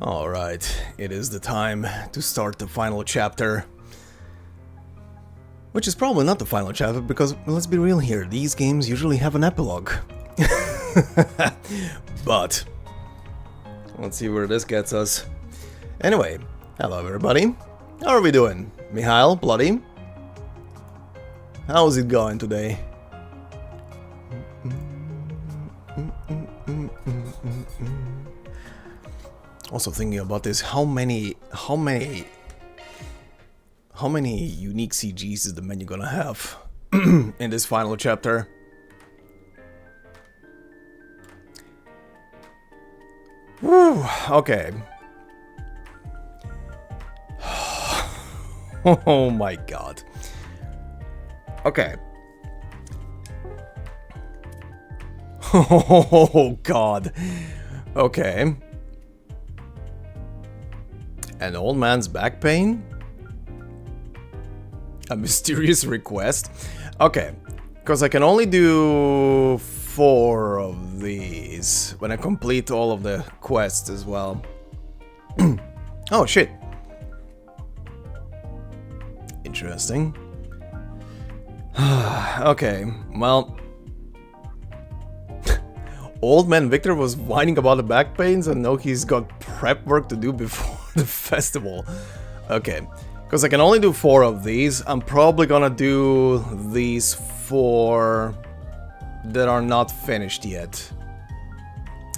Alright, it is the time to start the final chapter. Which is probably not the final chapter, because, let's be real here, these games usually have an epilogue. But, let's see where this gets us. Anyway, hello everybody. How are we doing? Mihail, Bloody? How's it going today? Also thinking about this, how many unique CGs is the menu gonna have in this final chapter? Whew, okay. Oh my god. Okay. Oh god. Okay. An old man's back pain? A mysterious request? Okay, because I can only do 4 of these when I complete all of the quests as well. Oh shit. Interesting. Okay, well... Old man Victor was whining about the back pains and now he's got prep work to do before the festival. Okay, because I can only do 4 of these. I'm probably gonna do these 4 that are not finished yet.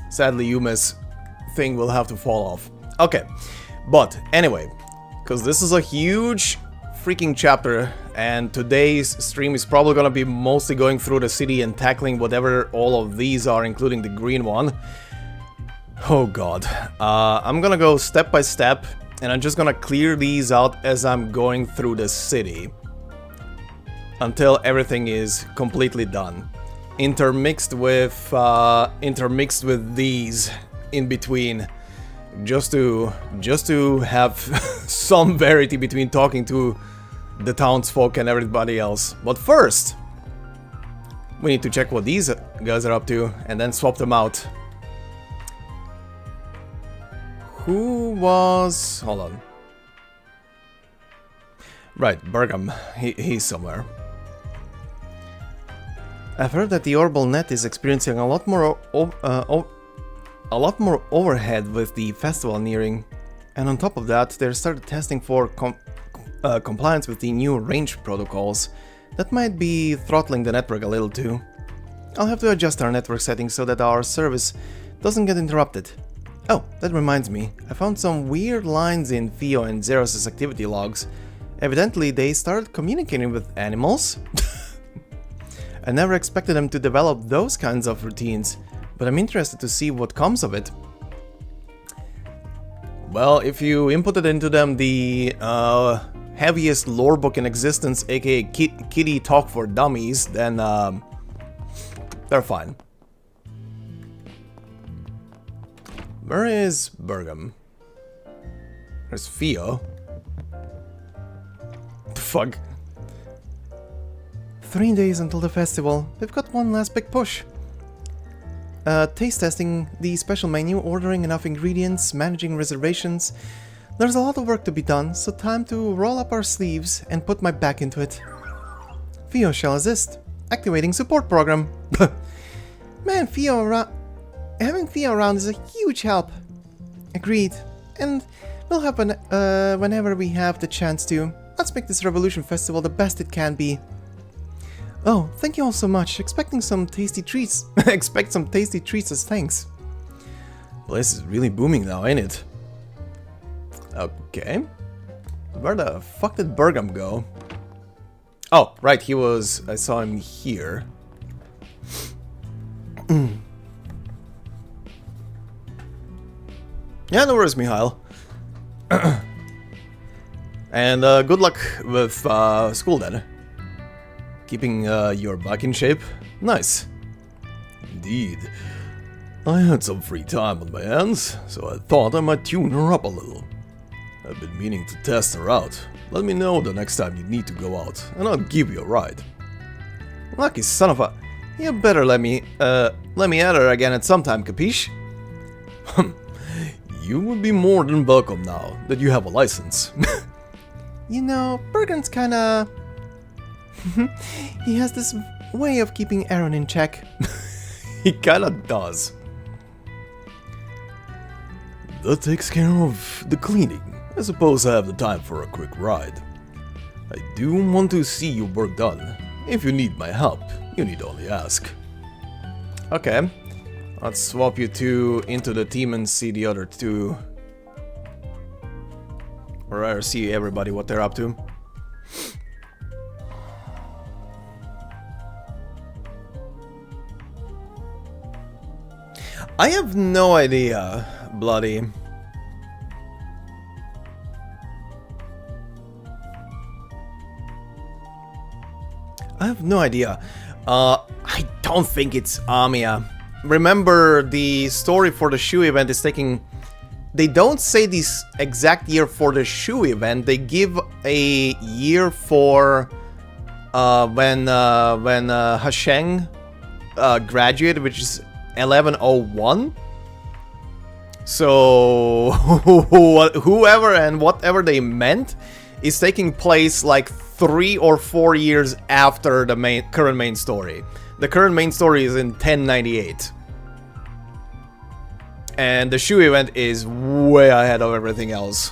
Sadly, Yume's thing will have to fall off. Okay, but anyway, because this is a huge freaking chapter and today's stream is probably gonna be mostly going through the city and tackling whatever all of these are, including the green one. Oh god. I'm gonna go step by step and I'm just gonna clear these out as I'm going through the city until everything is completely done. Intermixed with these in between, just to have some variety between talking to the townsfolk and everybody else. But first, we need to check what these guys are up to and then swap them out. Who was... hold on. Right, Bergam. He's somewhere. I've heard that the orbital net is experiencing a lot more overhead with the festival nearing, and on top of that, they started testing for compliance with the new range protocols. That might be throttling the network a little too. I'll have to adjust our network settings so that our service doesn't get interrupted. Oh, that reminds me. I found some weird lines in Theo and Zeros' activity logs. Evidently, they started communicating with animals. I never expected them to develop those kinds of routines, but I'm interested to see what comes of it. Well, if you inputted into them the heaviest lore book in existence, aka Kitty Talk for Dummies, then they're fine. Where is Bergam? There's Theo. What the fuck? 3 days until the festival. We've got one last big push. Taste testing the special menu, ordering enough ingredients, managing reservations. There's a lot of work to be done, so time to roll up our sleeves and put my back into it. Theo shall assist. Activating support program. Man, having Theo around is a huge help. Agreed. And we'll have whenever we have the chance to. Let's make this Revolution Festival the best it can be. Oh, thank you all so much. Expecting some tasty treats. Expect some tasty treats as thanks. Place is really booming now, ain't it? Okay. Where the fuck did Bergam go? Oh, right, he was... I saw him here. Yeah, no worries, Mihail. And good luck with school then. Keeping your back in shape? Nice. Indeed. I had some free time on my hands, so I thought I might tune her up a little. I've been meaning to test her out. Let me know the next time you need to go out, and I'll give you a ride. Lucky son of a... You better let me at her again at some time, capiche? You would be more than welcome now that you have a license. You know, Bergen's kinda... He has this way of keeping Aaron in check. He kinda does. That takes care of the cleaning. I suppose I have the time for a quick ride. I do want to see your work done. If you need my help, you need only ask. Okay. Let's swap you two into the team and see the other two. Or rather see everybody what they're up to. I have no idea, bloody. I have no idea. I don't think it's Amiya. Remember, the story for the shoe event is taking... They don't say this exact year for the shoe event. They give a year for when Hasheng graduated, which is 1101. So whoever and whatever they meant is taking place like 3 or 4 years after the current main story. The current main story is in 1098. And the shoe event is way ahead of everything else.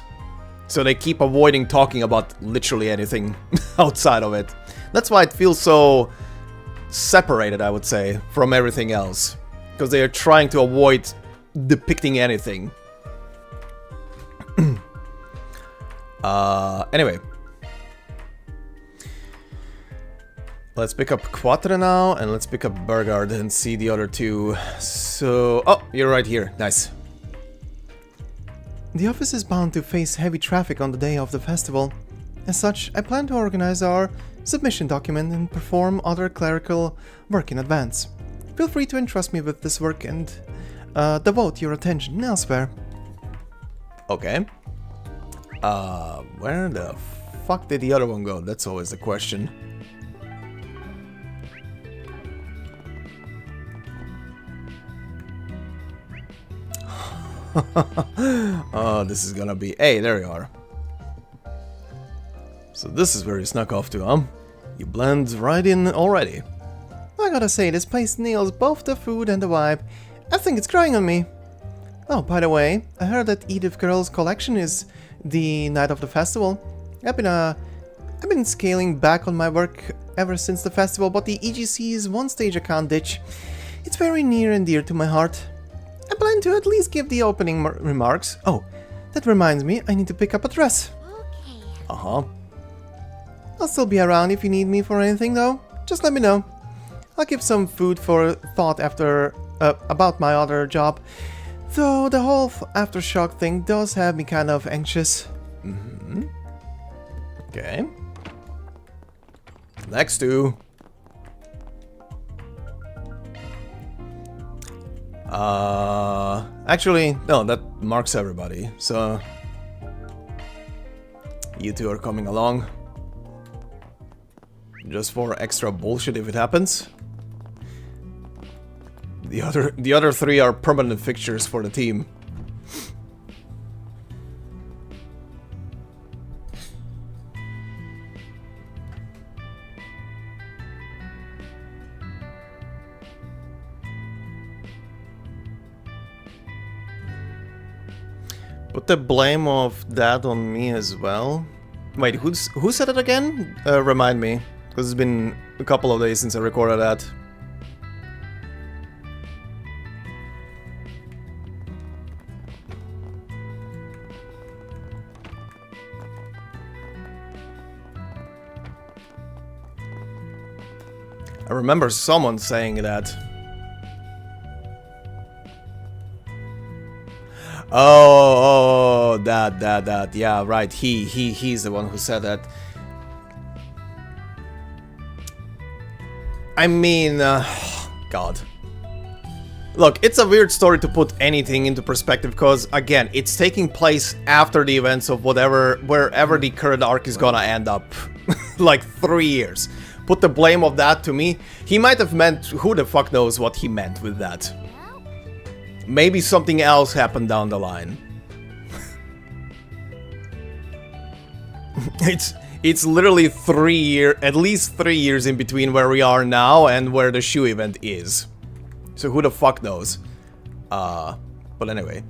So they keep avoiding talking about literally anything outside of it. That's why it feels so separated, I would say, from everything else. Because they are trying to avoid depicting anything. Anyway. Let's pick up Quattro now, and let's pick up Burgard and see the other two. So... Oh, you're right here. Nice. The office is bound to face heavy traffic on the day of the festival. As such, I plan to organize our submission document and perform other clerical work in advance. Feel free to entrust me with this work and devote your attention elsewhere. Okay. Where the fuck did the other one go? That's always the question. Oh, this is gonna be... Hey, there you are. So this is where you snuck off to, huh? You blend right in already. I gotta say, this place nails both the food and the vibe. I think it's growing on me. Oh, by the way, I heard that Edith Girl's collection is the night of the festival. I've been scaling back on my work ever since the festival, but the EGC's one-stage account ditch. It's very near and dear to my heart. I plan to at least give the opening remarks. Oh, that reminds me, I need to pick up a dress. Okay. Uh-huh. I'll still be around if you need me for anything, though. Just let me know. I'll give some food for thought after about my other job. Though the whole aftershock thing does have me kind of anxious. Mm-hmm. Okay. Next to... Actually, no, that marks everybody, so... You two are coming along. Just for extra bullshit if it happens. The other three are permanent fixtures for the team. Put the blame of that on me as well. Wait, who said it again? Remind me, because it's been a couple of days since I recorded that. I remember someone saying that. Oh, that, yeah, right, he's the one who said that. I mean, God. Look, it's a weird story to put anything into perspective, because, again, it's taking place after the events of wherever the current arc is gonna end up. Like 3 years. Put the blame of that to me. He might have meant, who the fuck knows what he meant with that. Maybe something else happened down the line. It's literally at least 3 years in between where we are now and where the shoe event is. So who the fuck knows? But anyway.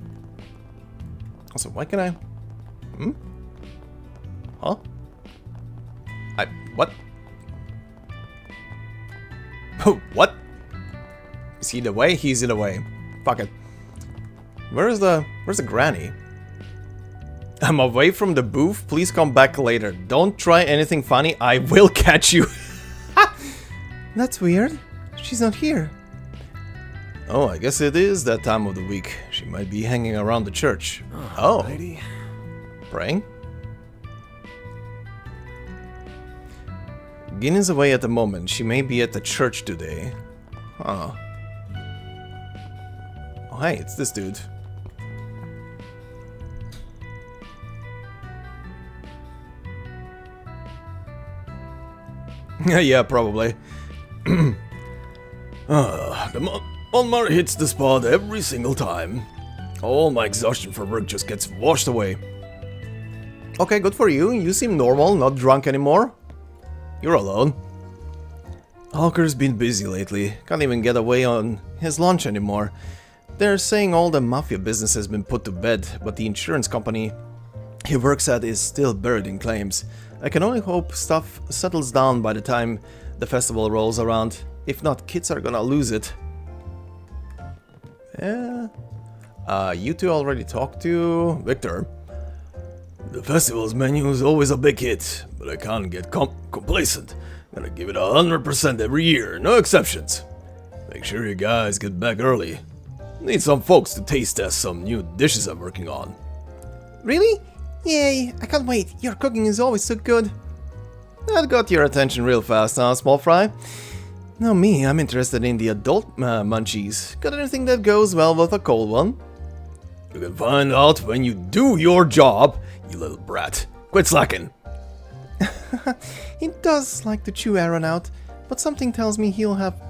Also, why can I... Huh? What? What? Is he in the way? He's in the way. Fuck it. Where's the granny? I'm away from the booth. Please come back later. Don't try anything funny. I will catch you. That's weird. She's not here. Oh, I guess it is that time of the week. She might be hanging around the church. Oh. Lady. Praying? Gin is away at the moment. She may be at the church today. Huh. Oh, hey, it's this dude. Yeah, probably. The Monmar hits the spot every single time. All my exhaustion from work just gets washed away. Okay, good for you. You seem normal, not drunk anymore. You're alone. Hawker's been busy lately. Can't even get away on his lunch anymore. They're saying all the mafia business has been put to bed, but the insurance company he works at is still buried in claims. I can only hope stuff settles down by the time the festival rolls around. If not, kids are gonna lose it. Yeah. You two already talked to Victor. The festival's menu is always a big hit, but I can't get complacent. Gotta give it 100% every year, no exceptions. Make sure you guys get back early. Need some folks to taste test some new dishes I'm working on. Really? Yay, I can't wait. Your cooking is always so good. That got your attention real fast, huh, small fry? Now me, I'm interested in the adult munchies. Got anything that goes well with a cold one? You can find out when you do your job, you little brat. Quit slacking. He does like to chew Aaron out, but something tells me he'll have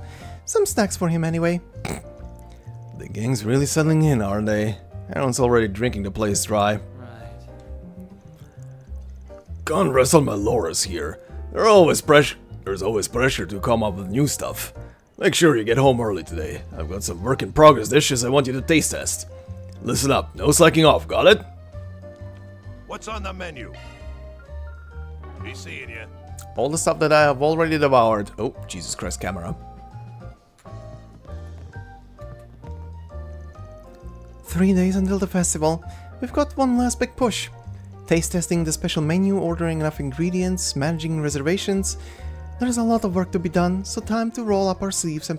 some snacks for him anyway. The gang's really settling in, aren't they? Aaron's already drinking the place dry. Can't rest on my laurels here. There's always pressure to come up with new stuff. Make sure you get home early today. I've got some work in progress dishes I want you to taste test. Listen up, no slacking off, got it? What's on the menu? Be seeing you. All the stuff that I have already devoured. Oh, Jesus Christ, camera. 3 days until the festival. We've got one last big push. Taste testing the special menu, ordering enough ingredients, managing reservations. There's a lot of work to be done, so time to roll up our sleeves and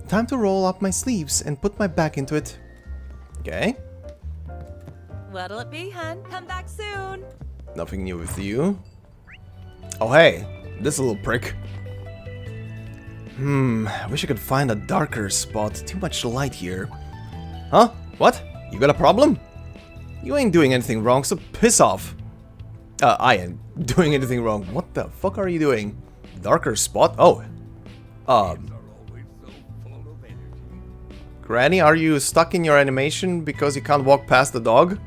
time to roll up my sleeves and put my back into it. Okay. What'll it be, hun? Come back soon. Nothing new with you. Oh hey, this little prick. I wish I could find a darker spot. Too much light here. Huh? What? You got a problem? You ain't doing anything wrong, so piss off. I ain't doing anything wrong. What the fuck are you doing? Darker spot? Oh. Granny, are you stuck in your animation because you can't walk past the dog?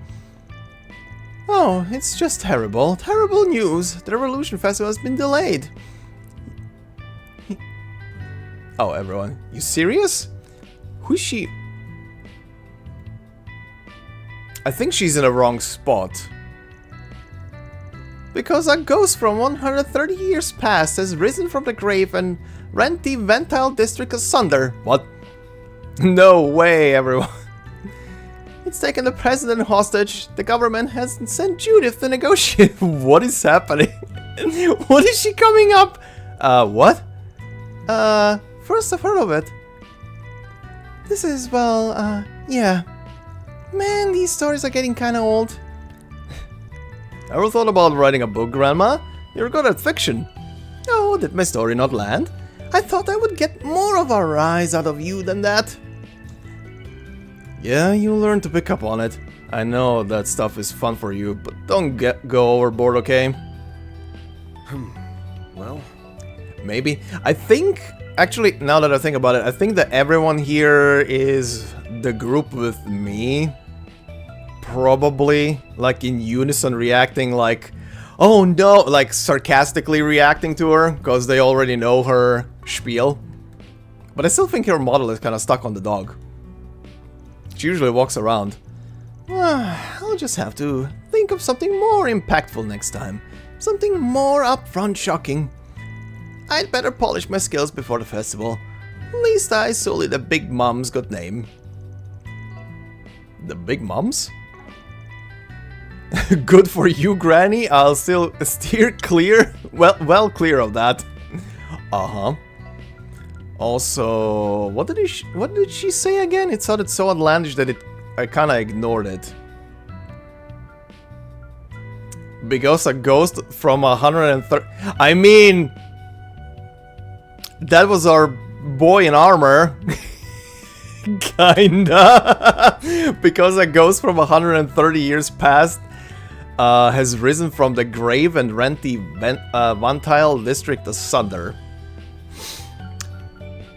Oh, it's just terrible. Terrible news. The Revolution Festival has been delayed. Oh, everyone. You serious? Who's she? I think she's in the wrong spot. Because a ghost from 130 years past has risen from the grave and rent the Ventile district asunder. What? No way, everyone. It's taken the president hostage. The government has sent Judith to negotiate. What is happening? What is she coming up? What? First I've heard of it. This is, well, yeah. Man, these stories are getting kinda old. Ever thought about writing a book, Grandma? You're good at fiction. Oh, did my story not land? I thought I would get more of a rise out of you than that. Yeah, you'll learn to pick up on it. I know that stuff is fun for you, but don't go overboard, okay? Well, maybe. I think, actually, now that I think about it, I think that everyone here is the group with me. Probably, like in unison reacting like, oh no, like sarcastically reacting to her, because they already know her spiel. But I still think her model is kind of stuck on the dog. She usually walks around. I'll just have to think of something more impactful next time. Something more upfront shocking. I'd better polish my skills before the festival. At least I sully the Big Mom's good name. The Big Moms? Good for you, Granny. I'll still steer clear. Well clear of that. Uh-huh. Also, what did she say again? It sounded so outlandish that I kind of ignored it. Because a ghost from 130. I mean, that was our boy in armor. Kinda. Because a ghost from 130 years past has risen from the grave and rent the Ventile district asunder.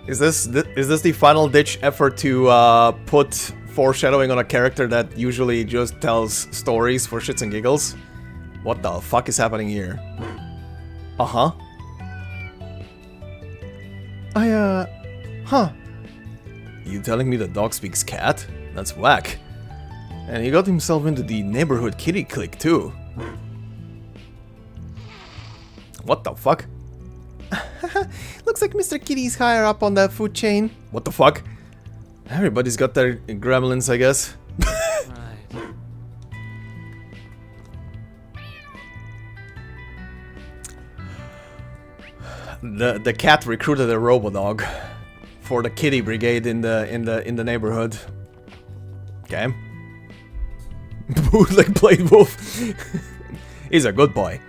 Is this the final ditch effort to put foreshadowing on a character that usually just tells stories for shits and giggles? What the fuck is happening here? Uh-huh. Huh. You telling me the dog speaks cat? That's whack. And he got himself into the neighborhood kitty clique too. What the fuck? Looks like Mr. Kitty's higher up on the food chain. What the fuck? Everybody's got their gremlins, I guess. right. The cat recruited a robodog for the kitty brigade in the neighborhood. Okay. Bootleg Blade Wolf. He's a good boy.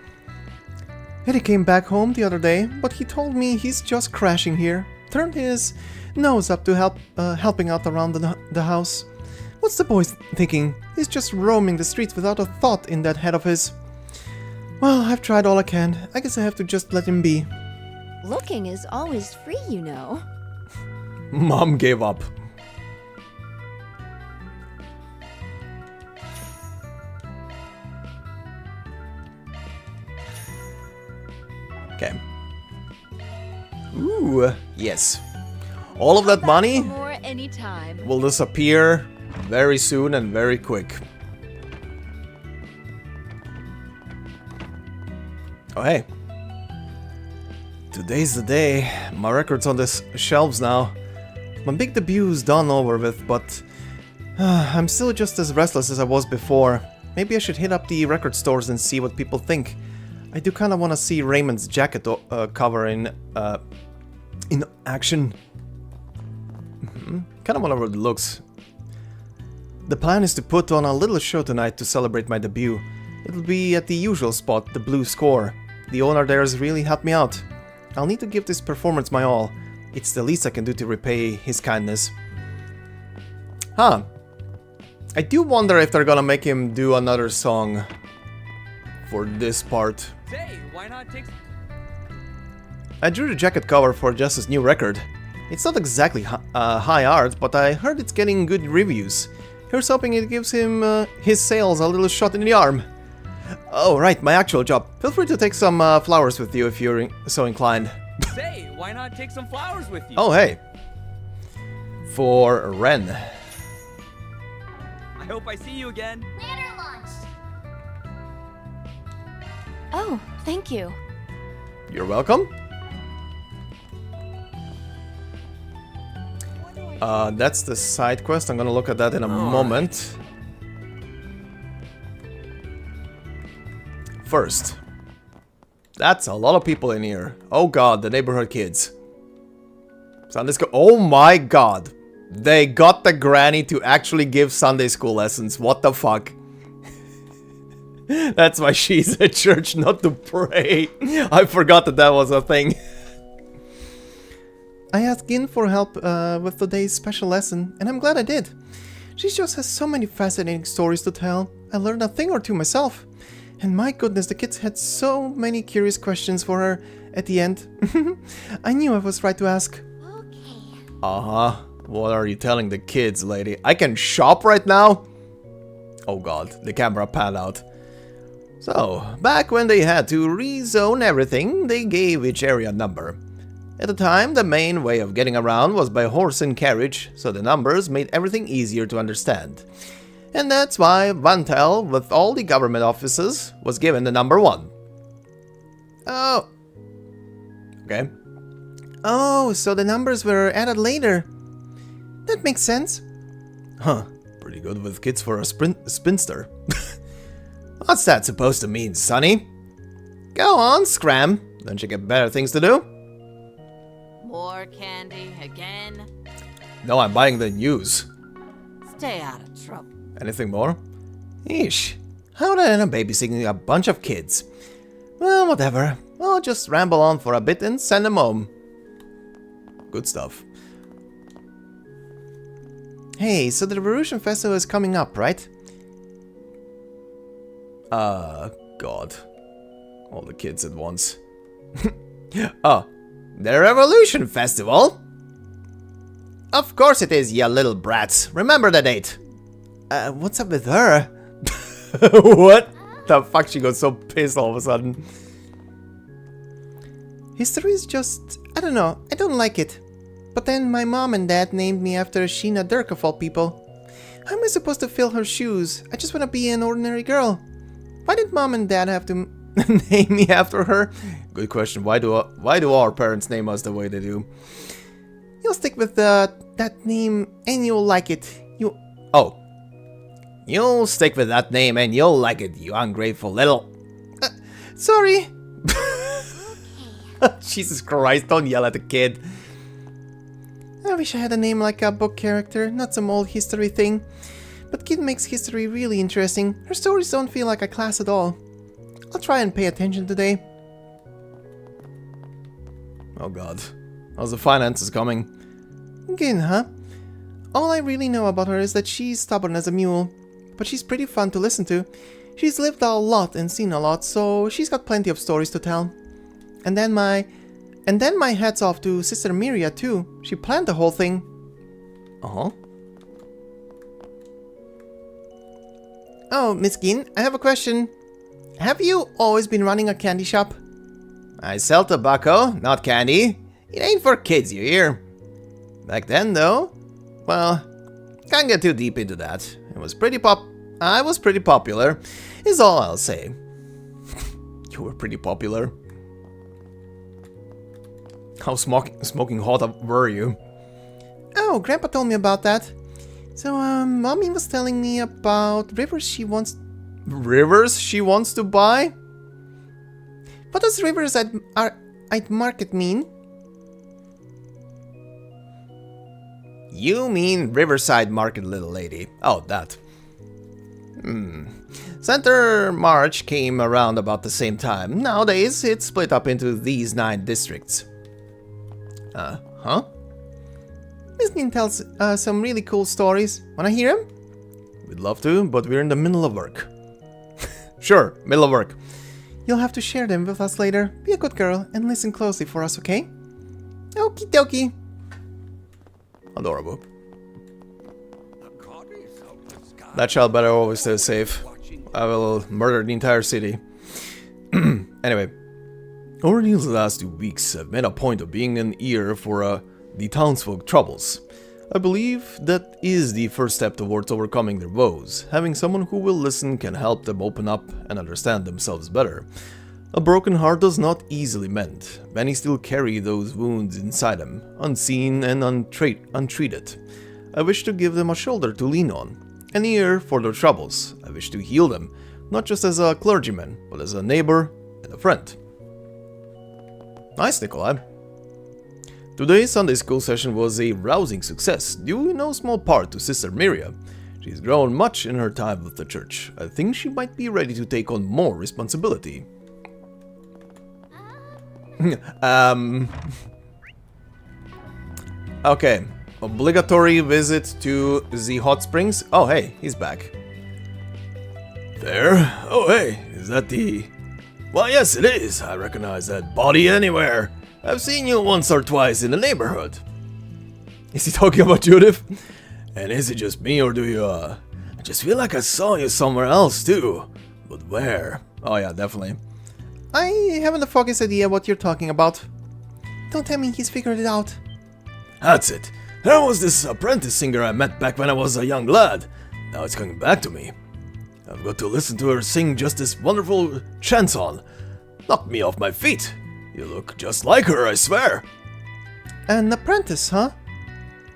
Eddie came back home the other day, but he told me he's just crashing here. Turned his nose up to helping out around the house. What's the boy thinking? He's just roaming the streets without a thought in that head of his. Well, I've tried all I can. I guess I have to just let him be. Looking is always free, you know. Mom gave up. Okay. Ooh, yes. All of that money More anytime. will disappear very soon and very quick. Oh, hey. Today's the day. My record's on the shelves now. My big debut's done over with, but I'm still just as restless as I was before. Maybe I should hit up the record stores and see what people think. I do kind of want to see Raymond's jacket cover in action. Kind of wonder what it looks. The plan is to put on a little show tonight to celebrate my debut. It'll be at the usual spot, the Blue Score. The owner there has really helped me out. I'll need to give this performance my all. It's the least I can do to repay his kindness. Huh. I do wonder if they're gonna make him do another song for this part. Say, why not take... I drew the jacket cover for Jess's new record. It's not exactly high art, but I heard it's getting good reviews. Here's hoping it gives him his sales a little shot in the arm. Oh, right, my actual job. Feel free to take some flowers with you if you're so inclined. Say, why not take some flowers with you? Oh, hey. For Ren. I hope I see you again. Later lunch. Oh, thank you. You're welcome. That's the side quest. I'm gonna look at that in a moment. First, that's a lot of people in here. Oh god, the neighborhood kids. Sunday school. Oh my god. They got the granny to actually give Sunday school lessons. What the fuck? That's why she's at church, not to pray. I forgot that that was a thing. I asked Gin for help with today's special lesson, and I'm glad I did. She just has so many fascinating stories to tell. I learned a thing or two myself. And my goodness, the kids had so many curious questions for her at the end. I knew I was right to ask. Okay. Uh-huh. What are you telling the kids, lady? I can shop right now? Oh god, the camera panned out. So, back when they had to rezone everything, they gave each area a number. At the time, the main way of getting around was by horse and carriage, so the numbers made everything easier to understand. And that's why Vantel, with all the government offices, was given the number 1. Oh. Okay. Oh, so the numbers were added later. That makes sense. Huh. Pretty good with kids for a spinster. What's that supposed to mean, Sonny? Go on, Scram. Don't you get better things to do? More candy again? No, I'm buying the news. Stay out of trouble. Anything more? Eesh. How did I end up babysitting a bunch of kids? Well, whatever. I'll just ramble on for a bit and send them home. Good stuff. Hey, so the Revolution Festival is coming up, right? God. All the kids at once. Oh, the Revolution Festival? Of course it is, ya little brats. Remember the date. What's up with her? What the fuck? She got so pissed all of a sudden. History is just... I don't know. I don't like it. But then my mom and dad named me after Sheena Dirk of all people. How am I supposed to fill her shoes? I just want to be an ordinary girl. Why did mom and dad have to name me after her? Good question. Why do our parents name us the way they do? You'll stick with that name and you'll like it. You'll stick with that name and you'll like it, you ungrateful little... sorry. Jesus Christ, don't yell at the kid. I wish I had a name like a book character, not some old history thing. But Kid makes history really interesting. Her stories don't feel like a class at all. I'll try and pay attention today. Oh god. How's the finances coming? Gin, huh? All I really know about her is that she's stubborn as a mule. But she's pretty fun to listen to. She's lived a lot and seen a lot, so she's got plenty of stories to tell. And then my hats off to Sister Miria too. She planned the whole thing. Uh-huh. Oh, Miss Gin, I have a question. Have you always been running a candy shop? I sell tobacco, not candy. It ain't for kids, you hear? Back then, though, well, can't get too deep into that. I was pretty popular, is all I'll say. You were pretty popular. How smoking hot were you? Oh, Grandpa told me about that. So, Mommy was telling me about rivers she wants... Rivers she wants to buy? What does rivers at market mean? You mean Riverside Market, little lady. Oh, that. Center March came around about the same time. Nowadays, it's split up into these 9 districts. Huh? Miss Nin tells some really cool stories. Wanna hear him? We'd love to, but we're in the middle of work. Sure, middle of work. You'll have to share them with us later. Be a good girl and listen closely for us, okay? Okie dokie. Adorable. That child better always stay safe. I will murder the entire city. Anyway. Over these last 2 weeks, I've made a point of being an ear for the townsfolk troubles. I believe that is the first step towards overcoming their woes. Having someone who will listen can help them open up and understand themselves better. A broken heart does not easily mend. Many still carry those wounds inside them, unseen and untreated. I wish to give them a shoulder to lean on, an ear for their troubles. I wish to heal them, not just as a clergyman, but as a neighbor and a friend. Nice, Nikolai. Today's Sunday school session was a rousing success, due in no small part to Sister Miria. She's grown much in her time with the church. I think she might be ready to take on more responsibility. Okay. Obligatory visit to the hot springs. Oh, hey, he's back. There? Oh, hey, is that the... Well, yes, it is. I recognize that body anywhere. I've seen you once or twice in the neighborhood. Is he talking about Judith? And is it just me, or do you, I just feel like I saw you somewhere else, too. But where? Oh, yeah, definitely. I haven't the foggiest idea what you're talking about. Don't tell me he's figured it out. That's it. There was this apprentice singer I met back when I was a young lad. Now it's coming back to me. I've got to listen to her sing just this wonderful chanson. Knocked me off my feet. You look just like her, I swear. An apprentice, huh?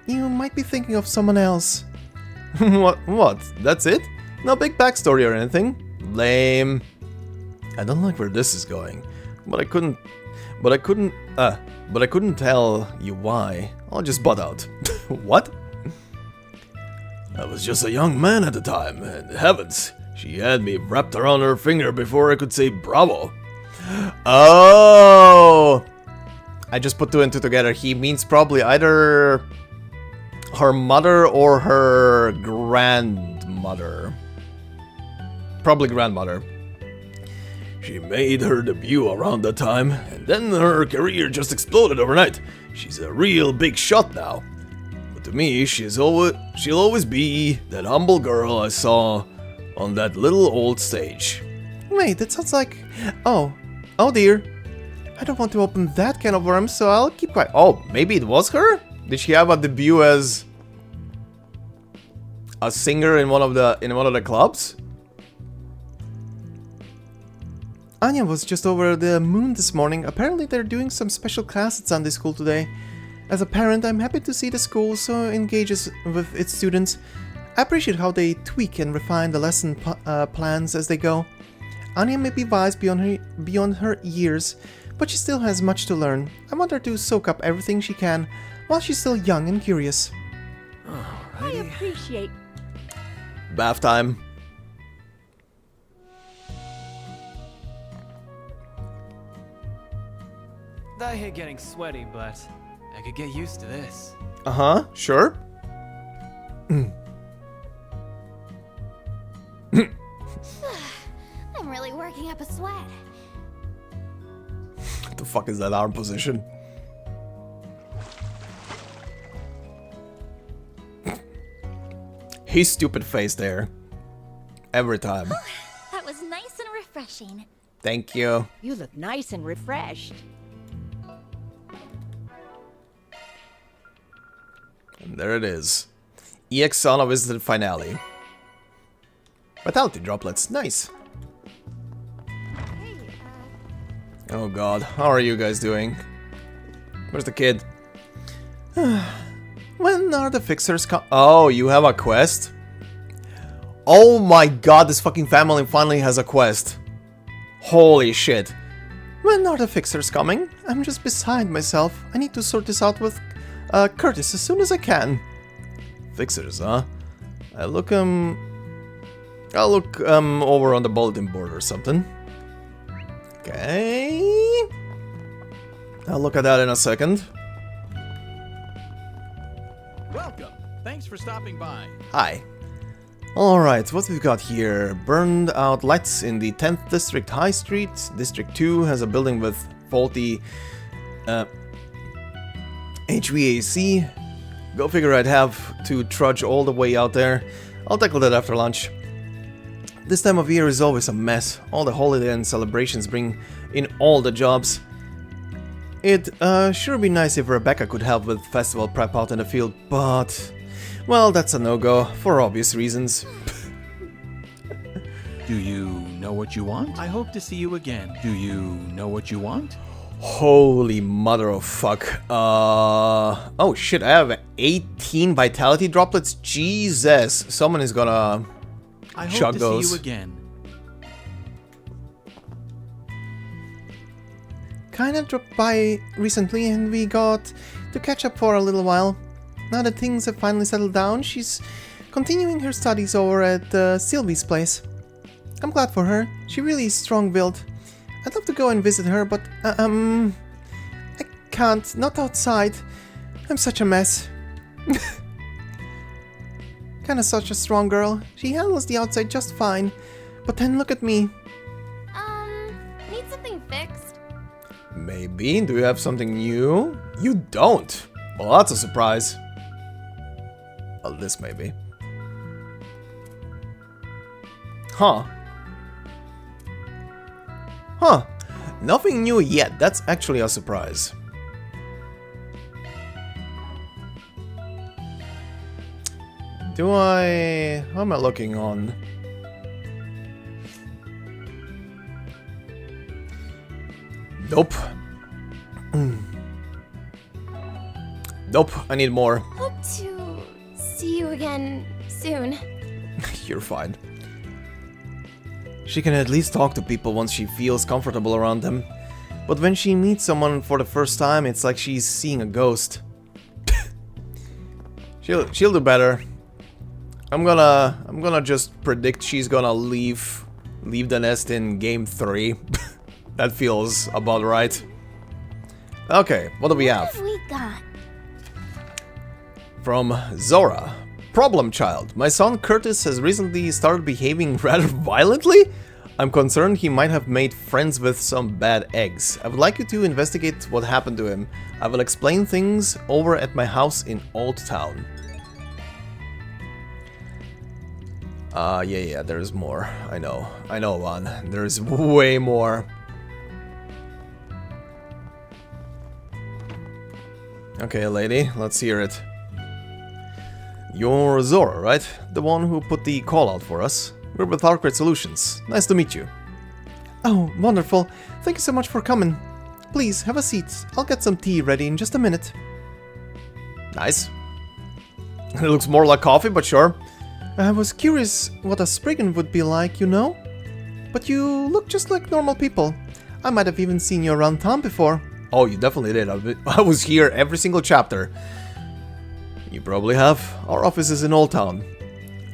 You might be thinking of someone else. What? That's it? No big backstory or anything? Lame. I don't like where this is going, but I couldn't tell you why. I'll just butt out. What? I was just a young man at the time, and heavens, she had me wrapped around her finger before I could say bravo. Oh! I just put 2 and 2 together. He means probably either her mother or her grandmother. Probably grandmother. She made her debut around that time, and then her career just exploded overnight. She's a real big shot now. But to me, she'll always be that humble girl I saw on that little old stage. Wait, that sounds like... Oh dear. I don't want to open that can of worms, so I'll keep quiet. Oh, maybe it was her? Did she have a debut as a singer in one of the clubs? Anya was just over the moon this morning. Apparently they're doing some special class at Sunday school today. As a parent, I'm happy to see the school so engages with its students. I appreciate how they tweak and refine the lesson plans as they go. Anya may be wise beyond her years, but she still has much to learn. I want her to soak up everything she can while she's still young and curious. I appreciate. Bath time. I hate getting sweaty, but I could get used to this. Uh-huh, sure. I'm really working up a sweat. What the fuck is that arm position? His stupid face there. Every time. That was nice and refreshing. Thank you. You look nice and refreshed. And there it is. EX Sauna visited finale. Vitality droplets, nice. Oh god, how are you guys doing? Where's the kid? When are the fixers Oh, you have a quest? Oh my god, this fucking family finally has a quest. Holy shit. When are the fixers coming? I'm just beside myself. I need to sort this out with Curtis as soon as I can. Fixers, huh? I'll look over on the bulletin board or something. Okay. I'll look at that in a second. Welcome. Thanks for stopping by. Hi. Alright, what we've got here. Burned out lights in the 10th District High Street. District 2 has a building with faulty HVAC. Go figure, I'd have to trudge all the way out there. I'll tackle that after lunch. This time of year is always a mess. All the holiday and celebrations bring in all the jobs. It'd sure be nice if Rebecca could help with festival prep out in the field, but... well, that's a no-go, for obvious reasons. Do you know what you want? I hope to see you again. Do you know what you want? Holy mother of fuck. Oh shit, I have 18 vitality droplets? Jesus! Someone is gonna chug those. See you again. Kinda dropped by recently and we got to catch up for a little while. Now that things have finally settled down, she's continuing her studies over at Sylvie's place. I'm glad for her. She really is strong-willed. I'd love to go and visit her, but I can't. Not outside. I'm such a mess. Kinda such a strong girl. She handles the outside just fine. But then look at me. Need something fixed? Maybe. Do you have something new? You don't. Well, that's a surprise. Well, this maybe. Huh. Huh. Nothing new yet. That's actually a surprise. Do I... how am I looking on? Nope. Nope, I need more. Hope to see you again soon. You're fine. She can at least talk to people once she feels comfortable around them. But when she meets someone for the first time, it's like she's seeing a ghost. She'll do better. I'm gonna just predict she's gonna leave the nest in game 3. That feels about right. Okay, what do we have? What have we got? From Zora. Problem child. My son Curtis has recently started behaving rather violently. I'm concerned he might have made friends with some bad eggs. I would like you to investigate what happened to him. I will explain things over at my house in Old Town. Yeah, there's more. I know, Juan. There's way more. Okay, lady, let's hear it. You're Zora, right? The one who put the call out for us. We're with Arknights Solutions. Nice to meet you. Oh, wonderful. Thank you so much for coming. Please, have a seat. I'll get some tea ready in just a minute. Nice. It looks more like coffee, but sure. I was curious what a spriggan would be like, you know? But you look just like normal people. I might have even seen you around town before. Oh, you definitely did. I was here every single chapter. You probably have. Our office is in Old Town.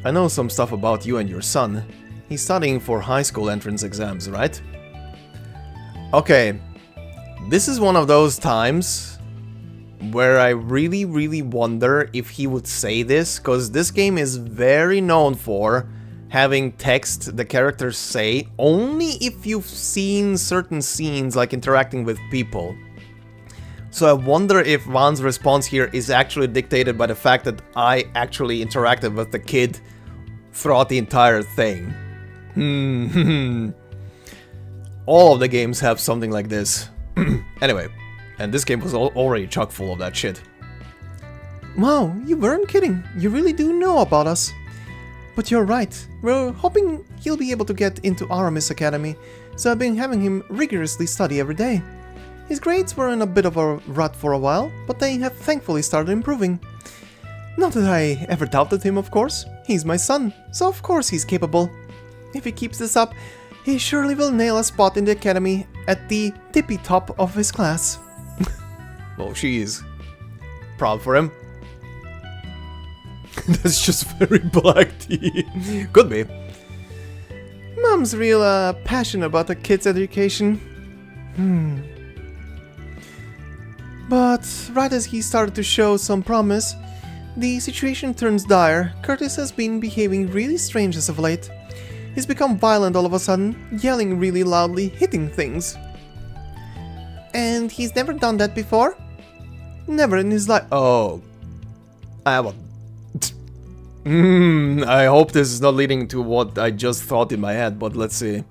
I know some stuff about you and your son. He's studying for high school entrance exams, right? Okay. This is one of those times where I really wonder if he would say this, because this game is very known for having text the characters say only if you've seen certain scenes, like interacting with people. So I wonder if Juan's response here is actually dictated by the fact that I actually interacted with the kid throughout the entire thing. All of the games have something like this. Anyway, and this game was already chock full of that shit. Wow, you weren't kidding. You really do know about us. But you're right. We're hoping he'll be able to get into Aramis Academy, so I've been having him rigorously study every day. His grades were in a bit of a rut for a while, but they have thankfully started improving. Not that I ever doubted him, of course. He's my son, so of course he's capable. If he keeps this up, he surely will nail a spot in the academy at the tippy top of his class. Well, she is proud for him. That's just very black tea. Could be. Mom's real passionate about the kid's education. But right as he started to show some promise, the situation turns dire. Curtis has been behaving really strange as of late. He's become violent all of a sudden, yelling really loudly, hitting things. And he's never done that before? Never in his life. Oh. I have a... I hope this is not leading to what I just thought in my head, but let's see.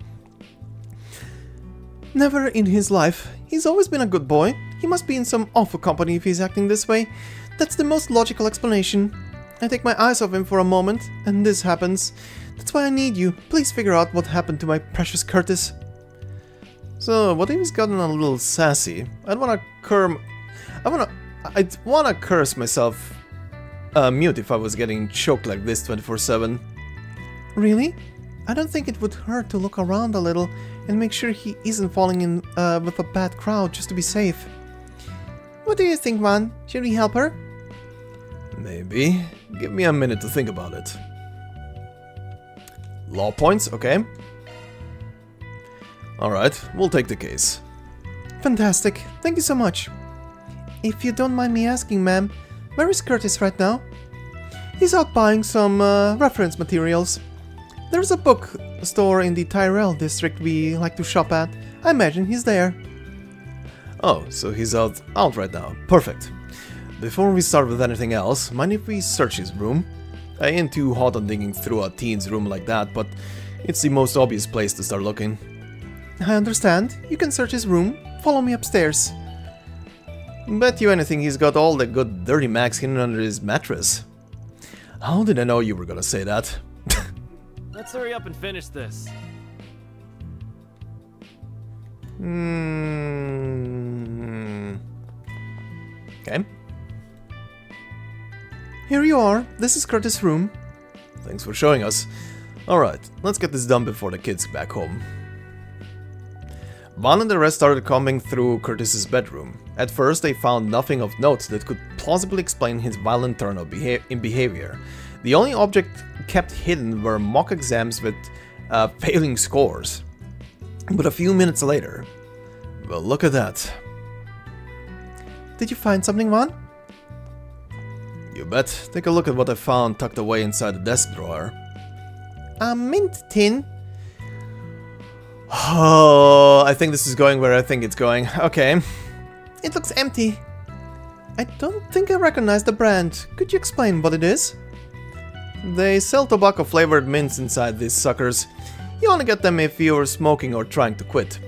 Never in his life. He's always been a good boy. He must be in some awful company if he's acting this way. That's the most logical explanation. I take my eyes off him for a moment, and this happens. That's why I need you. Please figure out what happened to my precious Curtis. So, what if he's gotten a little sassy? I'd wanna curse myself mute if I was getting choked like this 24/7. Really? I don't think it would hurt to look around a little and make sure he isn't falling in with a bad crowd just to be safe. What do you think, man? Should we help her? Maybe. Give me a minute to think about it. Law points, okay. Alright, we'll take the case. Fantastic. Thank you so much. If you don't mind me asking, ma'am, where is Curtis right now? He's out buying some reference materials. There's a book store in the Tyrell district we like to shop at. I imagine he's there. Oh, so he's out right now. Perfect. Before we start with anything else, mind if we search his room? I ain't too hot on digging through a teen's room like that, but it's the most obvious place to start looking. I understand. You can search his room. Follow me upstairs. Bet you anything he's got all the good dirty mags hidden under his mattress. How did I know you were gonna say that? Let's hurry up and finish this. Okay. Here you are. This is Curtis' room. Thanks for showing us. Alright, let's get this done before the kids back home. Vaughn and the rest started combing through Curtis's bedroom. At first, they found nothing of note that could plausibly explain his violent turn of behavior. The only object kept hidden were mock exams with failing scores. But a few minutes later... Well, look at that. Did you find something, Vaughn? You bet. Take a look at what I found tucked away inside the desk drawer. A mint tin? Oh, I think this is going where I think it's going. Okay. It looks empty. I don't think I recognize the brand. Could you explain what it is? They sell tobacco-flavored mints inside these suckers. You only get them if you're smoking or trying to quit.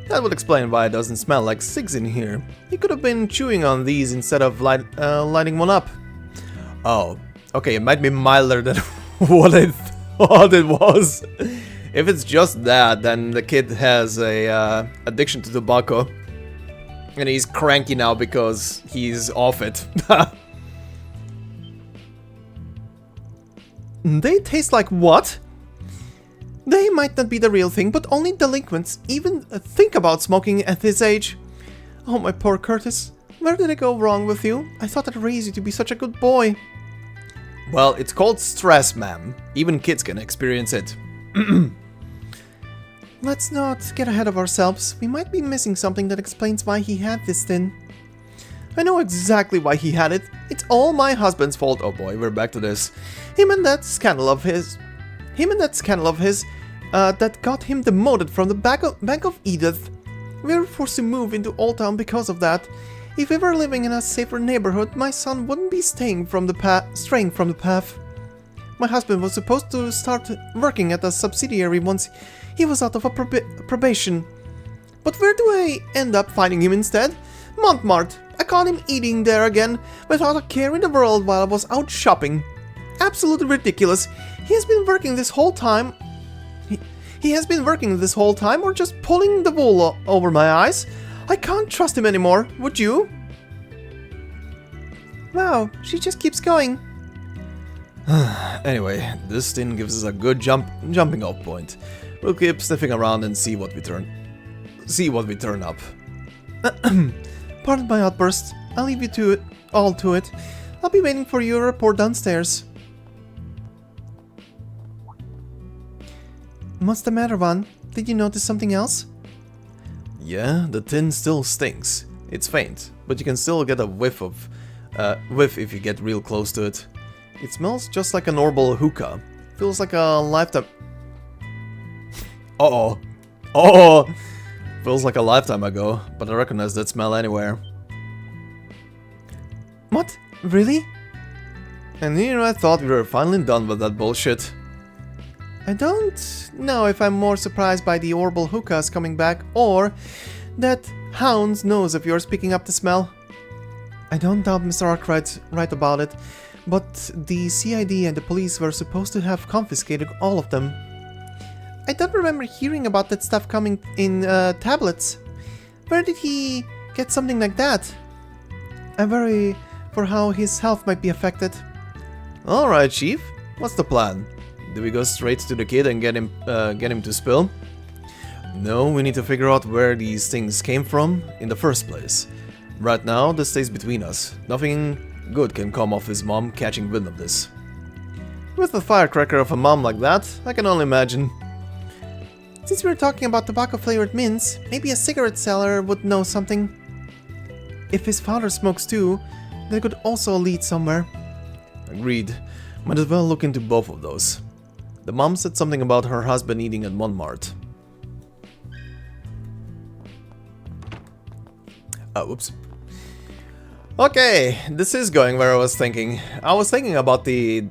That would explain why it doesn't smell like cigs in here. You could have been chewing on these instead of lighting one up. Oh, okay, it might be milder than what I thought it was. If it's just that, then the kid has a addiction to tobacco. And he's cranky now because he's off it. They taste like what? They might not be the real thing, but only delinquents even think about smoking at this age. Oh, my poor Curtis. Where did I go wrong with you? I thought I'd raise you to be such a good boy. Well, it's called stress, ma'am. Even kids can experience it. Let's not get ahead of ourselves. We might be missing something that explains why he had this tin. I know exactly why he had it. It's all my husband's fault. Oh boy, we're back to this. Him and that scandal of his that got him demoted from the Bank of Edith. We were forced to move into Old Town because of that. If we were living in a safer neighborhood, my son wouldn't be straying from the path. My husband was supposed to start working at a subsidiary once he was out of a probation. But where do I end up finding him instead? Montmartre. I caught him eating there again without a care in the world while I was out shopping. Absolutely ridiculous. He has been working this whole time. He has been working this whole time or just pulling the wool over my eyes. I can't trust him anymore, would you? Wow, she just keeps going. Anyway, this thing gives us a good jumping off point. We'll keep sniffing around and see what we turn up. Pardon my outburst. I'll leave you to it. I'll be waiting for your report downstairs. What's the matter, Van? Did you notice something else? Yeah, the tin still stinks. It's faint, but you can still get a whiff if you get real close to it. It smells just like a normal hookah. Feels like a lifetime... Uh-oh. Oh! Feels like a lifetime ago, but I recognize that smell anywhere. What? Really? And here I thought we were finally done with that bullshit. I don't know if I'm more surprised by the horrible hookahs coming back, or that hound's nose of yours picking up the smell. I don't doubt Mr. Arknight's right about it, but the CID and the police were supposed to have confiscated all of them. I don't remember hearing about that stuff coming in tablets. Where did he get something like that? I worry for how his health might be affected. Alright, Chief. What's the plan? Do we go straight to the kid and get him to spill? No, we need to figure out where these things came from in the first place. Right now, this stays between us. Nothing good can come of his mom catching wind of this. With the firecracker of a mom like that, I can only imagine. Since we're talking about tobacco-flavored mints, maybe a cigarette seller would know something. If his father smokes too, that could also lead somewhere. Agreed. Might as well look into both of those. The mom said something about her husband eating at Montmartre. Whoops. Okay, this is going where I was thinking. I was thinking about the...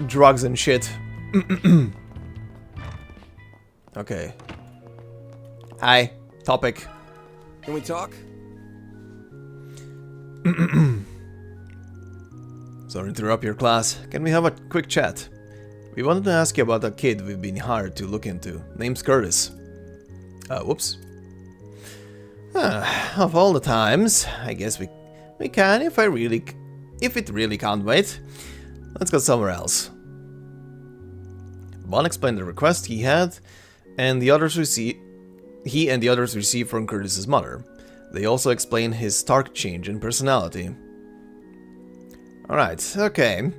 drugs and shit. Okay. Hi. Topic. Can we talk? Sorry to interrupt your class. Can we have a quick chat? We wanted to ask you about a kid we've been hired to look into. Name's Curtis. Whoops. Of all the times, I guess we can if it really can't wait. Let's go somewhere else. Vaughn explained the request he and the others received from Curtis's mother. They also explained his stark change in personality. Alright, okay.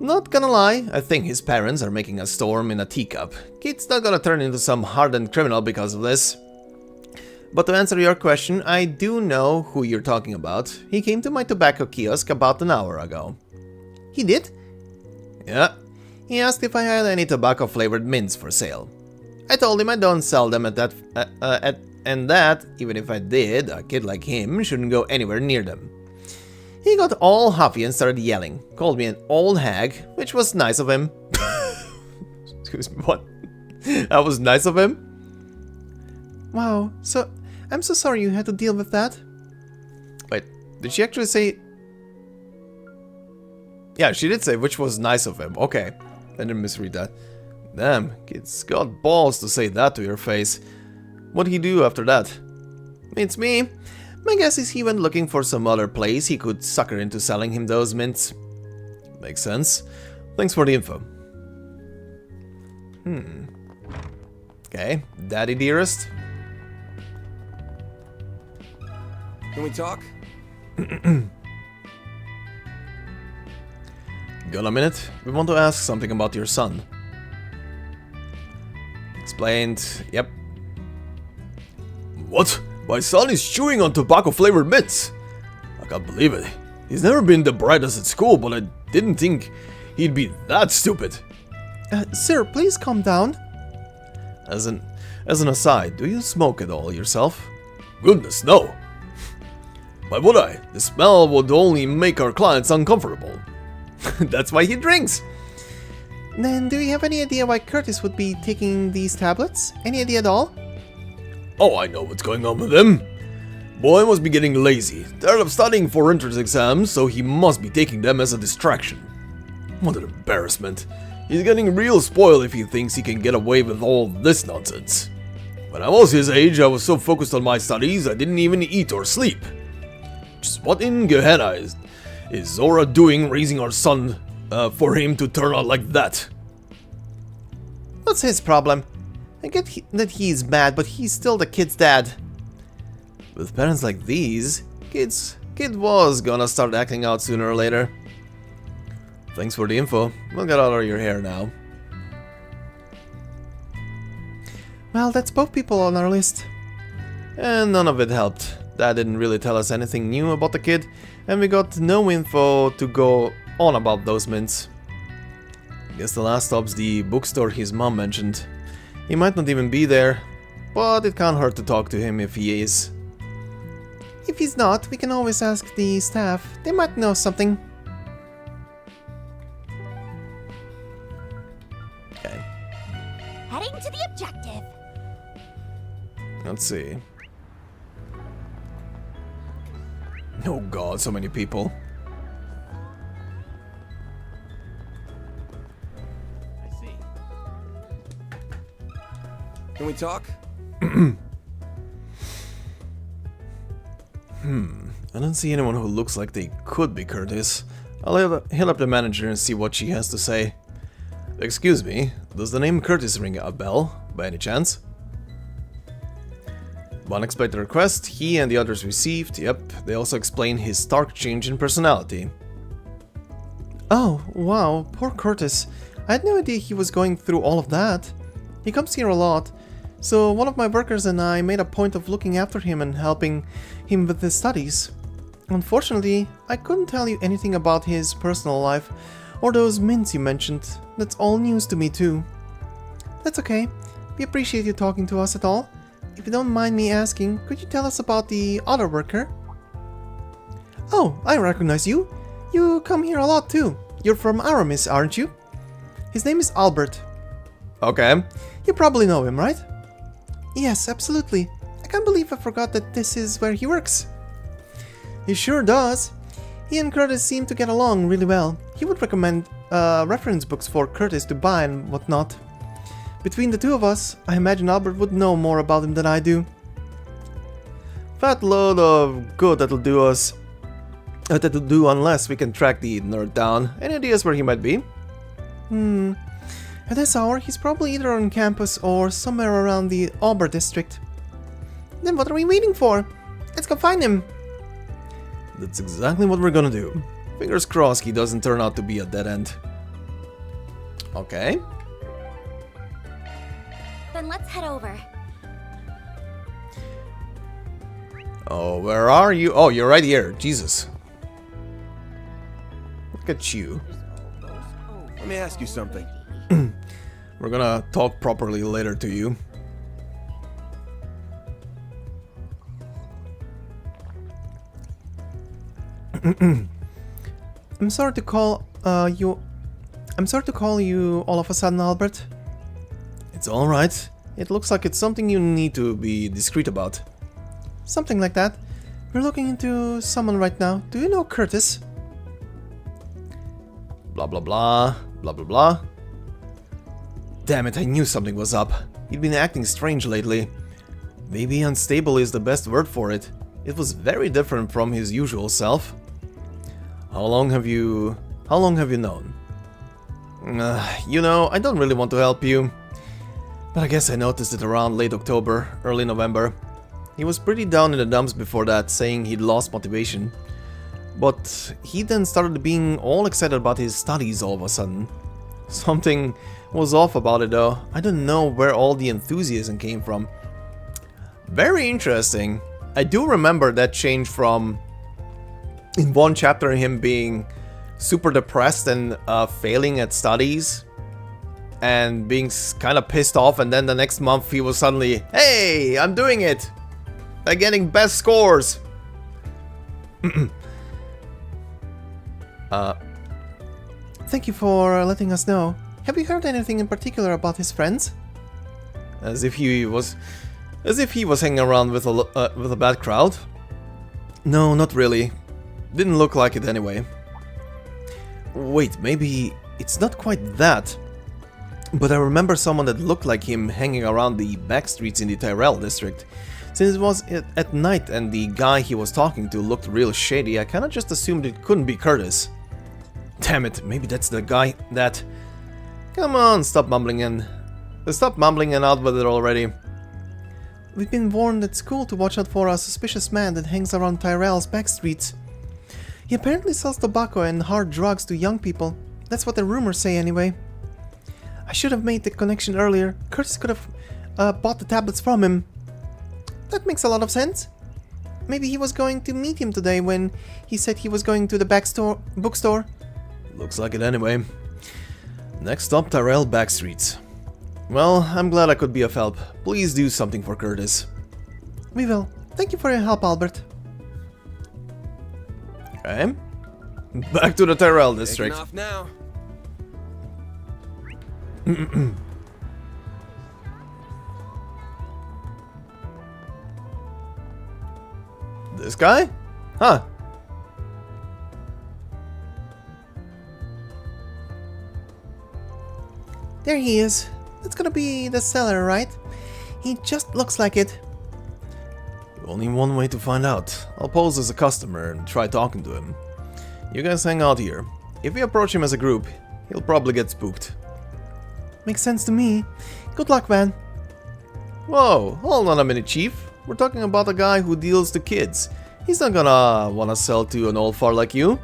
Not gonna lie, I think his parents are making a storm in a teacup. Kid's not gonna turn into some hardened criminal because of this. But to answer your question, I do know who you're talking about. He came to my tobacco kiosk about an hour ago. He did? Yeah. He asked if I had any tobacco-flavored mints for sale. I told him I don't sell them and that, even if I did, a kid like him shouldn't go anywhere near them. He got all huffy and started yelling, called me an old hag, which was nice of him. Excuse me, what? That was nice of him? Wow, so I'm so sorry you had to deal with that. Wait, did she actually say... Yeah, she did say which was nice of him. Okay, I didn't misread that. Damn, kid's got balls to say that to your face. What'd he do after that? It's me. My guess is he went looking for some other place he could sucker into selling him those mints. Makes sense. Thanks for the info. Okay, Daddy dearest. Can we talk? Got a minute? We want to ask something about your son. Explained. Yep. What? My son is chewing on tobacco-flavored mints. I can't believe it. He's never been the brightest at school, but I didn't think he'd be that stupid. Sir, please calm down. As an aside, do you smoke at all yourself? Goodness, no. Why would I? The smell would only make our clients uncomfortable. That's why he drinks. Then do you have any idea why Curtis would be taking these tablets? Any idea at all? Oh, I know what's going on with him. Boy must be getting lazy, tired of studying for entrance exams, so he must be taking them as a distraction. What an embarrassment. He's getting real spoiled if he thinks he can get away with all this nonsense. When I was his age, I was so focused on my studies I didn't even eat or sleep. Just what in Gehenna is Zora doing raising our son for him to turn out like that? What's his problem? I get that he's mad, but he's still the kid's dad. With parents like these, kid was gonna start acting out sooner or later. Thanks for the info. We'll get out of your hair now. Well, that's both people on our list. And none of it helped. Dad didn't really tell us anything new about the kid, and we got no info to go on about those mints. Guess the last stop's the bookstore his mom mentioned. He might not even be there, but it can't hurt to talk to him if he is. If he's not, we can always ask the staff. They might know something. Okay, Heading to the objective. let's see. Oh god, so many people. I see. Can we talk? I don't see anyone who looks like they could be Curtis. I'll hit up the manager and see what she has to say. Excuse me, does the name Curtis ring a bell, by any chance? Unexpected request he and the others received. Yep, they also explain his stark change in personality. Oh, wow, poor Curtis. I had no idea he was going through all of that. He comes here a lot, so one of my workers and I made a point of looking after him and helping him with his studies. Unfortunately, I couldn't tell you anything about his personal life or those mints you mentioned. That's all news to me too. That's okay. We appreciate you talking to us at all. If you don't mind me asking, could you tell us about the other worker? Oh, I recognize you. You come here a lot too. You're from Aramis, aren't you? His name is Albert. Okay. You probably know him, right? Yes, absolutely. I can't believe I forgot that this is where he works. He sure does. He and Curtis seem to get along really well. He would recommend reference books for Curtis to buy and whatnot. Between the two of us, I imagine Albert would know more about him than I do. Fat load of good that'll do us. That'll do unless we can track the nerd down. Any ideas where he might be? At this hour, he's probably either on campus or somewhere around the Auburn district. Then what are we waiting for? Let's go find him. That's exactly what we're gonna do. Fingers crossed he doesn't turn out to be a dead end. Okay. Then let's head over. Oh, where are you? Oh, you're right here. Jesus. Look at you. Let me ask you something. We're gonna talk properly later to you. I'm sorry to call you all of a sudden, Albert. It's alright. It looks like it's something you need to be discreet about. Something like that. We're looking into someone right now. Do you know Curtis? Blah blah blah. Blah blah blah. Damn it, I knew something was up. He'd been acting strange lately. Maybe unstable is the best word for it. It was very different from his usual self. How long have you known? You know, I don't really want to help you. But I guess I noticed it around late October, early November. He was pretty down in the dumps before that, saying he'd lost motivation. But he then started being all excited about his studies all of a sudden. Something was off about it though. I don't know where all the enthusiasm came from. Very interesting. I do remember that change from in one chapter him being super depressed and failing at studies and being kind of pissed off, and then the next month he was suddenly, hey, I'm doing it! I'm getting best scores! Thank you for letting us know. Have you heard anything in particular about his friends? As if he was hanging around with a bad crowd? No, not really. Didn't look like it anyway. Wait, maybe it's not quite that. But I remember someone that looked like him hanging around the back streets in the Tyrell district. Since it was at night and the guy he was talking to looked real shady, I kinda just assumed it couldn't be Curtis. Damn it, maybe that's the guy that... Come on, stop mumbling and out with it already. We've been warned at school to watch out for a suspicious man that hangs around Tyrell's back streets. He apparently sells tobacco and hard drugs to young people. That's what the rumors say anyway. I should have made the connection earlier. Curtis could have bought the tablets from him. That makes a lot of sense. Maybe he was going to meet him today when he said he was going to the bookstore. Looks like it anyway. Next stop, Tyrell Backstreets. Well, I'm glad I could be of help. Please do something for Curtis. We will. Thank you for your help, Albert. Okay. Back to the Tyrell district. Taking off now. This guy? Huh. There he is. That's gonna be the seller, right? He just looks like it. Only one way to find out. I'll pose as a customer and try talking to him. You guys hang out here. If we approach him as a group, he'll probably get spooked. Makes sense to me. Good luck, man. Whoa, hold on a minute, Chief. We're talking about a guy who deals to kids. He's not gonna wanna sell to an old fart like you.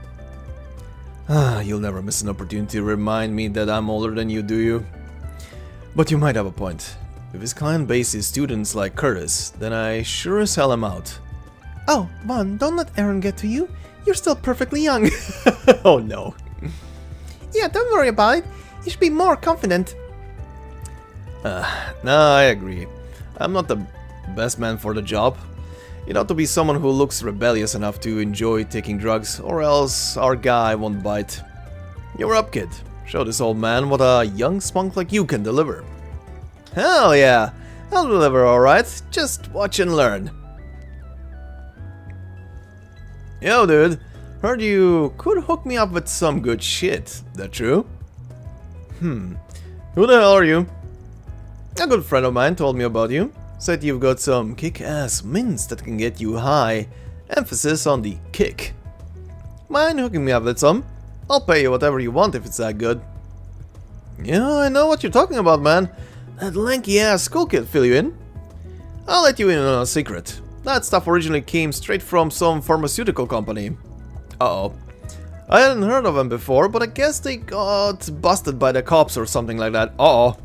You'll never miss an opportunity to remind me that I'm older than you, do you? But you might have a point. If his client base is students like Curtis, then I sure as hell am out. Oh, Vaughn, don't let Aaron get to you. You're still perfectly young. Oh no. Yeah, don't worry about it. You should be more confident. Nah, I agree. I'm not the best man for the job. It ought to be someone who looks rebellious enough to enjoy taking drugs, or else our guy won't bite. You're up, kid. Show this old man what a young spunk like you can deliver. Hell yeah, I'll deliver alright. Just watch and learn. Yo, dude. Heard you could hook me up with some good shit. That true? Who the hell are you? A good friend of mine told me about you. Said you've got some kick-ass mints that can get you high. Emphasis on the kick. Mind hooking me up with some? I'll pay you whatever you want if it's that good. Yeah, I know what you're talking about, man. That lanky-ass school kid fill you in? I'll let you in on a secret. That stuff originally came straight from some pharmaceutical company. Uh-oh. I hadn't heard of them before, but I guess they got busted by the cops or something like that. Uh-oh.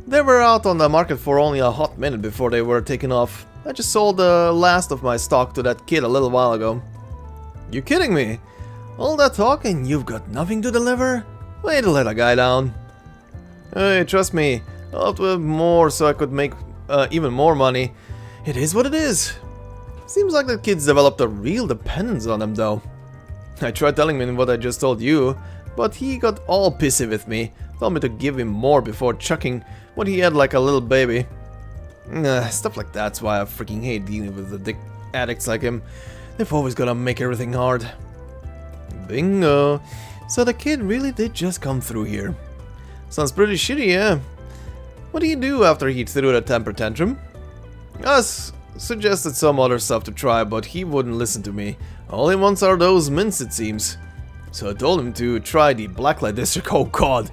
They were out on the market for only a hot minute before they were taken off. I just sold the last of my stock to that kid a little while ago. You kidding me? All that talk and you've got nothing to deliver? Way to let a guy down. Hey, trust me, I'll have to have more so I could make even more money. It is what it is. Seems like the kid's developed a real dependence on him though. I tried telling him what I just told you, but he got all pissy with me. Told me to give him more before chucking what he had like a little baby. Stuff like that's why I freaking hate dealing with the dick addicts like him. They've always gotta make everything hard. Bingo. So the kid really did just come through here. Sounds pretty shitty, yeah? What do you do after he threw the temper tantrum? I suggested some other stuff to try, but he wouldn't listen to me. All he wants are those mints, it seems. So I told him to try the Blacklight District, oh god,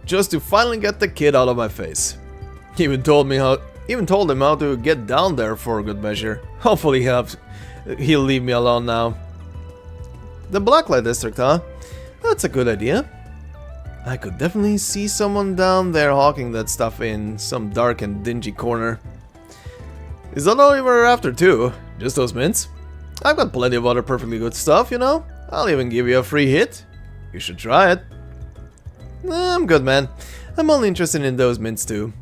just to finally get the kid out of my face. Even told him how to get down there for good measure. Hopefully he'll leave me alone now. The Blacklight District, huh? That's a good idea. I could definitely see someone down there hawking that stuff in some dark and dingy corner. Is that all you were after too? Just those mints? I've got plenty of other perfectly good stuff, you know? I'll even give you a free hit. You should try it. I'm good, man. I'm only interested in those mints too.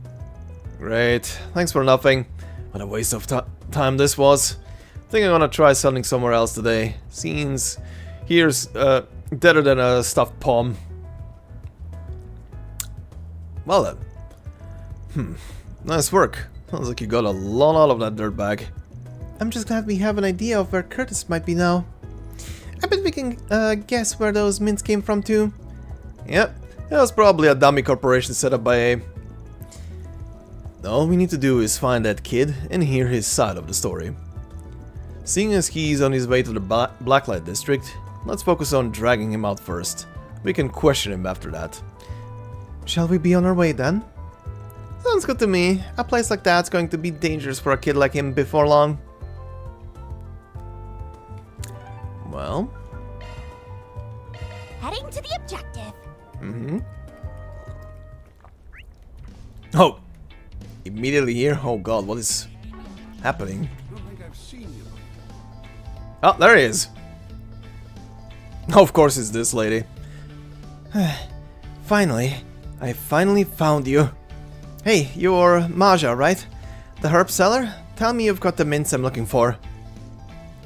Great. Thanks for nothing. What a waste of time this was. Think I'm gonna try something somewhere else today. Seems here's deader than a stuffed palm. Well then. Nice work. Sounds like you got a lot out of that dirtbag. I'm just glad we have an idea of where Curtis might be now. I bet we can guess where those mints came from too. Yep, it was probably a dummy corporation set up by a... All we need to do is find that kid and hear his side of the story. Seeing as he's on his way to the Blacklight District, let's focus on dragging him out first. We can question him after that. Shall we be on our way then? Sounds good to me. A place like that's going to be dangerous for a kid like him before long. Well... Heading to the objective. Oh! Immediately here? Oh god, what is happening? Oh, there he is! Of course it's this lady. Finally. I finally found you. Hey, you're Maja, right? The herb seller? Tell me you've got the mints I'm looking for.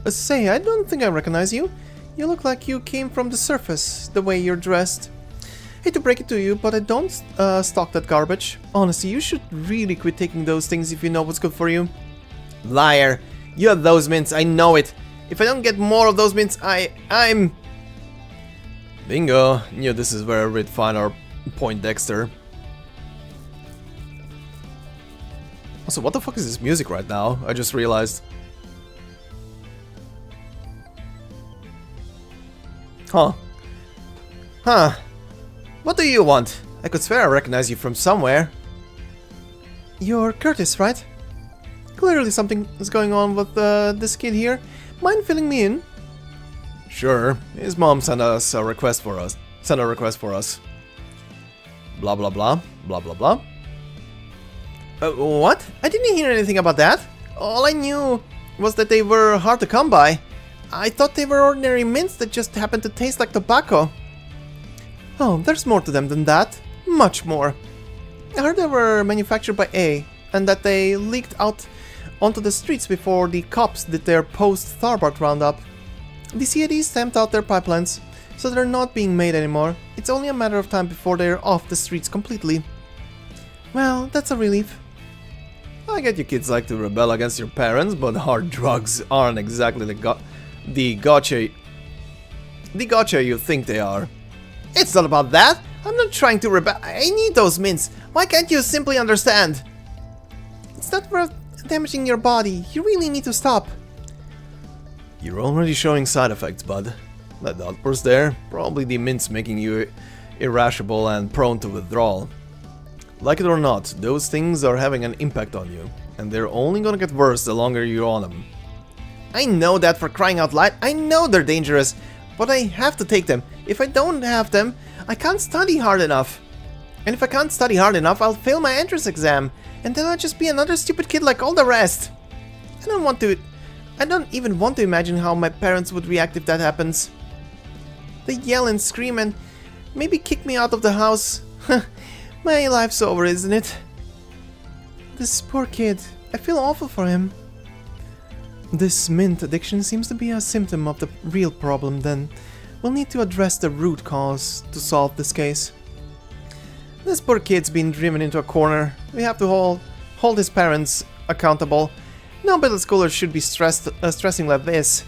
Say, I don't think I recognize you. You look like you came from the surface, the way you're dressed. Hate to break it to you, but I don't stock that garbage. Honestly, you should really quit taking those things if you know what's good for you. Liar! You have those mints, I know it! If I don't get more of those mints, I'm... Bingo! Knew this is where we'd find our Poindexter. Also, what the fuck is this music right now? I just realized. Huh. Huh. What do you want? I could swear I recognize you from somewhere. You're Curtis, right? Clearly something is going on with this kid here. Mind filling me in? Sure. His mom sent us a request for us. Blah blah blah. Blah blah blah. What? I didn't hear anything about that. All I knew was that they were hard to come by. I thought they were ordinary mints that just happened to taste like tobacco. Oh, there's more to them than that. Much more. I heard they were manufactured by A, and that they leaked out onto the streets before the cops did their post-Tharbart roundup. The CID stamped out their pipelines, so they're not being made anymore. It's only a matter of time before they're off the streets completely. Well, that's a relief. I get you kids like to rebel against your parents, but hard drugs aren't exactly the gotcha you think they are. It's not about that. I'm not trying to rebel. I need those mints. Why can't you simply understand? It's not worth damaging your body. You really need to stop. You're already showing side effects, bud. That outburst there, probably the mints making you irascible and prone to withdrawal. Like it or not, those things are having an impact on you, and they're only gonna get worse the longer you're on them. I know that, for crying out loud. I know they're dangerous, but I have to take them. If I don't have them, I can't study hard enough. And if I can't study hard enough, I'll fail my entrance exam, and then I'll just be another stupid kid like all the rest. I don't even want to imagine how my parents would react if that happens. They yell and scream and maybe kick me out of the house. My life's over, isn't it? This poor kid. I feel awful for him. This mint addiction seems to be a symptom of the real problem, then. We'll need to address the root cause to solve this case. This poor kid's been driven into a corner. We have to hold his parents accountable. No middle schooler should be stressing like this.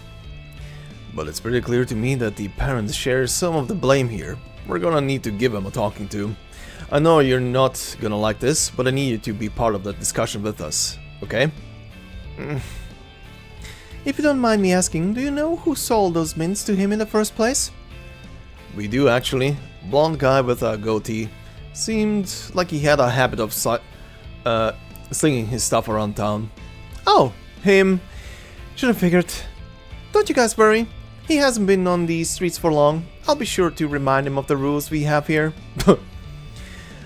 But it's pretty clear to me that the parents share some of the blame here. We're gonna need to give them a talking to. I know you're not gonna like this, but I need you to be part of that discussion with us, okay? If you don't mind me asking, do you know who sold those mints to him in the first place? We do, actually. Blonde guy with a goatee. Seemed like he had a habit of slinging his stuff around town. Oh, him. Should have figured. Don't you guys worry. He hasn't been on these streets for long. I'll be sure to remind him of the rules we have here.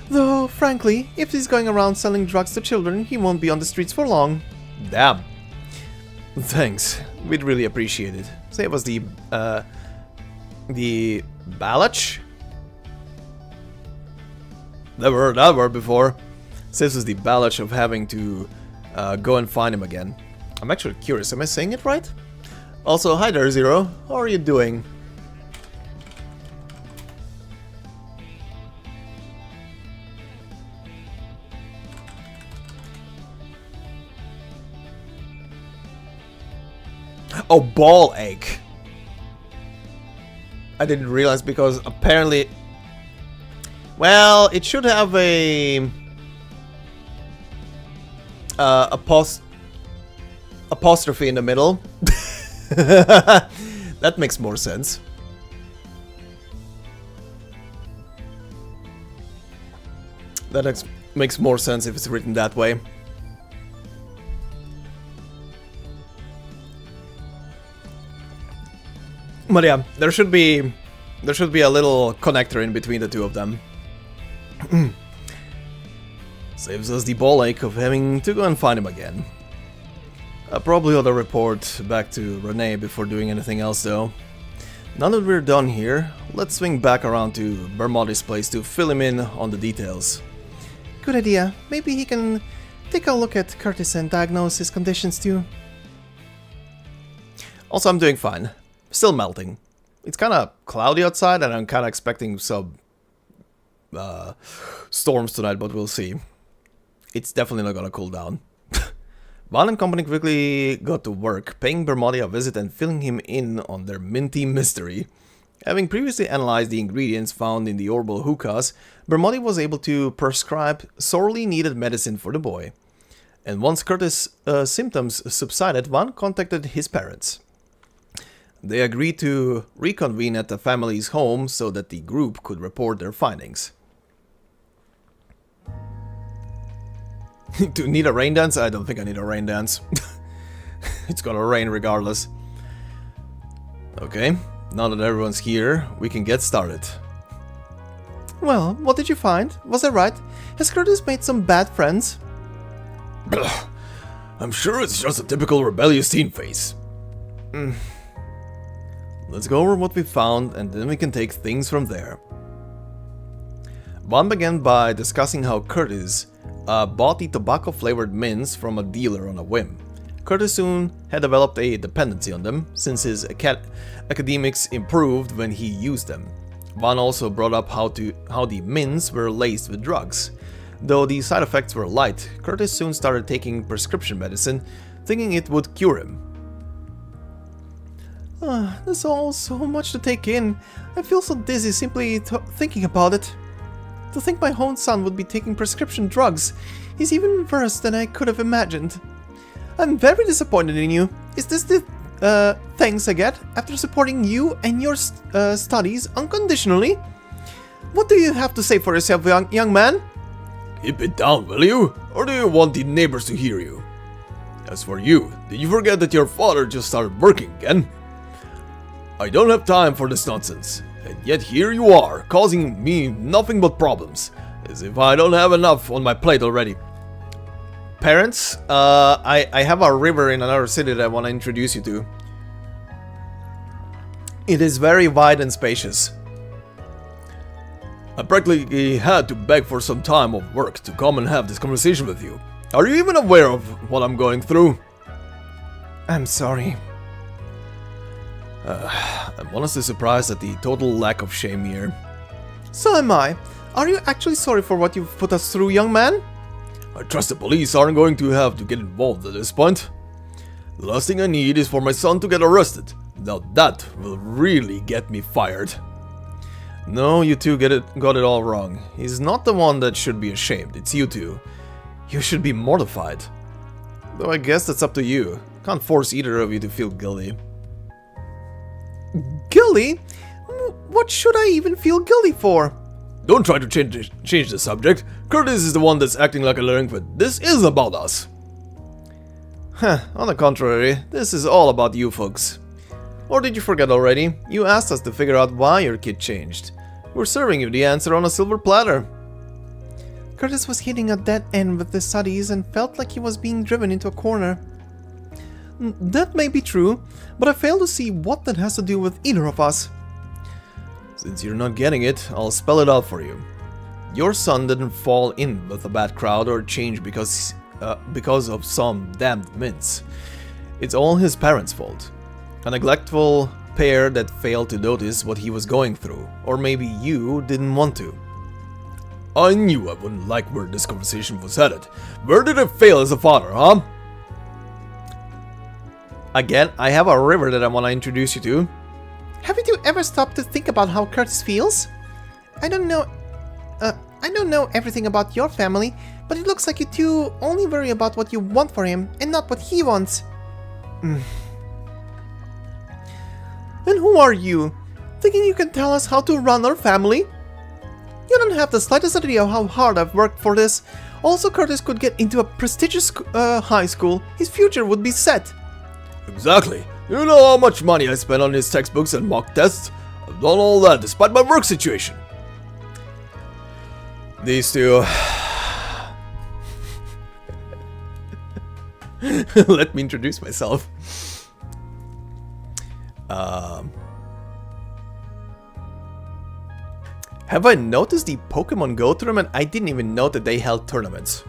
Though, frankly, if he's going around selling drugs to children, he won't be on the streets for long. Damn. Thanks. We'd really appreciate it. Say it was the Balach? Never heard that word before. Say this was the Balach of having to go and find him again. I'm actually curious, am I saying it right? Also, hi there, Zero. How are you doing? Oh, ball ache. I didn't realize because apparently... Well, it should have a... apostrophe in the middle. That makes more sense. That makes more sense if it's written that way. But yeah, there should be a little connector in between the two of them. Saves us the ball ache of having to go and find him again. I probably ought to report back to Renee before doing anything else though. Now that we're done here, let's swing back around to Bermotti's place to fill him in on the details. Good idea. Maybe he can take a look at Curtis and diagnose his conditions too. Also, I'm doing fine. Still melting. It's kind of cloudy outside and I'm kind of expecting some storms tonight, but we'll see. It's definitely not gonna cool down. Van and company quickly got to work, paying Bermotti a visit and filling him in on their minty mystery. Having previously analyzed the ingredients found in the orbital hookahs, Bermotti was able to prescribe sorely needed medicine for the boy. And once Curtis' symptoms subsided, Van contacted his parents. They agreed to reconvene at the family's home so that the group could report their findings. Do you need a rain dance? I don't think I need a rain dance. It's gonna rain regardless. Okay, now that everyone's here, we can get started. Well, what did you find? Was I right? Has Curtis made some bad friends? I'm sure it's just a typical rebellious teen face. Let's go over what we found and then we can take things from there. Van began by discussing how Curtis bought the tobacco-flavored mints from a dealer on a whim. Curtis soon had developed a dependency on them, since his academics improved when he used them. Van also brought up how the mints were laced with drugs. Though the side effects were light, Curtis soon started taking prescription medicine, thinking it would cure him. There's all so much to take in. I feel so dizzy simply thinking about it. To think my own son would be taking prescription drugs is even worse than I could have imagined. I'm very disappointed in you. Is this the thanks I get after supporting you and your studies unconditionally? What do you have to say for yourself, young man? Keep it down, will you? Or do you want the neighbors to hear you? As for you, did you forget that your father just started working again? I don't have time for this nonsense. And yet here you are, causing me nothing but problems. As if I don't have enough on my plate already. Parents, I have a river in another city that I want to introduce you to. It is very wide and spacious. I practically had to beg for some time off work to come and have this conversation with you. Are you even aware of what I'm going through? I'm sorry. I'm honestly surprised at the total lack of shame here. So am I. Are you actually sorry for what you've put us through, young man? I trust the police aren't going to have to get involved at this point. The last thing I need is for my son to get arrested. Now that will really get me fired. No, you two got it all wrong. He's not the one that should be ashamed, it's you two. You should be mortified. Though I guess that's up to you. Can't force either of you to feel guilty. Guilty? What should I even feel guilty for? Don't try to change the subject. Curtis is the one that's acting like a delinquent. This is about us. On the contrary, this is all about you folks. Or did you forget already? You asked us to figure out why your kid changed. We're serving you the answer on a silver platter. Curtis was hitting a dead end with his studies and felt like he was being driven into a corner. That may be true, but I fail to see what that has to do with either of us. Since you're not getting it, I'll spell it out for you. Your son didn't fall in with a bad crowd or change because of some damned mints. It's all his parents' fault. A neglectful pair that failed to notice what he was going through, or maybe you didn't want to. I knew I wouldn't like where this conversation was headed. Where did I fail as a father, huh? Again, I have a river that I want to introduce you to. Haven't you ever stopped to think about how Curtis feels? I don't know everything about your family, but it looks like you two only worry about what you want for him and not what he wants. Then who are you? Thinking you can tell us how to run our family? You don't have the slightest idea how hard I've worked for this. Also, Curtis could get into a prestigious high school. His future would be set. Exactly. You know how much money I spent on his textbooks and mock tests? I've done all that despite my work situation. These two... Let me introduce myself. Have I noticed the Pokemon Go tournament? I didn't even know that they held tournaments.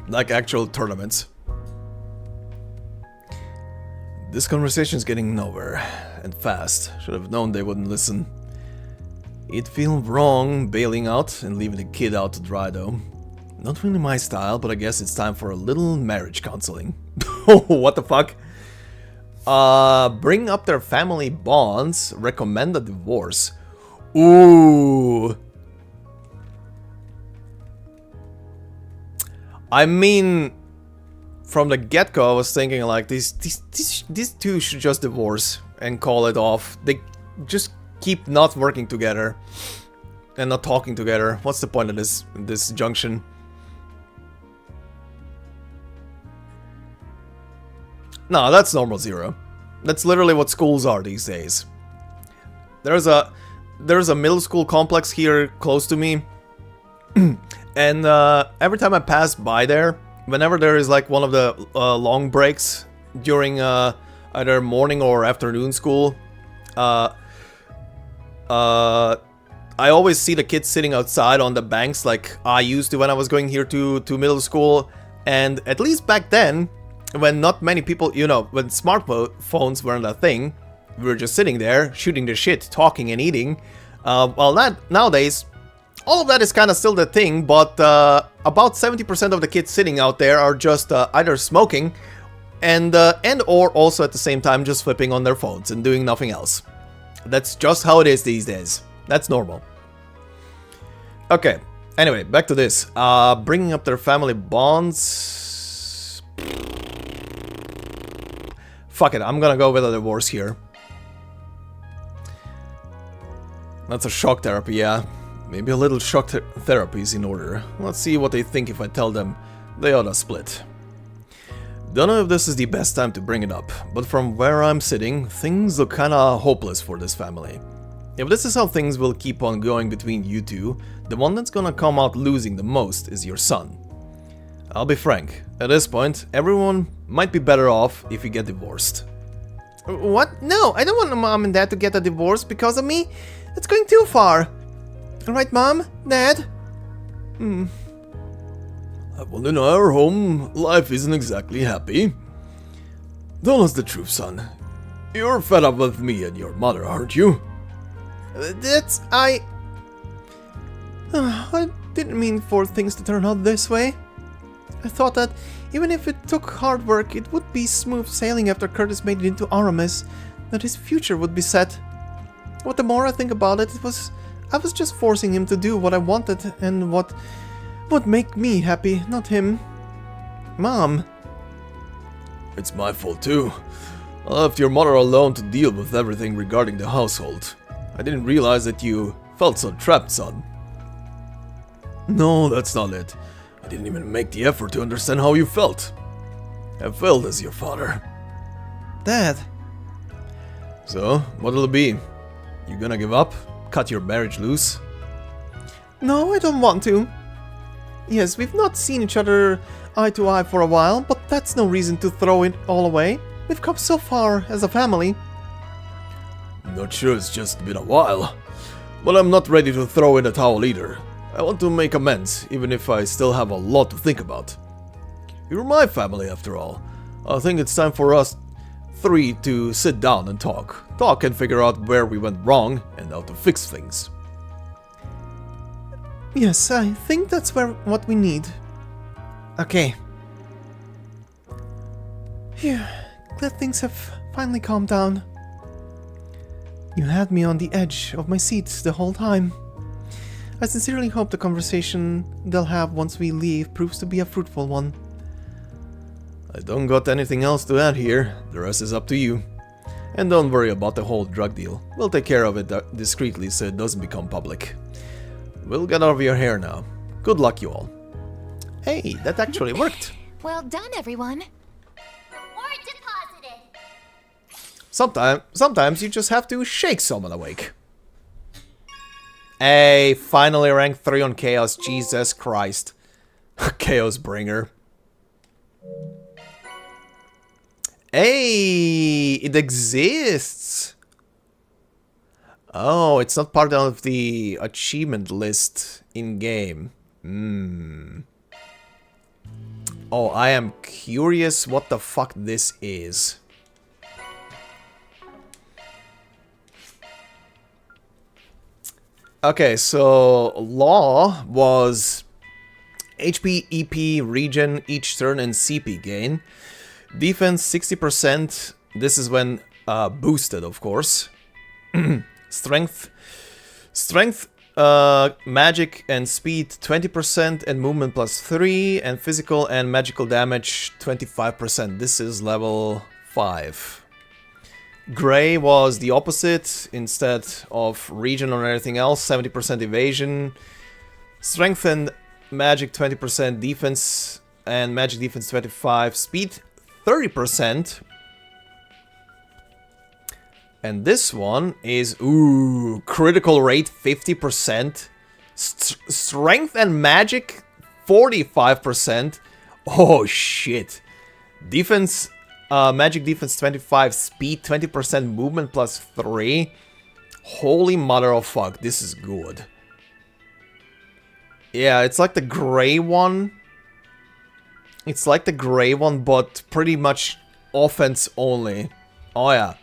Like actual tournaments. This conversation's getting nowhere, and fast. Should have known they wouldn't listen. It'd feel wrong bailing out and leaving the kid out to dry though. Not really my style, but I guess it's time for a little marriage counseling. What the fuck? Bring up their family bonds, recommend a divorce. Ooh. I mean, from the get-go, I was thinking like these two should just divorce and call it off. They just keep not working together and not talking together. What's the point of this junction? No, that's normal zero. That's literally what schools are these days. There's a middle school complex here close to me, and every time I pass by there, whenever there is like one of the long breaks during either morning or afternoon school, I always see the kids sitting outside on the banks like I used to when I was going here to middle school. And at least back then, when not many people, you know, when smartphones weren't a thing, we were just sitting there, shooting the shit, talking and eating. Well, nowadays, all of that is kind of still the thing, but about 70% of the kids sitting out there are just either smoking and or also at the same time just flipping on their phones and doing nothing else. That's just how it is these days. That's normal. Okay, anyway, back to this. Bringing up their family bonds... Fuck it, I'm gonna go with a divorce here. That's a shock therapy, yeah. Maybe a little shock therapy is in order. Let's see what they think if I tell them they oughta split. Don't know if this is the best time to bring it up, but from where I'm sitting, things look kinda hopeless for this family. If this is how things will keep on going between you two, the one that's gonna come out losing the most is your son. I'll be frank, at this point, everyone might be better off if you get divorced. What? No, I don't want mom and dad to get a divorce because of me. It's going too far. Alright, mom? Dad? Well, in our home, life isn't exactly happy. Tell us the truth, son. You're fed up with me and your mother, aren't you? I didn't mean for things to turn out this way. I thought that even if it took hard work, it would be smooth sailing after Curtis made it into Aramis, that his future would be set. But the more I think about it, I was just forcing him to do what I wanted and what would make me happy, not him. Mom. It's my fault too. I left your mother alone to deal with everything regarding the household. I didn't realize that you felt so trapped, son. No, that's not it. I didn't even make the effort to understand how you felt. I failed as your father. Dad. So, what'll it be? You gonna give up? Cut your marriage loose? No, I don't want to. Yes, we've not seen each other eye to eye for a while, but that's no reason to throw it all away. We've come so far as a family. Not sure it's just been a while, but I'm not ready to throw in the towel either. I want to make amends, even if I still have a lot to think about. You're my family after all. I think it's time for us three to sit down and talk. Talk and figure out where we went wrong and how to fix things. Yes, I think that's what we need. Okay. Phew, glad things have finally calmed down. You had me on the edge of my seat the whole time. I sincerely hope the conversation they'll have once we leave proves to be a fruitful one. I don't got anything else to add here. The rest is up to you. And don't worry about the whole drug deal. We'll take care of it discreetly so it doesn't become public. We'll get out of your hair now. Good luck, you all. Hey, that actually worked. Well done, everyone. Reward deposited. Sometimes you just have to shake someone awake. Hey, finally rank 3 on Chaos. Jesus Christ. Chaos Bringer. Hey, it exists. Oh, it's not part of the achievement list in-game. Oh, I am curious what the fuck this is. Okay, so Law was HP, EP, regen each turn and CP gain. Defense 60%, this is when boosted, of course. Strength, magic and speed 20% and movement +3, and physical and magical damage 25%. This is level 5. Gray was the opposite. Instead of regen or anything else, 70% evasion, strength and magic 20%, defense and magic defense 25%, speed 30%. And this one is, ooh, critical rate 50%, strength and magic 45%. Oh shit. Defense, magic defense 25%, speed 20%, movement +3. Holy mother of fuck, this is good. Yeah, it's like the gray one. It's like the gray one, but pretty much offense only. Oh yeah.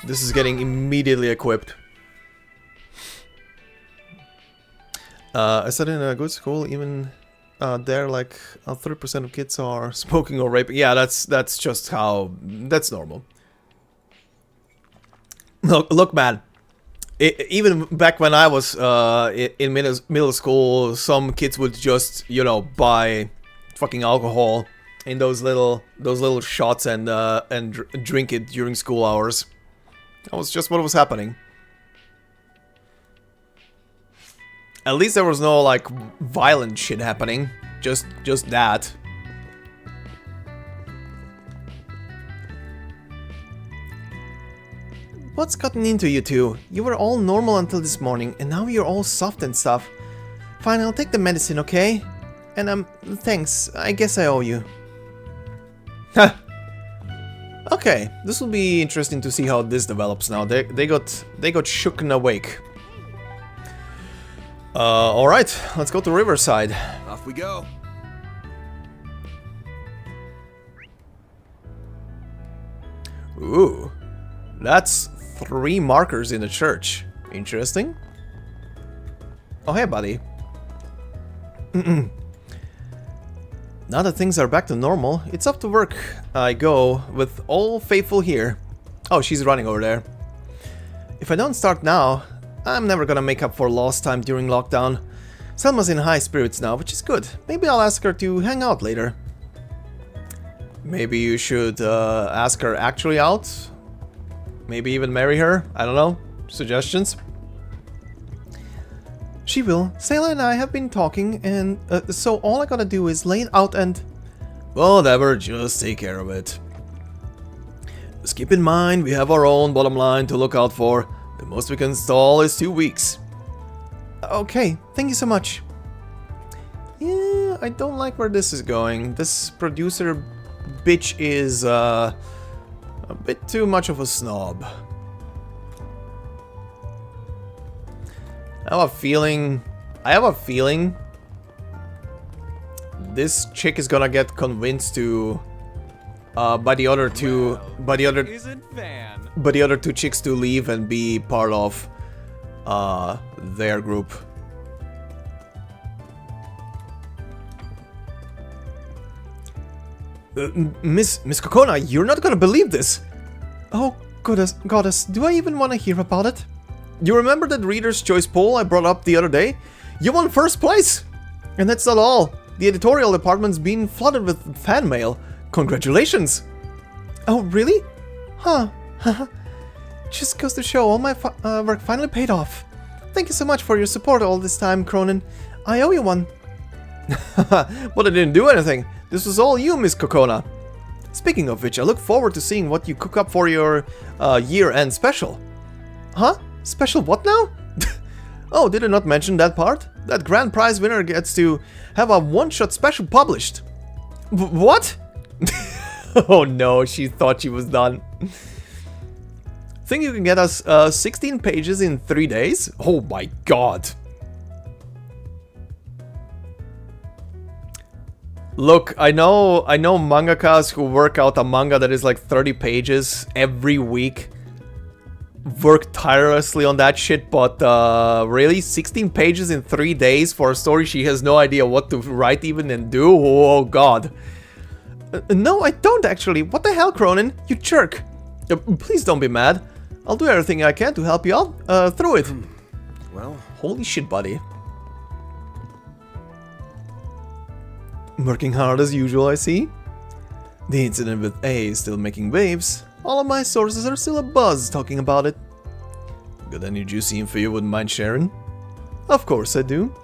This is getting immediately equipped. I studied in a good school, even there like 30% of kids are smoking or raping. Yeah, that's just how, that's normal. Look man, even back when I was in middle school, some kids would just, you know, buy fucking alcohol in those little shots and drink it during school hours. That was just what was happening. At least there was no, like, violent shit happening. Just that. What's gotten into you two? You were all normal until this morning, and now you're all soft and stuff. Fine, I'll take the medicine, okay? And, thanks. I guess I owe you. Ha! Okay, this will be interesting to see how this develops now. They got shooken awake. Alright, let's go to Riverside. Off we go. Ooh, that's 3 markers in the church. Interesting. Oh, hey, buddy. Now that things are back to normal, it's up to work. I go with all faithful here. Oh, she's running over there. If I don't start now, I'm never gonna make up for lost time during lockdown. Selma's in high spirits now, which is good. Maybe I'll ask her to hang out later. Maybe you should ask her actually out? Maybe even marry her? I don't know. Suggestions? She will. Sayla and I have been talking, and so all I gotta do is lay it out and... Whatever, just take care of it. Just keep in mind, we have our own bottom line to look out for. The most we can stall is 2 weeks. Okay, thank you so much. Yeah, I don't like where this is going. This producer bitch is a bit too much of a snob. I have a feeling this chick is gonna get convinced to by the other two chicks to leave and be part of their group. Miss Kokona, you're not gonna believe this. Oh, goddess, do I even want to hear about it? You remember that Reader's Choice poll I brought up the other day? You won first place! And that's not all. The editorial department's been flooded with fan mail. Congratulations! Oh, really? Huh. Just goes to show all my work finally paid off. Thank you so much for your support all this time, Cronin. I owe you one. But I didn't do anything. This was all you, Miss Kokona. Speaking of which, I look forward to seeing what you cook up for your year-end special. Huh? Special what now? Oh, did I not mention that part? That grand prize winner gets to have a one-shot special published. What? Oh no, she thought she was done. Think you can get us 16 pages in 3 days? Oh my god. Look, I know mangakas who work out a manga that is like 30 pages every week. Work tirelessly on that shit, but really? 16 pages in 3 days for a story she has no idea what to write even and do? Oh god. No, I don't actually. What the hell, Cronin? You jerk. Please don't be mad. I'll do everything I can to help you out through it. Well, holy shit, buddy. Working hard as usual, I see. The incident with A is still making waves. All of my sources are still abuzz talking about it. Got any juicy info you wouldn't mind sharing? Of course I do.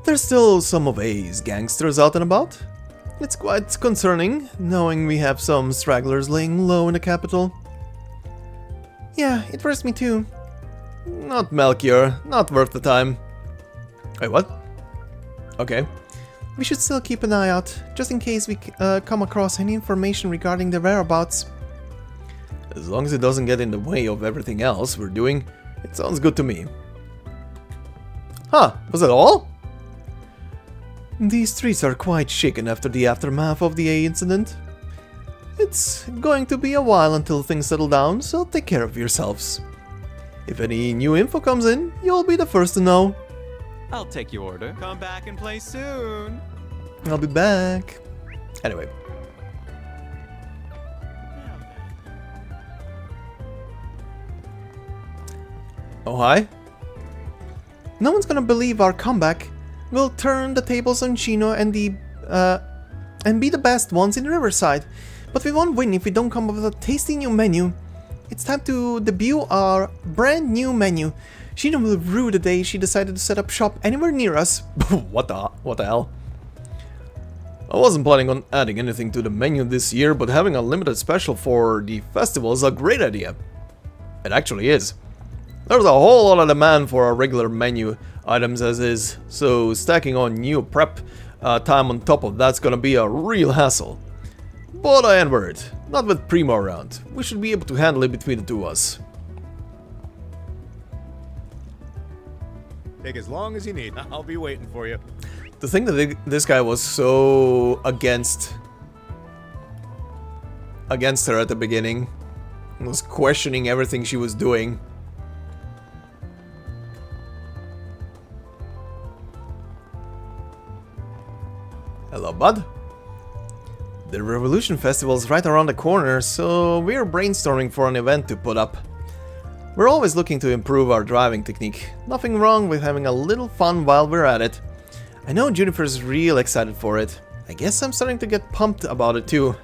There's still some of A's gangsters out and about. It's quite concerning, knowing we have some stragglers laying low in the capital. Yeah, it worries me too. Not Melchior, not worth the time. Wait, what? Okay. We should still keep an eye out, just in case we come across any information regarding their whereabouts. As long as it doesn't get in the way of everything else we're doing, it sounds good to me. Huh, was that all? These streets are quite shaken after the aftermath of the A incident. It's going to be a while until things settle down, so take care of yourselves. If any new info comes in, you'll be the first to know. I'll take your order. Come back and play soon. I'll be back. Anyway. Oh, hi. No one's gonna believe our comeback. We'll turn the tables on Chino and be the best ones in Riverside. But we won't win if we don't come up with a tasty new menu. It's time to debut our brand new menu. Chino will rue the day she decided to set up shop anywhere near us. What the hell? I wasn't planning on adding anything to the menu this year, but having a limited special for the festival is a great idea. It actually is. There's a whole lot of demand for our regular menu items as is, so stacking on new prep time on top of that's gonna be a real hassle. But I ain't worried. Not with Primo around. We should be able to handle it between the two of us. Take as long as you need. I'll be waiting for you. To think that this guy was so against her at the beginning, was questioning everything she was doing. Hello, bud. The Revolution Festival's right around the corner, so we're brainstorming for an event to put up. We're always looking to improve our driving technique. Nothing wrong with having a little fun while we're at it. I know Juniper's real excited for it. I guess I'm starting to get pumped about it too.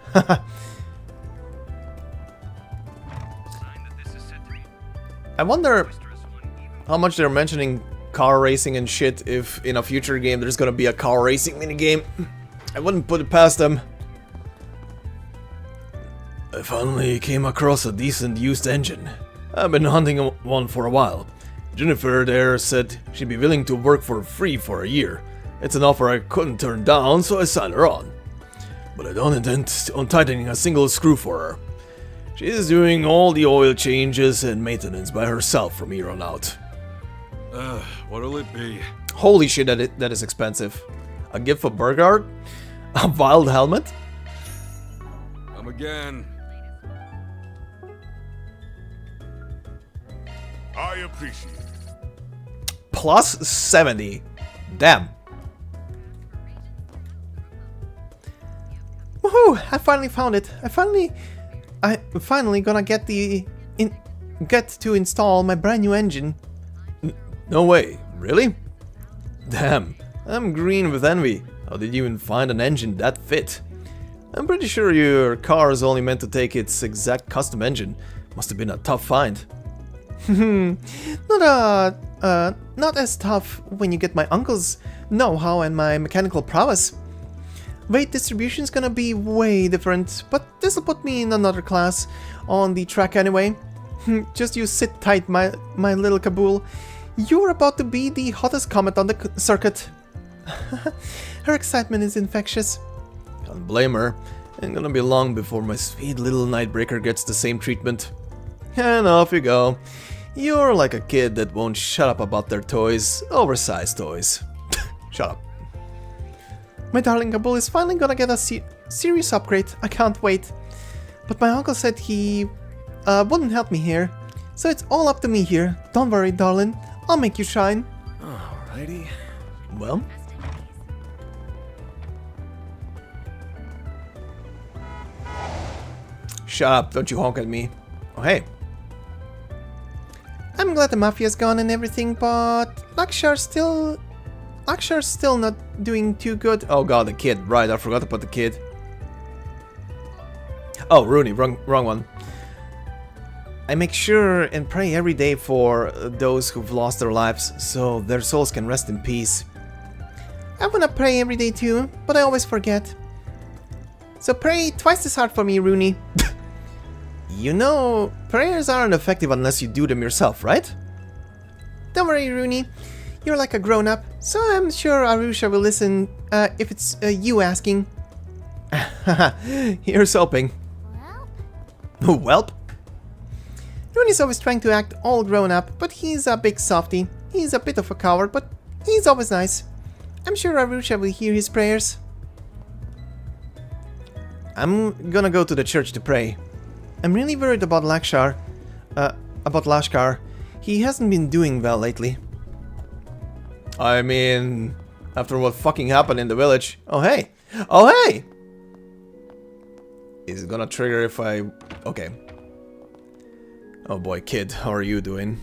I wonder how much they're mentioning car racing and shit if in a future game there's gonna be a car racing minigame. I wouldn't put it past them. I finally came across a decent used engine. I've been hunting one for a while. Jennifer there said she'd be willing to work for free for a year. It's an offer I couldn't turn down, so I signed her on. But I don't intend on tightening a single screw for her. She is doing all the oil changes and maintenance by herself from here on out. What'll it be? Holy shit, that is expensive. A gift for Burgard? A wild helmet? Come again. I appreciate it. Plus 70. Damn. Woohoo! I finally found it. I finally gonna get to install my brand new engine. No way, really? Damn, I'm green with envy. How did you even find an engine that fit? I'm pretty sure your car is only meant to take its exact custom engine. Must have been a tough find. Not as tough when you get my uncle's know-how and my mechanical prowess. Weight distribution's gonna be way different, but this'll put me in another class on the track anyway. Just you sit tight, my little Kabul. You're about to be the hottest comet on the circuit. Her excitement is infectious. Can't blame her. Ain't gonna be long before my sweet little Nightbreaker gets the same treatment. And off you go. You're like a kid that won't shut up about their toys. Oversized toys. Shut up. My darling Kabul is finally gonna get a serious upgrade. I can't wait. But my uncle said he wouldn't help me here. So it's all up to me here. Don't worry, darling. I'll make you shine. Alrighty. Well, shut up, don't you honk at me. Oh, hey. I'm glad the mafia's gone and everything, but Lakshar's still not doing too good. Oh god, the kid. Right, I forgot about the kid. Oh, Rooney, wrong one. I make sure and pray every day for those who've lost their lives, so their souls can rest in peace. I wanna pray every day too, but I always forget. So pray twice as hard for me, Rooney. You know, prayers aren't effective unless you do them yourself, right? Don't worry, Rooney. You're like a grown-up, so I'm sure Arusha will listen if it's you asking. Here's hoping. Welp. Rooney's always trying to act all grown up, but he's a big softy. He's a bit of a coward, but he's always nice. I'm sure Arusha will hear his prayers. I'm gonna go to the church to pray. I'm really worried about Lashkar. He hasn't been doing well lately. I mean, after what fucking happened in the village. Oh hey! Oh hey! Is it gonna trigger if I... Okay. Oh boy, kid, how are you doing?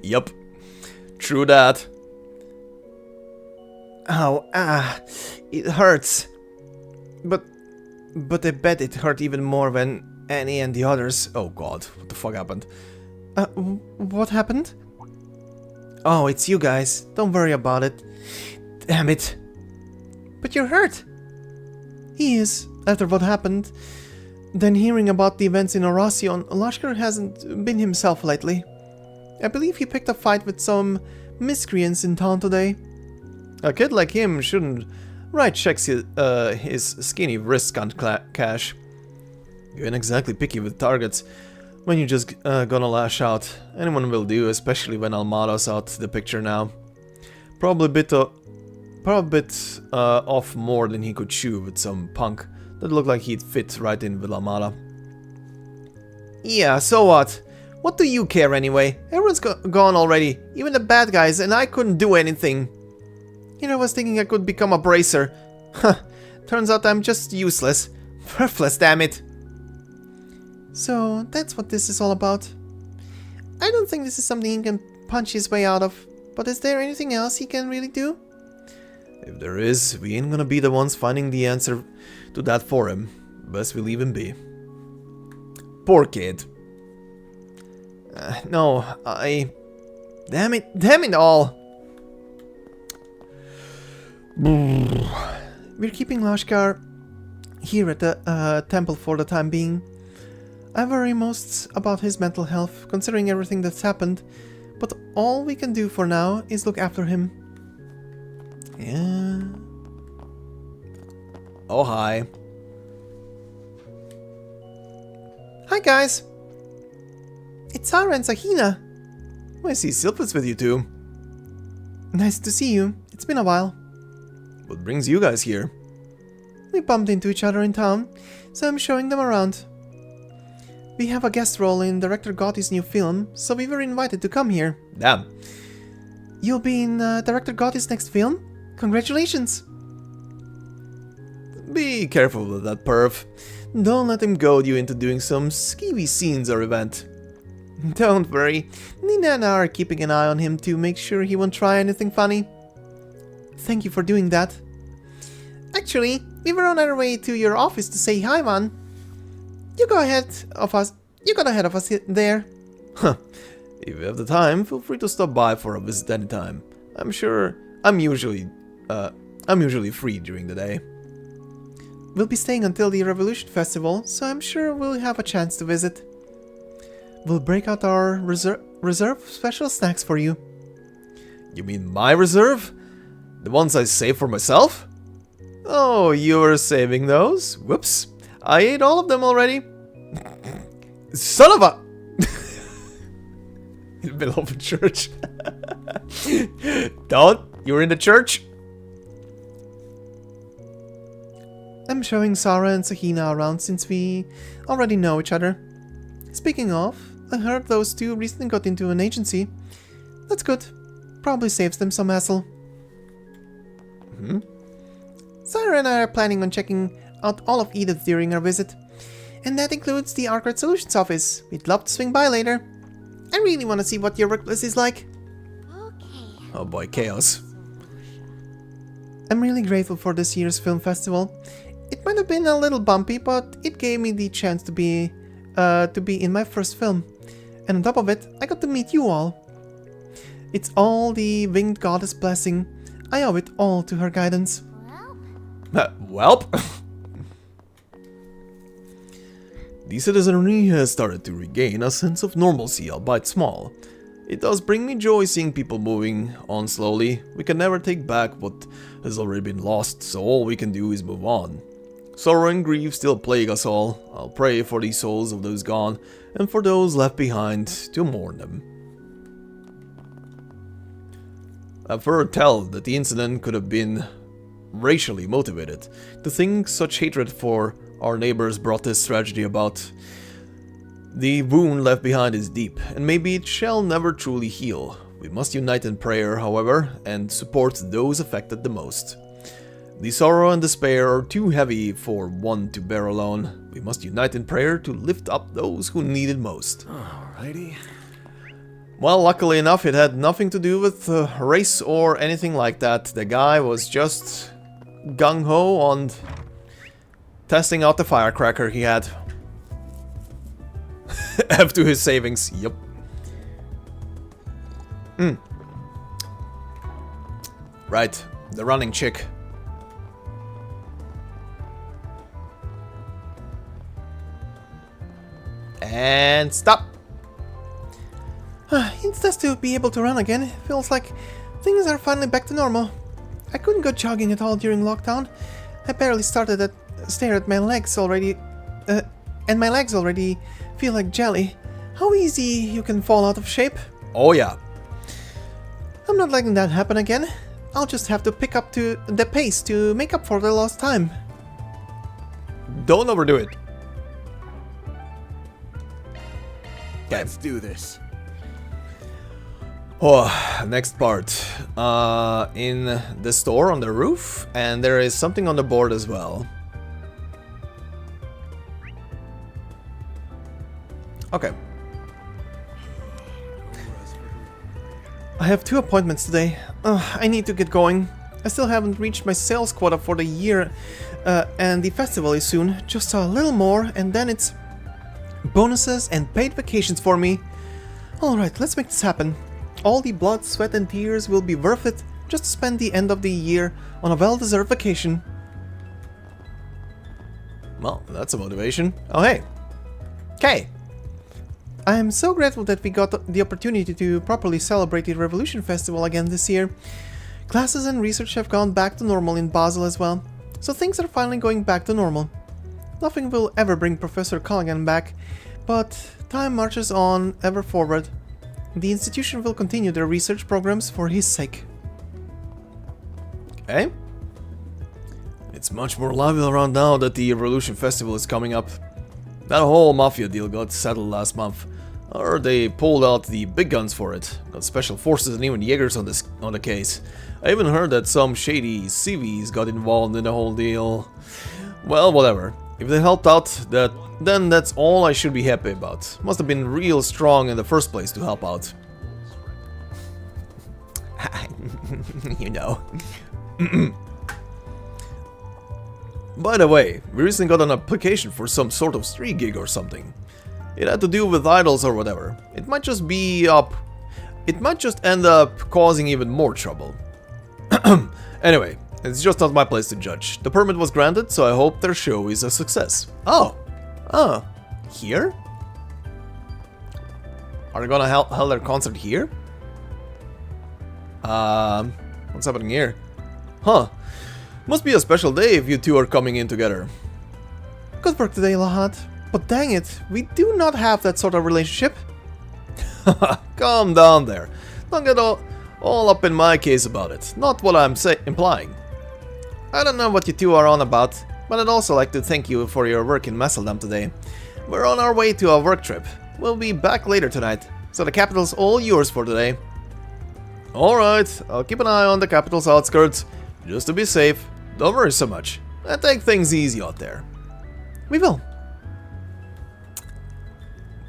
Yup. True that. Ow, it hurts. But I bet it hurt even more when Annie and the others... Oh god, what the fuck happened? What happened? Oh, it's you guys. Don't worry about it. Damn it. But you're hurt. He is, after what happened. Then hearing about the events in Oracion, Lashkar hasn't been himself lately. I believe he picked a fight with some miscreants in town today. A kid like him shouldn't write checks his skinny wrists can't cash. You ain't exactly picky with targets when you just gonna lash out. Anyone will do, especially when Almada's out the picture now. Probably a bit off more than he could chew with some punk that looked like he'd fit right in with Almada. Yeah, so what? What do you care anyway? Everyone's gone already, even the bad guys, and I couldn't do anything. Here I was thinking I could become a bracer. Huh, turns out I'm just useless. Worthless, damn it. So, that's what this is all about. I don't think this is something he can punch his way out of, but is there anything else he can really do? If there is, we ain't gonna be the ones finding the answer to that for him. Best we leave him be. Poor kid. No, Damn it all! We're keeping Lashkar here at the temple for the time being. I worry most about his mental health, considering everything that's happened, but all we can do for now is look after him. Yeah. Oh, hi. Hi, guys. It's Sarah and Sahina. I see Sylphus with you two. Nice to see you. It's been a while. What brings you guys here? We bumped into each other in town, so I'm showing them around. We have a guest role in Director Gotti's new film, so we were invited to come here. Damn. You'll be in Director Gotti's next film? Congratulations! Be careful with that perv. Don't let him goad you into doing some skeevy scenes or event. Don't worry. Nina and I are keeping an eye on him to make sure he won't try anything funny. Thank you for doing that. Actually, we were on our way to your office to say hi, man. You got ahead of us there. Huh. If you have the time, feel free to stop by for a visit anytime. I'm sure I'm usually free during the day. We'll be staying until the Revolution Festival, so I'm sure we'll have a chance to visit. We'll break out our reserve special snacks for you. You mean my reserve? The ones I save for myself? Oh, you were saving those? Whoops. I ate all of them already. Son of a... In the middle of a church. Don't. You're in the church? I'm showing Sarah and Sahina around since we already know each other. Speaking of, I heard those two recently got into an agency. That's good. Probably saves them some hassle. Sarah and I are planning on checking out all of Edith during our visit. And that includes the Arknights Solutions office. We'd love to swing by later. I really want to see what your workplace is like. Okay. Oh boy, chaos. I'm really grateful for this year's film festival. It might have been a little bumpy, but it gave me the chance to be in my first film. And on top of it, I got to meet you all. It's all the winged goddess blessing. I owe it all to her guidance. Welp. The citizenry has started to regain a sense of normalcy, albeit small. It does bring me joy seeing people moving on slowly. We can never take back what has already been lost, so all we can do is move on. Sorrow and grief still plague us all. I'll pray for the souls of those gone, and for those left behind to mourn them. I've heard tell that the incident could have been racially motivated. To think such hatred for our neighbors brought this tragedy about. The wound left behind is deep, and maybe it shall never truly heal. We must unite in prayer, however, and support those affected the most. The sorrow and despair are too heavy for one to bear alone. We must unite in prayer to lift up those who need it most. Alrighty. Well, luckily enough, it had nothing to do with race or anything like that. The guy was just gung-ho on testing out the firecracker he had. F to his savings, yep. Right, the running chick. And stop. It's nice to be able to run again. It feels like things are finally back to normal. I couldn't go jogging at all during lockdown. I barely started to stare at my legs already, and my legs already feel like jelly. How easy you can fall out of shape. Oh yeah. I'm not letting that happen again. I'll just have to pick up to the pace to make up for the lost time. Don't overdo it. Let's do this. Oh, next part. In the store on the roof, and there is something on the board as well. Okay. I have 2 appointments today. I need to get going. I still haven't reached my sales quota for the year, and the festival is soon. Just a little more, and then it's bonuses and paid vacations for me. Alright, let's make this happen. All the blood, sweat and tears will be worth it just to spend the end of the year on a well-deserved vacation. Well, that's a motivation. Oh, hey. Okay. I am so grateful that we got the opportunity to properly celebrate the Revolution Festival again this year. Classes and research have gone back to normal in Basel as well, so things are finally going back to normal. Nothing will ever bring Professor Culligan back, but time marches on ever forward. The institution will continue their research programs for his sake. Okay. It's much more lively around now that the Revolution Festival is coming up. That whole Mafia deal got settled last month. Or they pulled out the big guns for it. Got special forces and even Jaegers on the case. I even heard that some shady CVs got involved in the whole deal. Well, whatever. If they helped out, then that's all I should be happy about. Must have been real strong in the first place to help out. You know. By the way, we recently got an application for some sort of street gig or something. It had to do with idols or whatever. It might just end up causing even more trouble. Anyway, it's just not my place to judge. The permit was granted, so I hope their show is a success. Oh! Here? Are they gonna hold their concert here? What's happening here? Huh. Must be a special day if you two are coming in together. Good work today, Lahat. But dang it, we do not have that sort of relationship. Calm down there. Don't get all up in my case about it. Not what I'm implying. I don't know what you two are on about, but I'd also like to thank you for your work in Masseldam today. We're on our way to a work trip. We'll be back later tonight, so the capital's all yours for today. Alright, I'll keep an eye on the capital's outskirts, just to be safe. Don't worry so much, and take things easy out there. We will.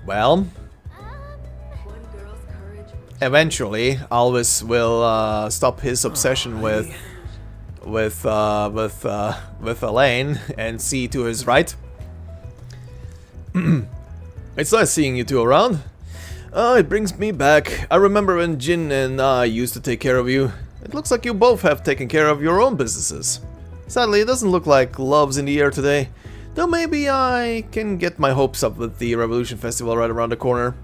Well, eventually, Alvis will stop his obsession with Elaine and see to his right. It's nice seeing you two around. It brings me back. I remember when Jin and I used to take care of you. It looks like you both have taken care of your own businesses. Sadly, it doesn't look like love's in the air today. Though maybe I can get my hopes up with the Revolution Festival right around the corner.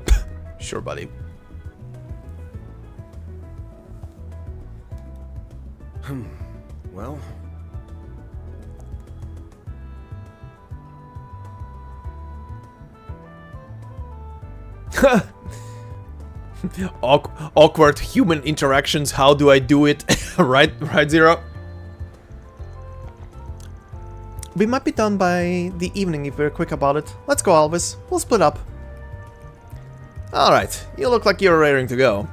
Sure, buddy. Well... Awkward human interactions, how do I do it? right, Zero? We might be done by the evening if we're quick about it. Let's go, Alvis. We'll split up. Alright, you look like you're raring to go.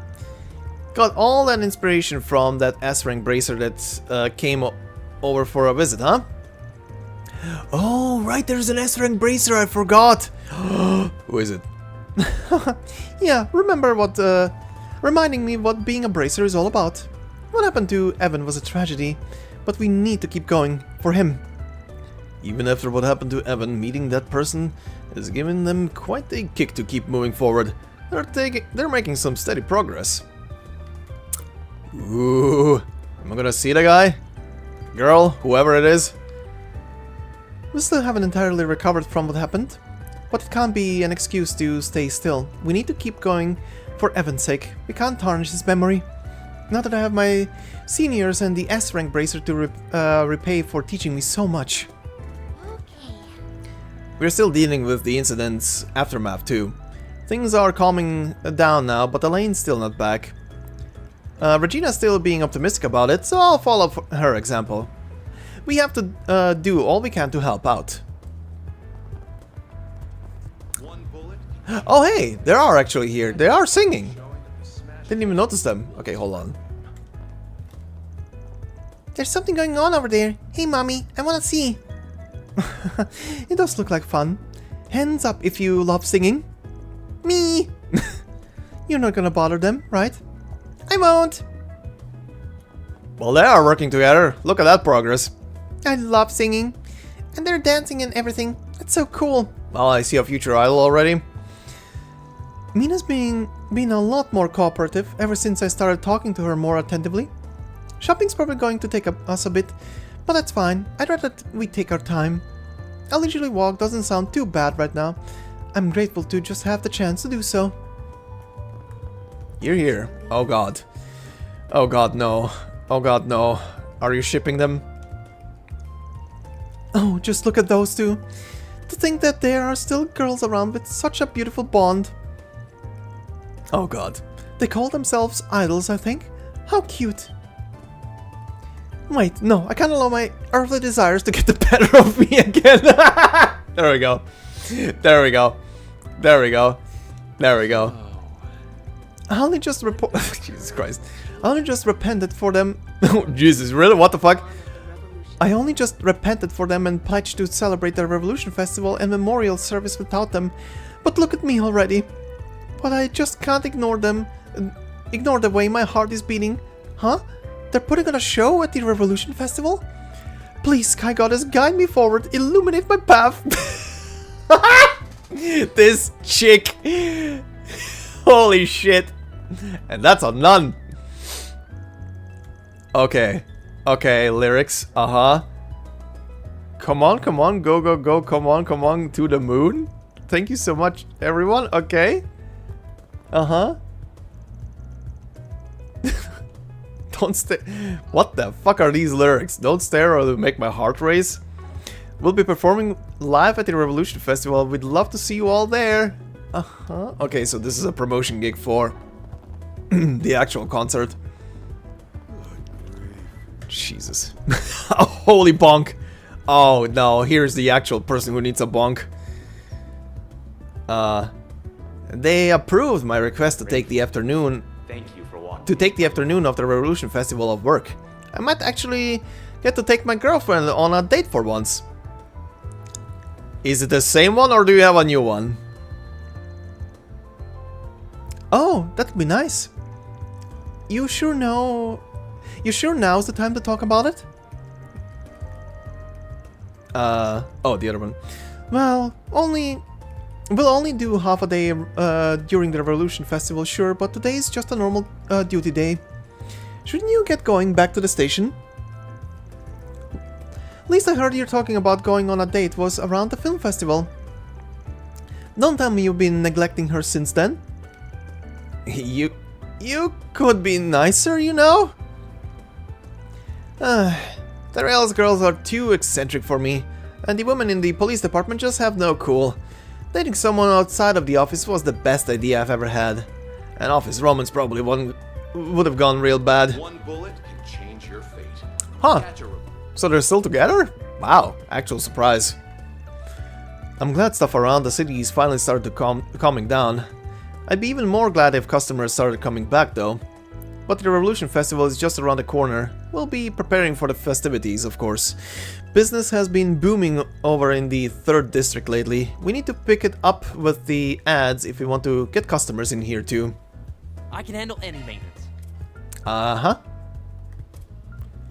Got all that inspiration from that S-rank bracer that came over for a visit, huh? Oh, right, there's an S-rank bracer, I forgot! Who is it? Yeah, reminding me what being a bracer is all about. What happened to Evan was a tragedy, but we need to keep going for him. Even after what happened to Evan, meeting that person has given them quite a kick to keep moving forward. They're making some steady progress. Ooh, am I gonna see the guy? Girl, whoever it is? We still haven't entirely recovered from what happened, but it can't be an excuse to stay still. We need to keep going for Evan's sake. We can't tarnish his memory. Now that I have my seniors and the S-rank bracer to repay for teaching me so much. We're still dealing with the incident's aftermath too. Things are calming down now, but Elaine's still not back. Regina's still being optimistic about it, so I'll follow her example. We have to do all we can to help out. Oh hey, they are actually here. They are singing. Didn't even notice them. Okay, hold on. There's something going on over there. Hey mommy, I wanna see. It does look like fun. Hands up if you love singing. Me! You're not gonna bother them, right? I won't! Well, they are working together. Look at that progress. I love singing. And they're dancing and everything. That's so cool. Well, I see a future idol already. Mina's been a lot more cooperative ever since I started talking to her more attentively. Shopping's probably going to take us a bit, but that's fine. I'd rather we take our time. A leisurely walk doesn't sound too bad right now. I'm grateful to just have the chance to do so. You're here. Oh god. Oh god, no. Oh god, no. Are you shipping them? Oh, just look at those two. To think that there are still girls around with such a beautiful bond. Oh god. They call themselves idols, I think. How cute. Wait, no, I can't allow my earthly desires to get the better of me again. There we go. There we go. There we go. There we go. I only just Jesus Christ. I only just repented for them. Jesus, really? What the fuck? I only just repented for them and pledged to celebrate the Revolution Festival and memorial service without them. But look at me already. But I just can't ignore them. Ignore the way my heart is beating. Huh? They're putting on a show at the Revolution Festival? Please, Sky Goddess, guide me forward. Illuminate my path. This chick. Holy shit. And that's a nun. Okay. Okay, lyrics. Uh-huh. Come on, go, go, go. Come on, to the moon. Thank you so much, everyone. Okay. Uh-huh. Don't stare. What the fuck are these lyrics? Don't stare or it'll make my heart race. We'll be performing live at the Revolution Festival. We'd love to see you all there. Uh-huh. Okay, so this is a promotion gig for the actual concert. Jesus. Oh, holy bonk. Oh no, here's the actual person who needs a bonk. They approved my request to take the afternoon. Thank you for walking. To take the afternoon of the Revolution Festival of work. I might actually get to take my girlfriend on a date for once. Is it the same one or do you have a new one? Oh, that'd be nice. You sure now's the time to talk about it? Oh, the other one. Well, we'll only do half a day during the Revolution Festival, sure, but today is just a normal duty day. Shouldn't you get going back to the station? Least I heard you're talking about going on a date was around the film festival. Don't tell me you've been neglecting her since then. You could be nicer, you know? The Rails girls are too eccentric for me, and the women in the police department just have no cool. Dating someone outside of the office was the best idea I've ever had. An office romance probably would have gone real bad. One bullet can change your fate. Huh. So they're still together? Wow, actual surprise. I'm glad stuff around the cities finally started to calming down. I'd be even more glad if customers started coming back though. But the Revolution Festival is just around the corner. We'll be preparing for the festivities, of course. Business has been booming over in the 3rd district lately. We need to pick it up with the ads if we want to get customers in here too. I can handle any maintenance. Uh-huh.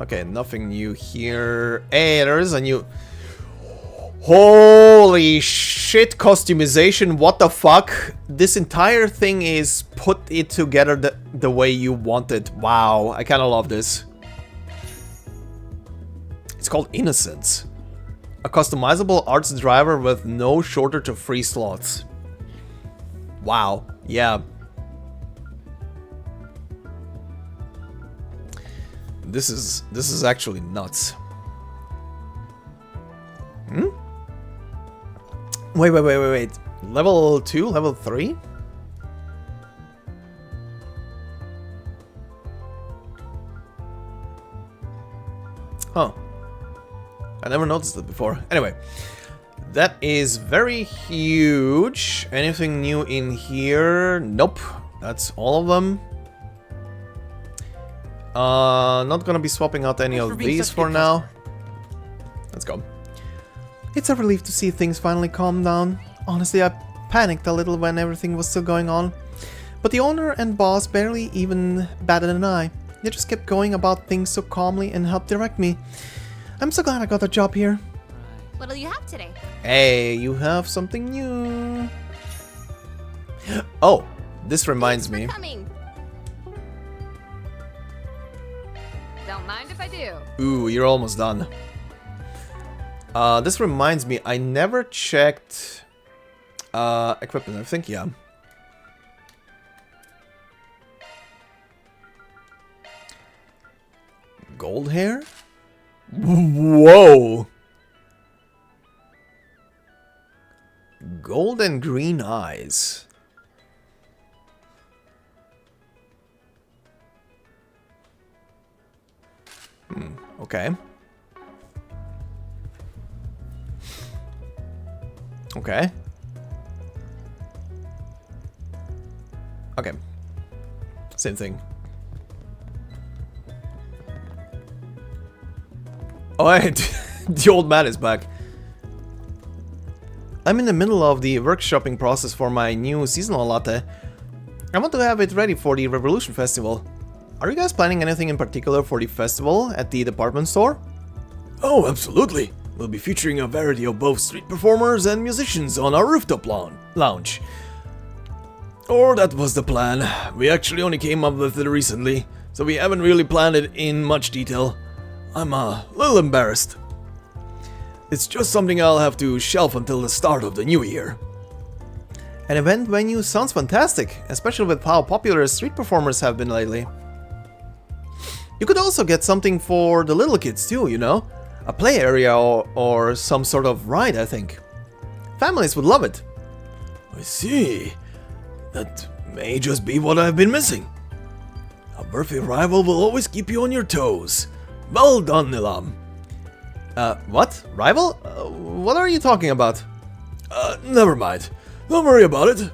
Okay, nothing new here. Hey, there is a new... Holy shit, customization, what the fuck? This entire thing is put it together the way you want it. Wow, I kinda love this. It's called Innocence. A customizable arts driver with no shortage of free slots. Wow, yeah. This is actually nuts. Hmm? Wait. Level 2? Level 3? Huh. I never noticed it before. Anyway, that is very huge. Anything new in here? Nope. That's all of them. Not gonna be swapping out any of these for now. Let's go. It's a relief to see things finally calm down. Honestly, I panicked a little when everything was still going on. But the owner and boss barely even batted an eye. They just kept going about things so calmly and helped direct me. I'm so glad I got a job here. What'll you have today? Hey, you have something new. Oh, this reminds me. Coming. Don't mind if I do. Ooh, you're almost done. This reminds me, I never checked equipment, I think, yeah. Gold hair? Whoa! Gold and green eyes. Okay. Okay. Okay. Same thing. Oh, hey, the old man is back. I'm in the middle of the workshopping process for my new seasonal latte. I want to have it ready for the Revolution Festival. Are you guys planning anything in particular for the festival at the department store? Oh, absolutely. We'll be featuring a variety of both street performers and musicians on our rooftop lounge. Or that was the plan. We actually only came up with it recently, so we haven't really planned it in much detail. I'm a little embarrassed. It's just something I'll have to shelf until the start of the new year. An event venue sounds fantastic, especially with how popular street performers have been lately. You could also get something for the little kids too, you know? A play area or some sort of ride, I think. Families would love it. I see. That may just be what I've been missing. A birthday rival will always keep you on your toes. Well done, Nilam. What? Rival? What are you talking about? Never mind. Don't worry about it.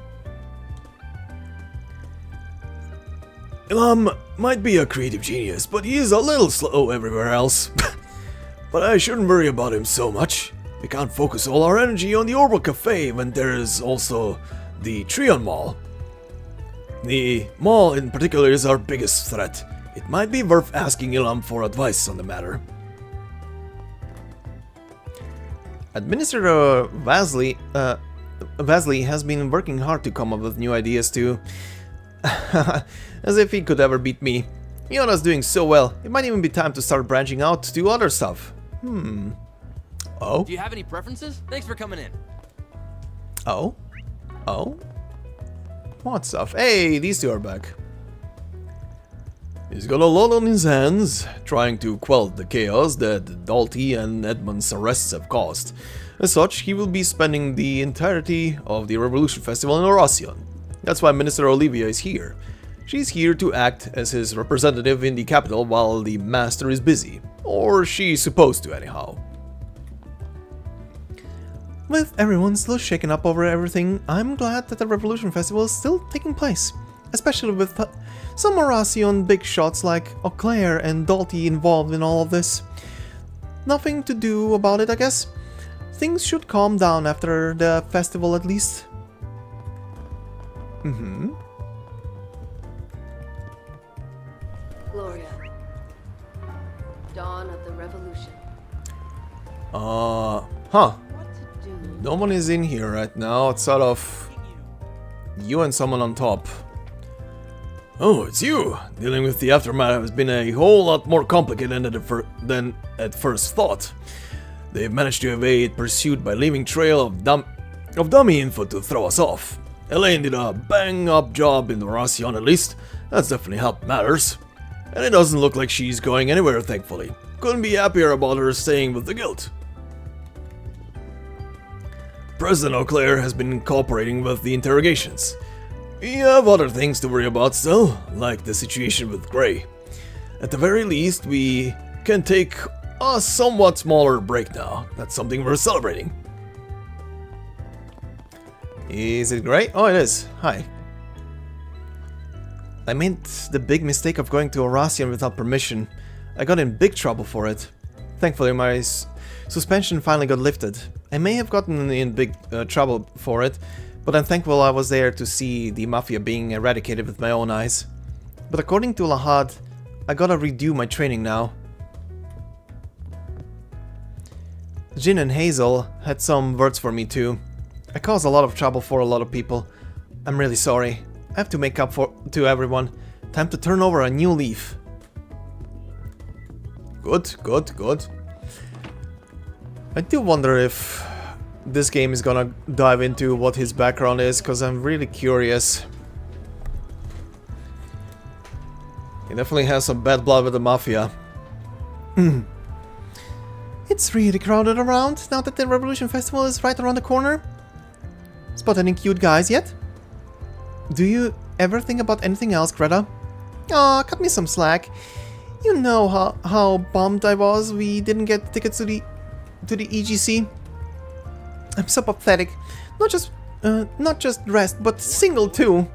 Nilam might be a creative genius, but he is a little slow everywhere else. But I shouldn't worry about him so much. We can't focus all our energy on the Orbital Cafe when there is also the Trion Mall. The mall in particular is our biggest threat. It might be worth asking Ilham for advice on the matter. Administrator Vasley has been working hard to come up with new ideas too. As if he could ever beat me. Iona's doing so well, it might even be time to start branching out to other stuff. Oh? Do you have any preferences? Thanks for coming in. Oh? Oh? What stuff? Hey, these two are back. He's got a lot on his hands, trying to quell the chaos that Dalty and Edmund's arrests have caused. As such, he will be spending the entirety of the Revolution Festival in Oracion. That's why Minister Olivia is here. She's here to act as his representative in the capital while the master is busy. Or she's supposed to anyhow. With everyone still shaken up over everything, I'm glad that the Revolution Festival is still taking place. Especially with some Oracion big shots like Auclair and Dalty involved in all of this. Nothing to do about it, I guess. Things should calm down after the festival at least. Gloria. Dawn of the Revolution. Huh. What to do? No one is in here right now, outside of you and someone on top. Oh, it's you! Dealing with the aftermath has been a whole lot more complicated than at first thought. They've managed to evade pursuit by leaving trail of dummy info to throw us off. Elaine did a bang-up job in Oracion at least. That's definitely helped matters. And it doesn't look like she's going anywhere, thankfully. Couldn't be happier about her staying with the guild. President Auclair has been cooperating with the interrogations. We have other things to worry about still, like the situation with Gray. At the very least, we can take a somewhat smaller break now. That's something we're celebrating. Is it Gray? Oh, it is. Hi. I made the big mistake of going to Oracion without permission. I got in big trouble for it. Thankfully, my suspension finally got lifted. I may have gotten in big trouble for it, but I'm thankful I was there to see the Mafia being eradicated with my own eyes. But according to Lahad, I gotta redo my training now. Jin and Hazel had some words for me too. I caused a lot of trouble for a lot of people. I'm really sorry. I have to make up to everyone. Time to turn over a new leaf. Good, good, good. I do wonder if this game is gonna dive into what his background is, because I'm really curious. He definitely has some bad blood with the Mafia. It's really crowded around now that the Revolution Festival is right around the corner. Spot any cute guys yet? Do you ever think about anything else, Greta? Aw, cut me some slack. You know how bummed I was we didn't get tickets to the EGC. I'm so pathetic. Not just dressed, but single too.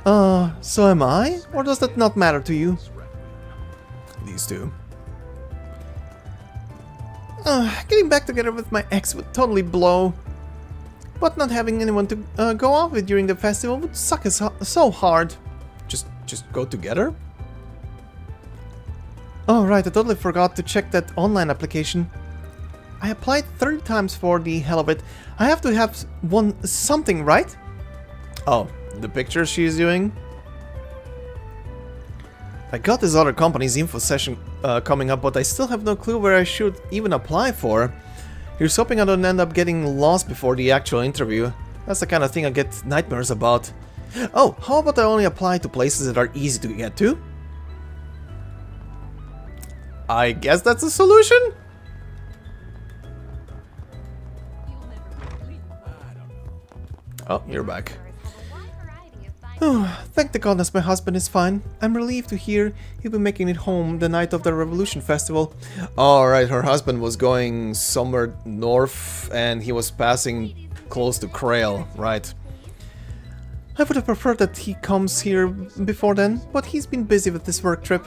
So am I? Or does that not matter to you? These two. Getting back together with my ex would totally blow. But not having anyone to go out with during the festival would suck us so hard. Just go together? Oh right, I totally forgot to check that online application. I applied 30 times for the hell of it. I have to have something, right? Oh, the picture she's doing? I got this other company's info session coming up, but I still have no clue where I should even apply for. Here's hoping I don't end up getting lost before the actual interview. That's the kind of thing I get nightmares about. Oh, how about I only apply to places that are easy to get to? I guess that's a solution? Oh, you're back. Oh, thank the goodness my husband is fine. I'm relieved to hear he'll be making it home the night of the Revolution Festival. Alright, her husband was going somewhere north and he was passing close to Krail, right. I would have preferred that he comes here before then, but he's been busy with this work trip.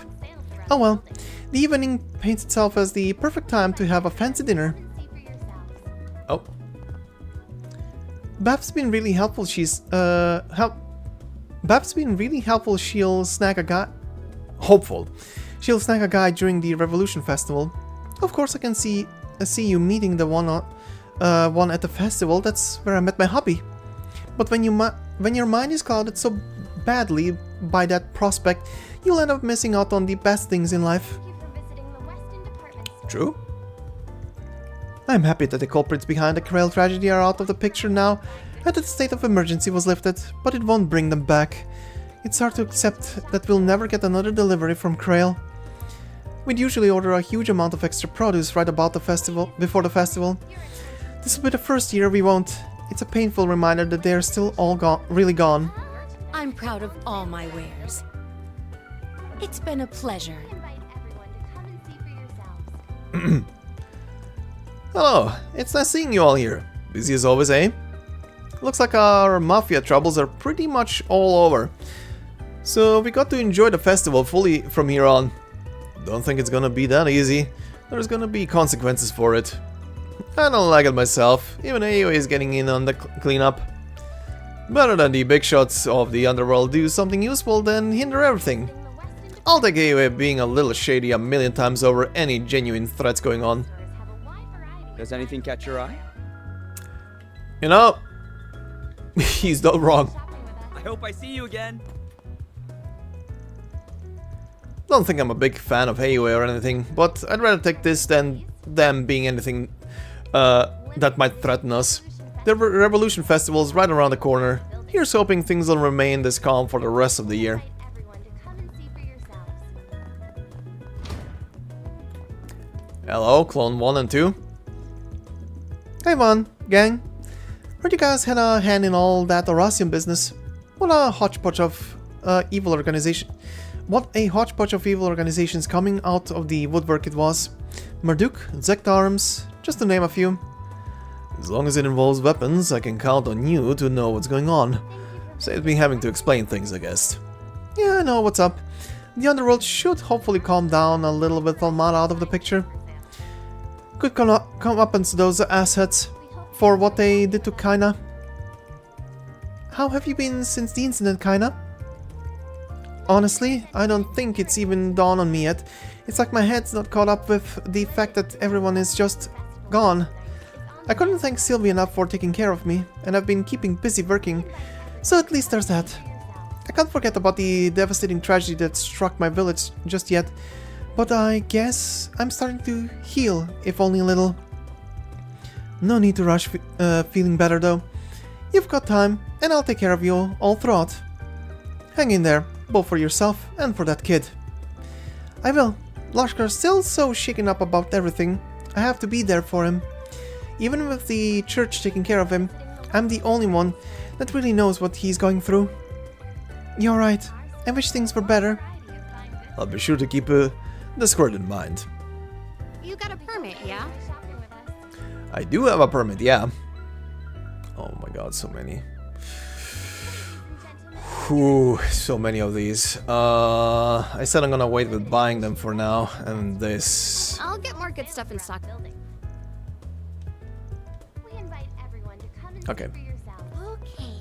Oh well, the evening paints itself as the perfect time to have a fancy dinner. Oh. Bab's been really helpful. Bab's been really helpful. She'll snag a guy. Hopeful. She'll snag a guy during the Revolution Festival. Of course, I can see you meeting the one at the festival. That's where I met my hubby. But when your mind is clouded so badly by that prospect, you'll end up missing out on the best things in life. True. I'm happy that the culprits behind the Krail tragedy are out of the picture now, and that the state of emergency was lifted, but it won't bring them back. It's hard to accept that we'll never get another delivery from Krail. We'd usually order a huge amount of extra produce right about the festival, before the festival. This will be the first year we won't. It's a painful reminder that they're still all really gone. I'm proud of all my wares. It's been a pleasure. Hello, it's nice seeing you all here. Busy as always, eh? Looks like our mafia troubles are pretty much all over. So we got to enjoy the festival fully from here on. Don't think it's gonna be that easy. There's gonna be consequences for it. I don't like it myself. Even AOA is getting in on the cleanup. Better than the big shots of the underworld do something useful than hinder everything. I'll take AOA being a little shady a million times over any genuine threats going on. Does anything catch your eye? You know, he's not wrong. I hope I see you again. Don't think I'm a big fan of AOA or anything, but I'd rather take this than them being anything that might threaten us. The Revolution Festival's right around the corner. Here's hoping things will remain this calm for the rest of the year. Hello, Clone 1 and 2. Hey Von, gang. Heard you guys had a hand in all that Orasium business. What a hodgepodge of evil organization. What a hodgepodge of evil organizations coming out of the woodwork it was. Marduk, Zektarms, just to name a few. As long as it involves weapons, I can count on you to know what's going on. Saves me having to explain things, I guess. Yeah, I know what's up. The underworld should hopefully calm down a little with Almada out of the picture. Could come up into those assets for what they did to Kaina. How have you been since the incident, Kaina? Honestly, I don't think it's even dawned on me yet. It's like my head's not caught up with the fact that everyone is just gone. I couldn't thank Sylvie enough for taking care of me, and I've been keeping busy working, so at least there's that. I can't forget about the devastating tragedy that struck my village just yet, but I guess I'm starting to heal, if only a little. No need to rush feeling better though. You've got time, and I'll take care of you all throughout. Hang in there, both for yourself and for that kid. I will. Lashkar's still so shaken up about everything. I have to be there for him. Even with the church taking care of him, I'm the only one that really knows what he's going through. You're right. I wish things were better. I'll be sure to keep the squirt in mind. You got a permit, yeah? I do have a permit, yeah. Oh my god, so many. Whew, so many of these. I said I'm gonna wait with buying them for now, and this... I'll get more good stuff in stock. Okay. Okay.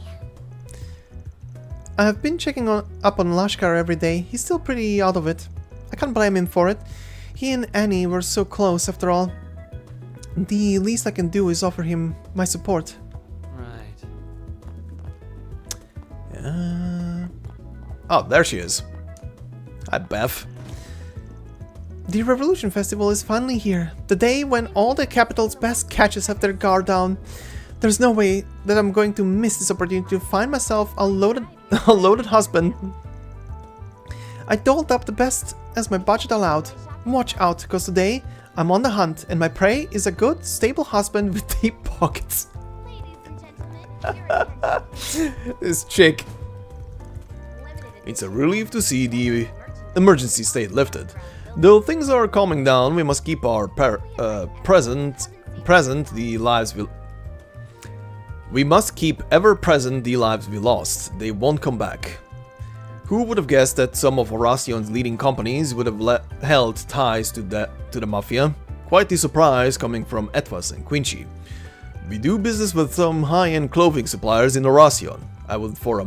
I have been checking up on Lashkar every day. He's still pretty out of it. I can't blame him for it. He and Annie were so close after all. The least I can do is offer him my support. Right. Oh, there she is. Hi, Beth. The Revolution Festival is finally here. The day when all the capital's best catches have their guard down. There's no way that I'm going to miss this opportunity to find myself a loaded husband. I doled up the best as my budget allowed. Watch out, cause today I'm on the hunt and my prey is a good, stable husband with deep pockets. Ladies and gentlemen, here is This chick. limited It's a relief to see the emergency state lifted. Though things are calming down, we must keep our present the lives we must keep ever present the lives we lost. They won't come back. Who would have guessed that some of Horacion's leading companies would have held ties to the mafia? Quite the surprise coming from Etvas and Quincy. We do business with some high-end clothing suppliers in Horacion. I worried for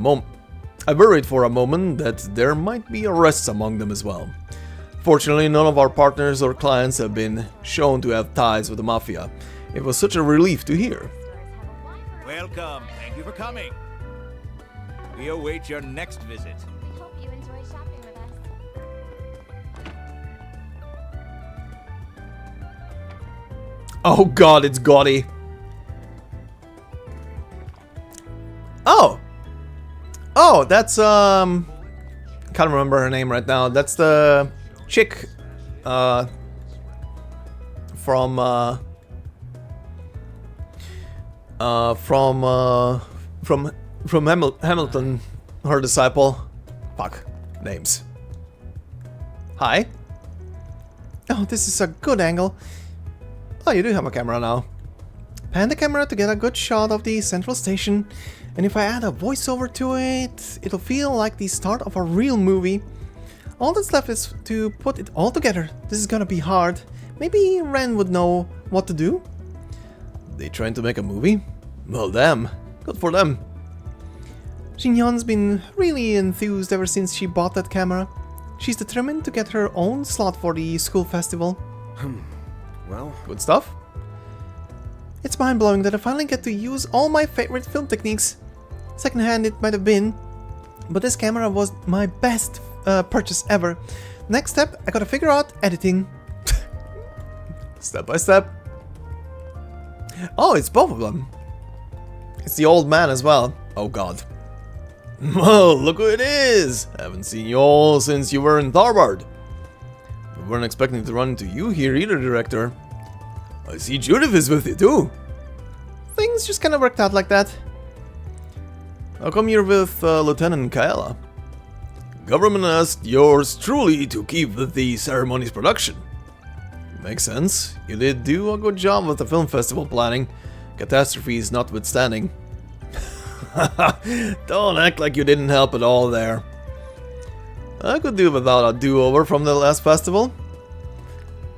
a moment that there might be arrests among them as well. Fortunately, none of our partners or clients have been shown to have ties with the mafia. It was such a relief to hear. Welcome. Thank you for coming. We await your next visit. We hope you enjoy shopping with us. Oh god, it's gaudy. Oh! Oh, that's, can't remember her name right now. That's the chick, from Hamilton, her disciple. Fuck, names. Hi. Oh, this is a good angle. Oh, you do have a camera now. Pan the camera to get a good shot of the central station, and if I add a voiceover to it, it'll feel like the start of a real movie. All that's left is to put it all together. This is gonna be hard. Maybe Ren would know what to do? They trying to make a movie? Well, damn. Good for them. Xinyan's been really enthused ever since she bought that camera. She's determined to get her own slot for the school festival. Well, Good stuff. It's mind-blowing that I finally get to use all my favorite film techniques. Secondhand it might have been, but this camera was my best purchase ever. Next step, I gotta figure out editing. Step by step. Oh, it's both of them. It's the old man as well. Oh god. Well, look who it is! Haven't seen you all since you were in Calvard. We weren't expecting to run into you here either, Director. I see Judith is with you too. Things just kinda worked out like that. How come you're with Lieutenant Kaela? Government asked yours truly to keep with the ceremony's production. Makes sense. You did do a good job with the film festival planning. Catastrophes notwithstanding. Don't act like you didn't help at all there. I could do without a do-over from the last festival.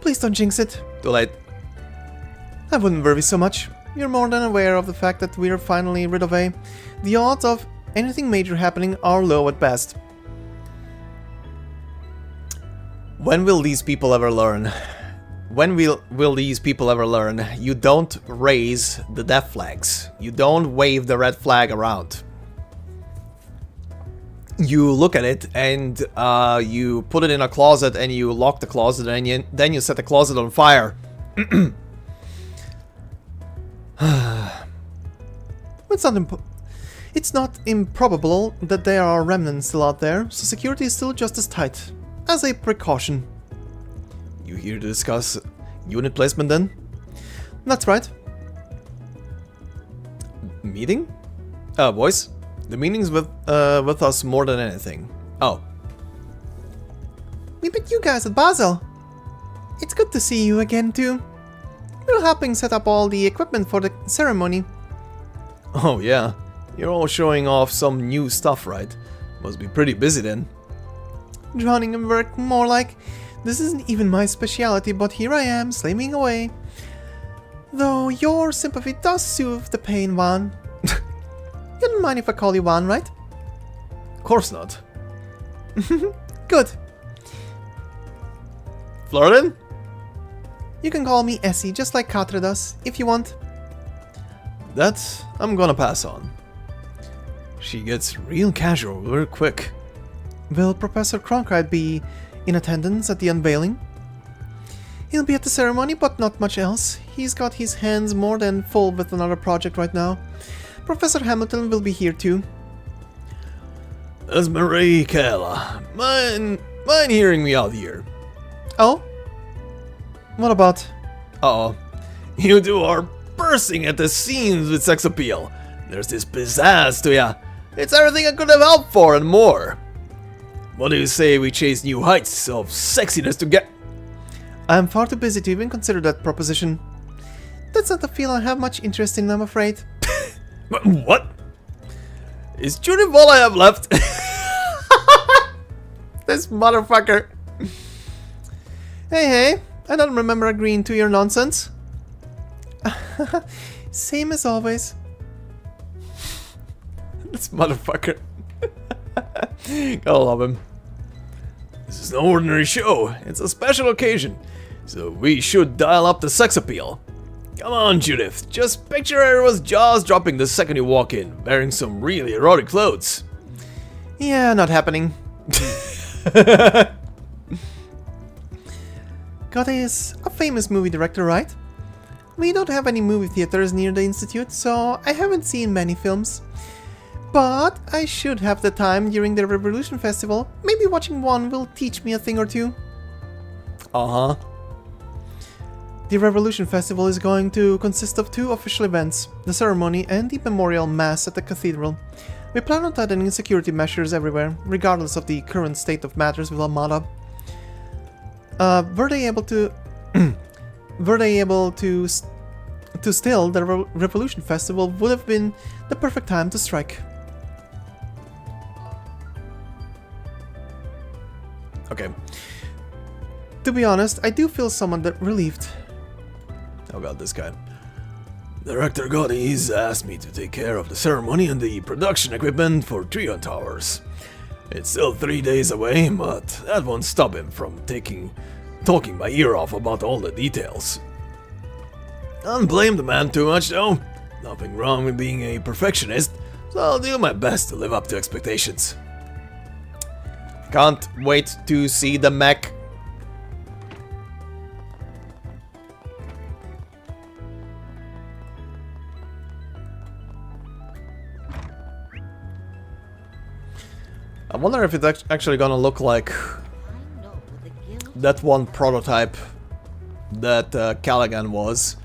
Please don't jinx it. Too late. I wouldn't worry so much. You're more than aware of the fact that we're finally rid of A. The odds of anything major happening are low at best. When will these people ever learn? When will these people ever learn? You don't raise the death flags. You don't wave the red flag around. You look at it and you put it in a closet and you lock the closet and then you set the closet on fire. It's not improbable that there are remnants still out there, so security is still just as tight. As a precaution. You here to discuss unit placement then? That's right. Meeting? Boys, the meeting's with us more than anything. Oh. We met you guys at Basel. It's good to see you again too. We're helping set up all the equipment for the ceremony. Oh yeah, you're all showing off some new stuff, right? Must be pretty busy then. Drowning in work, more like. This isn't even my specialty, but here I am, slaving away. Though your sympathy does soothe the pain, Juan. You don't mind if I call you Juan, right? Of course not. Good. Florian? You can call me Essie, just like Katra does, if you want. That I'm gonna pass on. She gets real casual real quick. Will Professor Cronkite be in attendance at the unveiling? He'll be at the ceremony, but not much else. He's got his hands more than full with another project right now. Professor Hamilton will be here too. That's Marie Kayla. Mind hearing me out here. Oh? What about? Uh-oh. You two are bursting at the seams with sex appeal. There's this pizzazz to ya. It's everything I could have hoped for and more. What do you say we chase new heights of sexiness to get? I'm far too busy to even consider that proposition. That's not a field I have much interest in, I'm afraid. What? Is Judith all I have left? This motherfucker. Hey, I don't remember agreeing to your nonsense. Same as always. This motherfucker. Gotta love him. This is no ordinary show. It's a special occasion. So we should dial up the sex appeal. Come on, Judith. Just picture everyone's jaws dropping the second you walk in, wearing some really erotic clothes. Yeah, not happening. God is a famous movie director, right? We don't have any movie theaters near the Institute, so I haven't seen many films. But I should have the time during the Revolution Festival. Maybe watching one will teach me a thing or two. Uh-huh. The Revolution Festival is going to consist of 2 official events, the ceremony and the memorial mass at the cathedral. We plan on tightening security measures everywhere, regardless of the current state of matters with Armada. Were they able to still, the Revolution Festival would have been the perfect time to strike. Okay. To be honest, I do feel somewhat relieved. Oh god, this guy. Director Gotti's asked me to take care of the ceremony and the production equipment for Trion Towers. It's still 3 days away, but that won't stop him from talking my ear off about all the details. Don't blame the man too much though. Nothing wrong with being a perfectionist, so I'll do my best to live up to expectations. Can't wait to see the mech. I wonder if it's actually gonna look like that one prototype that Callaghan was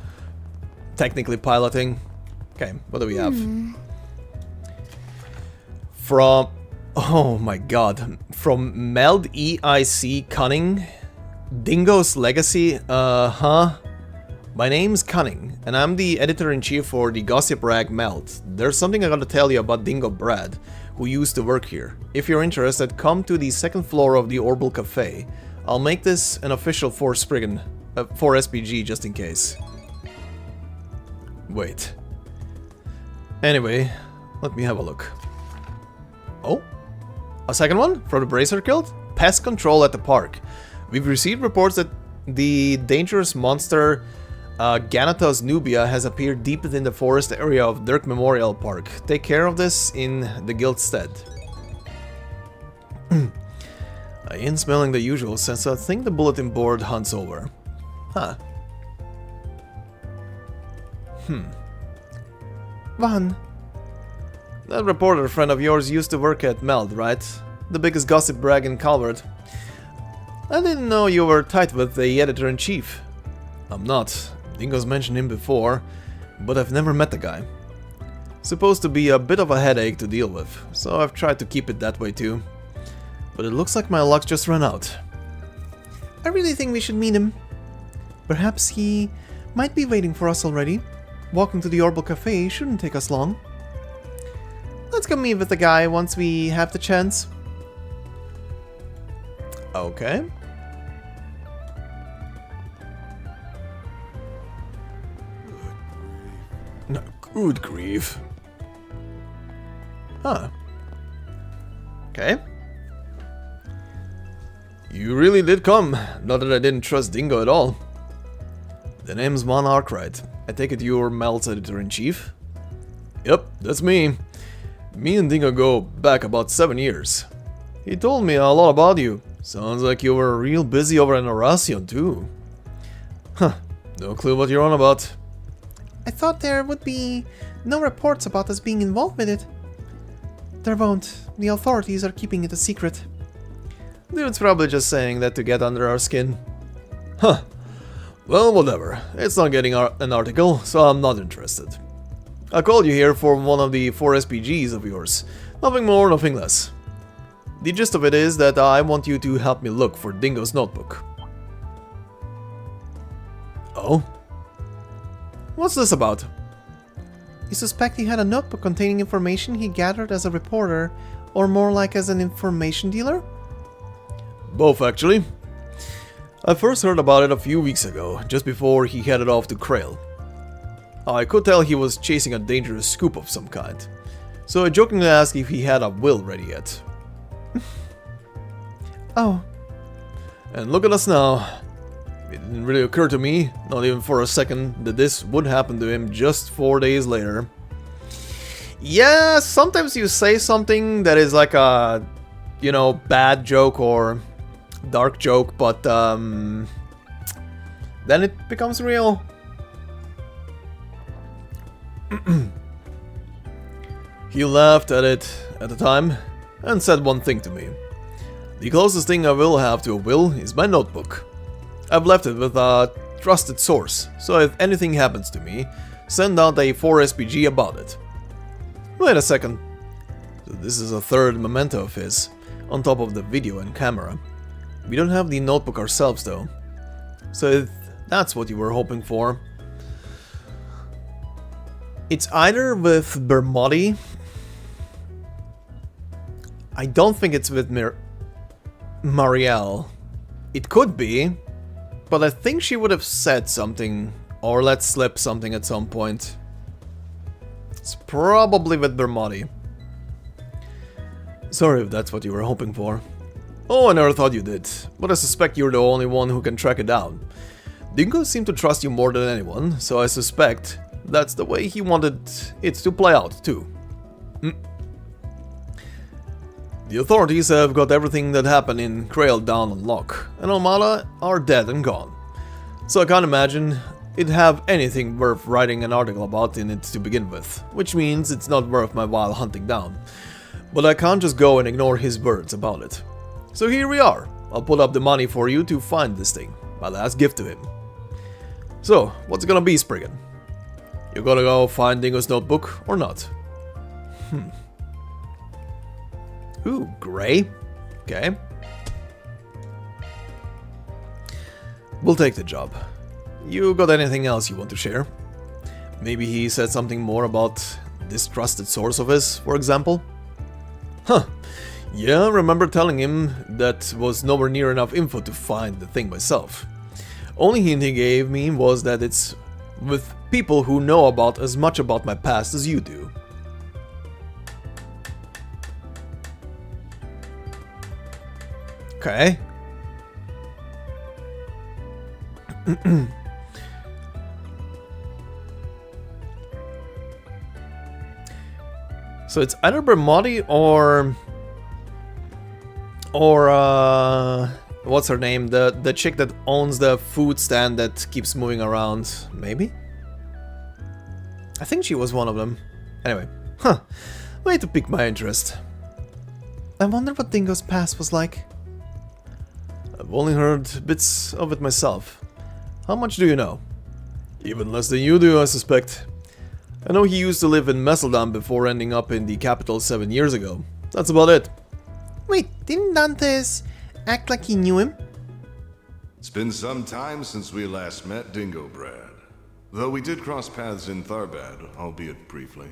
technically piloting. Okay, what do we have? From... oh my god. From Meld EIC Cunning. Dingo's Legacy. My name's Cunning, and I'm the editor-in-chief for the gossip rag Meld. There's something I gotta tell you about Dingo Brad, who used to work here. If you're interested, come to the 2nd floor of the Orbital Cafe. I'll make this an official for Spriggan, for SPG just in case. Wait. Anyway, let me have a look. Oh? A second one? From the Bracer Guild? Pest control at the park. We've received reports that the dangerous monster Ganatos nubia has appeared deep within the forest area of Dirk Memorial Park. Take care of this in the guild's stead. I ain't smelling the usual since I think the bulletin board hunts over. Huh. Van. That reporter friend of yours used to work at Meld, right? The biggest gossip brag in Calvard. I didn't know you were tight with the editor-in-chief. I'm not. Dingo's mentioned him before, but I've never met the guy. Supposed to be a bit of a headache to deal with, so I've tried to keep it that way too. But it looks like my luck just ran out. I really think we should meet him. Perhaps he might be waiting for us already. Walking to the Orbital Cafe shouldn't take us long. Let's go meet with the guy once we have the chance. Okay. No, good grief. Huh. Okay. You really did come. Not that I didn't trust Dingo at all. The name's Mon Arknight. I take it you're Mel's editor-in-chief? Yep, that's me. Me and Dingo go back about 7 years. He told me a lot about you. Sounds like you were real busy over in Horacion too. Huh, no clue what you're on about. I thought there would be no reports about us being involved with it. There won't. The authorities are keeping it a secret. Dude's probably just saying that to get under our skin. Huh. Well, whatever. It's not getting an article, so I'm not interested. I called you here for one of the 4 SPGs of yours. Nothing more, nothing less. The gist of it is that I want you to help me look for Dingo's notebook. Oh? What's this about? You suspect he had a notebook containing information he gathered as a reporter, or more like as an information dealer? Both, actually. I first heard about it a few weeks ago, just before he headed off to Krail. I could tell he was chasing a dangerous scoop of some kind, so I jokingly asked if he had a will ready yet. Oh. And look at us now. It didn't really occur to me, not even for a second, that this would happen to him just 4 days later. Yeah, sometimes you say something that is like a, you know, bad joke or dark joke, but then it becomes real. He laughed at it at the time and said one thing to me. The closest thing I will have to a will is my notebook. I've left it with a trusted source, so if anything happens to me, send out a 4 SPG about it. Wait a second. So this is a third memento of his, on top of the video and camera. We don't have the notebook ourselves though. So if that's what you were hoping for. It's either with Bermotti. I don't think it's with Marielle. It could be, but I think she would have said something or let slip something at some point. It's probably with Bermotti. Sorry if that's what you were hoping for. Oh, I never thought you did, but I suspect you're the only one who can track it down. Dingo seemed to trust you more than anyone, so I suspect that's the way he wanted it to play out too. The authorities have got everything that happened in Krail down on lock, and Armada are dead and gone. So I can't imagine it'd have anything worth writing an article about in it to begin with, which means it's not worth my while hunting down. But I can't just go and ignore his words about it. So here we are. I'll put up the money for you to find this thing, my last gift to him. So, what's it gonna be, Spriggan? You gonna go find Dingo's notebook or not? Ooh, grey. Okay. We'll take the job. You got anything else you want to share? Maybe he said something more about this trusted source of his, for example? Huh. Yeah, I remember telling him that was nowhere near enough info to find the thing myself. Only hint he gave me was that it's with people who know about as much about my past as you do. Okay. So it's either Bermotti or what's her name? The chick that owns the food stand that keeps moving around, maybe? I think she was one of them. Anyway, huh. Way to pique my interest. I wonder what Dingo's past was like. I've only heard bits of it myself. How much do you know? Even less than you do, I suspect. I know he used to live in Messeldam before ending up in the capital 7 years ago. That's about it. Wait, didn't Dantes act like he knew him? It's been some time since we last met, Dingo Brad. Though we did cross paths in Tharbad, albeit briefly.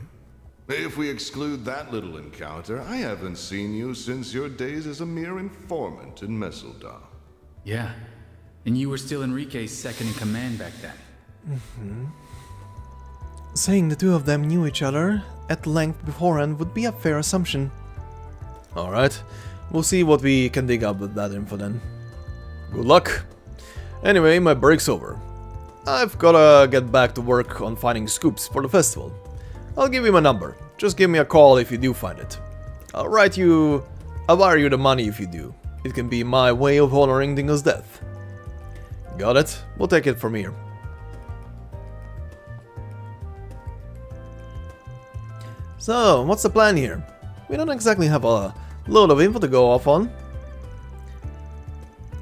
If we exclude that little encounter, I haven't seen you since your days as a mere informant in Messeldam. Yeah, and you were still Enrique's second in command back then. Saying the two of them knew each other at length beforehand would be a fair assumption. Alright, we'll see what we can dig up with that info then. Good luck! Anyway, my break's over. I've gotta get back to work on finding scoops for the festival. I'll give you my number. Just give me a call if you do find it. I'll wire you the money if you do. It can be my way of honoring Dingo's death. Got it? We'll take it from here. So, what's the plan here? We don't exactly have a load of info to go off on.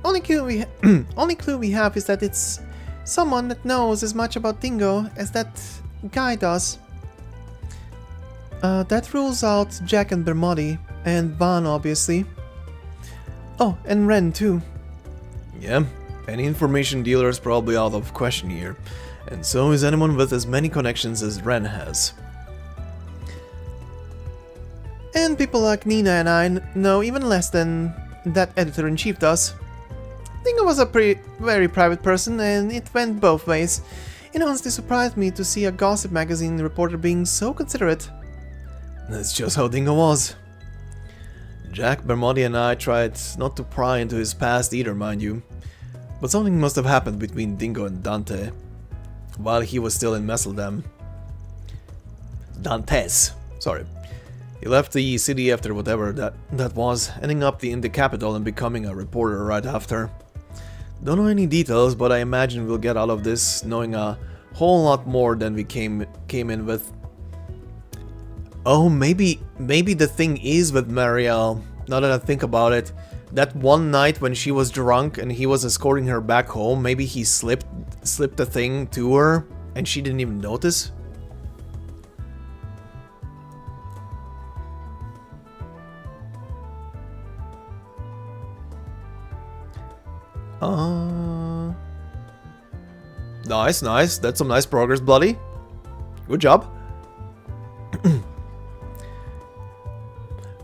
Only clue we have is that it's someone that knows as much about Dingo as that guy does. That rules out Jack and Bermotti, and Van obviously. Oh, and Ren too. Yeah, any information dealer is probably out of question here, and so is anyone with as many connections as Ren has. And people like Nina and I know even less than that editor-in-chief does. Dingo was a very private person, and it went both ways. It honestly surprised me to see a gossip magazine reporter being so considerate. That's just how Dingo was. Jack, Bermotti and I tried not to pry into his past either, mind you. But something must have happened between Dingo and Dante while he was still in Messeldam. Dantes, sorry. He left the city after whatever that was, ending up in the capital and becoming a reporter right after. Don't know any details, but I imagine we'll get out of this knowing a whole lot more than we came in with. Oh, maybe the thing is with Marielle, now that I think about it. That one night when she was drunk and he was escorting her back home, maybe he slipped the thing to her and she didn't even notice? Nice. That's some nice progress, Bloody. Good job.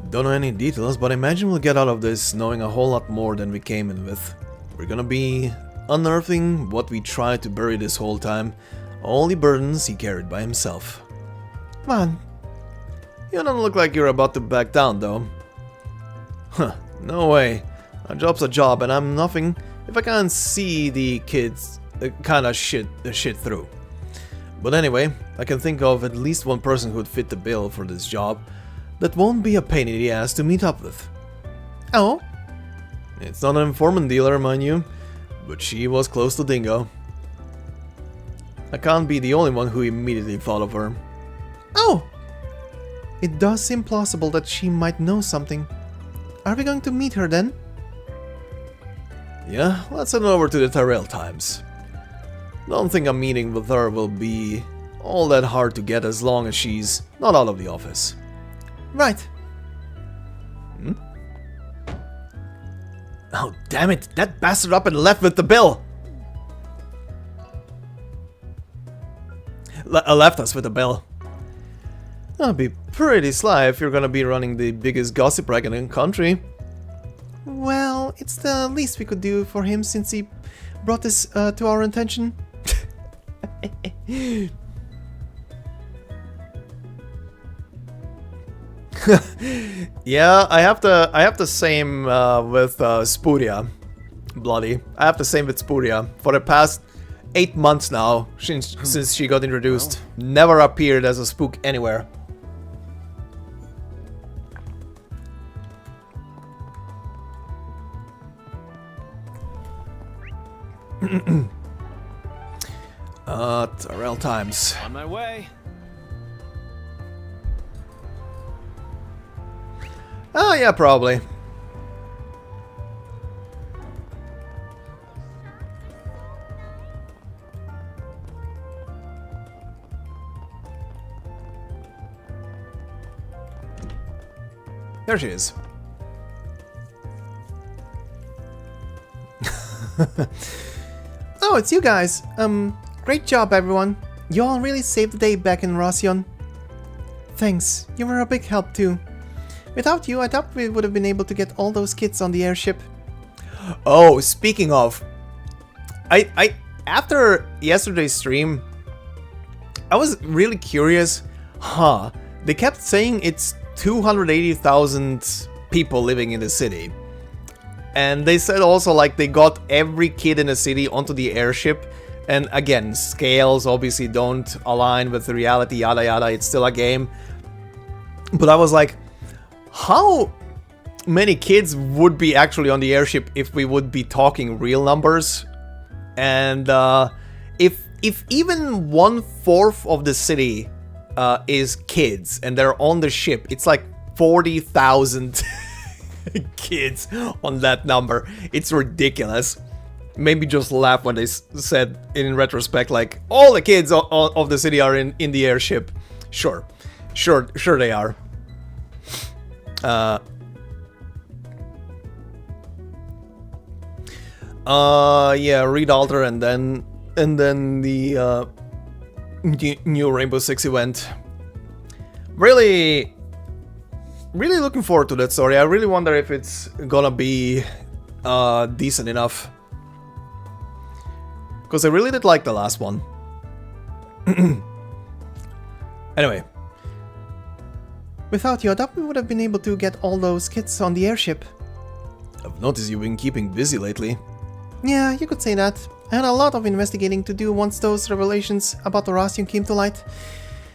Don't know any details, but I imagine we'll get out of this knowing a whole lot more than we came in with. We're gonna be unearthing what we tried to bury this whole time, all the burdens he carried by himself. Man, you don't look like you're about to back down, though. Huh, no way. A job's a job, and I'm nothing if I can't see the kids kind of shit through. But anyway, I can think of at least one person who'd fit the bill for this job that won't be a pain in the ass to meet up with. Oh? It's not an informant dealer, mind you, but she was close to Dingo. I can't be the only one who immediately thought of her. Oh! It does seem plausible that she might know something. Are we going to meet her then? Yeah, let's head over to the Tyrell Times. Don't think a meeting with her will be all that hard to get as long as she's not out of the office. Right. Hmm? Oh, damn it! That bastard up and left with the bill! Left us with the bill. That'd be pretty sly if you're gonna be running the biggest gossip rag in the country. Well, it's the least we could do for him since he brought this to our attention. Yeah, I have the same with Spuria, Bloody. I have the same with Spuria for the past 8 months now since she got introduced. Never appeared as a spook anywhere. Tyrell Times. On my way. Oh yeah, probably. There she is. Oh, it's you guys. Great job, everyone. You all really saved the day back in Rossion. Thanks. You were a big help too. Without you, I doubt we would have been able to get all those kids on the airship. Oh, speaking of, I after yesterday's stream, I was really curious. They kept saying it's 280,000 people living in the city. And they said also like they got every kid in the city onto the airship. And again, scales obviously don't align with the reality, yada yada, it's still a game. But I was like, how many kids would be actually on the airship if we would be talking real numbers? And if even 1/4 of the city is kids and they're on the ship, it's like 40,000 kids on that number. It's ridiculous. Made me just laugh when they said in retrospect, like, all the kids of the city are in the airship. Sure they are. Yeah, read Alter and then the new Rainbow Six event. Really looking forward to that story. I really wonder if it's gonna be decent enough. Because I really did like the last one. Anyway. Without you, I doubt we would have been able to get all those kids on the airship. I've noticed you've been keeping busy lately. Yeah, you could say that. I had a lot of investigating to do once those revelations about the Horatio came to light.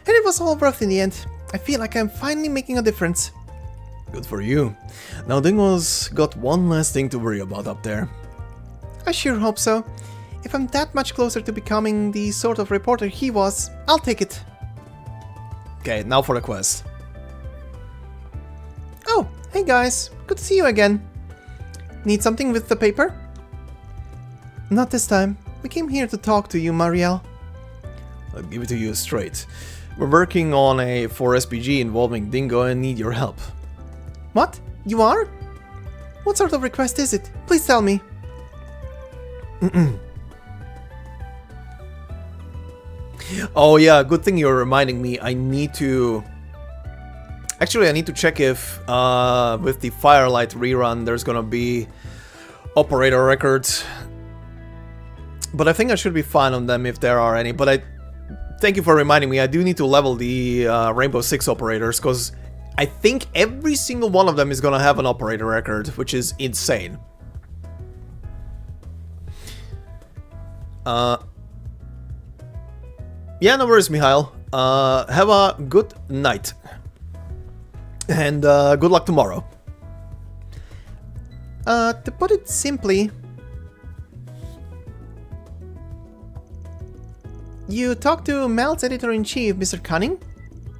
And it was all worth in the end. I feel like I'm finally making a difference. Good for you. Now Dingo's got one last thing to worry about up there. I sure hope so. If I'm that much closer to becoming the sort of reporter he was, I'll take it. Okay, now for the quest. Oh, hey guys. Good to see you again. Need something with the paper? Not this time. We came here to talk to you, Marielle. I'll give it to you straight. We're working on a 4SPG involving Dingo and need your help. What? You are? What sort of request is it? Please tell me. Oh yeah, good thing you're reminding me. I need to... Actually, I need to check if with the Firelight rerun there's gonna be operator records. But I think I should be fine on them if there are any. But I thank you for reminding me. I do need to level the Rainbow Six operators, because I think every single one of them is gonna have an operator record, which is insane. Yeah, no worries, Mihail. Have a good night. And good luck tomorrow. To put it simply... You talked to Mal's editor-in-chief, Mr. Cunning?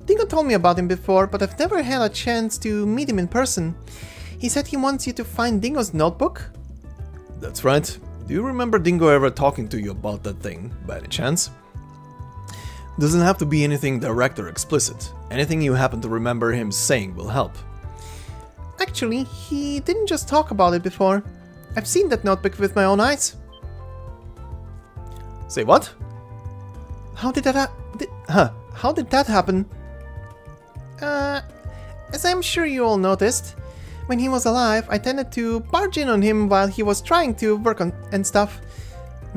Dingo told me about him before, but I've never had a chance to meet him in person. He said he wants you to find Dingo's notebook? That's right. Do you remember Dingo ever talking to you about that thing, by any chance? Doesn't have to be anything direct or explicit. Anything you happen to remember him saying will help. Actually, he didn't just talk about it before. I've seen that notebook with my own eyes. Say what? How did that How did that happen? As I'm sure you all noticed, when he was alive, I tended to barge in on him while he was trying to work on and stuff.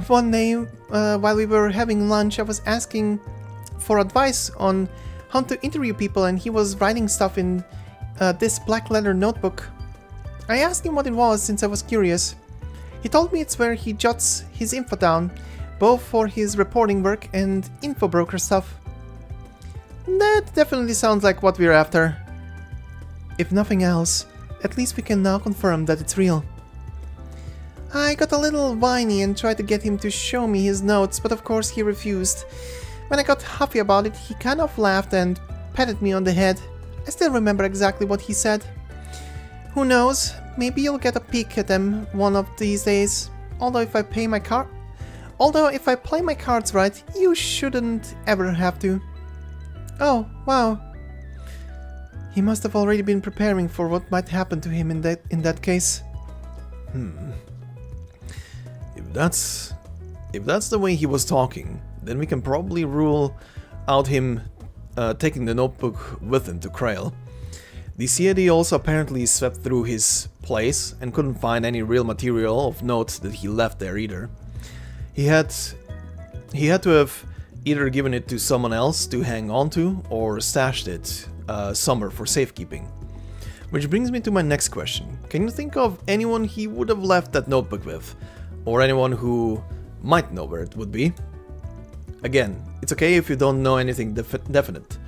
One day, while we were having lunch, I was asking for advice on how to interview people, and he was writing stuff in this black leather notebook. I asked him what it was since I was curious. He told me it's where he jots his info down, both for his reporting work and info broker stuff. That definitely sounds like what we're after. If nothing else, at least we can now confirm that it's real. I got a little whiny and tried to get him to show me his notes, but of course he refused. When I got huffy about it, he kind of laughed and patted me on the head. I still remember exactly what he said. Who knows, maybe you'll get a peek at them one of these days. Although if I play my cards right, you shouldn't ever have to. Oh, wow. He must have already been preparing for what might happen to him in that case. If that's the way he was talking, then we can probably rule out him taking the notebook with him to Krail. The CID also apparently swept through his place and couldn't find any real material of note that he left there either. He had to have either given it to someone else to hang on to or stashed it somewhere for safekeeping. Which brings me to my next question. Can you think of anyone he would have left that notebook with? Or anyone who might know where it would be? Again, it's okay if you don't know anything definite.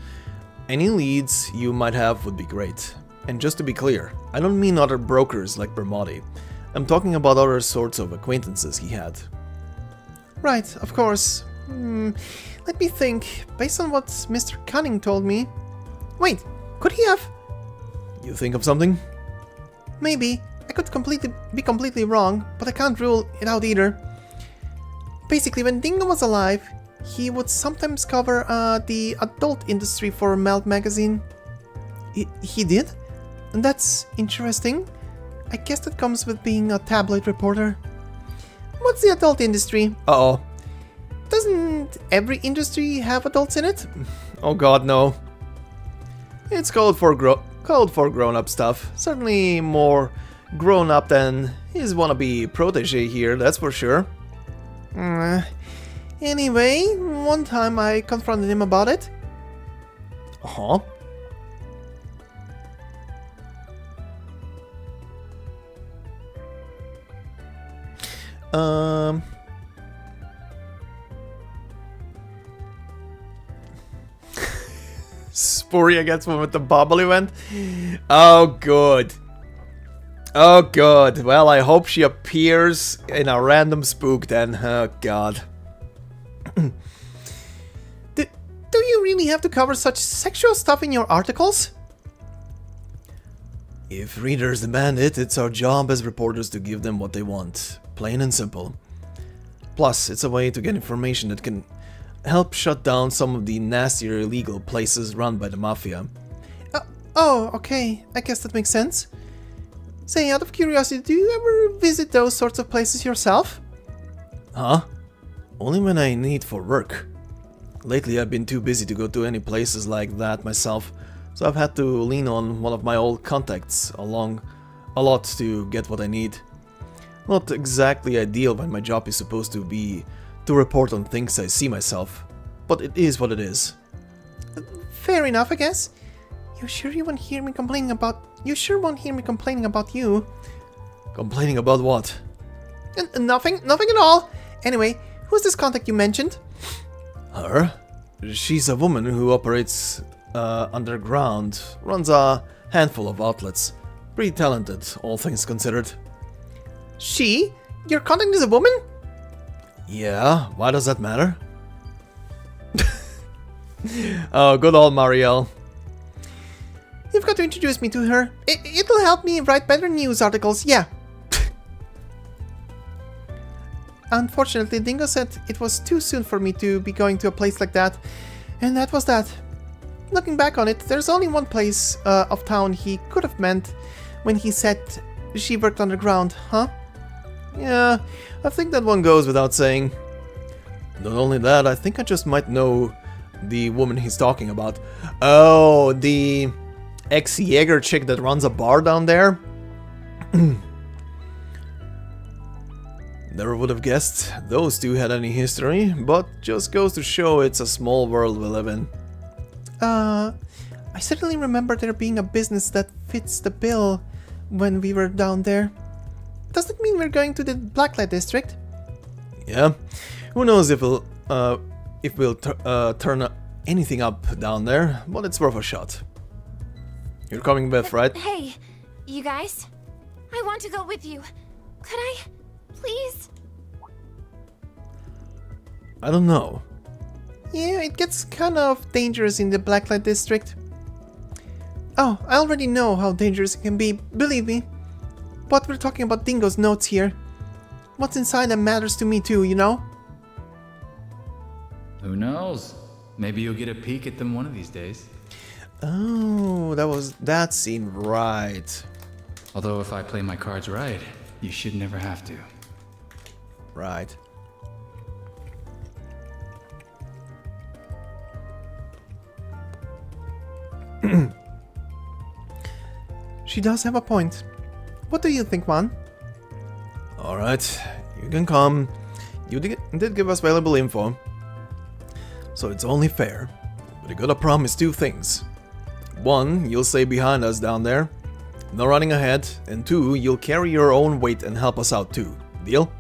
Any leads you might have would be great. And just to be clear, I don't mean other brokers like Bermotti. I'm talking about other sorts of acquaintances he had. Right, of course. Let me think. Based on what Mr. Cunning told me... Wait, could he have... You think of something? Maybe. I could be completely wrong, but I can't rule it out either. Basically, when Dingo was alive, he would sometimes cover the adult industry for Melt magazine. He did? And that's interesting. I guess that comes with being a tabloid reporter. What's the adult industry? Uh-oh. Doesn't every industry have adults in it? Oh god, no. It's called for grown-up stuff. Certainly more grown-up than his wannabe protege here, that's for sure. Anyway, one time I confronted him about it. Uh-huh. Sporia gets one with the bubble event. Oh, good. Oh, good. Well, I hope she appears in a random spook then. Oh, God. Do you really have to cover such sexual stuff in your articles? If readers demand it, it's our job as reporters to give them what they want. Plain and simple. Plus, it's a way to get information that can help shut down some of the nastier illegal places run by the Mafia. Oh, okay. I guess that makes sense. Say, out of curiosity, do you ever visit those sorts of places yourself? Huh? Only when I need for work. Lately I've been too busy to go to any places like that myself, so I've had to lean on one of my old contacts a lot to get what I need. Not exactly ideal when my job is supposed to be to report on things I see myself, but it is what it is. Fair enough, I guess. You sure won't hear me complaining about you? Complaining about what? Nothing at all. Anyway, who's this contact you mentioned? Her? She's a woman who operates underground, runs a handful of outlets. Pretty talented, all things considered. She? Your contact is a woman? Yeah, why does that matter? Oh, good old Marielle. You've got to introduce me to her. It'll help me write better news articles, yeah. Unfortunately, Dingo said it was too soon for me to be going to a place like that, and that was that. Looking back on it, there's only one place of town he could have meant when he said she worked underground, huh? Yeah, I think that one goes without saying. Not only that, I think I just might know the woman he's talking about. Oh, the ex-Jaeger chick that runs a bar down there? Never would have guessed those two had any history, but just goes to show it's a small world we live in. I certainly remember there being a business that fits the bill when we were down there. Does that mean we're going to the Blacklight District? Yeah. Who knows if we'll turn anything up down there, but it's worth a shot. You're coming, Beth, right? Hey, you guys? I want to go with you. Could I? Please? I don't know. Yeah, it gets kind of dangerous in the Blacklight District. Oh, I already know how dangerous it can be, believe me. But we're talking about Dingo's notes here. What's inside them matters to me too, you know? Who knows? Maybe you'll get a peek at them one of these days. Oh, that was that scene, right. Although if I play my cards right, you should never have to. Right. She does have a point. What do you think, Juan? Alright, you can come. You did give us valuable info. so it's only fair. But you gotta promise two things. One, you'll stay behind us down there, no running ahead, and two, you'll carry your own weight and help us out too. Deal?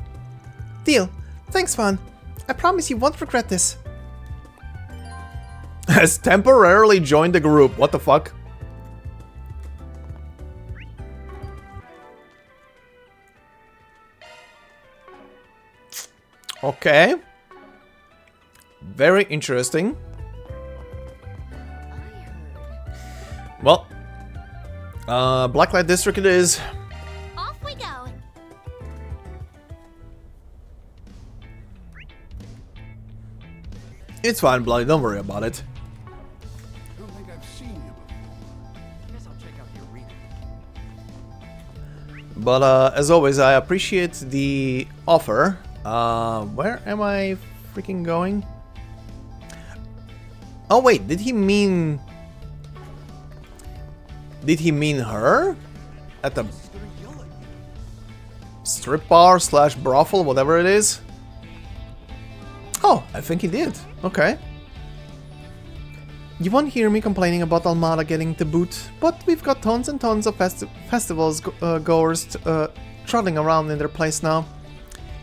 Deal. Thanks, Vaughn. I promise you won't regret this. Has temporarily joined the group. What the fuck? Okay. Very interesting. Well, Blacklight District it is. Off we go. It's fine, Bloody, don't worry about it. I don't think I've seen you before. Guess I'll check out the arena. But as always, I appreciate the offer. Where am I freaking going? Oh wait, did he mean her? At the strip bar / brothel, whatever it is? Oh, I think he did. Okay. You won't hear me complaining about Almada getting the boot, but we've got tons and tons of festivals goers trotting around in their place now.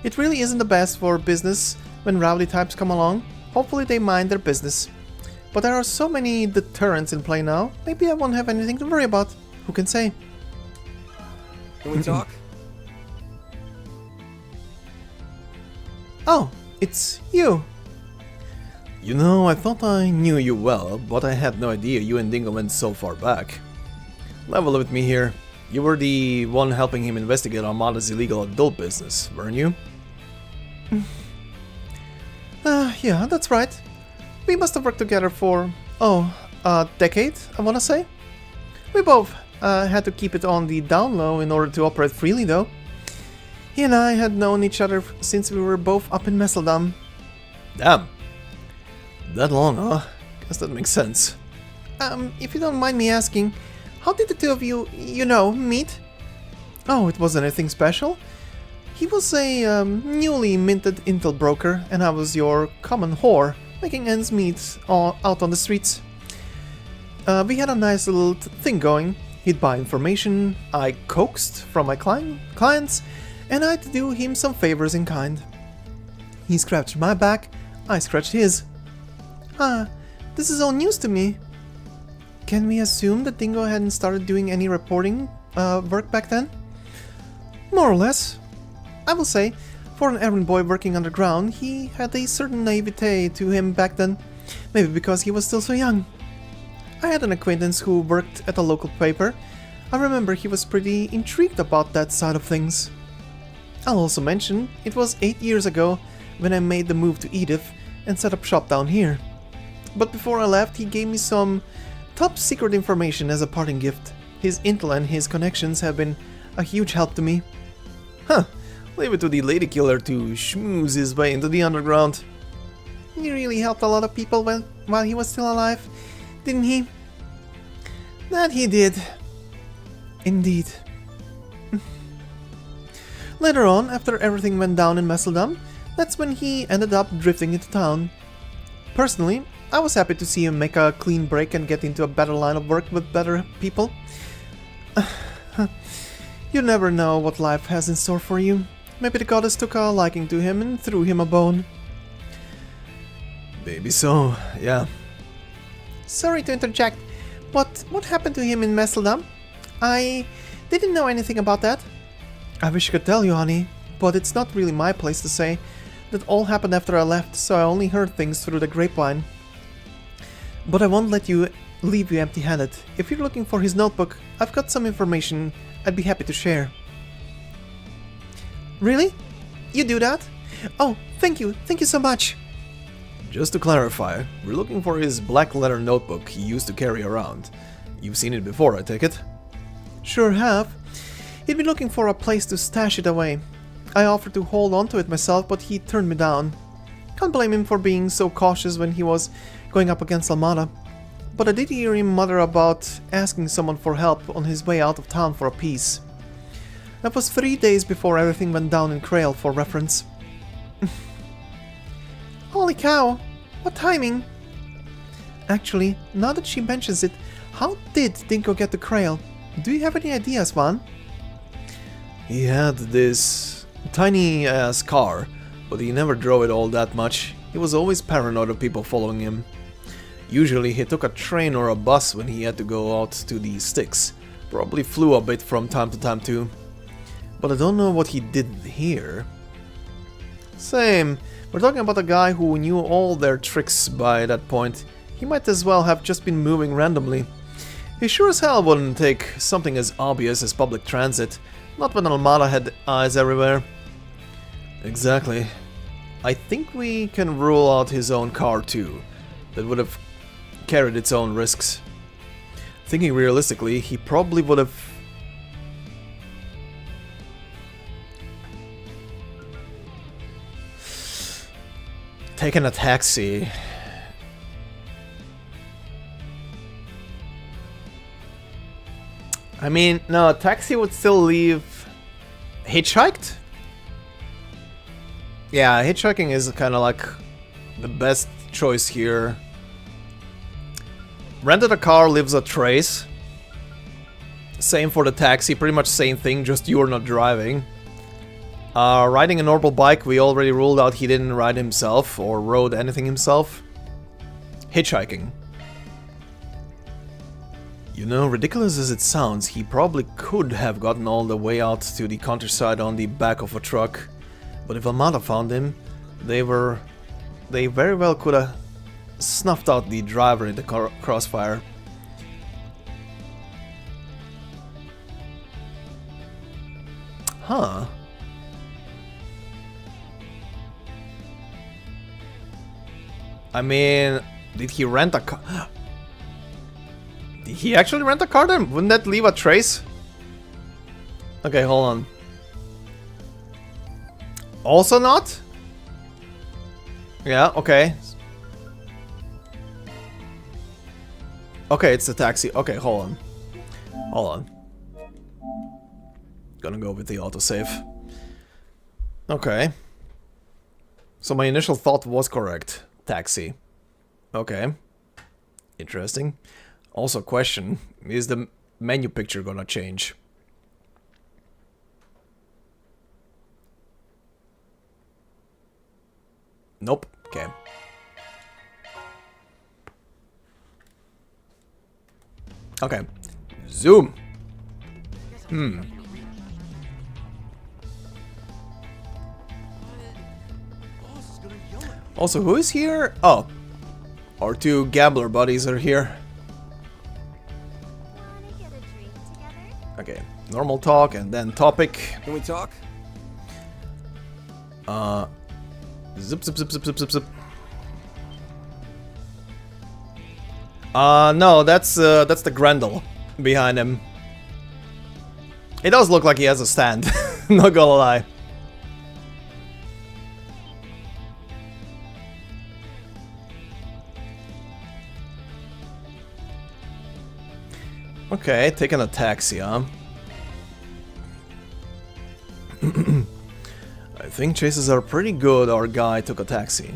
It really isn't the best for business when rowdy types come along. Hopefully they mind their business. But there are so many deterrents in play now, maybe I won't have anything to worry about. Who can say? Can we talk? Oh, it's you. You know, I thought I knew you well, but I had no idea you and Dingo went so far back. Level with me here. You were the one helping him investigate Armada's illegal adult business, weren't you? Yeah, that's right. We must have worked together for, a decade, I wanna say. We both had to keep it on the down low in order to operate freely, though. He and I had known each other since we were both up in Messeldam. Damn. That long, huh? Guess that makes sense. If you don't mind me asking, how did the two of you, meet? Oh, it wasn't anything special. He was a newly minted intel broker, and I was your common whore, making ends meet out on the streets. We had a nice little thing going. He'd buy information I coaxed from my clients, and I'd do him some favors in kind. He scratched my back, I scratched his. This is all news to me. Can we assume that Dingo hadn't started doing any reporting work back then? More or less. I will say, for an errand boy working underground, he had a certain naivete to him back then, maybe because he was still so young. I had an acquaintance who worked at a local paper. I remember he was pretty intrigued about that side of things. I'll also mention, it was 8 years ago when I made the move to Edith and set up shop down here. But before I left, he gave me some top secret information as a parting gift. His intel and his connections have been a huge help to me. Huh. Leave it to the lady killer to schmooze his way into the underground. He really helped a lot of people while he was still alive, didn't he? That he did. Indeed. Later on, after everything went down in Messeldam, that's when he ended up drifting into town. Personally, I was happy to see him make a clean break and get into a better line of work with better people. You never know what life has in store for you. Maybe the goddess took a liking to him and threw him a bone. Maybe so, yeah. Sorry to interject, but what happened to him in Messeldam? I didn't know anything about that. I wish I could tell you, honey, but it's not really my place to say. That all happened after I left, so I only heard things through the grapevine. But I won't let you leave you empty-handed. If you're looking for his notebook, I've got some information I'd be happy to share. Really? You do that? Oh, thank you so much. Just to clarify, we're looking for his black letter notebook he used to carry around. You've seen it before, I take it? Sure have. He'd been looking for a place to stash it away. I offered to hold on to it myself, but he turned me down. Can't blame him for being so cautious when he was going up against Almada. But I did hear him mutter about asking someone for help on his way out of town for a piece. That was 3 days before everything went down in Krail, for reference. Holy cow! What timing? Actually, now that she mentions it, how did Dingo get the Krail? Do you have any ideas, Van? He had this tiny-ass car, but he never drove it all that much. He was always paranoid of people following him. Usually he took a train or a bus when he had to go out to the sticks. Probably flew a bit from time to time too. But I don't know what he did here. Same. We're talking about a guy who knew all their tricks by that point. He might as well have just been moving randomly. He sure as hell wouldn't take something as obvious as public transit. Not when Almada had eyes everywhere. Exactly. I think we can rule out his own car too. That would have carried its own risks. Thinking realistically, he probably would have... taken a taxi. I mean, no, a taxi would still leave... Hitchhiked? Yeah, hitchhiking is kind of like the best choice here. Rented a car leaves a trace. Same for the taxi, pretty much same thing, just you're not driving. Riding a normal bike, we already ruled out he didn't ride himself or rode anything himself. Hitchhiking. You know, ridiculous as it sounds, he probably could have gotten all the way out to the countryside on the back of a truck. But if Almada found him, they very well could have snuffed out the driver in the crossfire. Huh. I mean, did he rent a car? Did he actually rent a car then? Wouldn't that leave a trace? Okay, hold on. Also not? Yeah, okay. Okay, it's the taxi. Okay, hold on. Hold on. Gonna go with the autosave. Okay. So my initial thought was correct. Taxi. Okay. Interesting. Also, question. Is the menu picture gonna change? Nope. Okay. Okay. Zoom. Also, who is here? Oh. Our two gambler buddies are here. Wanna get a drink together? Okay. Normal talk and then topic. Can we talk? Zip, zip, zip, zip, zip, zip, zip. No, that's the Grendel behind him. It does look like he has a stand, not gonna lie. Okay, taking a taxi, huh? I think chases are pretty good. Our guy took a taxi.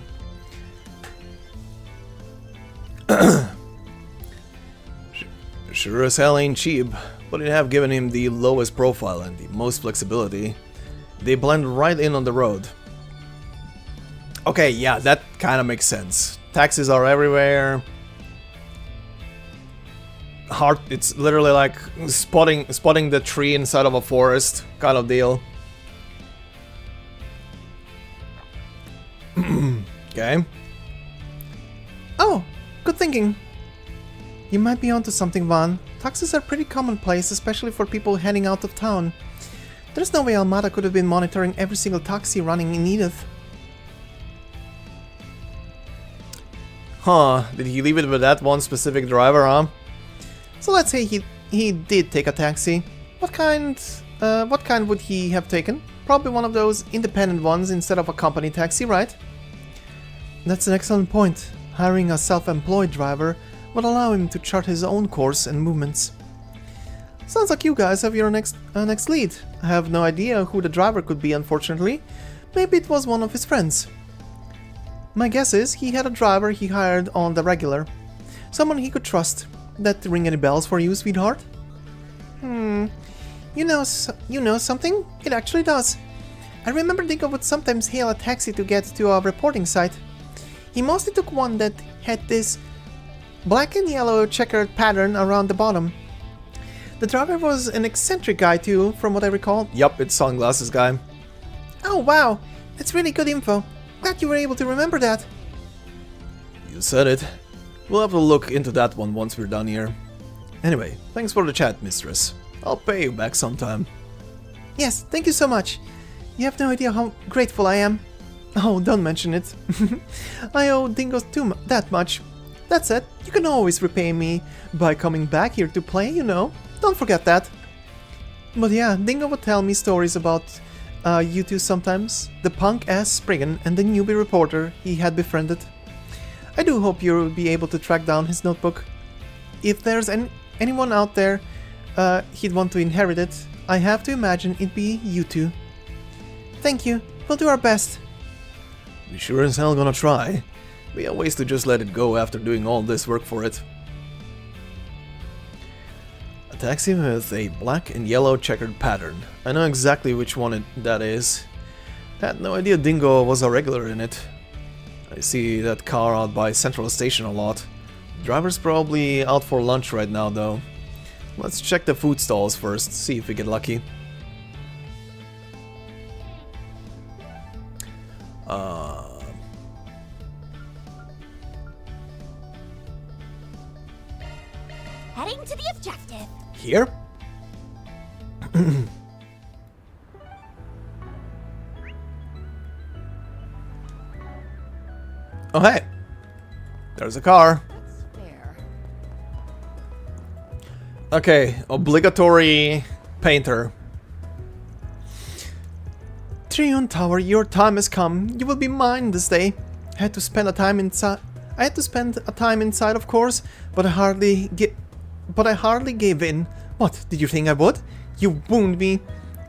Sure as hell ain't cheap, but it have given him the lowest profile and the most flexibility. They blend right in on the road. Okay, yeah, that kind of makes sense. Taxis are everywhere. It's literally like spotting the tree inside of a forest kind of deal. Okay. Oh, good thinking. You might be onto something, Van. Taxis are pretty commonplace, especially for people heading out of town. There's no way Almada could have been monitoring every single taxi running in Edith. Huh, did he leave it with that one specific driver, huh? So let's say he did take a taxi. What kind would he have taken? Probably one of those independent ones instead of a company taxi, right? That's an excellent point. Hiring a self-employed driver would allow him to chart his own course and movements. Sounds like you guys have your next lead. I have no idea who the driver could be, unfortunately. Maybe it was one of his friends. My guess is he had a driver he hired on the regular. Someone he could trust. That ring any bells for you, sweetheart? You know something? It actually does. I remember Dingo would sometimes hail a taxi to get to a reporting site. He mostly took one that had this black and yellow checkered pattern around the bottom. The driver was an eccentric guy too, from what I recall. Yup, it's Sunglasses Guy. Oh wow, that's really good info. Glad you were able to remember that. You said it. We'll have to look into that one once we're done here. Anyway, thanks for the chat, mistress. I'll pay you back sometime. Yes, thank you so much. You have no idea how grateful I am. Oh, don't mention it. I owe Dingo that much. That said, you can always repay me by coming back here to play, you know. Don't forget that. But yeah, Dingo would tell me stories about you two sometimes. The punk-ass Spriggan and the newbie reporter he had befriended. I do hope you'll be able to track down his notebook. If there's anyone out there he'd want to inherit it, I have to imagine it'd be you two. Thank you. We'll do our best. We sure as hell gonna try. We have ways to just let it go after doing all this work for it. A taxi with a black and yellow checkered pattern. I know exactly which one that is. Had no idea Dingo was a regular in it. I see that car out by Central Station a lot. Driver's probably out for lunch right now though. Let's check the food stalls first, see if we get lucky. Heading to the objective. Here? Oh hey! There's a car. That's fair. Okay, obligatory painter. Trion Tower, your time has come. You will be mine this day. I had to spend a time inside, of course, but I hardly gave in. What, did you think I would? You wound me.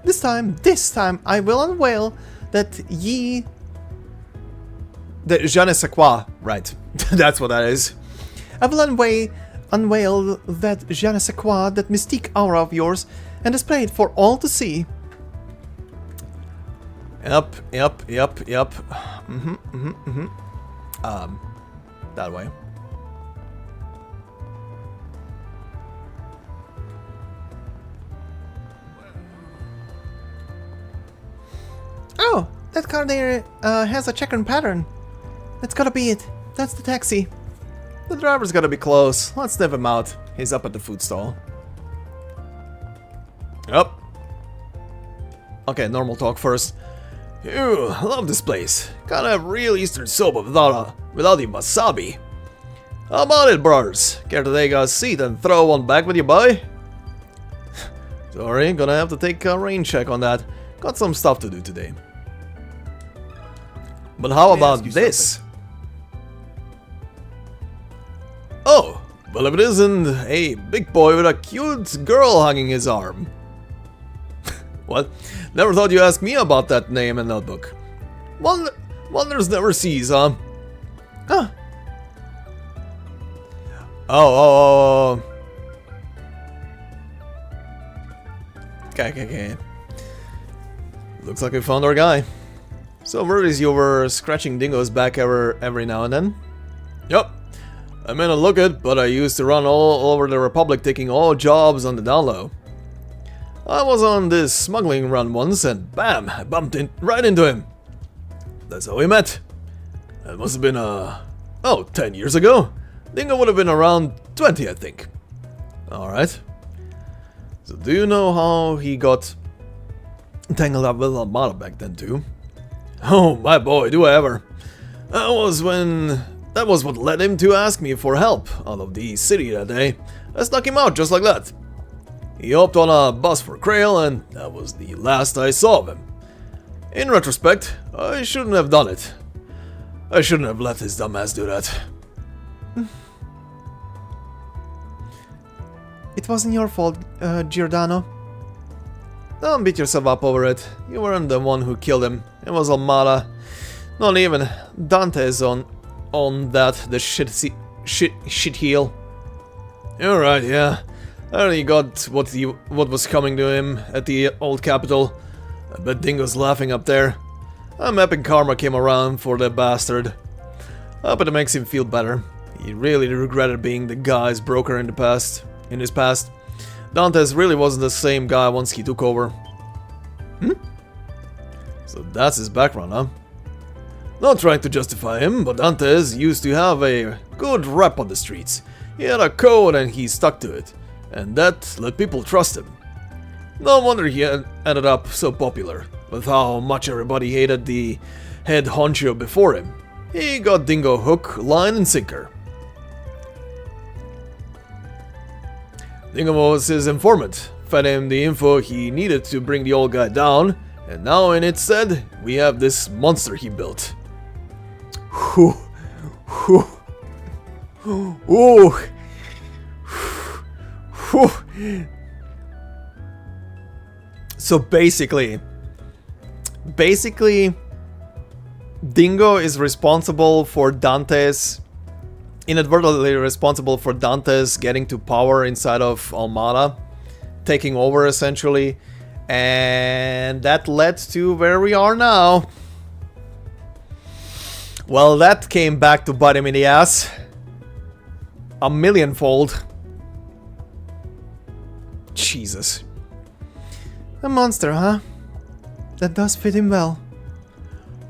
This time, I will unveil that the je ne sais quoi, right. That's what that is. I will unveil that je ne sais quoi, that mystique aura of yours, and display it for all to see. Yep. That way. Oh, that car there has a checkered pattern. That's gotta be it. That's the taxi. The driver's gotta be close. Let's sniff him out. He's up at the food stall. Up. Okay, normal talk first. Ew, I love this place. Gotta have real Eastern soba without the wasabi. How about it, brothers? Care to take a seat and throw one back with you, boy? Sorry, gonna have to take a rain check on that. Got some stuff to do today. But how about this? Oh, well if it isn't a big boy with a cute girl hugging his arm. What? Never thought you'd ask me about that name and notebook. Wonders never cease, huh? Huh. Oh. Okay. Looks like we found our guy. So word is you were scratching Dingo's back every now and then? Yup. I may not look it, but I used to run all over the Republic taking all jobs on the down low. I was on this smuggling run once and bam, I bumped right into him. That's how we met. It must have been 10 years ago. Dingo would have been around 20, I think. Alright. So do you know how he got tangled up with Armada back then too? Oh my boy, do I ever. That was what led him to ask me for help out of the city that day. I snuck him out just like that. He hopped on a bus for Krail and that was the last I saw of him. In retrospect, I shouldn't have done it. I shouldn't have let his dumbass do that. It wasn't your fault, Giordano. Don't beat yourself up over it. You weren't the one who killed him. It was Armada. Not even. Dante's on that, the shit heel. Alright, yeah. I already got what was coming to him at the old capital. I bet Dingo's laughing up there. I'm happy karma came around for that bastard. I bet it makes him feel better. He really regretted being the guy's broker in his past. Dantes really wasn't the same guy once he took over. So that's his background, huh? Not trying to justify him, but Dantes used to have a good rep on the streets. He had a code and he stuck to it, and that let people trust him. No wonder he ended up so popular, with how much everybody hated the head honcho before him. He got Dingo hook, line and sinker. Dingo was his informant, fed him the info he needed to bring the old guy down, and now in its stead, we have this monster he built. Whew. Whew. Ooh. Whew. So basically, Dingo is responsible for Dante's, inadvertently responsible for Dante's getting to power inside of Almada, taking over essentially, and that led to where we are now. Well, that came back to bite him in the ass. A millionfold. Jesus. A monster, huh? That does fit him well.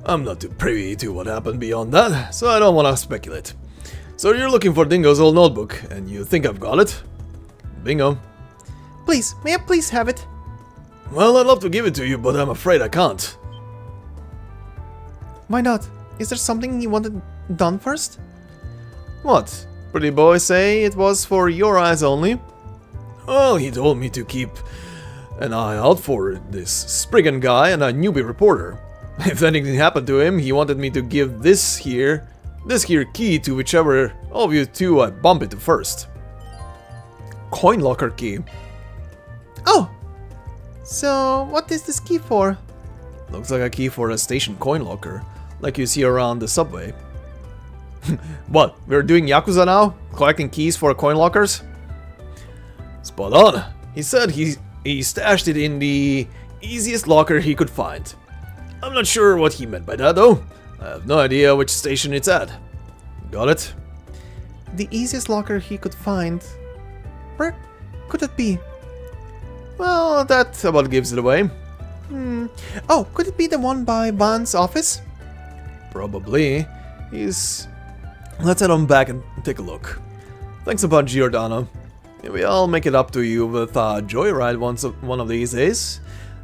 I'm not too privy to what happened beyond that, so I don't want to speculate. So you're looking for Dingo's old notebook, and you think I've got it? Bingo. Please, may I please have it? Well, I'd love to give it to you, but I'm afraid I can't. Why not? Is there something you wanted done first? What? Pretty boy say it was for your eyes only? Well, he told me to keep an eye out for this spriggan guy and a newbie reporter. If anything happened to him, he wanted me to give this here key to whichever of you two I bump into first. Coin locker key. Oh! So, what is this key for? Looks like a key for a station coin locker, like you see around the subway. What, we're doing Yakuza now? Collecting keys for coin lockers? Spot on. He said he stashed it in the easiest locker he could find. I'm not sure what he meant by that though. I have no idea which station it's at. Got it? The easiest locker he could find. Where could it be? Well, that about gives it away. Oh, could it be the one by Van's office? Probably. Let's head on back and take a look. Thanks a bunch, Giordano. Maybe I'll make it up to you with a joyride one of these days,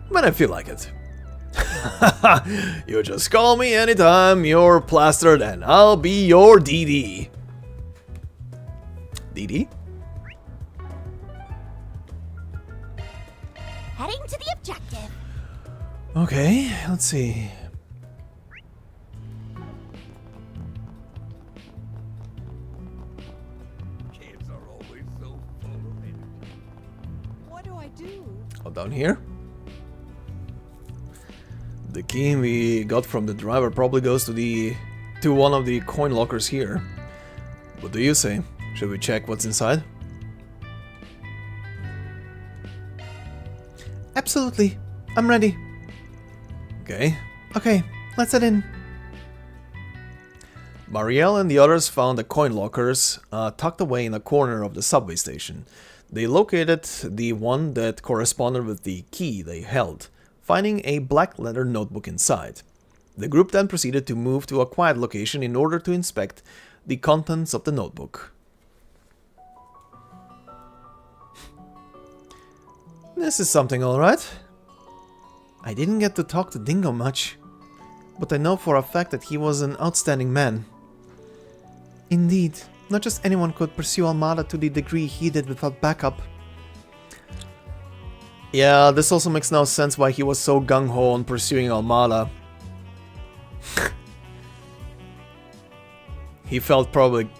when I feel like it. You just call me anytime you're plastered and I'll be your DD. DD? Heading to the objective. Okay, let's see. Kids are always so full of it. What do I do? Oh, down here? The key we got from the driver probably goes to one of the coin lockers here. What do you say? Should we check what's inside? Absolutely. I'm ready. Okay. Okay, let's head in. Marielle and the others found the coin lockers tucked away in a corner of the subway station. They located the one that corresponded with the key they held, finding a black leather notebook inside. The group then proceeded to move to a quiet location in order to inspect the contents of the notebook. This is something, alright. I didn't get to talk to Dingo much, but I know for a fact that he was an outstanding man. Indeed, not just anyone could pursue Almada to the degree he did without backup. Yeah, this also makes no sense why he was so gung-ho on pursuing Almada. He felt probably...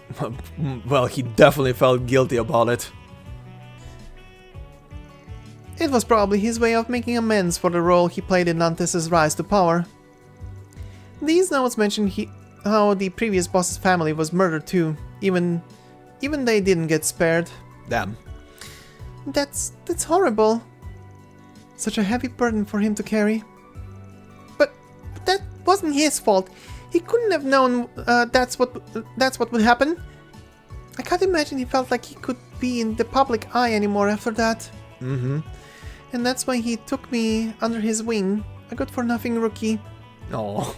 well, he definitely felt guilty about it. It was probably his way of making amends for the role he played in Dantes' rise to power. These notes mention how the previous boss's family was murdered too. Even they didn't get spared. Damn. That's horrible. Such a heavy burden for him to carry. But that wasn't his fault. He couldn't have known that's what would happen. I can't imagine he felt like he could be in the public eye anymore after that. Mm-hmm. And that's why he took me under his wing. A good-for-nothing rookie. Oh.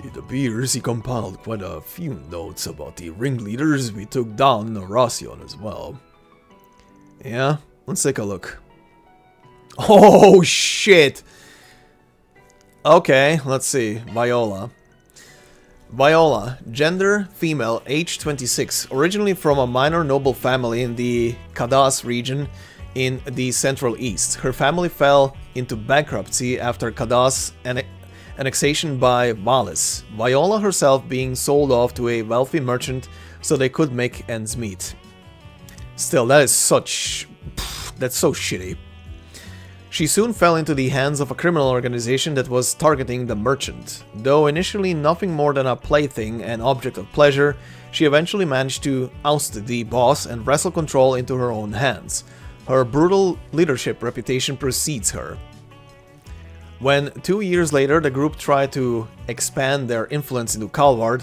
It appears he compiled quite a few notes about the ringleaders we took down in Oracion as well. Yeah, let's take a look. Oh, shit! Okay, let's see. Viola. Viola, gender, female, age 26, originally from a minor noble family in the Kadas region in the Central East. Her family fell into bankruptcy after Kadas' annexation by Valis, Viola herself being sold off to a wealthy merchant so they could make ends meet. Still, that is such... that's so shitty. She soon fell into the hands of a criminal organization that was targeting the merchant. Though initially nothing more than a plaything and object of pleasure, she eventually managed to oust the boss and wrestle control into her own hands. Her brutal leadership reputation precedes her. When 2 years later the group tried to expand their influence into Calvard,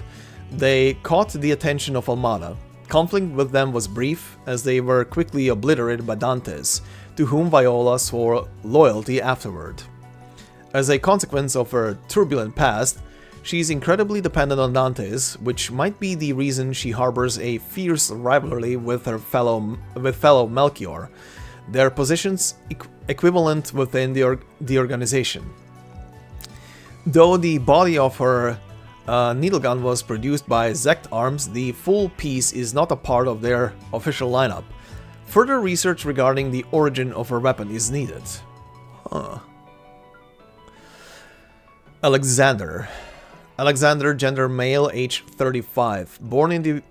they caught the attention of Almada. Conflict with them was brief, as they were quickly obliterated by Dantes, to whom Viola swore loyalty afterward. As a consequence of her turbulent past, she is incredibly dependent on Dantes, which might be the reason she harbors a fierce rivalry with her fellow Melchior, their positions equivalent within the organization. Though the body of her needlegun was produced by Zect Arms, the full piece is not a part of their official lineup. Further research regarding the origin of her weapon is needed. Huh. Alexander, gender male, age 35, born in the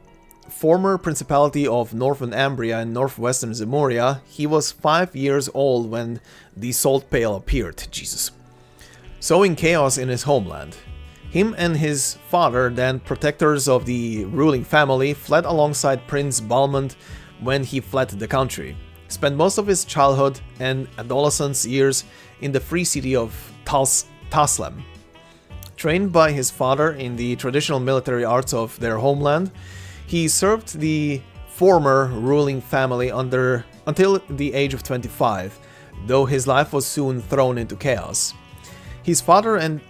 former Principality of Northern Ambria and Northwestern Zemuria. He was 5 years old when the Salt Pale appeared, Jesus, sowing chaos in his homeland. Him and his father, then protectors of the ruling family, fled alongside Prince Balmond when he fled the country. Spent most of his childhood and adolescence years in the free city of Taslem. Trained by his father in the traditional military arts of their homeland, he served the former ruling family until the age of 25, though his life was soon thrown into chaos. His father and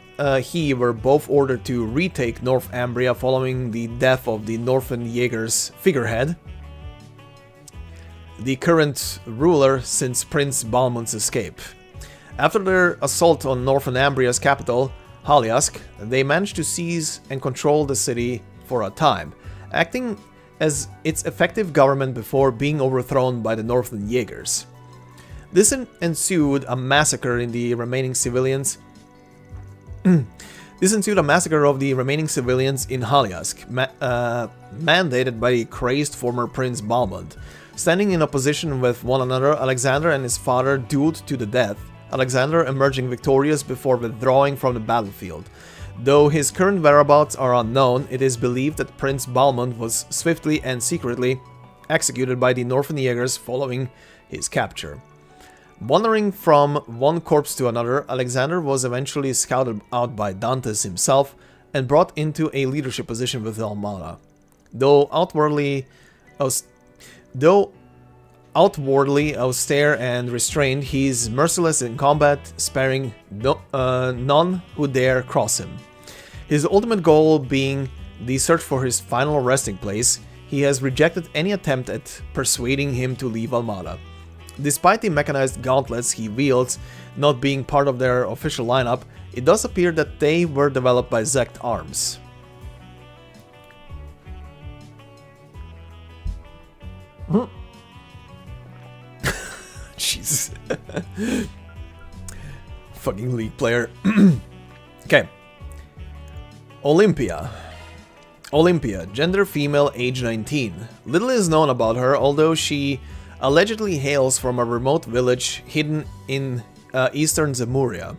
he were both ordered to retake North Ambria following the death of the Northern Jaegers figurehead, the current ruler since Prince Balmond's escape. After their assault on Northern Ambria's capital, Haliask, they managed to seize and control the city for a time, acting as its effective government before being overthrown by the Northern Jaegers. This ensued a massacre of the remaining civilians in Haliask, mandated by the crazed former Prince Balmond. Standing in opposition with one another, Alexander and his father dueled to the death, Alexander emerging victorious before withdrawing from the battlefield. Though his current whereabouts are unknown, it is believed that Prince Balmond was swiftly and secretly executed by the Northern Jaegers following his capture. Wandering from one corpse to another, Alexander was eventually scouted out by Dantes himself and brought into a leadership position with Almada. Though outwardly austere and restrained, he is merciless in combat, sparing none who dare cross him. His ultimate goal being the search for his final resting place, he has rejected any attempt at persuading him to leave Almada. Despite the mechanized gauntlets he wields not being part of their official lineup, it does appear that they were developed by Zect Arms. Jesus. Fucking League player. Okay. Olympia, gender female, age 19. Little is known about her, although she allegedly hails from a remote village hidden in eastern Zemuria.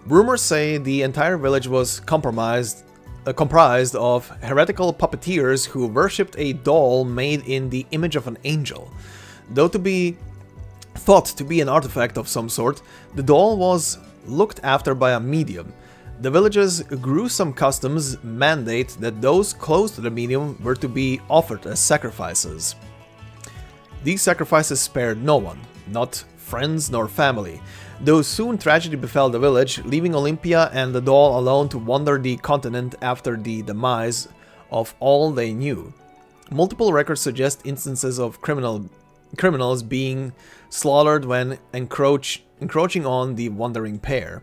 Rumors say the entire village was comprised of heretical puppeteers who worshipped a doll made in the image of an angel. Though thought to be an artifact of some sort, the doll was looked after by a medium. The village's gruesome customs mandate that those close to the medium were to be offered as sacrifices. These sacrifices spared no one, not friends nor family, though soon tragedy befell the village, leaving Olympia and the doll alone to wander the continent after the demise of all they knew. Multiple records suggest instances of criminals being slaughtered when encroaching on the wandering pair.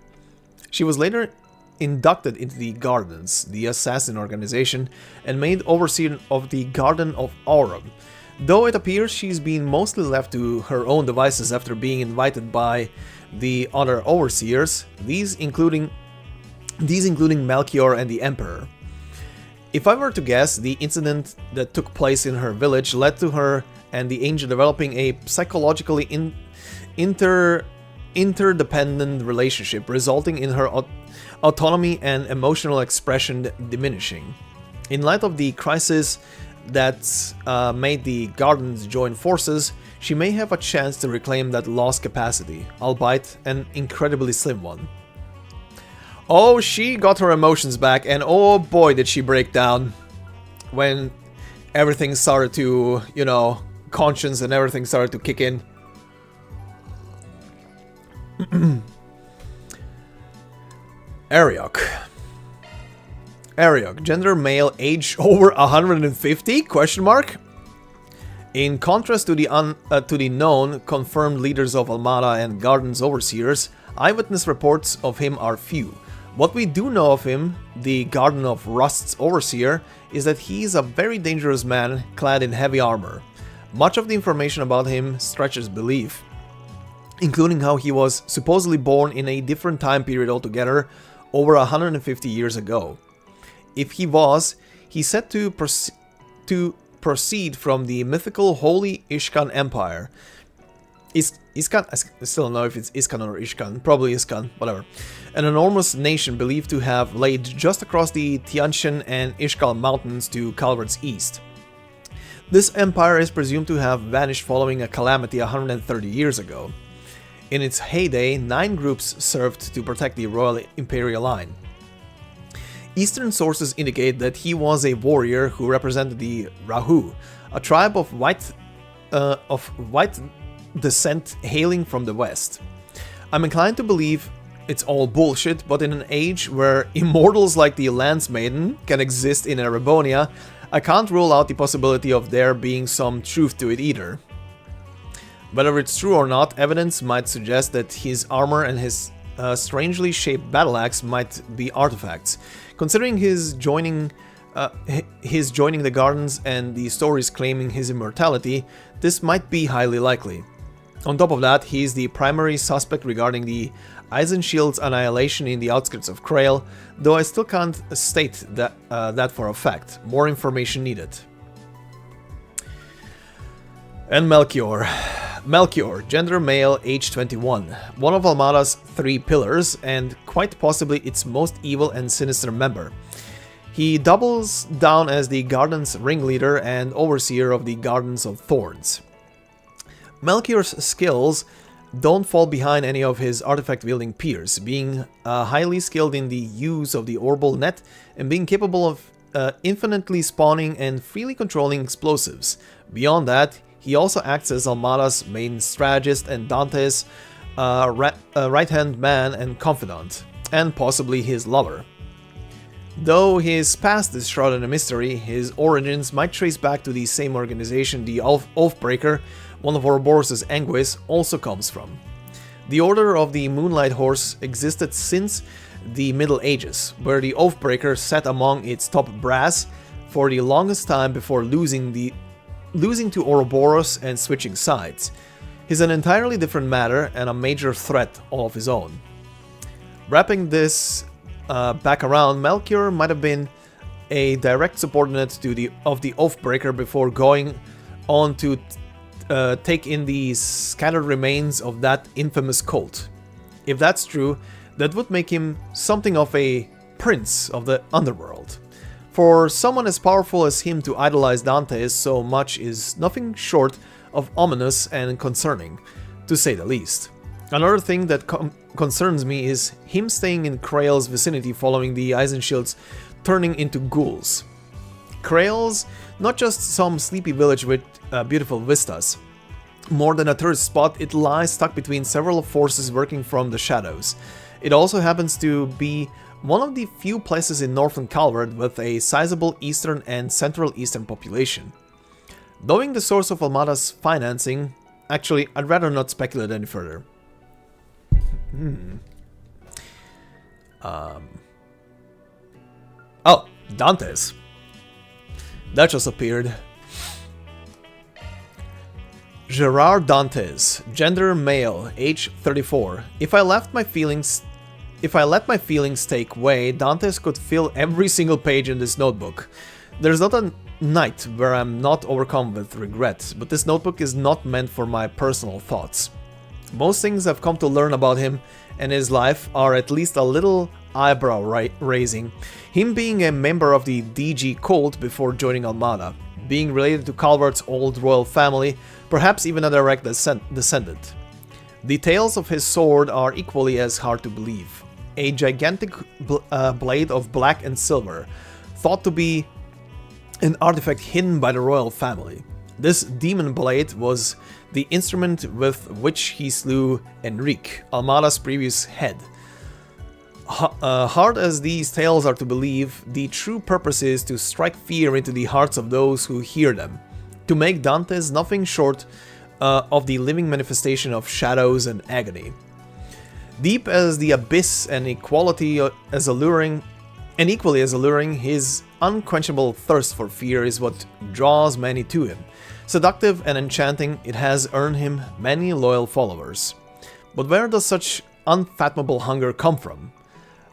She was later inducted into the Gardens, the assassin organization, and made overseer of the Garden of Aurum. Though it appears she's been mostly left to her own devices after being invited by the other overseers, these including Melchior and the Emperor. If I were to guess, the incident that took place in her village led to her and the angel developing a psychologically interdependent relationship, resulting in her autonomy and emotional expression diminishing. In light of the crisis that made the Gardens join forces, she may have a chance to reclaim that lost capacity, albeit an incredibly slim one. Oh, she got her emotions back, and oh boy did she break down when everything started to, you know, conscience and everything started to kick in. Ariok, gender male, age over 150? Question mark. In contrast to the known confirmed leaders of Almada and Gardens overseers, eyewitness reports of him are few. What we do know of him, the Garden of Rust's overseer, is that he is a very dangerous man clad in heavy armor. Much of the information about him stretches belief, including how he was supposedly born in a different time period altogether, over 150 years ago. If he was, he's said to proceed from the mythical Holy Ishkan Empire. Ishkan, I still don't know if it's Iskan or Ishkan, probably Iskan, whatever. An enormous nation believed to have laid just across the Tianshan and Ishkal mountains to Calvard's east. This empire is presumed to have vanished following a calamity 130 years ago. In its heyday, 9 groups served to protect the royal imperial line. Eastern sources indicate that he was a warrior who represented the Rahu, a tribe of white descent hailing from the west. I'm inclined to believe it's all bullshit, but in an age where immortals like the Lance Maiden can exist in Erebonia, I can't rule out the possibility of there being some truth to it either. Whether it's true or not, evidence might suggest that his armor and his strangely shaped battle axe might be artifacts. Considering his joining the Gardens and the stories claiming his immortality, this might be highly likely. On top of that, he is the primary suspect regarding the Eisenshield's annihilation in the outskirts of Krail, though I still can't state that for a fact. More information needed. And Melchior, gender male, age 21, one of Almada's 3 pillars, and quite possibly its most evil and sinister member. He doubles down as the Garden's ringleader and overseer of the Gardens of Thorns. Melchior's skills don't fall behind any of his artifact-wielding peers, being highly skilled in the use of the Orbal Net and being capable of infinitely spawning and freely controlling explosives. Beyond that, he also acts as Almada's main strategist and Dante's right-hand man and confidant, and possibly his lover. Though his past is shrouded in mystery, his origins might trace back to the same organization the Oathbreaker, one of Ouroboros' Anguis, also comes from. The Order of the Moonlight Horse existed since the Middle Ages, where the Oathbreaker sat among its top brass for the longest time before losing to Ouroboros and switching sides. He's an entirely different matter and a major threat all of his own. Wrapping this back around, Melchior might have been a direct subordinate of the Oathbreaker before going on to take in the scattered remains of that infamous cult. If that's true, that would make him something of a prince of the underworld. For someone as powerful as him to idolize Dante so much is nothing short of ominous and concerning, to say the least. Another thing that concerns me is him staying in Krael's vicinity following the Eisenschilds turning into ghouls. Krael's not just some sleepy village with beautiful vistas. More than a tourist spot, it lies stuck between several forces working from the shadows. It also happens to be one of the few places in northern Calvard with a sizable eastern and central eastern population. Knowing the source of Almada's financing, actually, I'd rather not speculate any further. Oh, Dante's. That just appeared. Gerard Dantes, gender male, age 34. If I let my feelings take way, Dantes could fill every single page in this notebook. There's not a night where I'm not overcome with regret, but this notebook is not meant for my personal thoughts. Most things I've come to learn about him and his life are at least a little eyebrow raising. Him being a member of the DG cult before joining Almada, being related to Calvard's old royal family, perhaps even a direct descendant. The tales of his sword are equally as hard to believe. A gigantic blade of black and silver, thought to be an artifact hidden by the royal family. This demon blade was the instrument with which he slew Enrique, Almada's previous head. Hard as these tales are to believe, the true purpose is to strike fear into the hearts of those who hear them, to make Dantes nothing short of the living manifestation of shadows and agony. Deep as the abyss and equally as alluring, his unquenchable thirst for fear is what draws many to him. Seductive and enchanting, it has earned him many loyal followers. But where does such unfathomable hunger come from?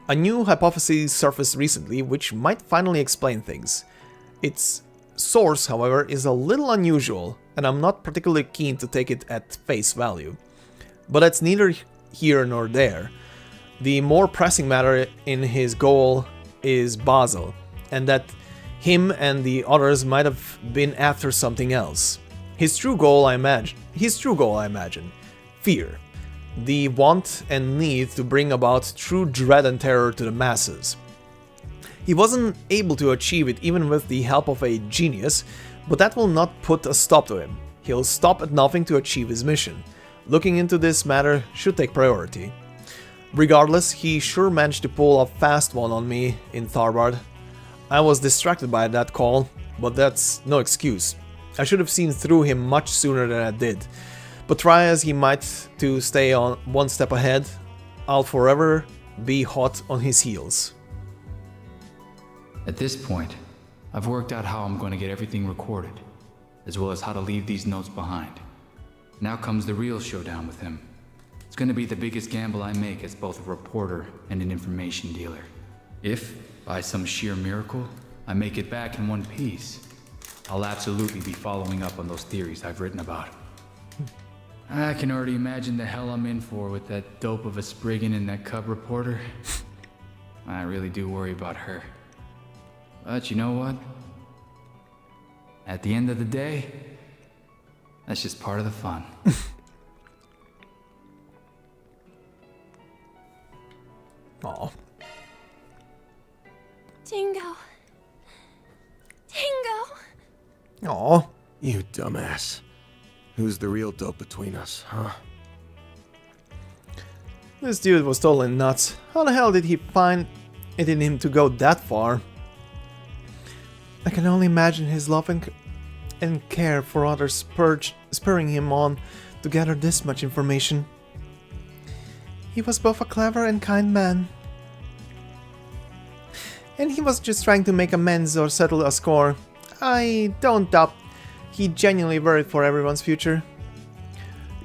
A new hypothesis surfaced recently which might finally explain things. Its source, however, is a little unusual, and I'm not particularly keen to take it at face value. But that's neither here nor there. The more pressing matter in his goal is Basel, and that him and the others might have been after something else. His true goal, I imagine, fear. The want and need to bring about true dread and terror to the masses. He wasn't able to achieve it even with the help of a genius, but that will not put a stop to him. He'll stop at nothing to achieve his mission. Looking into this matter should take priority. Regardless, he sure managed to pull a fast one on me in Tharbad. I was distracted by that call, but that's no excuse. I should have seen through him much sooner than I did. But try as he might to stay on one step ahead, I'll forever be hot on his heels. At this point, I've worked out how I'm going to get everything recorded, as well as how to leave these notes behind. Now comes the real showdown with him. It's going to be the biggest gamble I make as both a reporter and an information dealer. If, by some sheer miracle, I make it back in one piece, I'll absolutely be following up on those theories I've written about. I can already imagine the hell I'm in for with that dope of a spriggan and that cub reporter. I really do worry about her. But you know what? At the end of the day, that's just part of the fun. Aw. Dingo. Dingo. Aw. You dumbass. Who's the real dope between us, huh? This dude was totally nuts. How the hell did he find it in him to go that far? I can only imagine his love and care for others spurring him on to gather this much information. He was both a clever and kind man. And he was just trying to make amends or settle a score. I don't doubt he genuinely worried for everyone's future.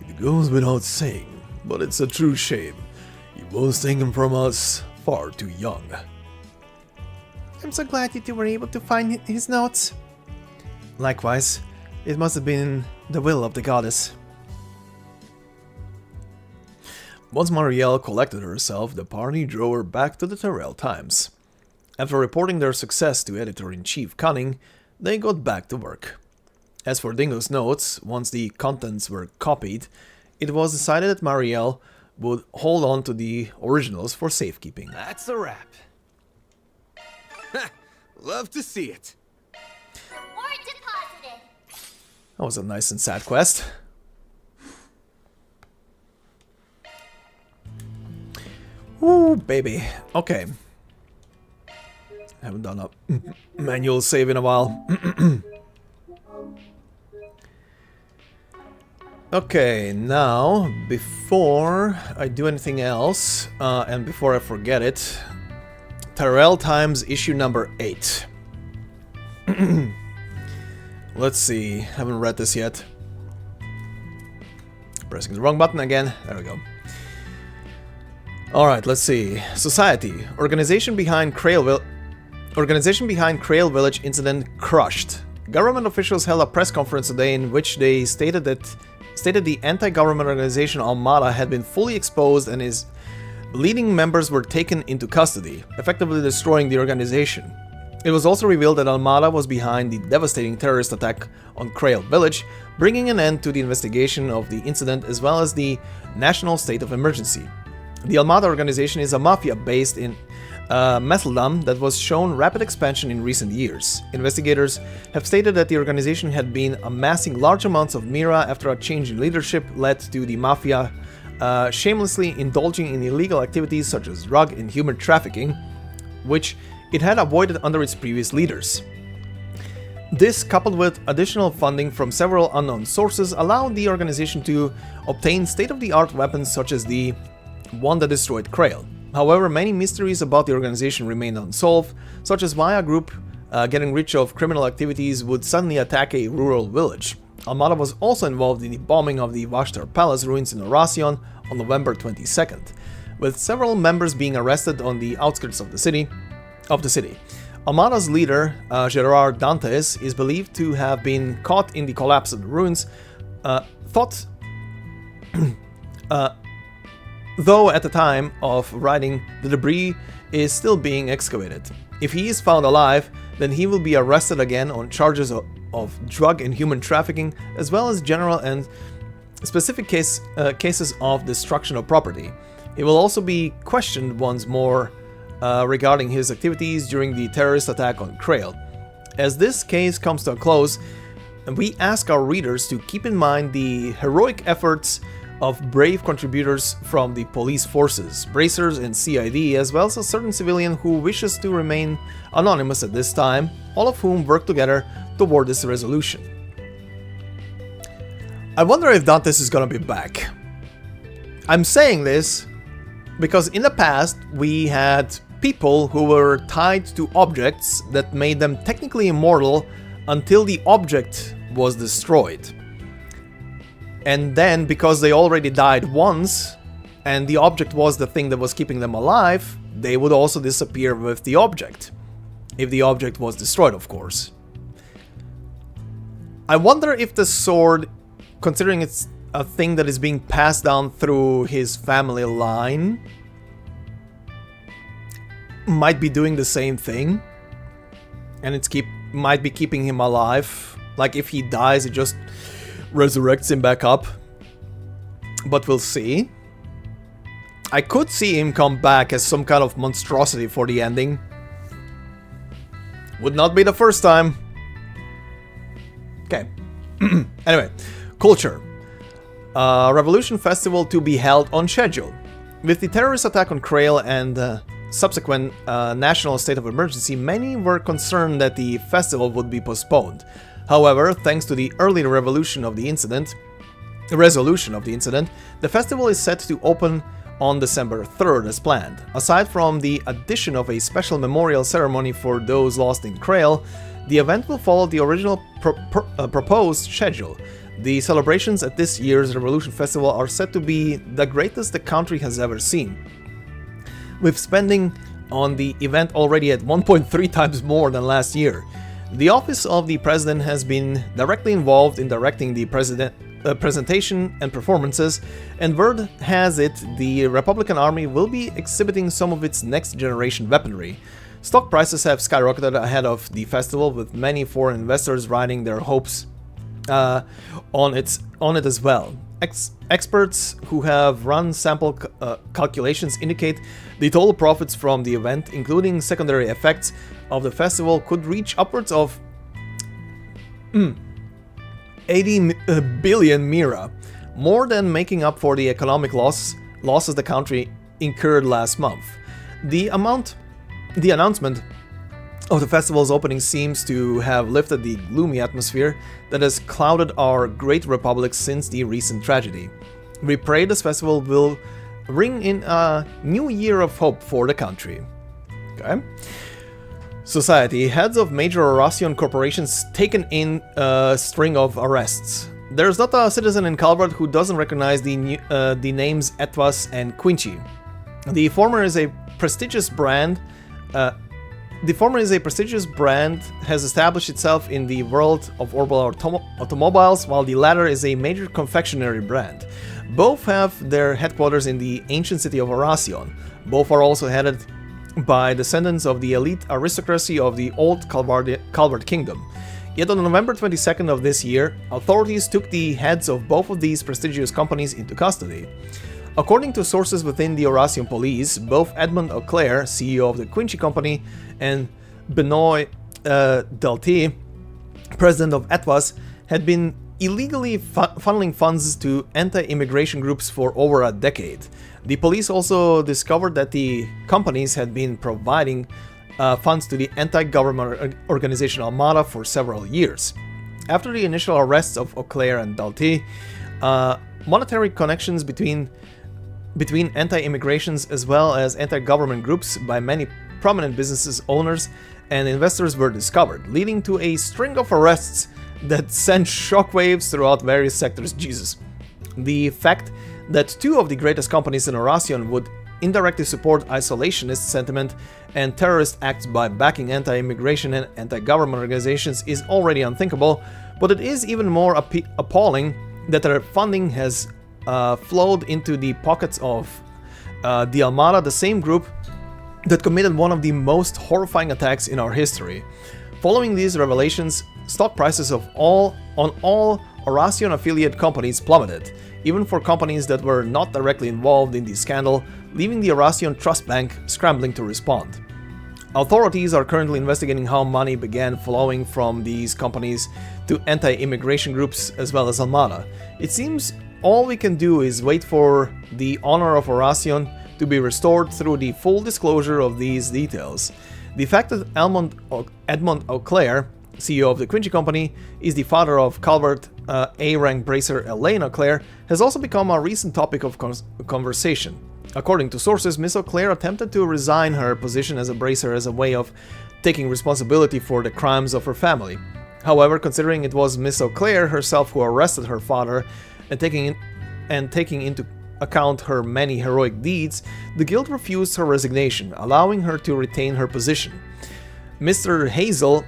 It goes without saying, but it's a true shame. He was taken from us far too young. I'm so glad that you were able to find his notes. Likewise, it must have been the will of the goddess. Once Marielle collected herself, the party drove her back to the Tyrell Times. After reporting their success to Editor-in-Chief Cunning, they got back to work. As for Dingo's notes, once the contents were copied, it was decided that Marielle would hold on to the originals for safekeeping. That's a wrap. Love to see it. Reward deposited. That was a nice and sad quest. Ooh, baby. Okay. Haven't done a manual save in a while. Okay, now, before I do anything else, and before I forget it, Tyrell Times issue number 8. Let's see, haven't read this yet. Pressing the wrong button again, there we go. Alright, let's see. Society. Organization behind Crail Village incident crushed. Government officials held a press conference today in which they stated the anti-government organization Armada had been fully exposed and its leading members were taken into custody, effectively destroying the organization. It was also revealed that Armada was behind the devastating terrorist attack on Crail Village, bringing an end to the investigation of the incident as well as the national state of emergency. The Armada organization is a mafia based in Metheldam that was shown rapid expansion in recent years. Investigators have stated that the organization had been amassing large amounts of Mira after a change in leadership led to the mafia shamelessly indulging in illegal activities such as drug and human trafficking, which it had avoided under its previous leaders. This, coupled with additional funding from several unknown sources, allowed the organization to obtain state-of-the-art weapons such as the one that destroyed Crail. However, many mysteries about the organization remain unsolved, such as why a group getting rich of criminal activities would suddenly attack a rural village. Armada was also involved in the bombing of the Vashtar Palace ruins in Oracion on November 22nd, with several members being arrested on the outskirts of the city. Armada's leader, Gerard Dantes, is believed to have been caught in the collapse of the ruins, though at the time of writing, the debris is still being excavated. If he is found alive, then he will be arrested again on charges of drug and human trafficking, as well as general and specific cases of destruction of property. He will also be questioned once more regarding his activities during the terrorist attack on Crail. As this case comes to a close, we ask our readers to keep in mind the heroic efforts of brave contributors from the police forces, bracers and CID, as well as a certain civilian who wishes to remain anonymous at this time, all of whom work together toward this resolution. I wonder if Dantes is gonna be back. I'm saying this because in the past we had people who were tied to objects that made them technically immortal until the object was destroyed. And then, because they already died once, and the object was the thing that was keeping them alive, they would also disappear with the object. If the object was destroyed, of course. I wonder if the sword, considering it's a thing that is being passed down through his family line, might be doing the same thing. And it's might be keeping him alive. Like, if he dies, it just resurrects him back up, but we'll see. I could see him come back as some kind of monstrosity for the ending. Would not be the first time. Okay. Anyway, culture. Revolution Festival to be held on schedule. With the terrorist attack on Crail and subsequent national state of emergency, many were concerned that the festival would be postponed. However, thanks to the early resolution of the incident, the festival is set to open on December 3rd as planned. Aside from the addition of a special memorial ceremony for those lost in Crail, the event will follow the original proposed schedule. The celebrations at this year's Revolution Festival are said to be the greatest the country has ever seen, with spending on the event already at 1.3 times more than last year. The office of the president has been directly involved in directing the presentation and performances, and word has it the Republican Army will be exhibiting some of its next generation weaponry. Stock prices have skyrocketed ahead of the festival, with many foreign investors riding their hopes on it as well. Experts who have run sample calculations indicate the total profits from the event, including secondary effects of the festival, could reach upwards of 80 billion mira, more than making up for the economic losses the country incurred last month. The announcement of the festival's opening seems to have lifted the gloomy atmosphere that has clouded our great republic since the recent tragedy. We pray this festival will ring in a new year of hope for the country. Okay. Society. Heads of major Eurasian corporations taken in a string of arrests. There's not a citizen in Calvard who doesn't recognize the names Etvas and Quincy. The former is a prestigious brand. Has established itself in the world of orbital automobiles, while the latter is a major confectionery brand. Both have their headquarters in the ancient city of Eurasian. Both are also headed by descendants of the elite aristocracy of the old Calvard kingdom. Yet on November 22nd of this year, authorities took the heads of both of these prestigious companies into custody. According to sources within the Eurasian police, both Edmond Auclair, CEO of the Quincy Company, and Benoit Delty, president of Etvas, had been illegally funneling funds to anti-immigration groups for over a decade. The police also discovered that the companies had been providing funds to the anti-government organization Armada for several years. After the initial arrests of Auclair and Dalty, monetary connections between anti-immigrations as well as anti-government groups by many prominent businesses owners and investors were discovered, leading to a string of arrests that sent shockwaves throughout various sectors. Jesus. The fact that two of the greatest companies in Eurasian would indirectly support isolationist sentiment and terrorist acts by backing anti-immigration and anti-government organizations is already unthinkable, but it is even more appalling that their funding has flowed into the pockets of the Armada, the same group that committed one of the most horrifying attacks in our history. Following these revelations, stock prices on all Eurasian affiliate companies plummeted, even for companies that were not directly involved in the scandal, leaving the Eurasian Trust Bank scrambling to respond. Authorities are currently investigating how money began flowing from these companies to anti-immigration groups as well as Armada. It seems all we can do is wait for the honor of Eurasian to be restored through the full disclosure of these details. The fact that Edmond Auclair, CEO of the Quincy Company, is the father of Calvard A-rank bracer Elaine Auclair has also become a recent topic of conversation. According to sources, Miss Auclair attempted to resign her position as a bracer as a way of taking responsibility for the crimes of her family. However, considering it was Miss Auclair herself who arrested her father and taking into account her many heroic deeds, the guild refused her resignation, allowing her to retain her position. Mr. Hazel,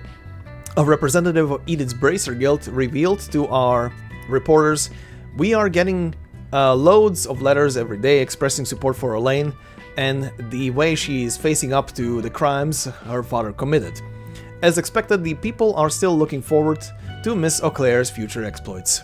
a representative of Edith's Bracer Guild, revealed to our reporters, "We are getting loads of letters every day expressing support for Elaine and the way she is facing up to the crimes her father committed. As expected, the people are still looking forward to Miss Auclair's future exploits."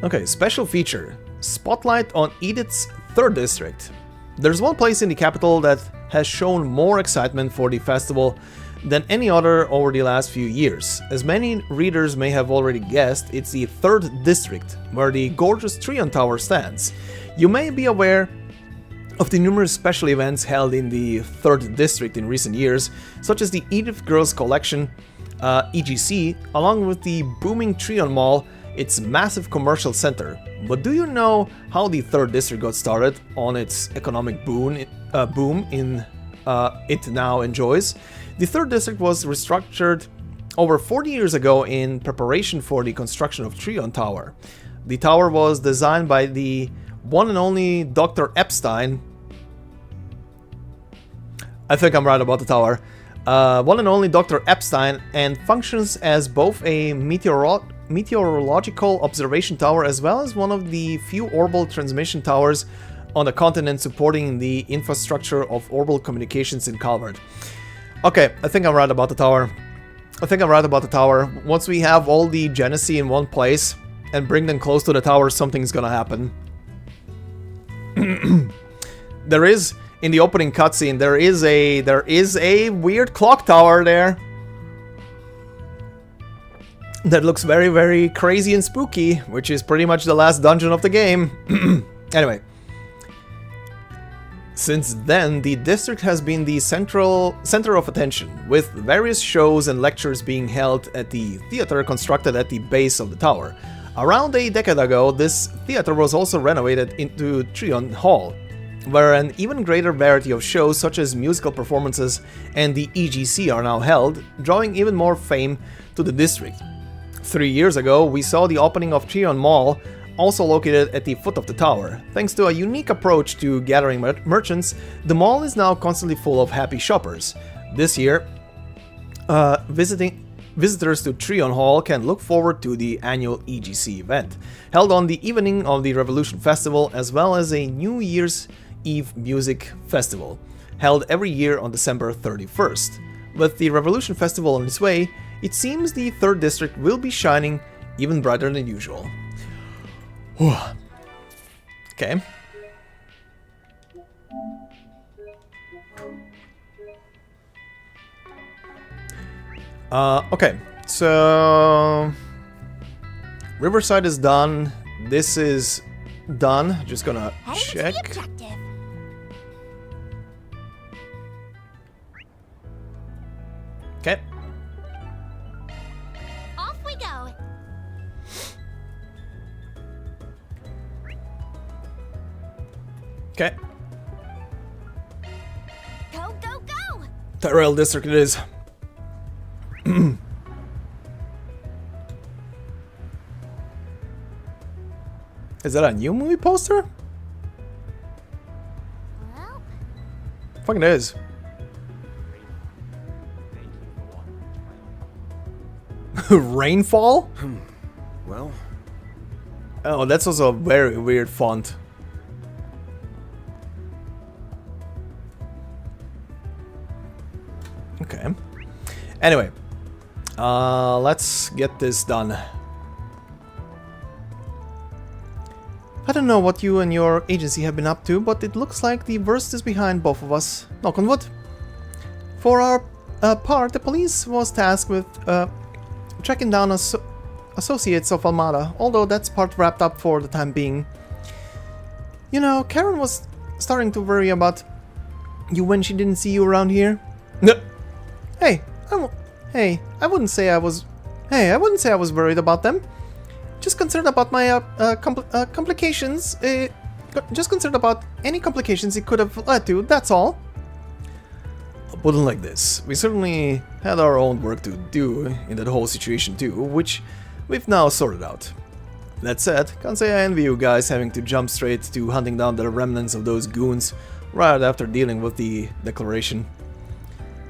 Okay, special feature. Spotlight on Edith's 3rd district. There's one place in the capital that has shown more excitement for the festival than any other over the last few years. As many readers may have already guessed, it's the 3rd district, where the gorgeous Trion Tower stands. You may be aware of the numerous special events held in the 3rd district in recent years, such as the Edith Girls Collection, EGC, along with the booming Trion Mall, its massive commercial center. But do you know how the 3rd district got started on its economic boom it now enjoys? The 3rd district was restructured over 40 years ago in preparation for the construction of Trion Tower. The tower was designed by the one and only Dr. Epstein. I think I'm right about the tower. One and only Dr. Epstein, and functions as both a meteorological observation tower as well as one of the few orbital transmission towers on the continent supporting the infrastructure of orbital communications in Calvard. Okay, I think I'm right about the tower. Once we have all the Genesee in one place and bring them close to the tower, something's gonna happen. There is, in the opening cutscene, there is a weird clock tower there that looks very, very crazy and spooky, which is pretty much the last dungeon of the game. Anyway, since then, the district has been the center of attention, with various shows and lectures being held at the theater constructed at the base of the tower. Around a decade ago, this theater was also renovated into Trion Hall, where an even greater variety of shows such as musical performances and the EGC are now held, drawing even more fame to the district. 3 years ago, we saw the opening of Trion Mall, also located at the foot of the tower. Thanks to a unique approach to gathering merchants, the mall is now constantly full of happy shoppers. This year, visitors to Trion Hall can look forward to the annual EGC event, held on the evening of the Revolution Festival, as well as a New Year's Eve music festival, held every year on December 31st. With the Revolution Festival on its way, it seems the 3rd District will be shining even brighter than usual. Okay. Okay, so Riverside is done. This is done. Just gonna check. Okay. Off we go. Okay. Go, go, go! Tyrell District it is. Is that a new movie poster? Well, Fucking is. Rainfall? Well, Oh, that's also a very weird font. Okay. Anyway, let's get this done. I don't know what you and your agency have been up to, but it looks like the worst is behind both of us. Knock on wood. For our part, the police was tasked with tracking down associates of Almada, although that's part wrapped up for the time being. You know, Karen was starting to worry about you when she didn't see you around here. No. Hey, I wouldn't say I was worried about them. Just concerned about my complications. Just concerned about any complications it could have led to. That's all. I'll put it like this: we certainly had our own work to do in that whole situation too, which we've now sorted out. That said, can't say I envy you guys having to jump straight to hunting down the remnants of those goons right after dealing with the declaration.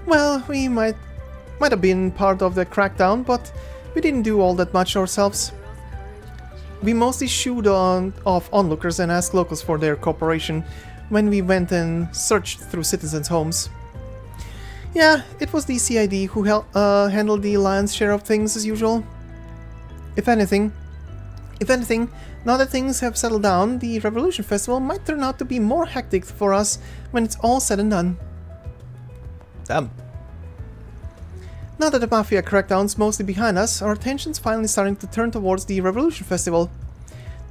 Well, we might have been part of the crackdown, but we didn't do all that much ourselves. We mostly shooed off onlookers and asked locals for their cooperation when we went and searched through citizens' homes. Yeah, it was the CID who handled the lion's share of things as usual. If anything, now that things have settled down, the Revolution Festival might turn out to be more hectic for us when it's all said and done. Damn. Now that the Mafia crackdown's mostly behind us, our attention's finally starting to turn towards the Revolution Festival.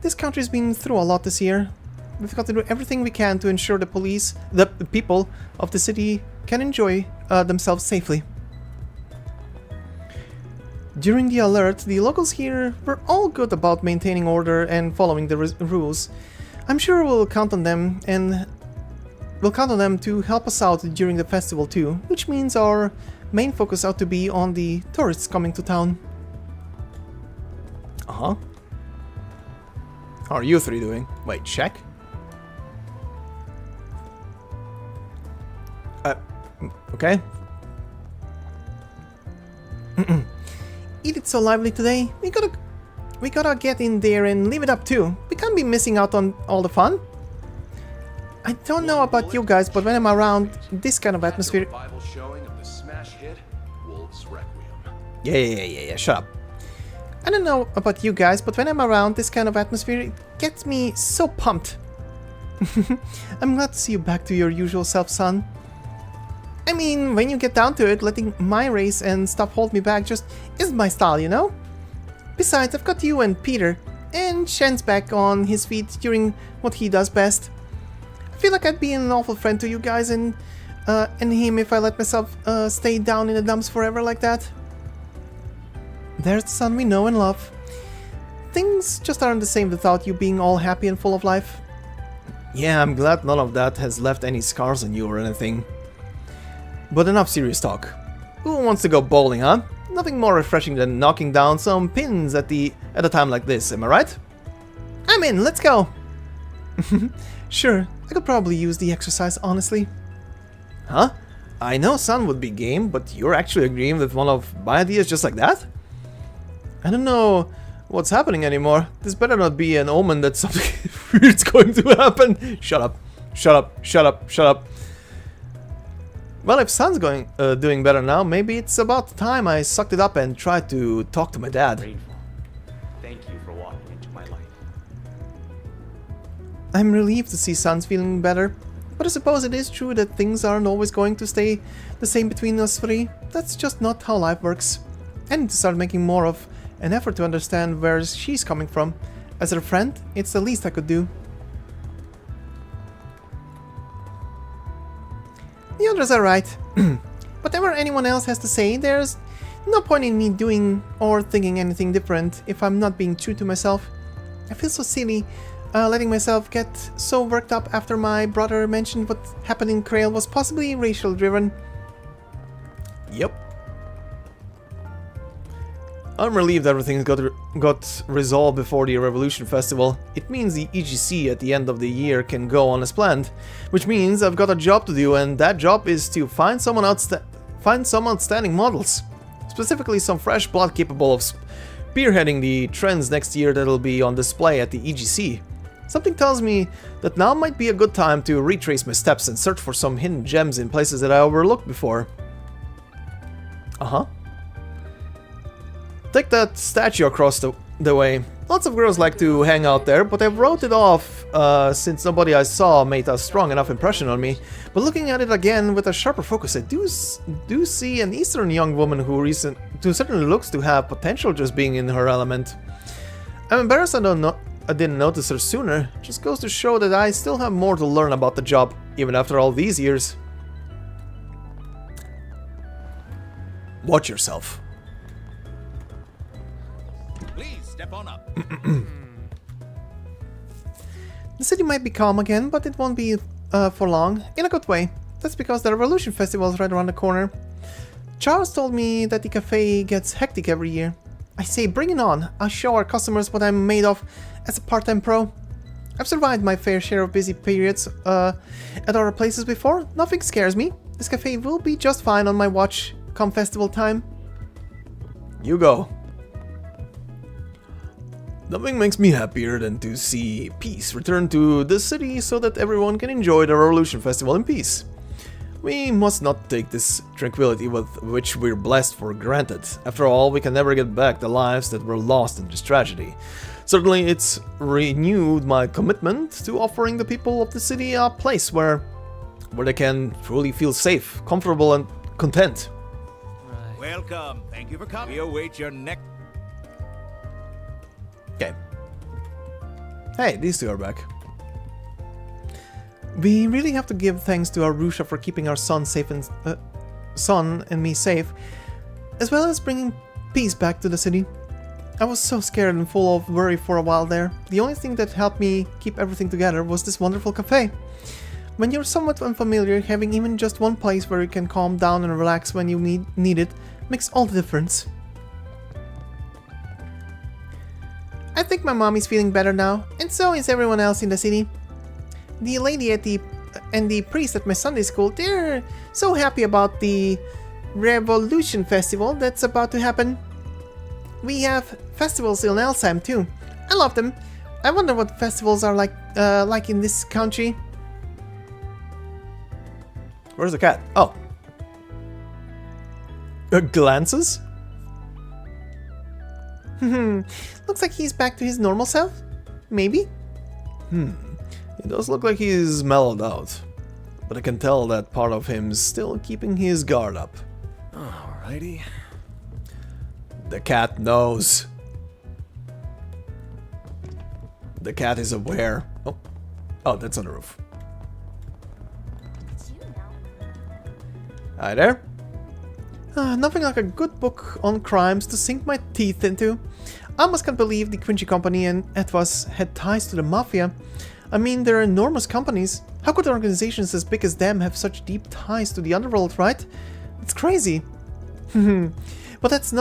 This country's been through a lot this year. We've got to do everything we can to ensure the people of the city can enjoy themselves safely. During the alert, the locals here were all good about maintaining order and following the rules. I'm sure we'll count on them to help us out during the festival too, which means our main focus ought to be on the tourists coming to town. Uh-huh. How are you three doing? Wait, check? Okay. Eat it so lively today. We we gotta get in there and live it up too. We can't be missing out on all the fun. I don't know about you guys, but when I'm around this kind of atmosphere... Yeah, shut up. I don't know about you guys, but when I'm around this kind of atmosphere, it gets me so pumped. I'm glad to see you back to your usual self, son. I mean, when you get down to it, letting my race and stuff hold me back just isn't my style, you know? Besides, I've got you and Peter, and Shen's back on his feet doing what he does best. I feel like I'd be an awful friend to you guys and him if I let myself stay down in the dumps forever like that. There's the son we know and love. Things just aren't the same without you being all happy and full of life. Yeah, I'm glad none of that has left any scars on you or anything. But enough serious talk. Who wants to go bowling, huh? Nothing more refreshing than knocking down some pins at a time like this, am I right? I'm in, let's go! Sure, I could probably use the exercise, honestly. Huh? I know son would be game, but you're actually agreeing with one of my ideas just like that? I don't know what's happening anymore. This better not be an omen that something weird's going to happen. Shut up. Shut up. Shut up. Shut up. Well, if son's doing better now, maybe it's about time I sucked it up and tried to talk to my dad. Thank you for walking into my life. I'm relieved to see son's feeling better, but I suppose it is true that things aren't always going to stay the same between us three. That's just not how life works. I need to start making more of an effort to understand where she's coming from. As her friend, it's the least I could do. The others are right. Whatever anyone else has to say, there's no point in me doing or thinking anything different if I'm not being true to myself. I feel so silly letting myself get so worked up after my brother mentioned what happened in Krail was possibly racial driven. Yep. I'm relieved everything got resolved before the Revolution Festival. It means the EGC at the end of the year can go on as planned, which means I've got a job to do, and that job is to find some outstanding models, specifically some fresh blood capable of spearheading the trends next year that'll be on display at the EGC. Something tells me that now might be a good time to retrace my steps and search for some hidden gems in places that I overlooked before. Uh-huh. Take that statue across the way. Lots of girls like to hang out there, but I wrote it off since nobody I saw made a strong enough impression on me. But looking at it again with a sharper focus, I do see an Eastern young woman who certainly looks to have potential just being in her element. I'm embarrassed I didn't notice her sooner. Just goes to show that I still have more to learn about the job, even after all these years. Watch yourself. Step on up. The city might be calm again, but it won't be for long, in a good way. That's because the Revolution Festival is right around the corner. Charles told me that the cafe gets hectic every year. I say bring it on, I'll show our customers what I'm made of as a part-time pro. I've survived my fair share of busy periods at other places before. Nothing scares me. This cafe will be just fine on my watch come festival time. You go. Nothing makes me happier than to see peace return to the city so that everyone can enjoy the Revolution Festival in peace. We must not take this tranquility with which we're blessed for granted. After all, we can never get back the lives that were lost in this tragedy. Certainly, it's renewed my commitment to offering the people of the city a place where they can truly feel safe, comfortable, and content. Right. Welcome. Thank you for coming. We await your next... Okay. Hey, these two are back. We really have to give thanks to Arusha for keeping our son safe and son and me safe, as well as bringing peace back to the city. I was so scared and full of worry for a while there. The only thing that helped me keep everything together was this wonderful cafe. When you're somewhat unfamiliar, having even just one place where you can calm down and relax when you need it makes all the difference. I think my mom is feeling better now, and so is everyone else in the city. The lady at and the priest at my Sunday school, they're so happy about the Revolution Festival that's about to happen. we have festivals in Elsheim too. I love them. I wonder what festivals are like in this country. Where's the cat? Oh. Glances? Looks like he's back to his normal self. Maybe? It does look like he's mellowed out. But I can tell that part of him's still keeping his guard up. Alrighty. The cat knows. The cat is aware. Oh, that's on the roof. Hi there. Nothing like a good book on crimes to sink my teeth into. I almost can't believe the Quincy Company and Etvas had ties to the Mafia. I mean, they're enormous companies. How could organizations as big as them have such deep ties to the underworld, right? It's crazy. But that's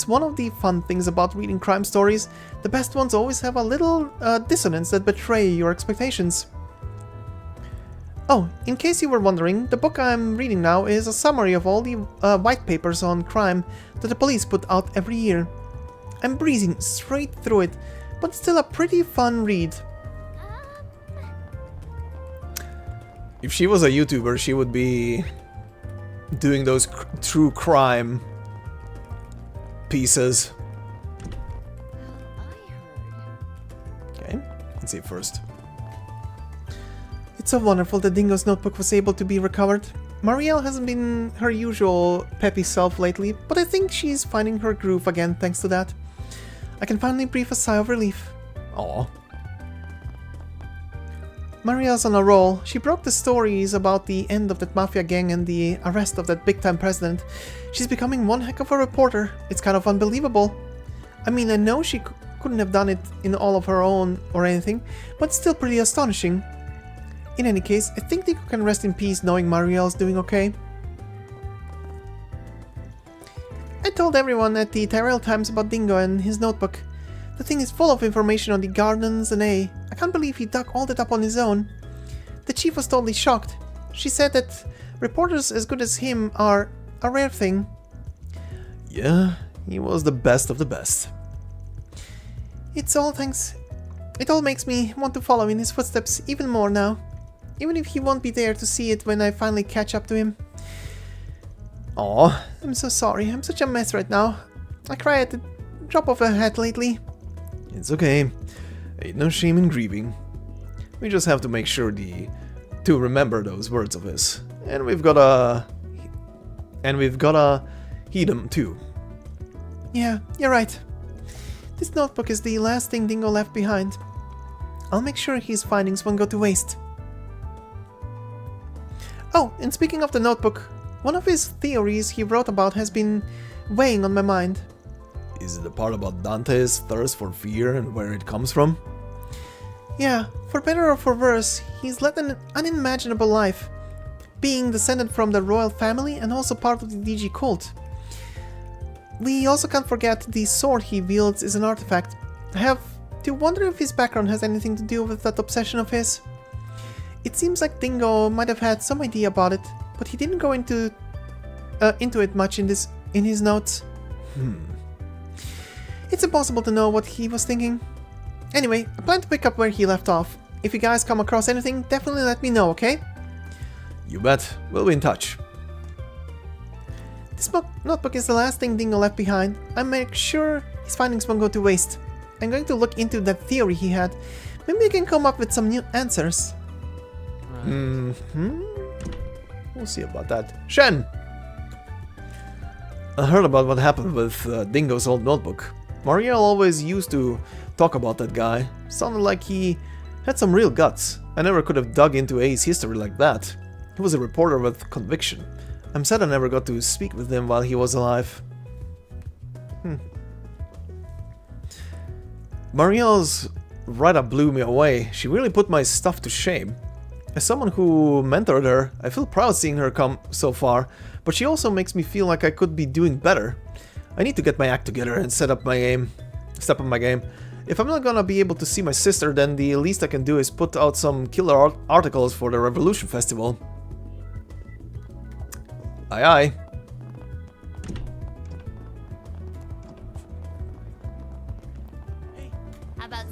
one of the fun things about reading crime stories. The best ones always have a little dissonance that betray your expectations. Oh, in case you were wondering, the book I'm reading now is a summary of all the white papers on crime that the police put out every year. I'm breezing straight through it, but it's still a pretty fun read. If she was a YouTuber, she would be doing those true crime pieces. Okay, let's see first. It's so wonderful that Dingo's notebook was able to be recovered. Marielle hasn't been her usual peppy self lately, but I think she's finding her groove again thanks to that. I can finally breathe a sigh of relief. Aww. Marielle's on a roll. She broke the stories about the end of that mafia gang and the arrest of that big-time president. She's becoming one heck of a reporter. It's kind of unbelievable. I mean, I know she couldn't have done it in all of her own or anything, but it's still pretty astonishing. In any case, I think Dingo can rest in peace knowing Marielle's doing okay. I told everyone at the Tyrell Times about Dingo and his notebook. The thing is full of information on the gardens and I can't believe he dug all that up on his own. The chief was totally shocked. She said that reporters as good as him are a rare thing. Yeah, he was the best of the best. It all makes me want to follow in his footsteps even more now. Even if he won't be there to see it when I finally catch up to him. Aw, I'm so sorry. I'm such a mess right now. I cry at the drop of a hat lately. It's okay. Ain't no shame in grieving. We just have to make sure to remember those words of his. And we've gotta heed them too. Yeah, you're right. This notebook is the last thing Dingo left behind. I'll make sure his findings won't go to waste. Oh, and speaking of the notebook, one of his theories he wrote about has been weighing on my mind. Is it the part about Dante's thirst for fear and where it comes from? Yeah, for better or for worse, he's led an unimaginable life, being descended from the royal family and also part of the DG cult. We also can't forget the sword he wields is an artifact. I have to wonder if his background has anything to do with that obsession of his. It seems like Dingo might have had some idea about it, but he didn't go into it much in his notes. It's impossible to know what he was thinking. Anyway, I plan to pick up where he left off. If you guys come across anything, definitely let me know, okay? You bet. We'll be in touch. This notebook is the last thing Dingo left behind. I'll make sure his findings won't go to waste. I'm going to look into that theory he had. Maybe we can come up with some new answers. We'll see about that. Shen! I heard about what happened with Dingo's old notebook. Marielle always used to talk about that guy. Sounded like he had some real guts. I never could have dug into A's history like that. He was a reporter with conviction. I'm sad I never got to speak with him while he was alive. Marielle's write-up blew me away. She really put my stuff to shame. As someone who mentored her, I feel proud seeing her come so far, but she also makes me feel like I could be doing better. I need to get my act together and step up my game. If I'm not gonna be able to see my sister, then the least I can do is put out some killer articles for the Revolution Festival. Aye aye. How about...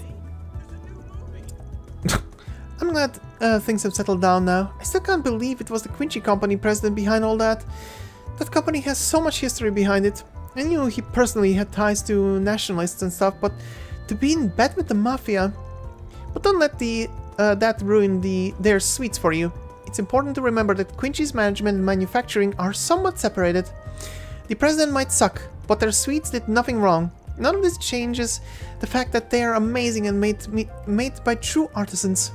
I'm glad things have settled down now. I still can't believe it was the Quincy Company president behind all that. That company has so much history behind it. I knew he personally had ties to nationalists and stuff, but to be in bed with the mafia... But don't let that ruin their sweets for you. It's important to remember that Quincy's management and manufacturing are somewhat separated. The president might suck, but their sweets did nothing wrong. None of this changes the fact that they are amazing and made by true artisans.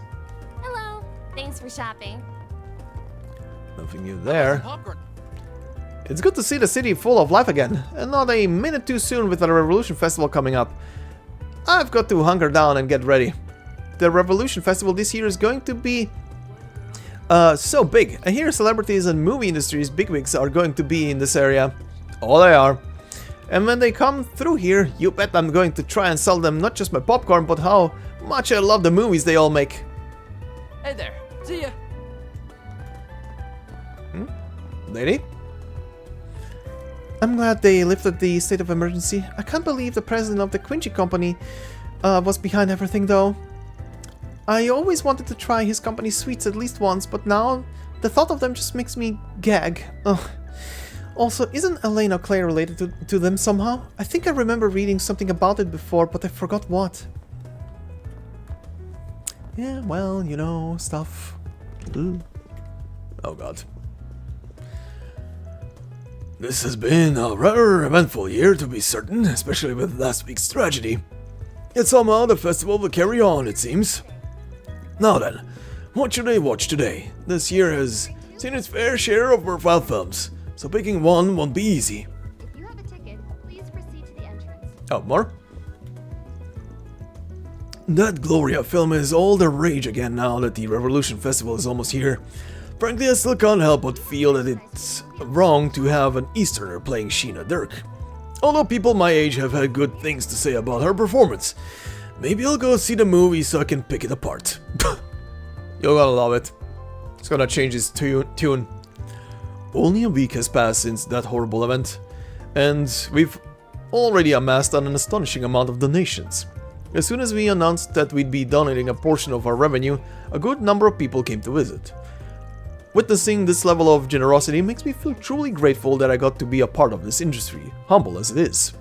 Hello. Thanks for shopping. Nothing new there. It's good to see the city full of life again, and not a minute too soon with the Revolution Festival coming up. I've got to hunker down and get ready. The Revolution Festival this year is going to be so big. I hear celebrities and movie industries bigwigs are going to be in this area. Oh, they are. And when they come through here, you bet I'm going to try and sell them not just my popcorn, but how much I love the movies they all make. Hey there. See ya. Lady? I'm glad they lifted the state of emergency. I can't believe the president of the Quincy Company was behind everything, though. I always wanted to try his company's sweets at least once, but now the thought of them just makes me gag. Ugh. Also, isn't Elena Clay related to them somehow? I think I remember reading something about it before, but I forgot what. Yeah, well, you know, stuff. Ooh. Oh god. This has been a rather eventful year, to be certain, especially with last week's tragedy. Yet somehow the festival will carry on, it seems. Now then, what should I watch today? This year has seen its fair share of worthwhile films, so picking one won't be easy. If you have a ticket, please proceed to the entrance. Oh, more? That Gloria film is all the rage again now that the Revolution Festival is almost here. Frankly, I still can't help but feel that it's wrong to have an Easterner playing Sheena Dirk. Although people my age have had good things to say about her performance. Maybe I'll go see the movie so I can pick it apart. You're gonna love it. It's gonna change its tune. Only a week has passed since that horrible event, and we've already amassed an astonishing amount of donations. As soon as we announced that we'd be donating a portion of our revenue, a good number of people came to visit. Witnessing this level of generosity makes me feel truly grateful that I got to be a part of this industry, humble as it is.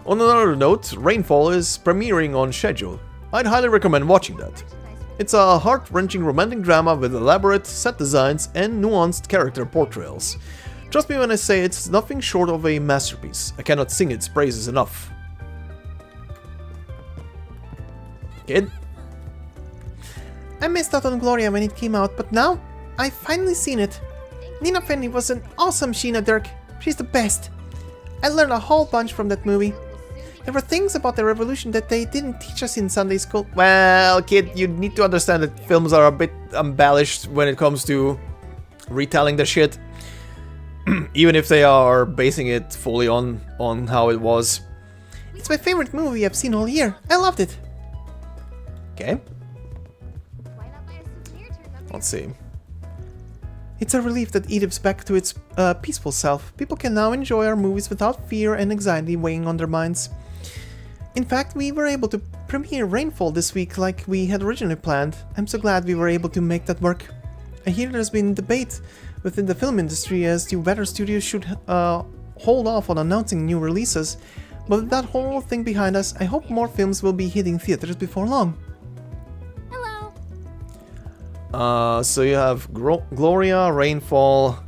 On another note, Rainfall is premiering on schedule. I'd highly recommend watching that. It's a heart-wrenching romantic drama with elaborate set designs and nuanced character portrayals. Trust me when I say it's nothing short of a masterpiece. I cannot sing its praises enough. Kid? I missed out on Gloria when it came out, but now I've finally seen it. Nina Fenny was an awesome Sheena Dirk. She's the best. I learned a whole bunch from that movie. There were things about the revolution that they didn't teach us in Sunday school. Well, kid, you need to understand that films are a bit embellished when it comes to retelling the shit. Even if they are basing it fully on how it was. It's my favorite movie I've seen all year. I loved it. Okay. Let's see. It's a relief that Egypt's back to its peaceful self. People can now enjoy our movies without fear and anxiety weighing on their minds. In fact, we were able to premiere Rainfall this week like we had originally planned. I'm so glad we were able to make that work. I hear there's been debate within the film industry as to whether studios should hold off on announcing new releases, but with that whole thing behind us, I hope more films will be hitting theaters before long. So you have Gloria, Rainfall,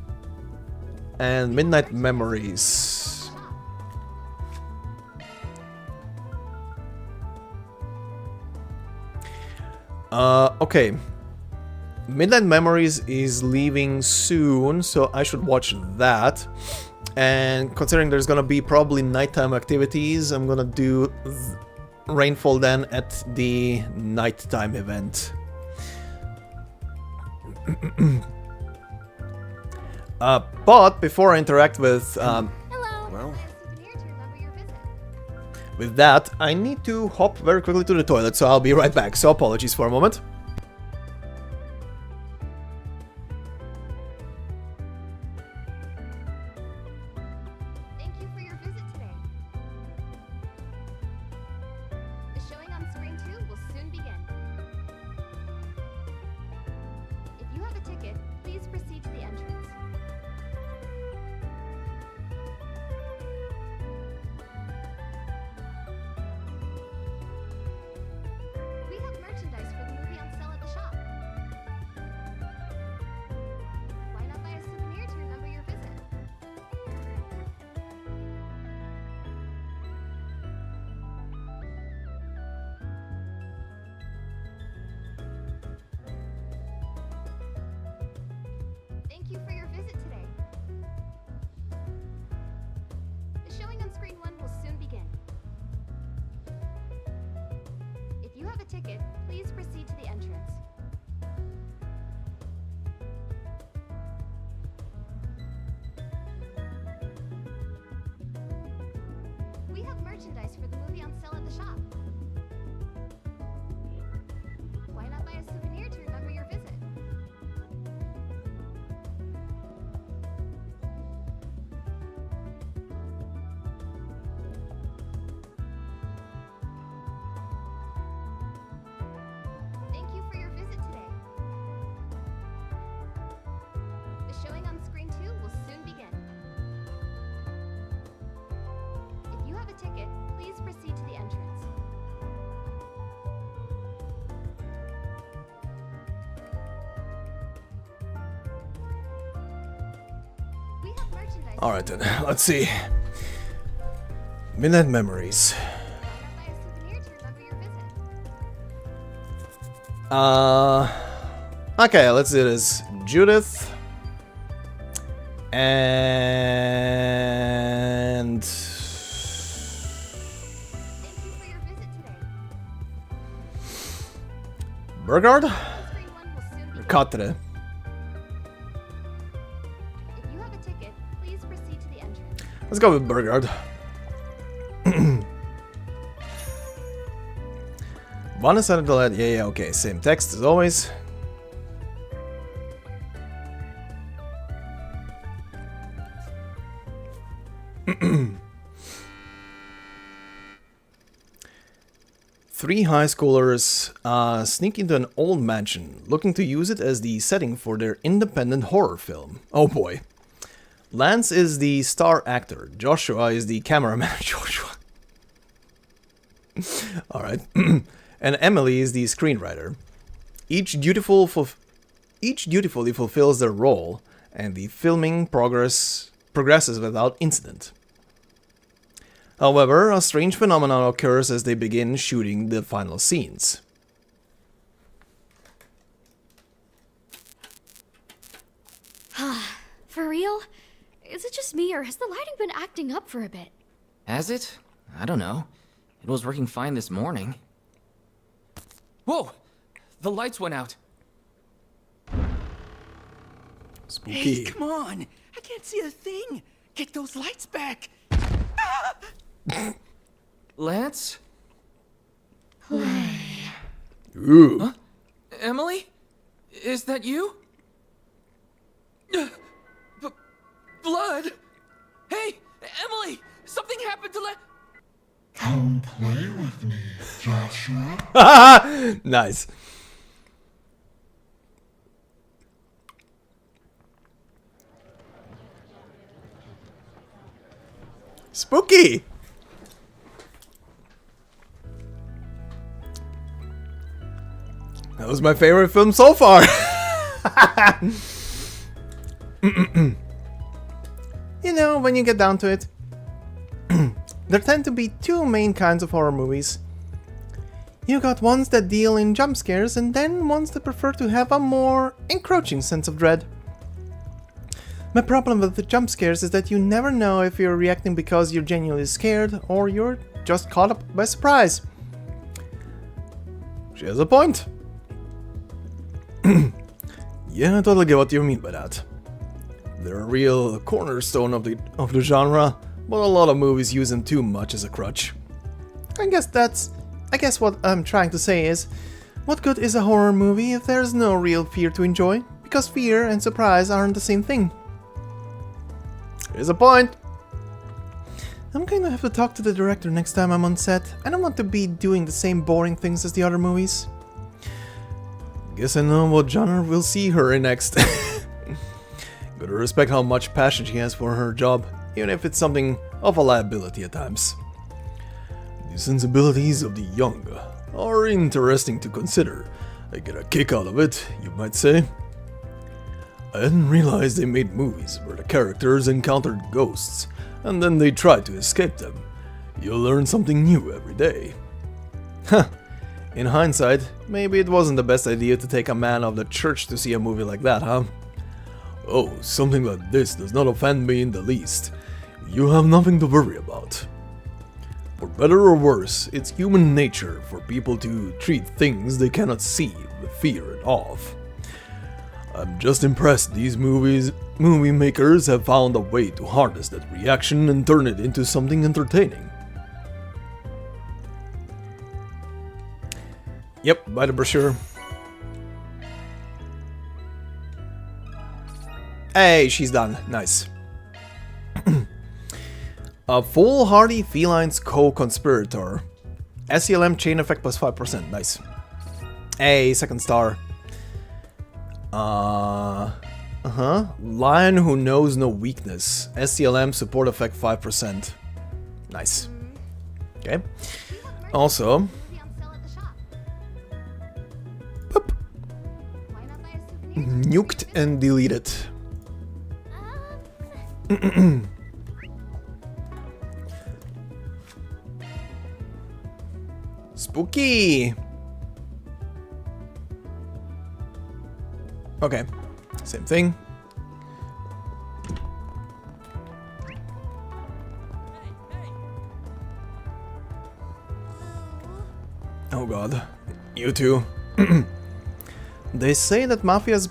and Midnight Memories. Okay. Midnight Memories is leaving soon, so I should watch that. And considering there's gonna be probably nighttime activities, I'm gonna do Rainfall then at the nighttime event. But before I interact with with that, I need to hop very quickly to the toilet, so I'll be right back. So apologies for a moment. Thank you for your visit today. you have a ticket, please proceed to the entrance. We have merchandise for the movie on sale at the shop. Why not buy a souvenir to remember your visit? Thank you for your visit today. The showing on screen 2 will soon begin. If you have a ticket, please proceed to the entrance. We have merchandise. Alright then, let's see. Midnight Memories. Buy a souvenir to remember your visit. Okay, let's do this. Judith. And... Thank you for your visit today. Burgard? Screen 1 will soon begin. Katre. If you have a ticket, please proceed to the entrance. Let's go with Burgard. Bonus out of the lead. Yeah, okay. Same text as always. Three high schoolers sneak into an old mansion, looking to use it as the setting for their independent horror film. Oh boy. Lance is the star actor. Joshua is the cameraman. Joshua. Alright. And Emily is the screenwriter. Each dutifully fulfills their role, and the filming progresses without incident. However, a strange phenomenon occurs as they begin shooting the final scenes. For real? Is it just me, or has the lighting been acting up for a bit? Has it? I don't know. It was working fine this morning. Whoa! The lights went out. Hey, come on! I can't see a thing! Get those lights back! Lance? Ooh. Huh? Emily? Is that you? Blood? Hey, Emily! Something happened to Come play with me, Joshua. Nice. Spooky! That was my favorite film so far. You know, when you get down to it, there tend to be two main kinds of horror movies. You got ones that deal in jump scares, and then ones that prefer to have a more encroaching sense of dread. My problem with the jump scares is that you never know if you're reacting because you're genuinely scared or you're just caught up by surprise. She has a point. Yeah, I totally get what you mean by that. They're a real cornerstone of the genre, but a lot of movies use them too much as a crutch. I guess what I'm trying to say is, what good is a horror movie if there's no real fear to enjoy? Because fear and surprise aren't the same thing. Here's a point. I'm gonna have to talk to the director next time I'm on set. I don't want to be doing the same boring things as the other movies. Guess I know what genre we'll see her in next. Gotta respect how much passion she has for her job, even if it's something of a liability at times. The sensibilities of the young are interesting to consider. I get a kick out of it, you might say. I didn't realize they made movies where the characters encountered ghosts, and then they tried to escape them. You'll learn something new every day. Huh. In hindsight, maybe it wasn't the best idea to take a man of the church to see a movie like that, huh? Oh, something like this does not offend me in the least. You have nothing to worry about. For better or worse, it's human nature for people to treat things they cannot see with fear and awe. I'm just impressed these movie makers have found a way to harness that reaction and turn it into something entertaining. Yep, buy the brochure. Hey, she's done. Nice. A foolhardy felines co-conspirator. SCLM chain effect plus 5%. Nice. Hey, second star. Lion who knows no weakness. SCLM support effect 5%. Nice. Okay. Also. Boop. Nuked and deleted. Spooky. Okay, same thing. Oh god, you two. They say that mafia's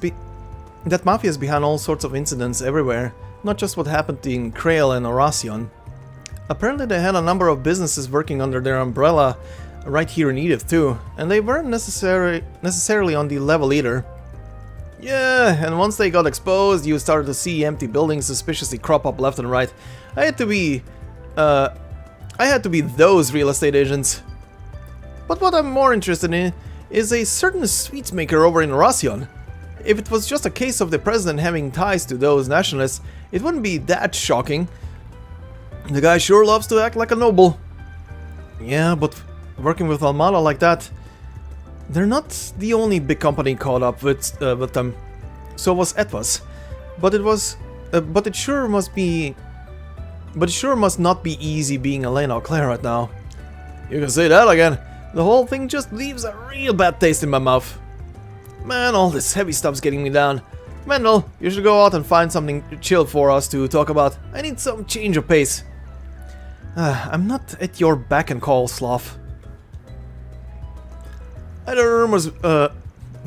behind all sorts of incidents everywhere, not just what happened in Krail and Oracion. Apparently they had a number of businesses working under their umbrella right here in Edith too, and they weren't necessarily on the level either. Yeah, and once they got exposed, you started to see empty buildings suspiciously crop up left and right. I had to be those real estate agents. But what I'm more interested in is a certain sweets maker over in Oracion. If it was just a case of the president having ties to those nationalists, it wouldn't be that shocking. The guy sure loves to act like a noble. Yeah, but working with Almada like that, they're not the only big company caught up with them. So was Etvas, but it sure must not be easy being Elena Claire right now. You can say that again. The whole thing just leaves a real bad taste in my mouth. Man, all this heavy stuff's getting me down. Mendel, you should go out and find something chill for us to talk about. I need some change of pace. I'm not at your beck and call, Sloth. I heard rumors,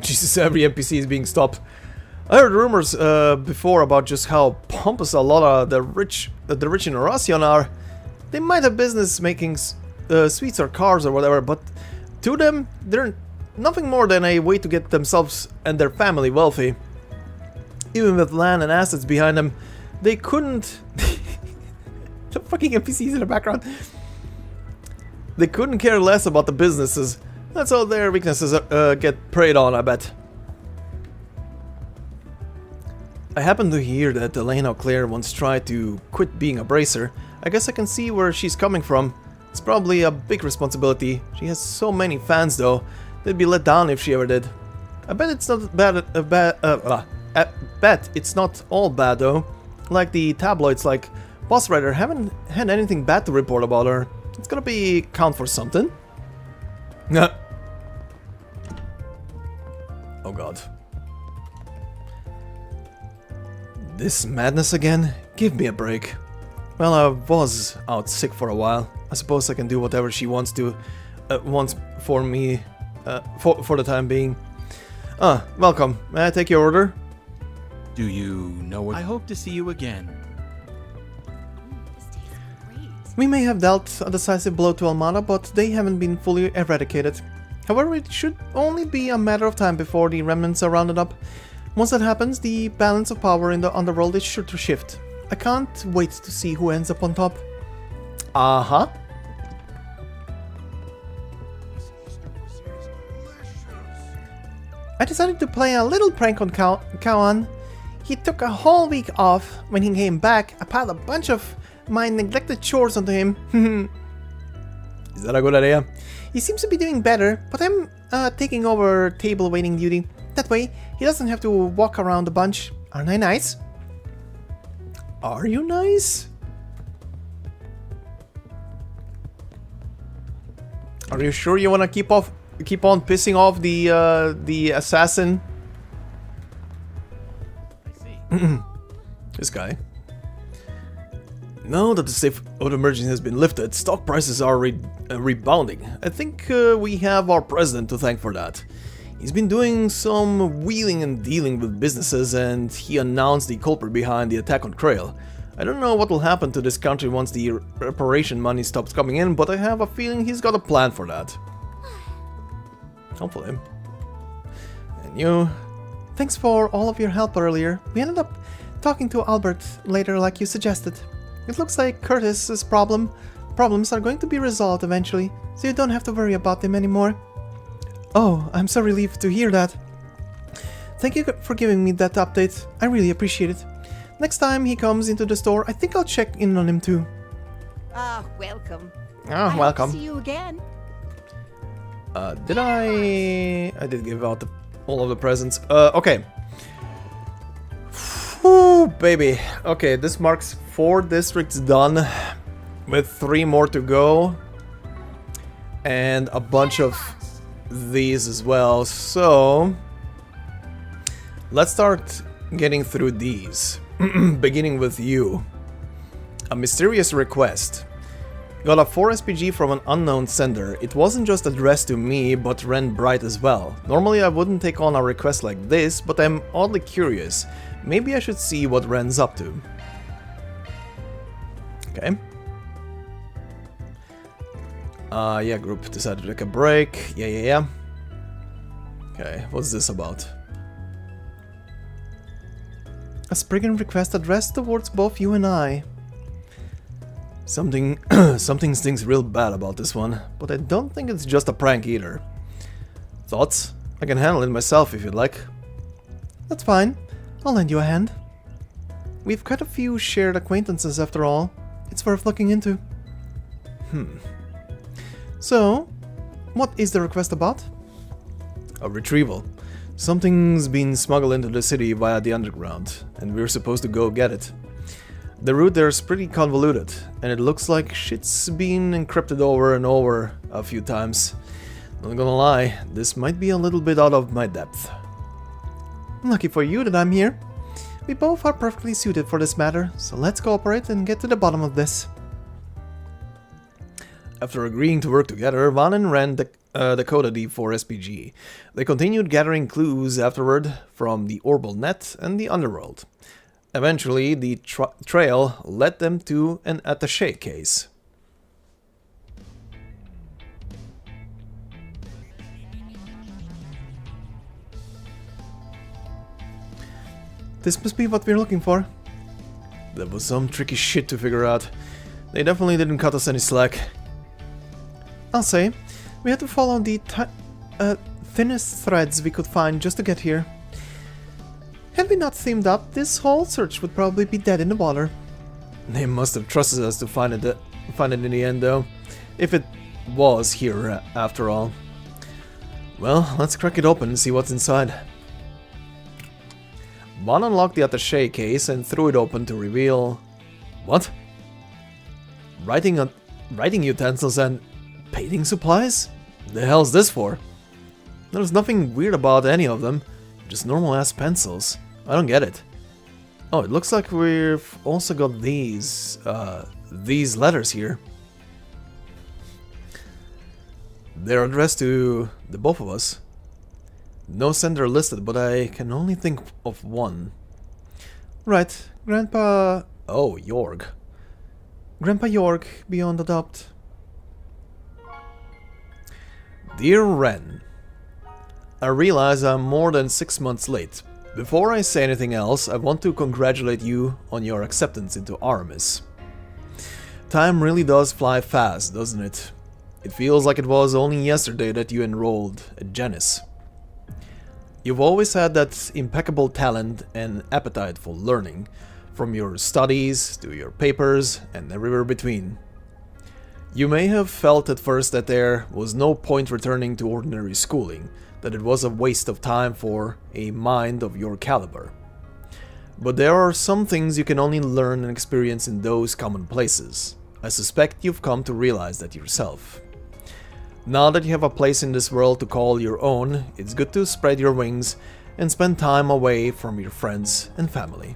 Jesus, every NPC is being stopped. I heard rumors before about just how pompous a lot of the rich in Oracion are. They might have business making sweets or cars or whatever, but to them, they're nothing more than a way to get themselves and their family wealthy. Even with land and assets behind them, they couldn't... The fucking NPCs in the background. They couldn't care less about the businesses. That's how their weaknesses get preyed on, I bet. I happen to hear that Elena Claire once tried to quit being a bracer. I guess I can see where she's coming from. It's probably a big responsibility. She has so many fans though. They'd be let down if she ever did. I bet it's not I bet it's not all bad though. Like the tabloids like Boss Rider haven't had anything bad to report about her. It's gonna be count for something. Nah. Oh god. This madness again? Give me a break. Well, I was out sick for a while. I suppose I can do whatever she wants to, for me, for the time being. Welcome. May I take your order? Do you know what? I hope to see you again. We may have dealt a decisive blow to Almada, but they haven't been fully eradicated. However, it should only be a matter of time before the remnants are rounded up. Once that happens, the balance of power in the underworld is sure to shift. I can't wait to see who ends up on top. Uh-huh. I decided to play a little prank on Kawan. He took a whole week off. When he came back, I piled a bunch of my neglected chores onto him. Is that a good idea? He seems to be doing better, but I'm taking over table waiting duty. That way, he doesn't have to walk around a bunch. Aren't I nice? Are you nice? Are you sure you want to keep on pissing off the assassin? I see. This guy. Now that the state of emergency has been lifted, stock prices are rebounding. I think we have our president to thank for that. He's been doing some wheeling and dealing with businesses, and he announced the culprit behind the attack on Krail. I don't know what will happen to this country once the reparation money stops coming in, but I have a feeling he's got a plan for that. Hopefully. And you? Thanks for all of your help earlier. We ended up talking to Albert later like you suggested. It looks like Curtis's problems are going to be resolved eventually, so you don't have to worry about them anymore. Oh, I'm so relieved to hear that. Thank you for giving me that update. I really appreciate it. Next time he comes into the store, I think I'll check in on him too. Welcome. Ah, welcome. I hope to see you again. Did I did give out all of the presents. Okay. Whew, baby. Okay, this marks 4 districts done, with 3 more to go, and a bunch of these as well. So let's start getting through these. Beginning with you. A mysterious request. Got a 4 SPG from an unknown sender. It wasn't just addressed to me, but ran bright as well. Normally I wouldn't take on a request like this, but I'm oddly curious. Maybe I should see what Ren's up to. Okay. Yeah, group decided to take a break. Yeah. Okay, what's this about? A spriggan request addressed towards both you and I. Something stinks real bad about this one, but I don't think it's just a prank either. Thoughts? I can handle it myself if you'd like. That's fine. I'll lend you a hand. We've quite a few shared acquaintances after all. It's worth looking into. So, what is the request about? A retrieval. Something's been smuggled into the city via the underground, and we're supposed to go get it. The route there is pretty convoluted, and it looks like shit's been encrypted over and over a few times. Not gonna lie, this might be a little bit out of my depth. Lucky for you that I'm here. We both are perfectly suited for this matter, so let's cooperate and get to the bottom of this. After agreeing to work together, Van and Ren decoded the 4 SPG. They continued gathering clues afterward from the Orbital Net and the Underworld. Eventually, the trail led them to an attaché case. This must be what we're looking for. That was some tricky shit to figure out. They definitely didn't cut us any slack. I'll say, we had to follow the thinnest threads we could find just to get here. Had we not teamed up, this whole search would probably be dead in the water. They must have trusted us to find it in the end, though. If it was here, after all. Well, let's crack it open and see what's inside. Van unlocked the attaché case and threw it open to reveal... What? Writing utensils and painting supplies? The hell's this for? There's nothing weird about any of them, just normal-ass pencils. I don't get it. Oh, it looks like we've also got these letters here. They're addressed to the both of us. No sender listed, but I can only think of one. Right, Grandpa... Oh, Jorg. Grandpa Jorg, beyond a doubt. Dear Ren, I realize I'm more than 6 months late. Before I say anything else, I want to congratulate you on your acceptance into Aramis. Time really does fly fast, doesn't it? It feels like it was only yesterday that you enrolled at Genis. You've always had that impeccable talent and appetite for learning, from your studies to your papers and everywhere between. You may have felt at first that there was no point returning to ordinary schooling, that it was a waste of time for a mind of your caliber. But there are some things you can only learn and experience in those common places. I suspect you've come to realize that yourself. Now that you have a place in this world to call your own, it's good to spread your wings and spend time away from your friends and family.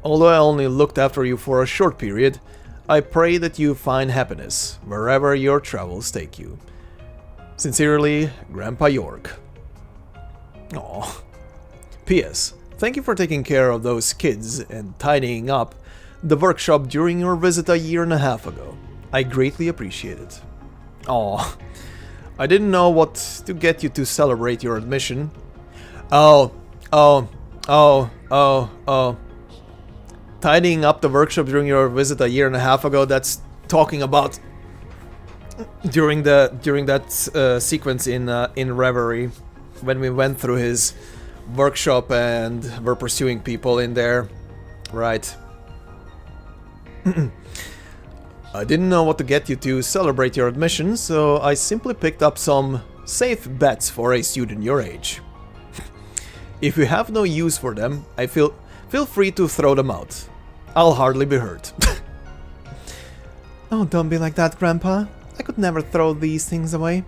Although I only looked after you for a short period, I pray that you find happiness wherever your travels take you. Sincerely, Grandpa York. Aww. P.S. Thank you for taking care of those kids and tidying up the workshop during your visit a year and a half ago. I greatly appreciate it. Aww. I didn't know what to get you to celebrate your admission. Oh. Tidying up the workshop during your visit a year and a half ago, that's talking about during that sequence in Reverie, when we went through his workshop and were pursuing people in there. Right. I didn't know what to get you to celebrate your admission, so I simply picked up some safe bets for a student your age. If you have no use for them, feel free to throw them out. I'll hardly be hurt. Oh, don't be like that, Grandpa. I could never throw these things away.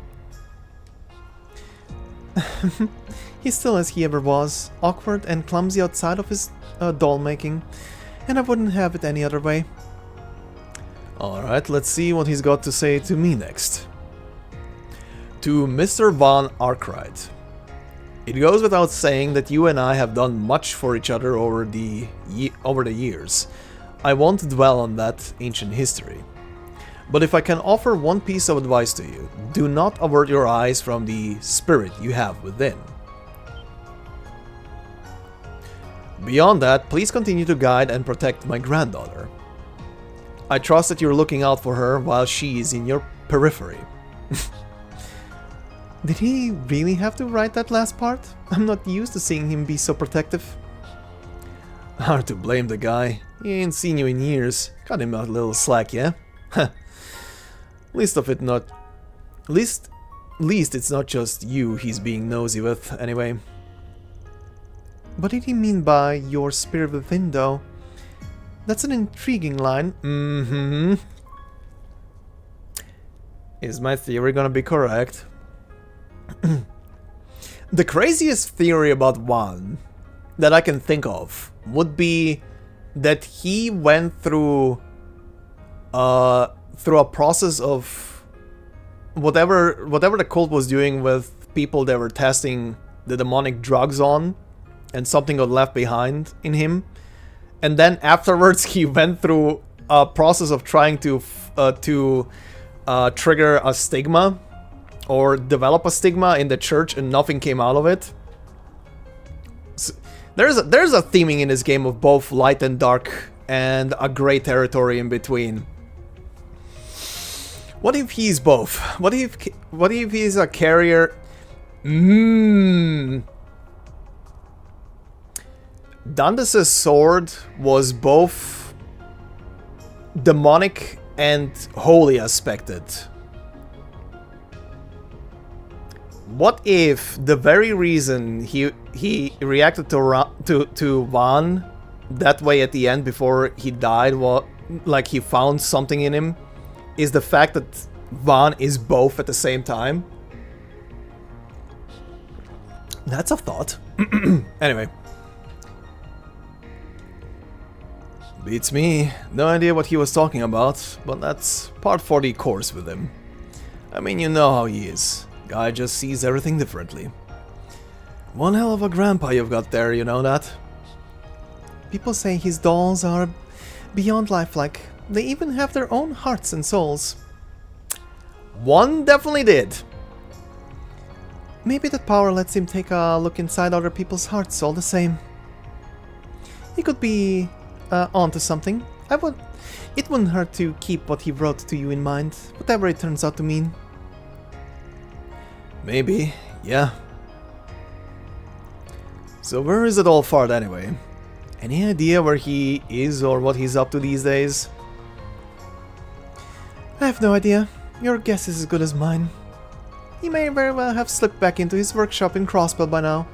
He's still as he ever was, awkward and clumsy outside of his doll making, and I wouldn't have it any other way. Alright, let's see what he's got to say to me next. To Mr. Von Arknight. It goes without saying that you and I have done much for each other over the years. I won't dwell on that ancient history. But if I can offer one piece of advice to you, do not avert your eyes from the spirit you have within. Beyond that, please continue to guide and protect my granddaughter. I trust that you're looking out for her while she is in your periphery. Did he really have to write that last part? I'm not used to seeing him be so protective. Hard to blame the guy. He ain't seen you in years. Cut him a little slack, yeah? Least it's not just you he's being nosy with, anyway. What did he mean by your spirit within, though? That's an intriguing line. Mm-hmm. Is my theory gonna be correct? The craziest theory about Juan that I can think of would be that he went through a process of whatever the cult was doing with people they were testing the demonic drugs on, and something got left behind in him. And then afterwards he went through a process of trying to trigger a stigma or develop a stigma in the church, and nothing came out of it. So there's a theming in this game of both light and dark, and a gray territory in between. What if he's both? What if he's a carrier? Danda's sword was both demonic and holy aspected. What if the very reason he reacted to Van that way at the end before he died, like he found something in him, is the fact that Van is both at the same time? That's a thought. Anyway. Beats me. No idea what he was talking about, but that's part for the course with him. I mean, you know how he is. Guy just sees everything differently. One hell of a grandpa you've got there, you know that? People say his dolls are beyond lifelike. They even have their own hearts and souls. One definitely did. Maybe that power lets him take a look inside other people's hearts all the same. He could be onto something. It wouldn't hurt to keep what he wrote to you in mind, whatever it turns out to mean. Maybe, yeah. So where is it all far anyway? Any idea where he is or what he's up to these days? I have no idea. Your guess is as good as mine. He may very well have slipped back into his workshop in Crossbell by now.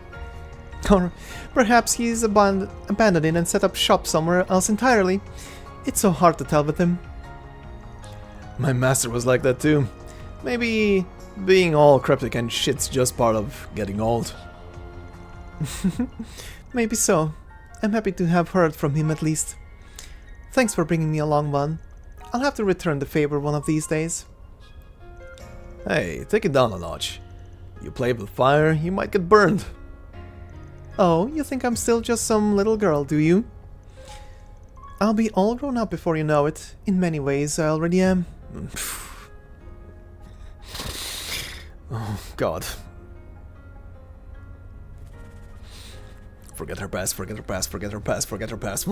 Or perhaps he's abandoned it and set up shop somewhere else entirely. It's so hard to tell with him. My master was like that too. Maybe being all cryptic and shit's just part of getting old. Maybe so. I'm happy to have heard from him at least. Thanks for bringing me along, Van. I'll have to return the favor one of these days. Hey, take it down a notch. You play with fire, you might get burned. Oh, you think I'm still just some little girl, do you? I'll be all grown up before you know it. In many ways, I already am. Oh, God. Forget her past, forget her past, forget her past, forget her past.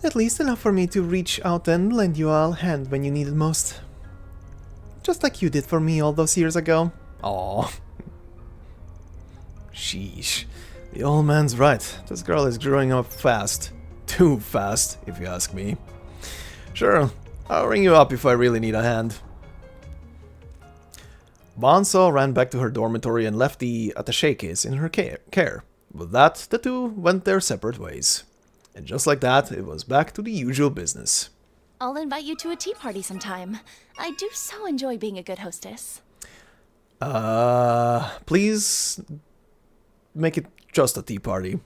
At least enough for me to reach out and lend you a hand when you need it most. Just like you did for me all those years ago. Aww. Sheesh. The old man's right. This girl is growing up fast. Too fast, if you ask me. Sure, I'll ring you up if I really need a hand. Banso ran back to her dormitory and left the attaché case in her care. With that, the two went their separate ways. And just like that, it was back to the usual business. I'll invite you to a tea party sometime. I do so enjoy being a good hostess. Please make it just a tea party.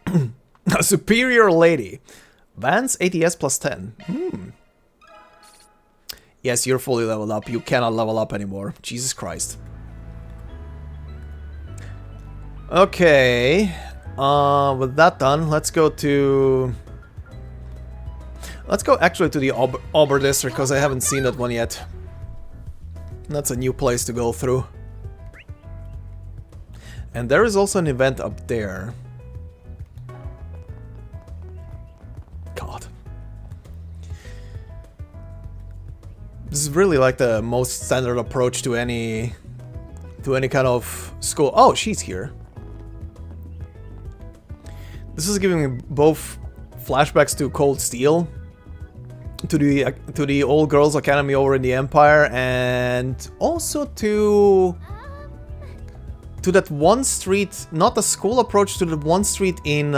A superior lady. Vance ATS plus 10. Yes, you're fully leveled up. You cannot level up anymore. Jesus Christ. Okay. With that done, let's go actually to the Auber district, because I haven't seen that one yet. That's a new place to go through. And there is also an event up there. God. This is really like the most standard approach to any kind of school. Oh, she's here. This is giving me both flashbacks to Cold Steel, to the old girls' academy over in the Empire, and also to that one street, not a school approach, to the one street in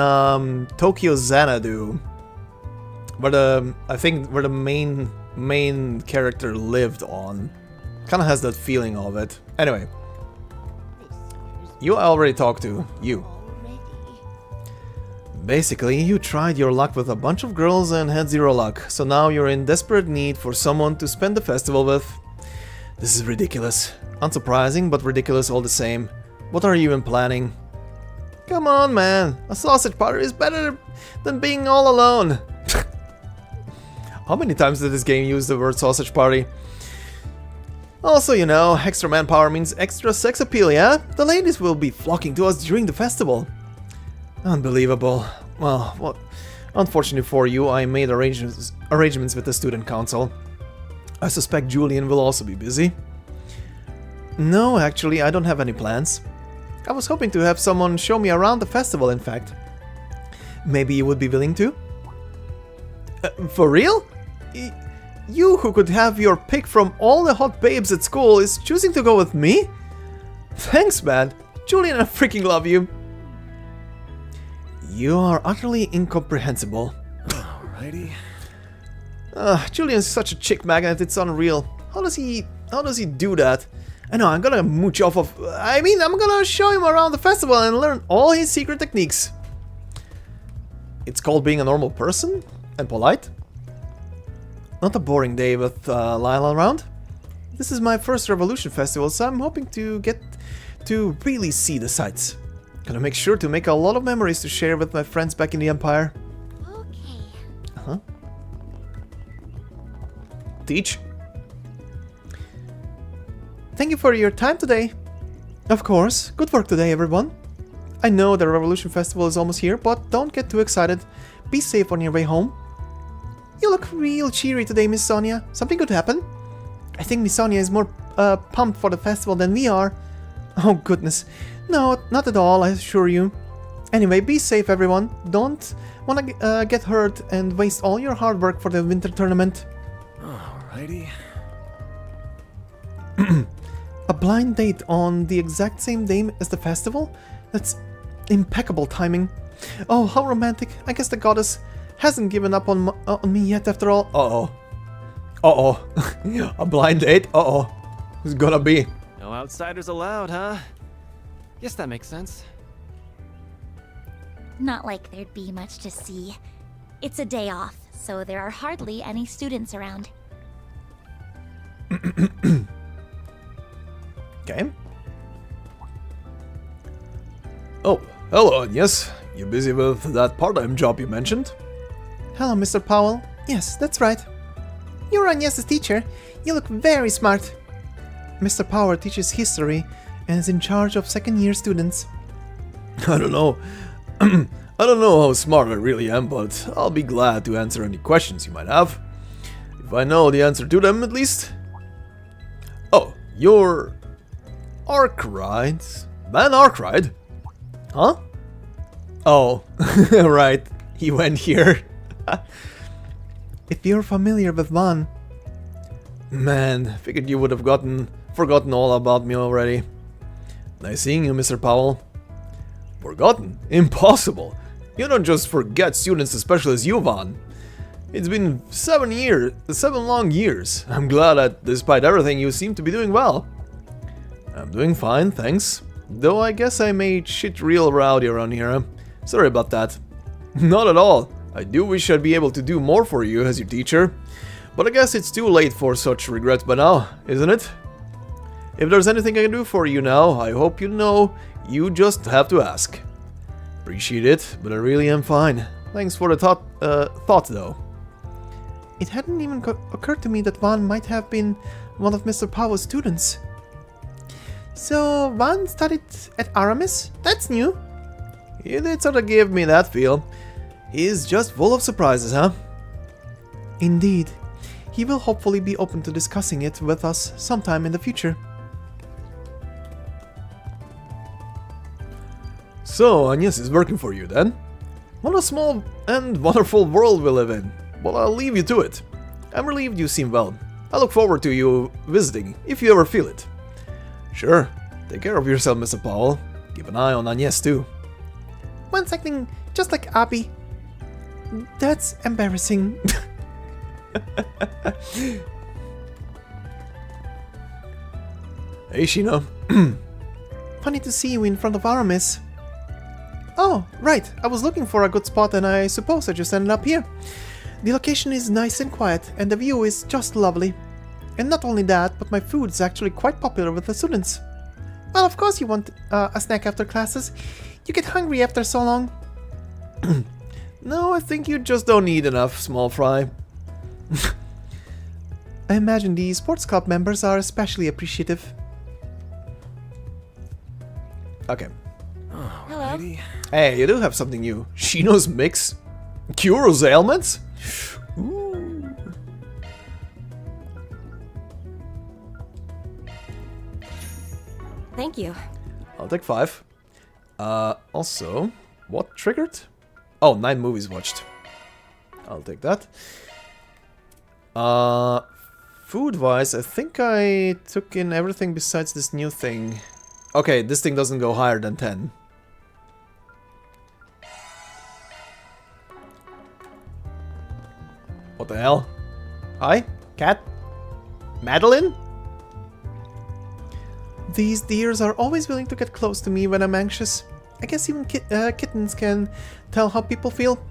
Tokyo Xanadu, where I think where the main character lived on. Kind of has that feeling of it. Anyway, you I already talked to. You. Basically, you tried your luck with a bunch of girls and had zero luck, so now you're in desperate need for someone to spend the festival with. This is ridiculous. Unsurprising, but ridiculous all the same. What are you even planning? Come on, man. A sausage party is better than being all alone. How many times did this game use the word sausage party? Also, you know, extra manpower means extra sex appeal, yeah? The ladies will be flocking to us during the festival. Unbelievable. Well, what? Unfortunately for you, I made arrangements with the student council. I suspect Julian will also be busy. No, actually, I don't have any plans. I was hoping to have someone show me around the festival, in fact. Maybe you would be willing to? For real? You who could have your pick from all the hot babes at school is choosing to go with me? Thanks, man. Julian, I freaking love you. You are utterly incomprehensible. Alrighty. Julian's such a chick magnet, it's unreal. How does he do that? I know, I'm gonna mooch off of... I mean, I'm gonna show him around the festival and learn all his secret techniques. It's called being a normal person? And polite? Not a boring day with Lyle around. This is my first Revolution Festival, so I'm hoping to get to really see the sights. Gonna make sure to make a lot of memories to share with my friends back in the Empire. Okay. Uh-huh. Teach? Thank you for your time today. Of course. Good work today, everyone. I know the Revolution Festival is almost here, but don't get too excited. Be safe on your way home. You look real cheery today, Miss Sonia. Something could happen. I think Miss Sonia is more pumped for the festival than we are. Oh, goodness. No, not at all, I assure you. Anyway, be safe, everyone. Don't wanna get hurt and waste all your hard work for the winter tournament. Alrighty. A blind date on the exact same day as the festival? That's impeccable timing. Oh, how romantic. I guess the goddess hasn't given up on me yet after all. Uh-oh. Uh-oh. A blind date? Uh-oh. Who's gonna be? No outsiders allowed, huh? Guess that makes sense. Not like there'd be much to see. It's a day off, so there are hardly any students around. Okay. Oh, hello, Agnes. You busy with that part-time job you mentioned? Hello, Mr. Powell. Yes, that's right. You're Agnes's teacher. You look very smart. Mr. Powell teaches history and is in charge of second-year students. I don't know. I don't know how smart I really am, but I'll be glad to answer any questions you might have. If I know the answer to them, at least. Oh, you're... Arknights? Man Arknight? Huh? Oh, right. He went here. If you're familiar with Van... Man, figured you would have forgotten all about me already. Nice seeing you, Mr. Powell. Forgotten? Impossible! You don't just forget students as special as you, Van. It's been 7 long years. I'm glad that despite everything you seem to be doing well. I'm doing fine, thanks. Though I guess I made shit real rowdy around here. Sorry about that. Not at all. I do wish I'd be able to do more for you as your teacher. But I guess it's too late for such regrets by now, isn't it? If there's anything I can do for you now, I hope you know you just have to ask. Appreciate it, but I really am fine. Thanks for the thought though. It hadn't even occurred to me that Van might have been one of Mr. Powell's students. So, Van studied at Aramis? That's new. He did sort of give me that feel. He's just full of surprises, huh? Indeed. He will hopefully be open to discussing it with us sometime in the future. So, Agnes is working for you then? What a small and wonderful world we live in. Well, I'll leave you to it. I'm relieved you seem well. I look forward to you visiting, if you ever feel it. Sure. Take care of yourself, Mr. Powell. Keep an eye on Agnes, too. One's acting just like Abby. That's embarrassing. Hey, Sheena. Funny to see you in front of Aramis. Oh, right. I was looking for a good spot and I suppose I just ended up here. The location is nice and quiet and the view is just lovely. And not only that, but my food is actually quite popular with the students. Well, of course you want a snack after classes. You get hungry after so long. No, I think you just don't eat enough, small fry. I imagine the sports club members are especially appreciative. Okay. Oh, hello. Lady. Hey, you do have something new. Shino's mix? Cures ailments? Ooh. Thank you. I'll take 5. Also, what triggered? Oh, 9 movies watched. I'll take that. Food-wise, I think I took in everything besides this new thing. Okay, this thing doesn't go higher than 10. What the hell? Hi? Cat? Madeline? These deers are always willing to get close to me when I'm anxious. I guess even kittens can tell how people feel.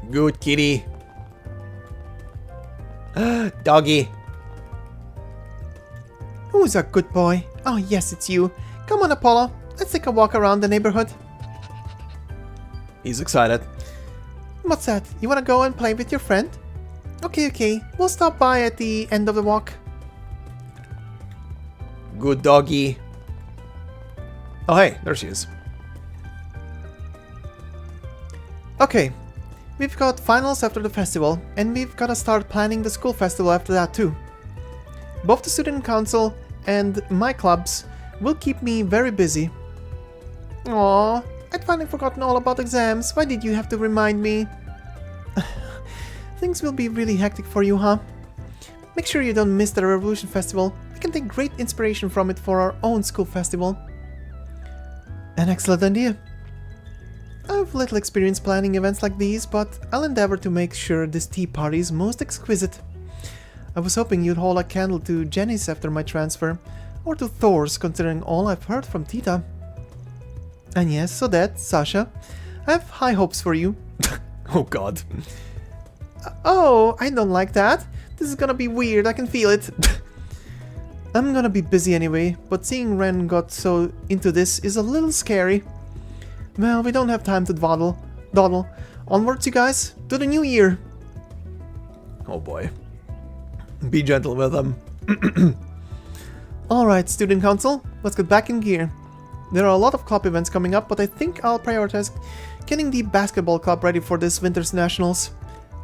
Good kitty. Doggy. Who's a good boy? Oh yes, it's you. Come on, Apollo. Let's take a walk around the neighborhood. He's excited. What's that? You wanna go and play with your friend? Okay. We'll stop by at the end of the walk. Good doggy. Oh hey, there she is. Okay. We've got finals after the festival, and we've gotta start planning the school festival after that too. Both the student council and my clubs will keep me very busy. Aww, I'd finally forgotten all about exams. Why did you have to remind me? Things will be really hectic for you, huh? Make sure you don't miss the Revolution Festival. We can take great inspiration from it for our own school festival. An excellent idea. I've little experience planning events like these, but I'll endeavor to make sure this tea party is most exquisite. I was hoping you'd hold a candle to Jenny's after my transfer. or to Thor's, considering all I've heard from Tita. And yes, so that, Sasha, I have high hopes for you. Oh god. Oh, I don't like that. This is gonna be weird, I can feel it. I'm gonna be busy anyway, but seeing Ren got so into this is a little scary. Well, we don't have time to dawdle. Onwards, you guys, to the new year. Oh boy. Be gentle with them. Alright, student council, let's get back in gear. There are a lot of club events coming up, but I think I'll prioritize getting the basketball club ready for this winter's nationals.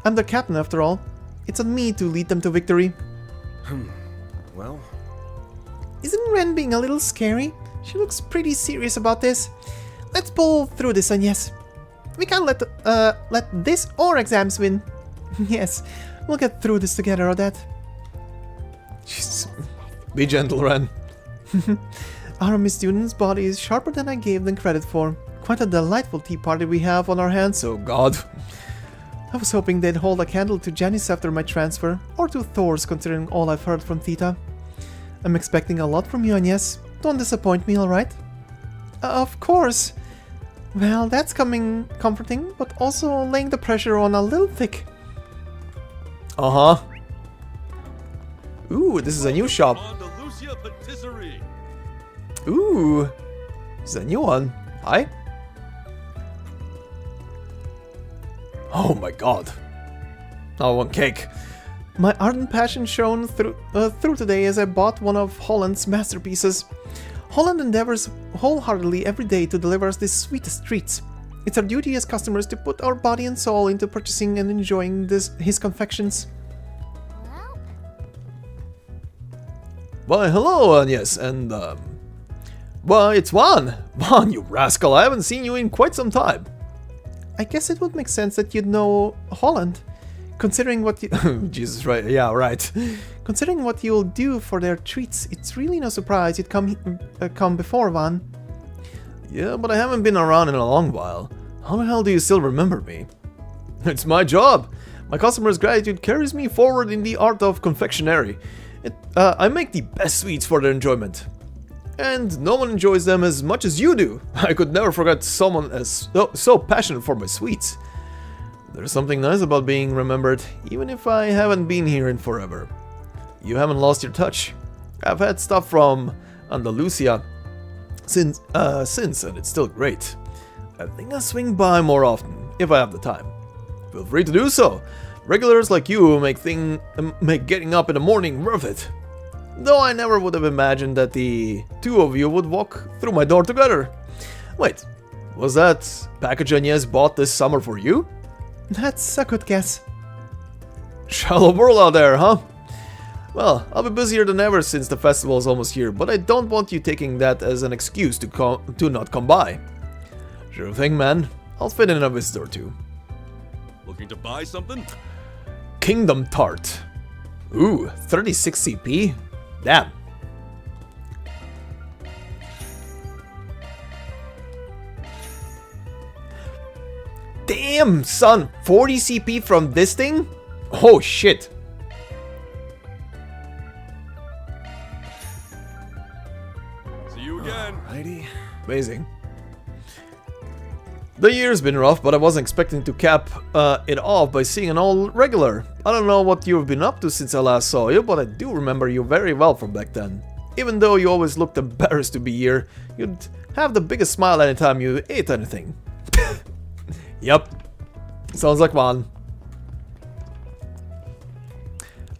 I'm the captain after all. It's on me to lead them to victory. Well... Isn't Ren being a little scary? She looks pretty serious about this. Let's pull through this, and yes. We can't let this or exams win. Yes, we'll get through this together, Odette. Jeez. Be gentle, Ren. Our Miss Student's body is sharper than I gave them credit for. Quite a delightful tea party we have on our hands. Oh god. I was hoping they'd hold a candle to Janice after my transfer, or to Thor's, considering all I've heard from Tita. I'm expecting a lot from you, Agnes. Don't disappoint me, alright? Of course. Well, that's comforting, but also laying the pressure on a little thick. Uh-huh. Ooh, this is a new shop. Ooh, this is a new one. Hi. Oh my god. I want cake. My ardent passion shone through today as I bought one of Holland's masterpieces. Holland endeavors wholeheartedly every day to deliver us the sweetest treats. It's our duty as customers to put our body and soul into purchasing and enjoying his confections. Why, hello, Agnes, and, why, it's Juan! Juan, you rascal, I haven't seen you in quite some time. I guess it would make sense that you'd know Holland. Considering what you... Jesus, right, yeah, right. Considering what you'll do for their treats, it's really no surprise you'd come before, Van. Yeah, but I haven't been around in a long while. How the hell do you still remember me? It's my job! My customers' gratitude carries me forward in the art of confectionery. I make the best sweets for their enjoyment. And no one enjoys them as much as you do. I could never forget someone as so passionate for my sweets. There's something nice about being remembered, even if I haven't been here in forever. You haven't lost your touch. I've had stuff from Andalusia since, and it's still great. I think I'll swing by more often, if I have the time. Feel free to do so. Regulars like you make getting up in the morning worth it. Though I never would have imagined that the two of you would walk through my door together. Wait, was that package Agnes bought this summer for you? That's a good guess. Shallow world out there, huh? Well, I'll be busier than ever since the festival is almost here, but I don't want you taking that as an excuse to not come by. Sure thing, man. I'll fit in a visit or two. Looking to buy something? Kingdom Tart. Ooh, 36 CP? Damn. Damn, son! 40 CP from this thing? Oh, shit. See you again. Alrighty. Amazing. The year's been rough, but I wasn't expecting to cap it off by seeing an old regular. I don't know what you've been up to since I last saw you, but I do remember you very well from back then. Even though you always looked embarrassed to be here, you'd have the biggest smile anytime you ate anything. Yep. Sounds like one.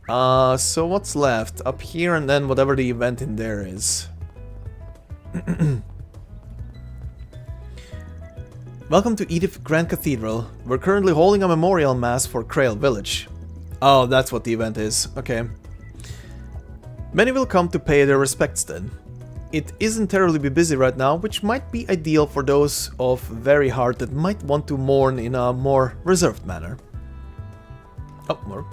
So what's left? Up here and then whatever the event in there is. Welcome to Edith Grand Cathedral. We're currently holding a memorial mass for Krail Village. Oh, that's what the event is. Okay. Many will come to pay their respects then. It isn't terribly busy right now, which might be ideal for those of very heart that might want to mourn in a more reserved manner. Oh, more.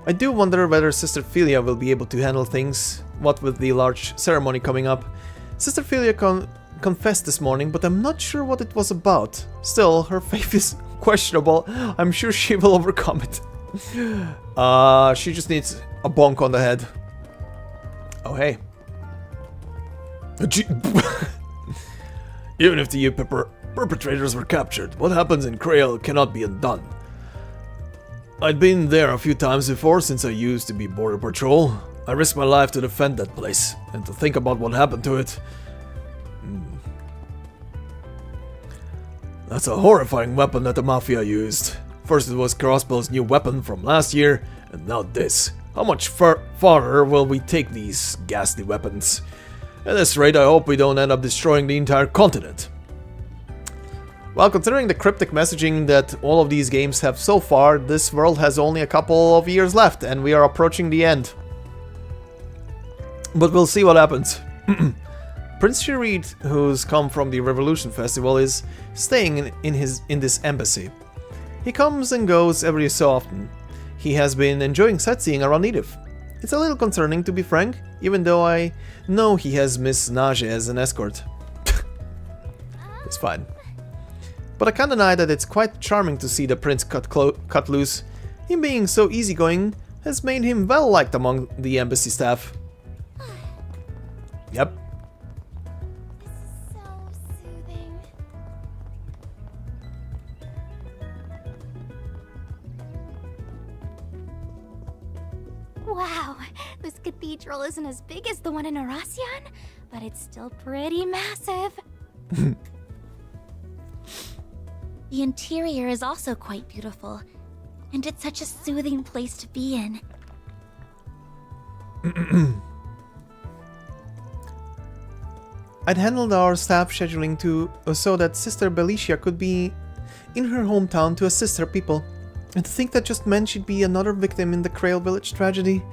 I do wonder whether Sister Philia will be able to handle things, what with the large ceremony coming up. Sister Philia confessed this morning, but I'm not sure what it was about. Still, her faith is questionable. I'm sure she will overcome it. She just needs a bonk on the head. Oh, hey. Even if the perpetrators were captured, what happens in Krail cannot be undone. I'd been there a few times before since I used to be border patrol. I risked my life to defend that place, and to think about what happened to it. That's a horrifying weapon that the Mafia used. First it was Crossbow's new weapon from last year, and now this. How much farther will we take these ghastly weapons? At this rate, I hope we don't end up destroying the entire continent. Well, considering the cryptic messaging that all of these games have so far, this world has only a couple of years left, and we are approaching the end. But we'll see what happens. Prince Shirid, who's come from the Revolution Festival, is staying in this embassy. He comes and goes every so often. He has been enjoying sightseeing around Edith. It's a little concerning, to be frank, even though I know he has Miss Nage as an escort. It's fine. But I can't deny that it's quite charming to see the prince cut loose. Him being so easygoing has made him well liked among the embassy staff. Yep. Wow, this cathedral isn't as big as the one in Aracion, but it's still pretty massive. The interior is also quite beautiful, and it's such a soothing place to be in. I'd handled our staff scheduling so that Sister Belicia could be in her hometown to assist her people. And to think that just meant she'd be another victim in the Krail village tragedy.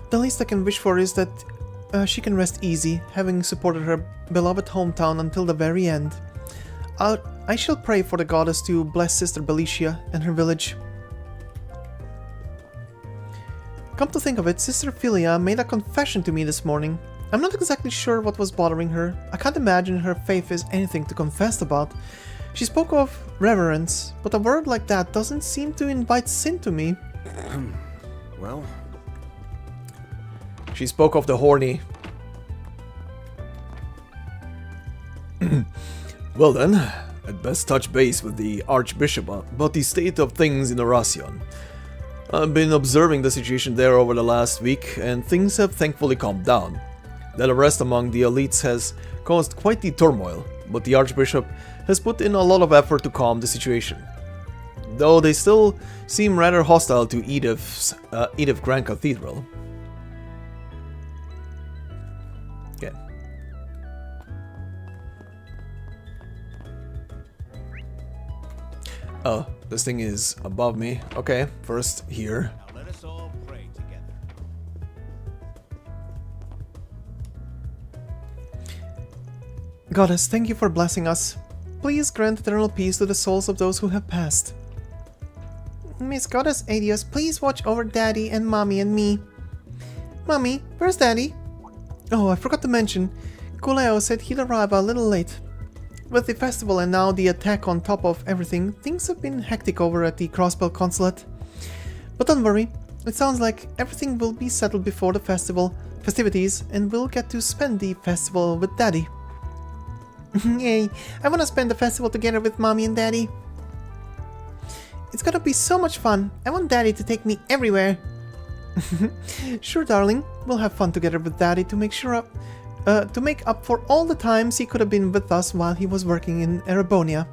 The least I can wish for is that she can rest easy, having supported her beloved hometown until the very end. I shall pray for the goddess to bless Sister Belicia and her village. Come to think of it, Sister Philia made a confession to me this morning. I'm not exactly sure what was bothering her. I can't imagine her faith is anything to confess about. She spoke of reverence, but a word like that doesn't seem to invite sin to me. Well... She spoke of the horny. Well then, I'd best touch base with the Archbishop about the state of things in Aracion. I've been observing the situation there over the last week, and things have thankfully calmed down. That arrest among the elites has caused quite the turmoil, but the Archbishop has put in a lot of effort to calm the situation. Though they still seem rather hostile to Edith Grand Cathedral. Yeah. Oh, this thing is above me. Okay, first here. Now let us all pray together. Goddess, thank you for blessing us. Please grant eternal peace to the souls of those who have passed. Miss Goddess Adios, please watch over Daddy and Mommy and me. Mommy, where's Daddy? Oh, I forgot to mention, Kuleo said he'd arrive a little late. With the festival and now the attack on top of everything, things have been hectic over at the Crossbell Consulate. But don't worry, it sounds like everything will be settled before the festivities, and we'll get to spend the festival with Daddy. Yay, I want to spend the festival together with Mommy and Daddy. It's gonna be so much fun. I want Daddy to take me everywhere. Sure, darling. We'll have fun together with Daddy to make up for all the times he could have been with us while he was working in Erebonia.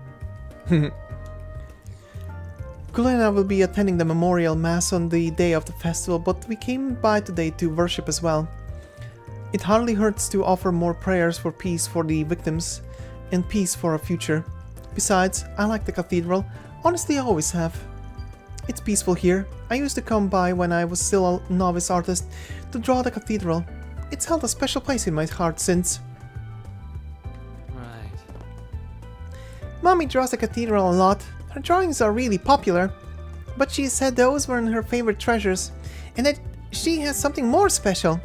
Kulena will be attending the memorial mass on the day of the festival, but we came by today to worship as well. It hardly hurts to offer more prayers for peace for the victims and peace for our future. Besides, I like the cathedral. Honestly, I always have. It's peaceful here. I used to come by when I was still a novice artist to draw the cathedral. It's held a special place in my heart since. Right. Mommy draws the cathedral a lot. Her drawings are really popular. But she said those were her favorite treasures, and that she has something more special.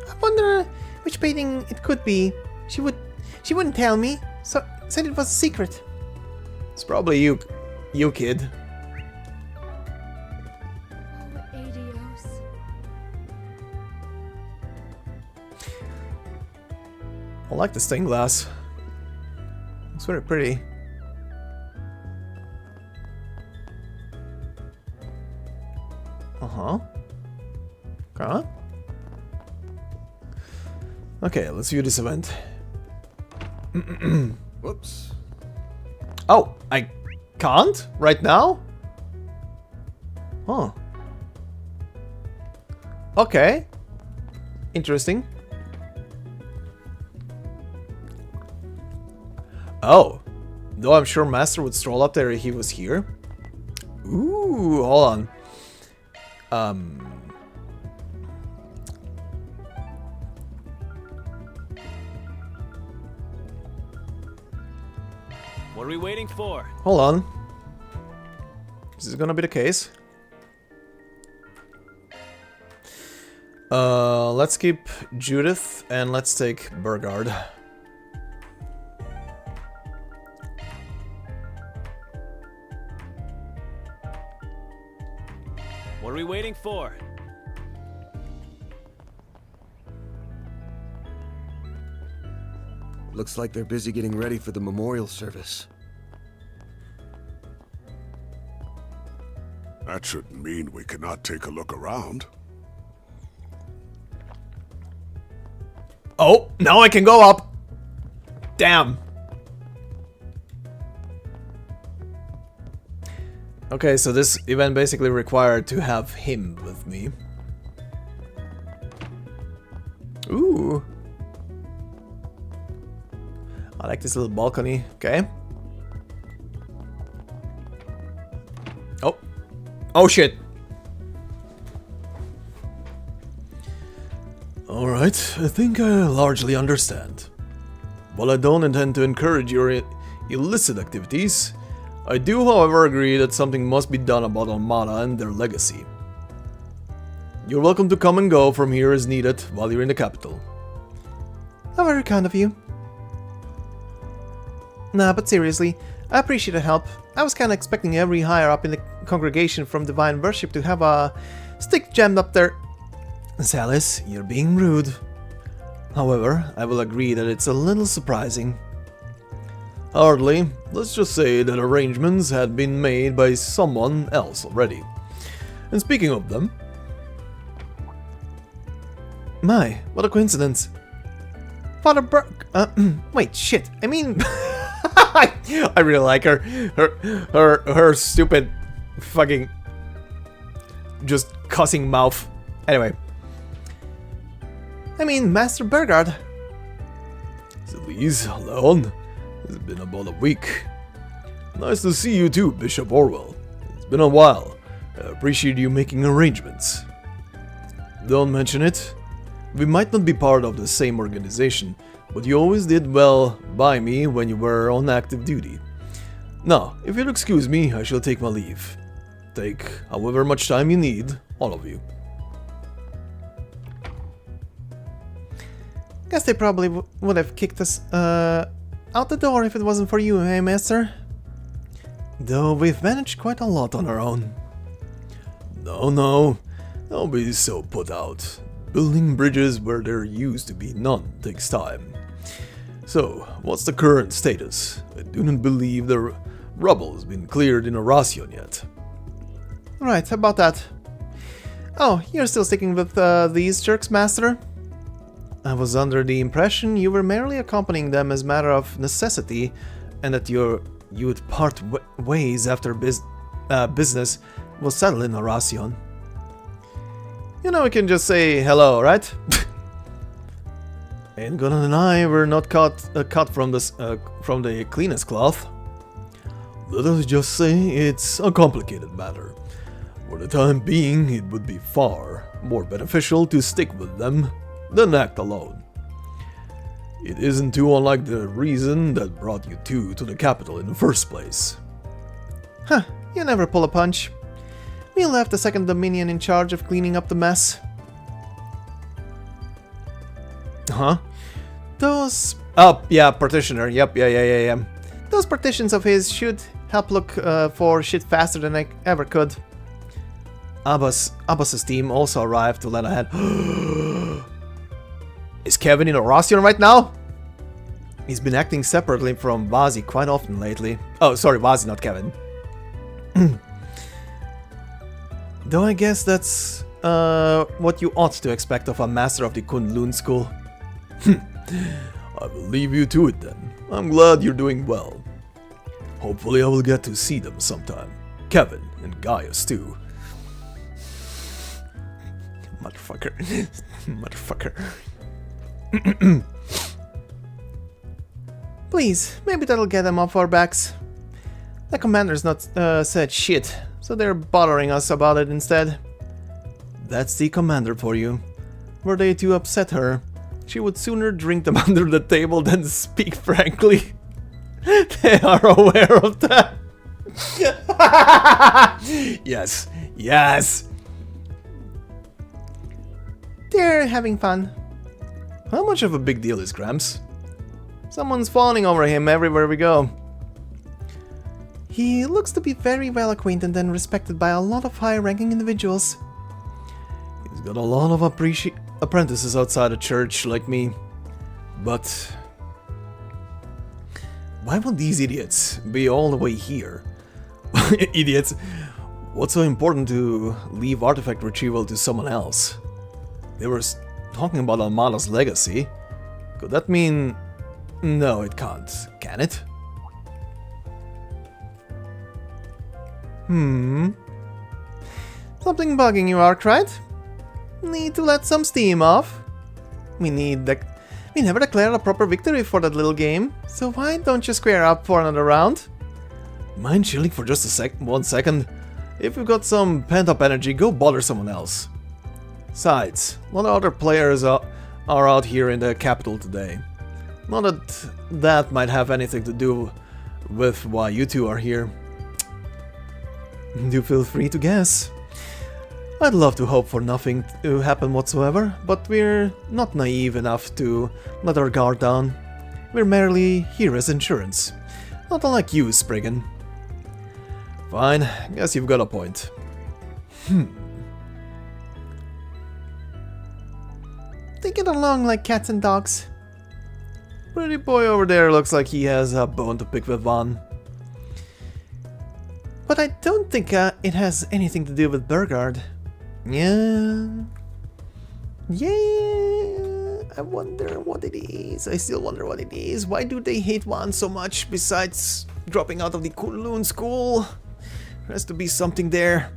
I wonder which painting it could be. She wouldn't tell me, so said it was a secret. It's probably you kid. I like the stained glass. It's very pretty. Uh-huh. Okay. Okay, let's view this event. Whoops. Oh, I can't right now? Huh. Okay. Interesting. Oh. Though I'm sure Master would stroll up there if he was here. Ooh, hold on. What are we waiting for? Hold on. Is this gonna be the case? Let's keep Judith and let's take Burgard. What are we waiting for? Looks like they're busy getting ready for the memorial service. That shouldn't mean we cannot take a look around. Oh, now I can go up. Damn. Okay, so this event basically required to have him with me. Ooh. I like this little balcony. Okay. Oh. Oh shit. Alright, I think I largely understand. While I don't intend to encourage your illicit activities, I do however agree that something must be done about Armada and their legacy. You're welcome to come and go from here as needed while you're in the capital. How very kind of you. Nah, but seriously, I appreciate the help. I was kinda expecting every higher up in the congregation from Divine Worship to have a stick jammed up their... Salis, you're being rude. However, I will agree that it's a little surprising. Hardly. Let's just say that arrangements had been made by someone else already. And speaking of them... My, what a coincidence. Father Burke... wait, shit, I mean... I really like her. Her stupid fucking just cussing mouth. Anyway. I mean, Master Burgard. Celise, Leon. It's been about a week. Nice to see you too, Bishop Orwell. It's been a while. I appreciate you making arrangements. Don't mention it. We might not be part of the same organization, but you always did well by me when you were on active duty. Now, if you'll excuse me, I shall take my leave. Take however much time you need, all of you. Guess they probably would have kicked us out the door if it wasn't for you, eh, Master? Though we've managed quite a lot on our own. No, don't be so put out. Building bridges where there used to be none takes time. So, what's the current status? I do not believe the rubble has been cleared in Oracion yet. Right, about that. Oh, you're still sticking with these jerks, Master? I was under the impression you were merely accompanying them as a matter of necessity, and that you would part ways after business was settled in Oracion. You know, we can just say hello, right? Ain't gonna deny we're not cut from the cleanest cloth. Let us just say it's a complicated matter. For the time being, it would be far more beneficial to stick with them than act alone. It isn't too unlike the reason that brought you two to the capital in the first place. Huh, you never pull a punch. We'll have the second Dominion in charge of cleaning up the mess. Huh? Those... Oh, yeah, partitioner. Yep, yeah. Those partitions of his should help look for shit faster than I ever could. Abbas's team also arrived to lend a hand. Is Kevin in Oracion right now? He's been acting separately from Vazi quite often lately. Oh, sorry, Vazi, not Kevin. Though I guess that's what you ought to expect of a master of the Kunlun school. I will leave you to it then. I'm glad you're doing well. Hopefully I will get to see them sometime. Kevin and Gaius too. Motherfucker. Motherfucker. Please, maybe that'll get them off our backs. The commander's not said shit, so they're bothering us about it instead. That's the commander for you. Were they to upset her, she would sooner drink them under the table than speak frankly. They are aware of that. Yes, yes. They're having fun. How much of a big deal is Gramps? Someone's fawning over him everywhere we go. He looks to be very well acquainted and respected by a lot of high-ranking individuals. He's got a lot of apprentices outside the church like me. But why would these idiots be all the way here? Idiots! What's so important to leave artifact retrieval to someone else? They were talking about Almada's legacy. Could that mean... No, it can't. Can it? Something bugging you, Arknight? Need to let some steam off? We never declared a proper victory for that little game, so why don't you square up for another round? Mind chilling for just 1 second? If you've got some pent-up energy, go bother someone else. Besides, a lot of other players are out here in the capital today. Not that that might have anything to do with why you two are here. Do feel free to guess. I'd love to hope for nothing to happen whatsoever, but we're not naive enough to let our guard down. We're merely here as insurance. Not unlike you, Spriggan. Fine, guess you've got a point. They get along like cats and dogs. Pretty boy over there looks like he has a bone to pick with Van. But I don't think it has anything to do with Burgard. Yeah. I wonder what it is. I still wonder what it is. Why do they hate Van so much besides dropping out of the Kunlun school? There has to be something there.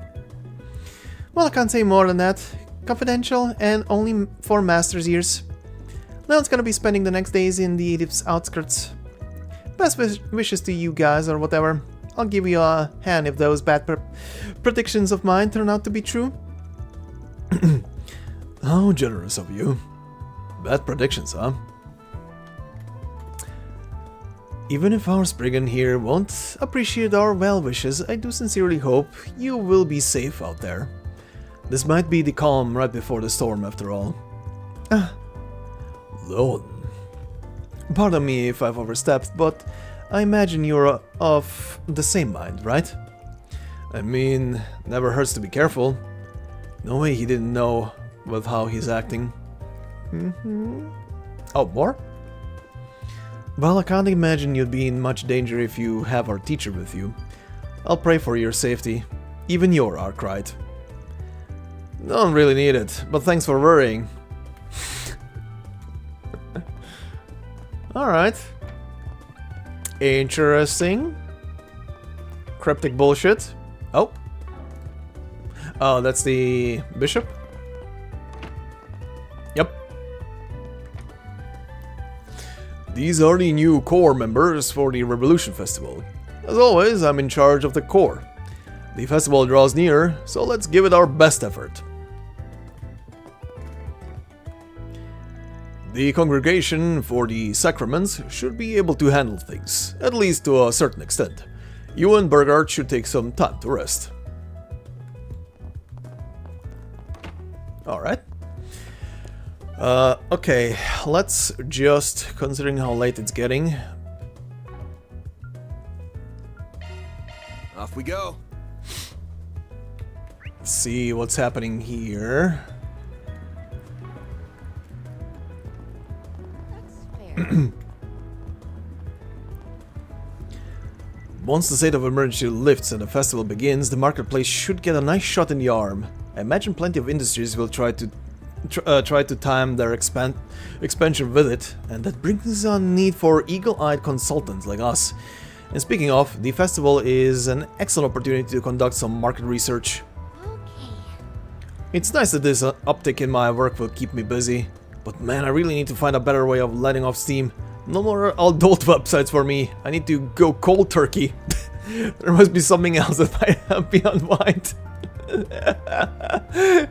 Well, I can't say more than that. Confidential and only for Master's ears. Leon's gonna be spending the next days in the Edith's outskirts. Best wishes to you guys or whatever. I'll give you a hand if those bad predictions of mine turn out to be true. How generous of you. Bad predictions, huh? Even if our Spriggan here won't appreciate our well wishes, I do sincerely hope you will be safe out there. This might be the calm right before the storm after all. Leon. Pardon me if I've overstepped, but I imagine you're of the same mind, right? I mean, never hurts to be careful. No way he didn't know with how he's acting. Oh, more? Well, I can't imagine you'd be in much danger if you have our teacher with you. I'll pray for your safety, even your Arknight. Don't really need it, but thanks for worrying. Alright. Interesting. Cryptic bullshit. Oh. Oh, that's the bishop? Yep. These are the new core members for the Revolution Festival. As always, I'm in charge of the core. The festival draws near, so let's give it our best effort. The congregation for the sacraments should be able to handle things, at least to a certain extent. You and Burgard should take some time to rest. Alright. Okay, let's just, considering how late it's getting... Off we go. Let's see what's happening here. Once the state of emergency lifts and the festival begins, the marketplace should get a nice shot in the arm. I imagine plenty of industries will try to time their expansion with it, and that brings on need for eagle-eyed consultants like us. And speaking of, the festival is an excellent opportunity to conduct some market research. It's nice that this uptick in my work will keep me busy, but man, I really need to find a better way of letting off steam. No more adult websites for me. I need to go cold turkey. There must be something else that might help me unwind.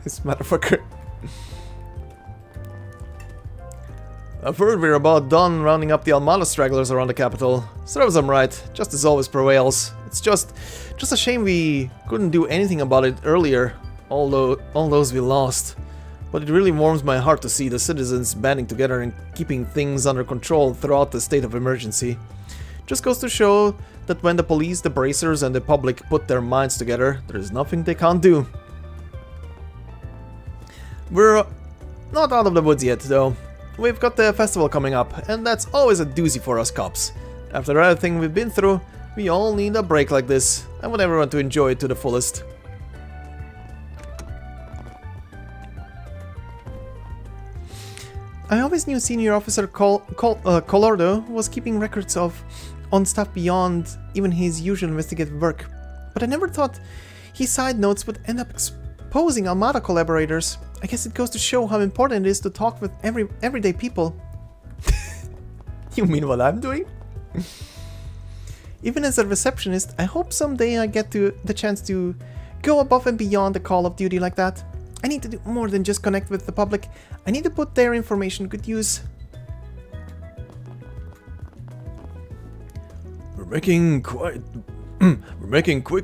This motherfucker. I've heard we're about done rounding up the Almada stragglers around the capital. Serves them right. Justice always prevails. It's just a shame we couldn't do anything about it earlier. All those we lost. But it really warms my heart to see the citizens banding together and keeping things under control throughout the state of emergency. Just goes to show that when the police, the bracers, and the public put their minds together, there is nothing they can't do. We're not out of the woods yet, though. We've got the festival coming up, and that's always a doozy for us cops. After everything we've been through, we all need a break like this. I want everyone to enjoy it to the fullest. I always knew Senior Officer Colordo was keeping records on stuff beyond even his usual investigative work, but I never thought his side notes would end up exposing Almada collaborators. I guess it goes to show how important it is to talk with everyday people. You mean what I'm doing? Even as a receptionist, I hope someday I get the chance to go above and beyond the call of duty like that. I need to do more than just connect with the public. I need to put their information to good use. We're making quick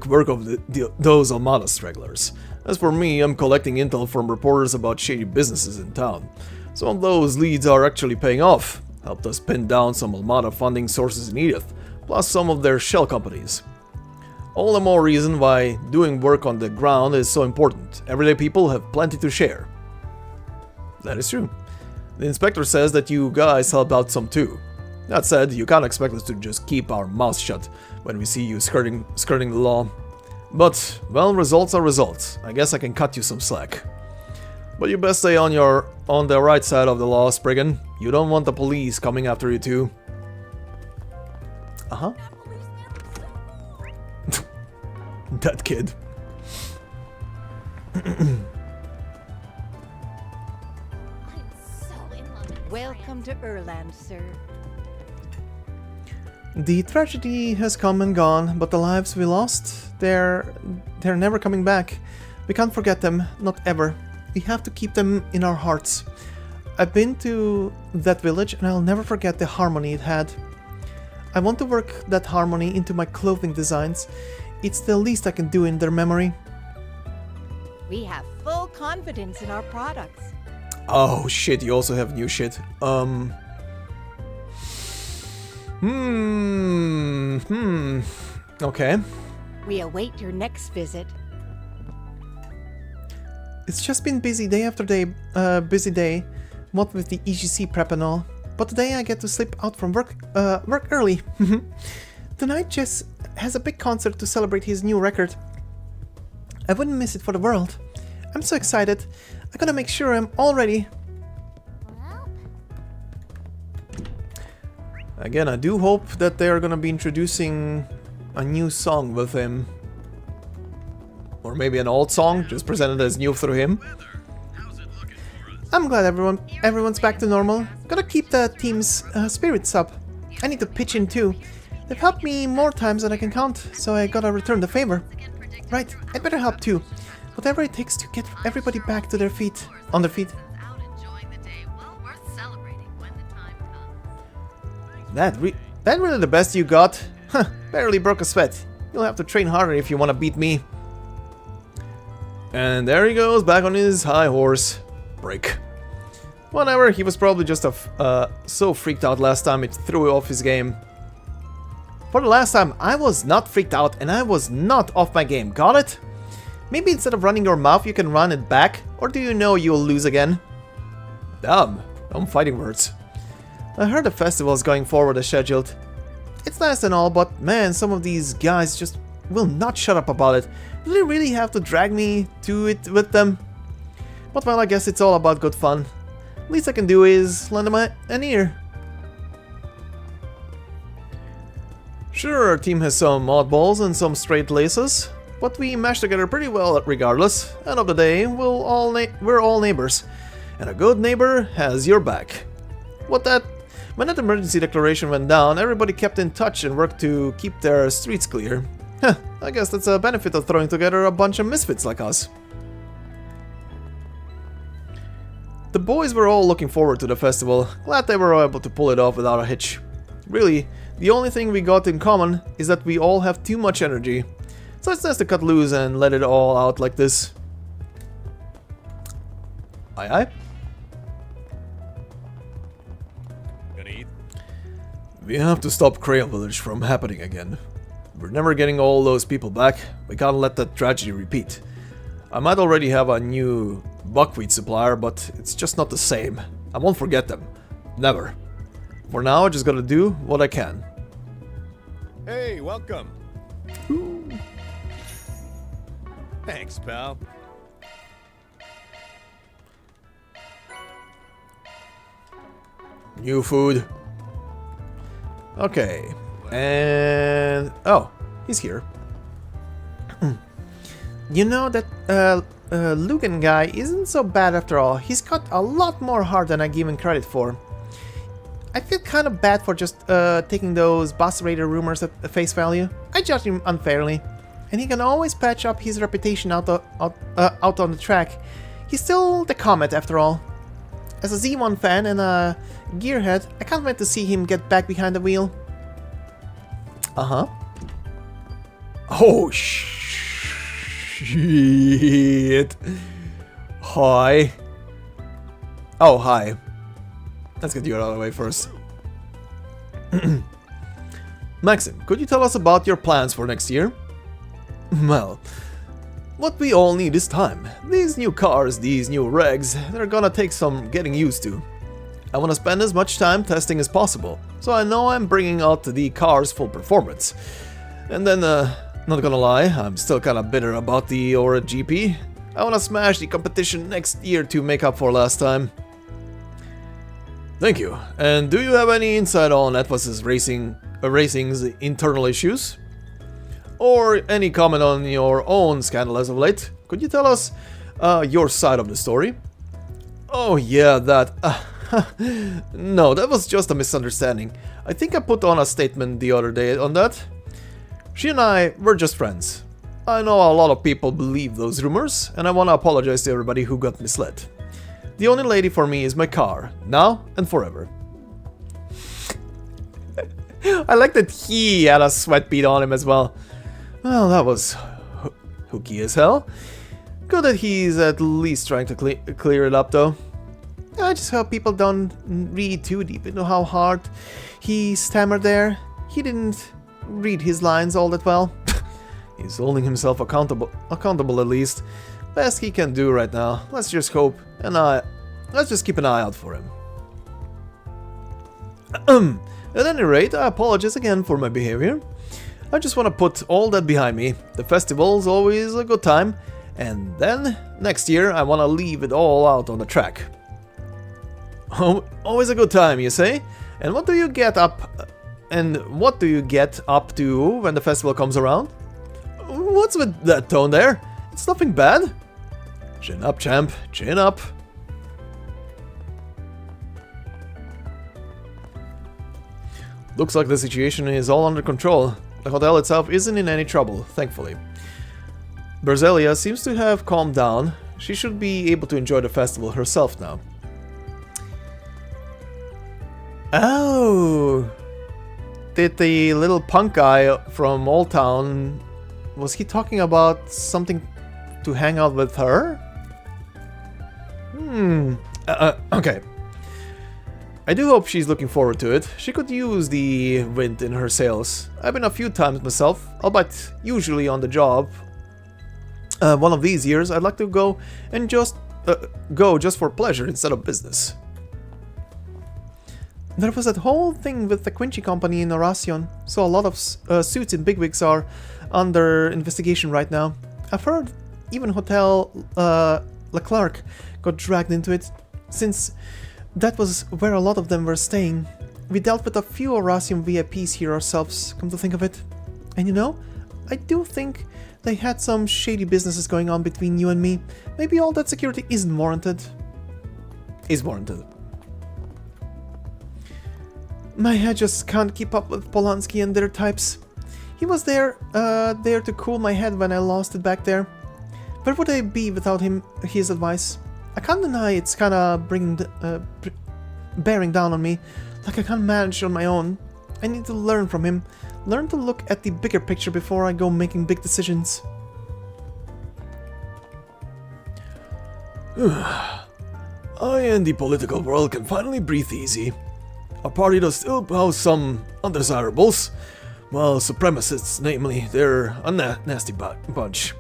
work of those Almada stragglers. As for me, I'm collecting intel from reporters about shady businesses in town. Some of those leads are actually paying off. Helped us pin down some Almada funding sources in Edith, plus some of their shell companies. All the more reason why doing work on the ground is so important. Everyday people have plenty to share. That is true. The inspector says that you guys helped out some too. That said, you can't expect us to just keep our mouths shut when we see you skirting the law. But, well, results are results. I guess I can cut you some slack. But you best stay on the right side of the law, Spriggan. You don't want the police coming after you too. Uh-huh. That kid. Welcome to Erland, sir. The tragedy has come and gone, but the lives we lost, they're never coming back. We can't forget them, not ever. We have to keep them in our hearts. I've been to that village and I'll never forget the harmony it had. I want to work that harmony into my clothing designs. It's the least I can do in their memory. We have full confidence in our products. Oh shit, you also have new shit. Okay. We await your next visit. It's just been busy day after day, what with the EGC prep and all. But today I get to slip out from work early. Tonight Jess has a big concert to celebrate his new record. I wouldn't miss it for the world. I'm so excited. I gotta make sure I'm all ready. Again, I do hope that they're gonna be introducing a new song with him. Or maybe an old song, just presented as new through him. I'm glad everyone's back to normal. Gotta keep the team's spirits up. I need to pitch in too. They've helped me more times than I can count, so I gotta return the favor. Right, I'd better help too. Whatever it takes to get everybody back to their feet, on their feet. That really the best you got? Huh, barely broke a sweat. You'll have to train harder if you want to beat me. And there he goes, back on his high horse. Break. Whatever, he was probably just so freaked out last time it threw off his game. For the last time, I was not freaked out and I was not off my game, got it? Maybe instead of running your mouth, you can run it back? Or do you know you'll lose again? Dumb fighting words. I heard the festival is going forward as scheduled. It's nice and all, but man, some of these guys just will not shut up about it. Do they really have to drag me to it with them? But well, I guess it's all about good fun. Least I can do is lend them an ear. Sure, our team has some oddballs and some straight laces, but we mesh together pretty well regardless. End of the day, we're all neighbors, and a good neighbor has your back. When that emergency declaration went down, everybody kept in touch and worked to keep their streets clear. Huh, I guess that's a benefit of throwing together a bunch of misfits like us. The boys were all looking forward to the festival, glad they were able to pull it off without a hitch. Really, the only thing we got in common is that we all have too much energy. So it's nice to cut loose and let it all out like this. Aye aye? Gonna eat? We have to stop Crayon Village from happening again. We're never getting all those people back. We can't let that tragedy repeat. I might already have a new buckwheat supplier, but it's just not the same. I won't forget them. Never. For now, I just gotta do what I can. Hey, welcome. Ooh. Thanks, pal. New food. Okay. And... oh, he's here. You know, that Lugan guy isn't so bad after all. He's got a lot more heart than I give him credit for. I feel kind of bad for just taking those boss raider rumors at face value. I judge him unfairly, and he can always patch up his reputation out on the track. He's still the Comet after all. As a Z1 fan and a gearhead, I can't wait to see him get back behind the wheel. Uh-huh. Oh, shit. Hi. Oh, hi. Let's get you out of the way first. Maxim, could you tell us about your plans for next year? Well, what we all need is time. These new cars, these new regs, they're gonna take some getting used to. I want to spend as much time testing as possible, so I know I'm bringing out the car's full performance. And then, not gonna lie, I'm still kinda bitter about the Aura GP. I want to smash the competition next year to make up for last time. Thank you. And do you have any insight on Atlas's racing's internal issues? Or any comment on your own scandal as of late? Could you tell us your side of the story? Oh yeah, that... no, that was just a misunderstanding. I think I put on a statement the other day on that. She and I were just friends. I know a lot of people believe those rumors, and I want to apologize to everybody who got misled. The only lady for me is my car, now and forever. I like that he had a sweat bead on him as well. Well, that was hooky as hell. Good that he's at least trying to clear it up though. I just hope people don't read too deep into how hard he stammered there. He didn't read his lines all that well. He's holding himself accountable at least. Best he can do right now. Let's just hope, and let's just keep an eye out for him. At any rate, I apologize again for my behavior. I just want to put all that behind me. The festival's always a good time, and then next year I want to leave it all out on the track. Oh, always a good time, you say? And what do you get up to when the festival comes around? What's with that tone there? It's nothing bad. Chin up, champ. Chin up. Looks like the situation is all under control. The hotel itself isn't in any trouble, thankfully. Berzelia seems to have calmed down. She should be able to enjoy the festival herself now. Oh! Did the little punk guy from Old Town... was he talking about something to hang out with her? Okay. I do hope she's looking forward to it. She could use the wind in her sails. I've been a few times myself, albeit usually on the job. One of these years, I'd like to go and just for pleasure instead of business. There was that whole thing with the Quincy company in Horation, so a lot of suits and bigwigs are under investigation right now. I've heard even Hotel Leclerc got dragged into it, since that was where a lot of them were staying. We dealt with a few Horation VIPs here ourselves, come to think of it. And you know, I do think they had some shady businesses going on between you and me. Maybe all that security isn't warranted. Is warranted. My head just can't keep up with Polanski and their types. He was there to cool my head when I lost it back there. Where would I be without his advice? I can't deny it's kinda bearing down on me, like I can't manage on my own. I need to learn from him, learn to look at the bigger picture before I go making big decisions. I and the political world can finally breathe easy. Our party does still house some undesirables. Well, supremacists, namely, they're a nasty bunch.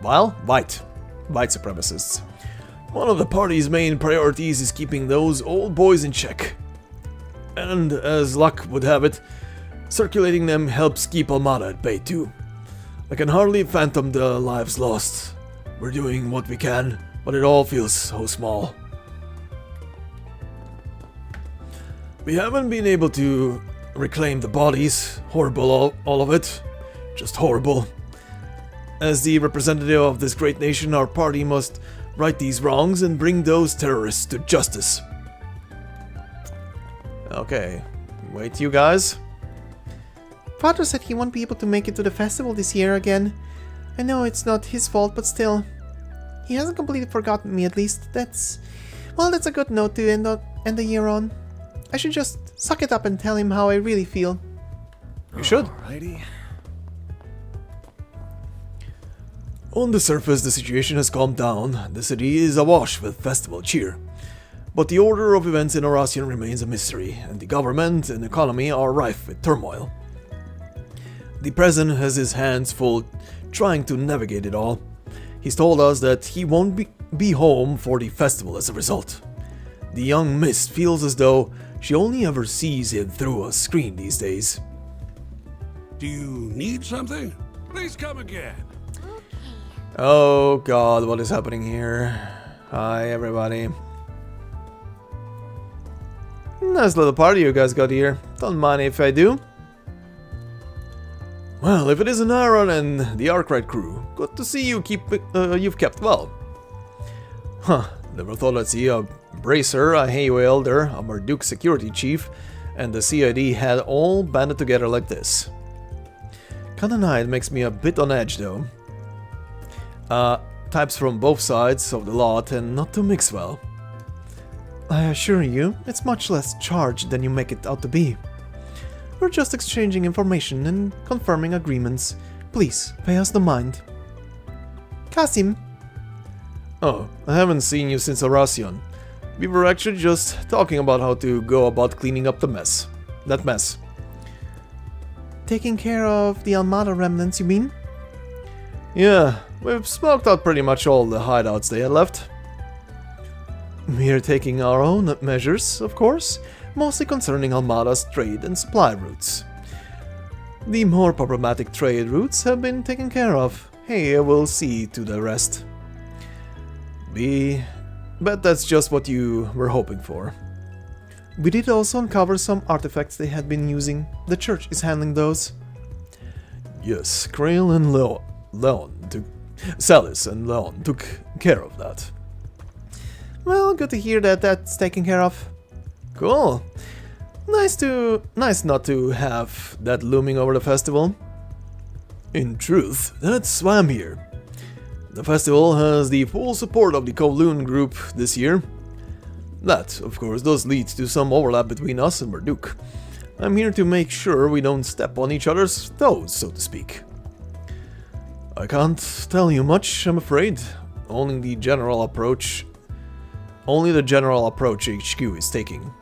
Well, white supremacists. One of the party's main priorities is keeping those old boys in check. And as luck would have it, circulating them helps keep Almada at bay too. I can hardly fathom the lives lost. We're doing what we can, but it all feels so small. We haven't been able to reclaim the bodies. Horrible, all of it. Just horrible. As the representative of this great nation, our party must right these wrongs and bring those terrorists to justice. Okay, wait, you guys. Father said he won't be able to make it to the festival this year again. I know it's not his fault, but still. He hasn't completely forgotten me, at least. That's a good note to end the year on. I should just suck it up and tell him how I really feel. You should. Alrighty. On the surface, the situation has calmed down. The city is awash with festival cheer. But the order of events in Horation remains a mystery, and the government and economy are rife with turmoil. The president has his hands full trying to navigate it all. He's told us that he won't be home for the festival as a result. The young miss feels as though she only ever sees him through a screen these days. Do you need something? Please come again. Oh god, what is happening here? Hi everybody. Nice little party you guys got here. Don't mind if I do. Well, if it isn't Aaron and the Arknight crew, good to see you you've kept well. Huh, never thought I'd see a Bracer, a Hayway Elder, a Marduk security chief, and the CID had all banded together like this. Kinda nice, makes me a bit on edge though. Types from both sides of the law tend not to mix well. I assure you, it's much less charged than you make it out to be. We're just exchanging information and confirming agreements. Please, pay us no mind. Kasim. Oh, I haven't seen you since Horation. We were actually just talking about how to go about cleaning up the mess. That mess. Taking care of the Almada remnants, you mean? Yeah, we've smoked out pretty much all the hideouts they had left. We're taking our own measures, of course, mostly concerning Almada's trade and supply routes. The more problematic trade routes have been taken care of. Hey, we'll see to the rest. Bet that's just what you were hoping for. We did also uncover some artifacts they had been using. The church is handling those. Yes, Krail and Salis and Leon took care of that. Well, good to hear that that's taken care of. Cool. Nice not to have that looming over the festival. In truth, that's why I'm here. The festival has the full support of the Kowloon group this year. That, of course, does lead to some overlap between us and Marduk. I'm here to make sure we don't step on each other's toes, so to speak. I can't tell you much, I'm afraid. Only the general approach HQ is taking.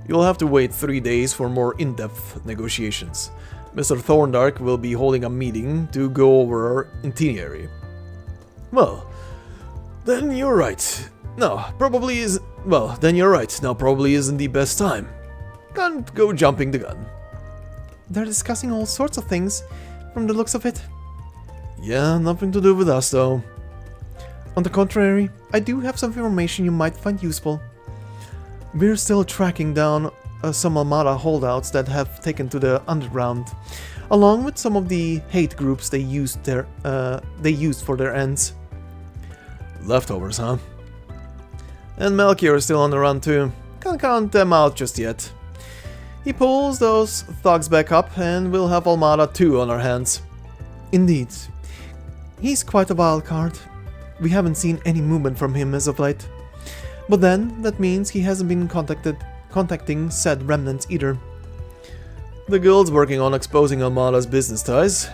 You'll have to wait 3 days for more in-depth negotiations. Mr. Thorndark will be holding a meeting to go over our itinerary. Well, then you're right. No, probably Well, then you're right. Now probably isn't the best time. Can't go jumping the gun. They're discussing all sorts of things, from the looks of it. Yeah, nothing to do with us, though. On the contrary, I do have some information you might find useful. We're still tracking down some Armada holdouts that have taken to the underground, along with some of the hate groups they used for their ends. Leftovers, huh? And Melchior is still on the run too. Can't count them out just yet. He pulls those thugs back up and we'll have Armada 2 on our hands. Indeed. He's quite a wild card. We haven't seen any movement from him as of late. But then, that means he hasn't been contacting said remnants either. The guild's working on exposing Armada's business ties.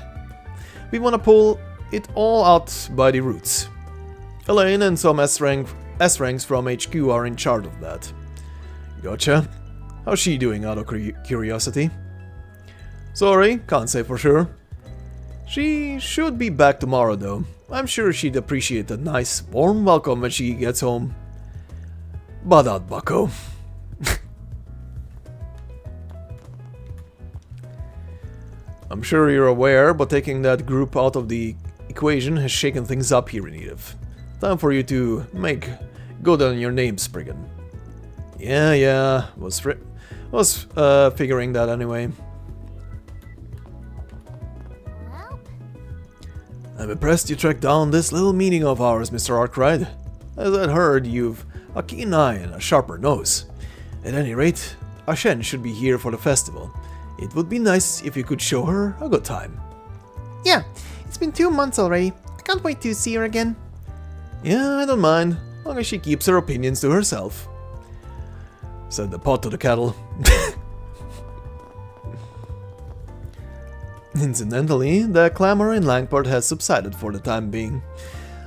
We want to pull it all out by the roots. Elaine and some S-ranks from HQ are in charge of that. Gotcha. How's she doing, out of curiosity? Sorry, can't say for sure. She should be back tomorrow though. I'm sure she'd appreciate a nice, warm welcome when she gets home. But out, bucko. I'm sure you're aware, but taking that group out of the equation has shaken things up here in Edith. Time for you to make good on your name, Spriggan. Yeah, was figuring that anyway. I'm impressed you tracked down this little meeting of ours, Mr. Arknight. As I'd heard, you've a keen eye and a sharper nose. At any rate, Ashen should be here for the festival. It would be nice if you could show her a good time. Yeah, it's been 2 months already. I can't wait to see her again. Yeah, I don't mind, as long as she keeps her opinions to herself. Said the pot to the kettle. Incidentally, the clamor in Langport has subsided for the time being.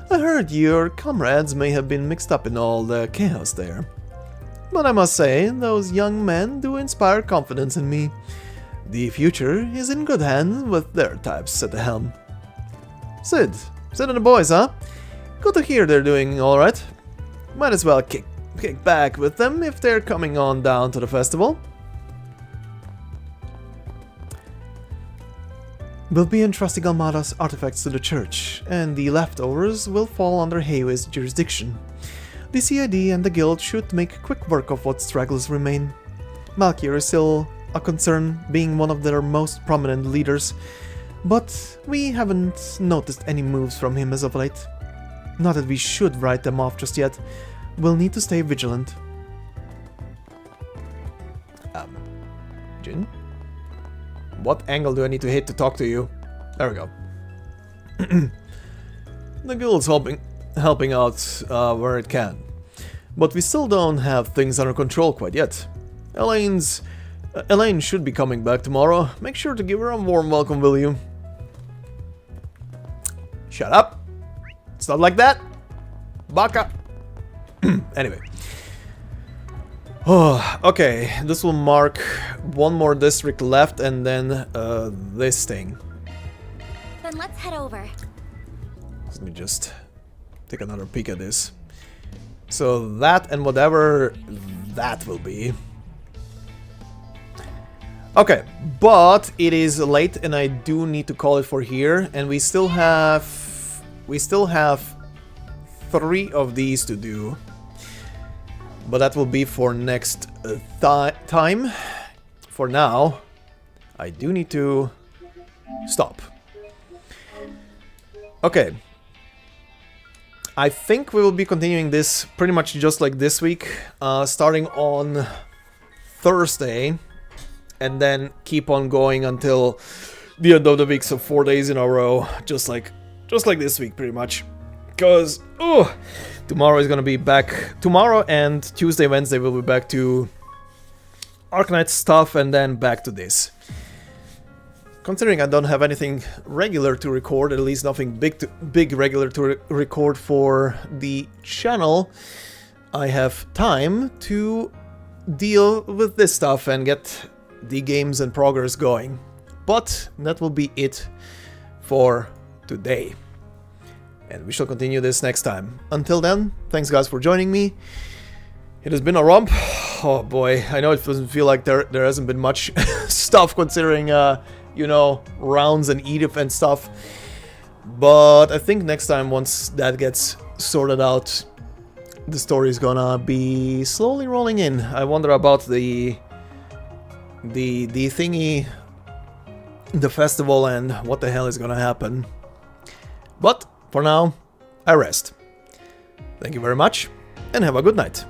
I heard your comrades may have been mixed up in all the chaos there. But I must say, those young men do inspire confidence in me. The future is in good hands with their types at the helm. Sid and the boys, huh? Good to hear they're doing alright. Might as well kick back with them if they're coming on down to the festival. We'll be entrusting Armada's artifacts to the church, and the leftovers will fall under Heiwe's jurisdiction. The CID and the guild should make quick work of what stragglers remain. Melchior is still a concern, being one of their most prominent leaders, but we haven't noticed any moves from him as of late. Not that we should write them off just yet. We'll need to stay vigilant. Jin? What angle do I need to hit to talk to you? There we go. The guild's helping out where it can. But we still don't have things under control quite yet. Elaine should be coming back tomorrow. Make sure to give her a warm welcome, will you? Shut up! It's not like that! Baka! Anyway. Oh, okay, this will mark one more district left and then this thing. Then let's head over. Let me just take another peek at this. So that and whatever that will be. Okay, but it is late and I do need to call it for here, and we still have 3 of these to do. But that will be for next time. For now, I do need to stop. Okay. I think we will be continuing this pretty much just like this week, starting on Thursday, and then keep on going until the end of the week, so 4 days in a row, just like this week pretty much. Because, tomorrow is gonna be back. Tomorrow and Tuesday, Wednesday we'll be back to Arknights stuff and then back to this. Considering I don't have anything regular to record, at least nothing big regular to record for the channel, I have time to deal with this stuff and get the games and progress going. But that will be it for today. And we shall continue this next time. Until then, thanks guys for joining me. It has been a romp. Oh boy, I know it doesn't feel like there hasn't been much stuff considering, you know, rounds and Edith and stuff. But I think next time, once that gets sorted out, the story is gonna be slowly rolling in. I wonder about the thingy, the festival, and what the hell is gonna happen. But for now, I rest. Thank you very much, and have a good night.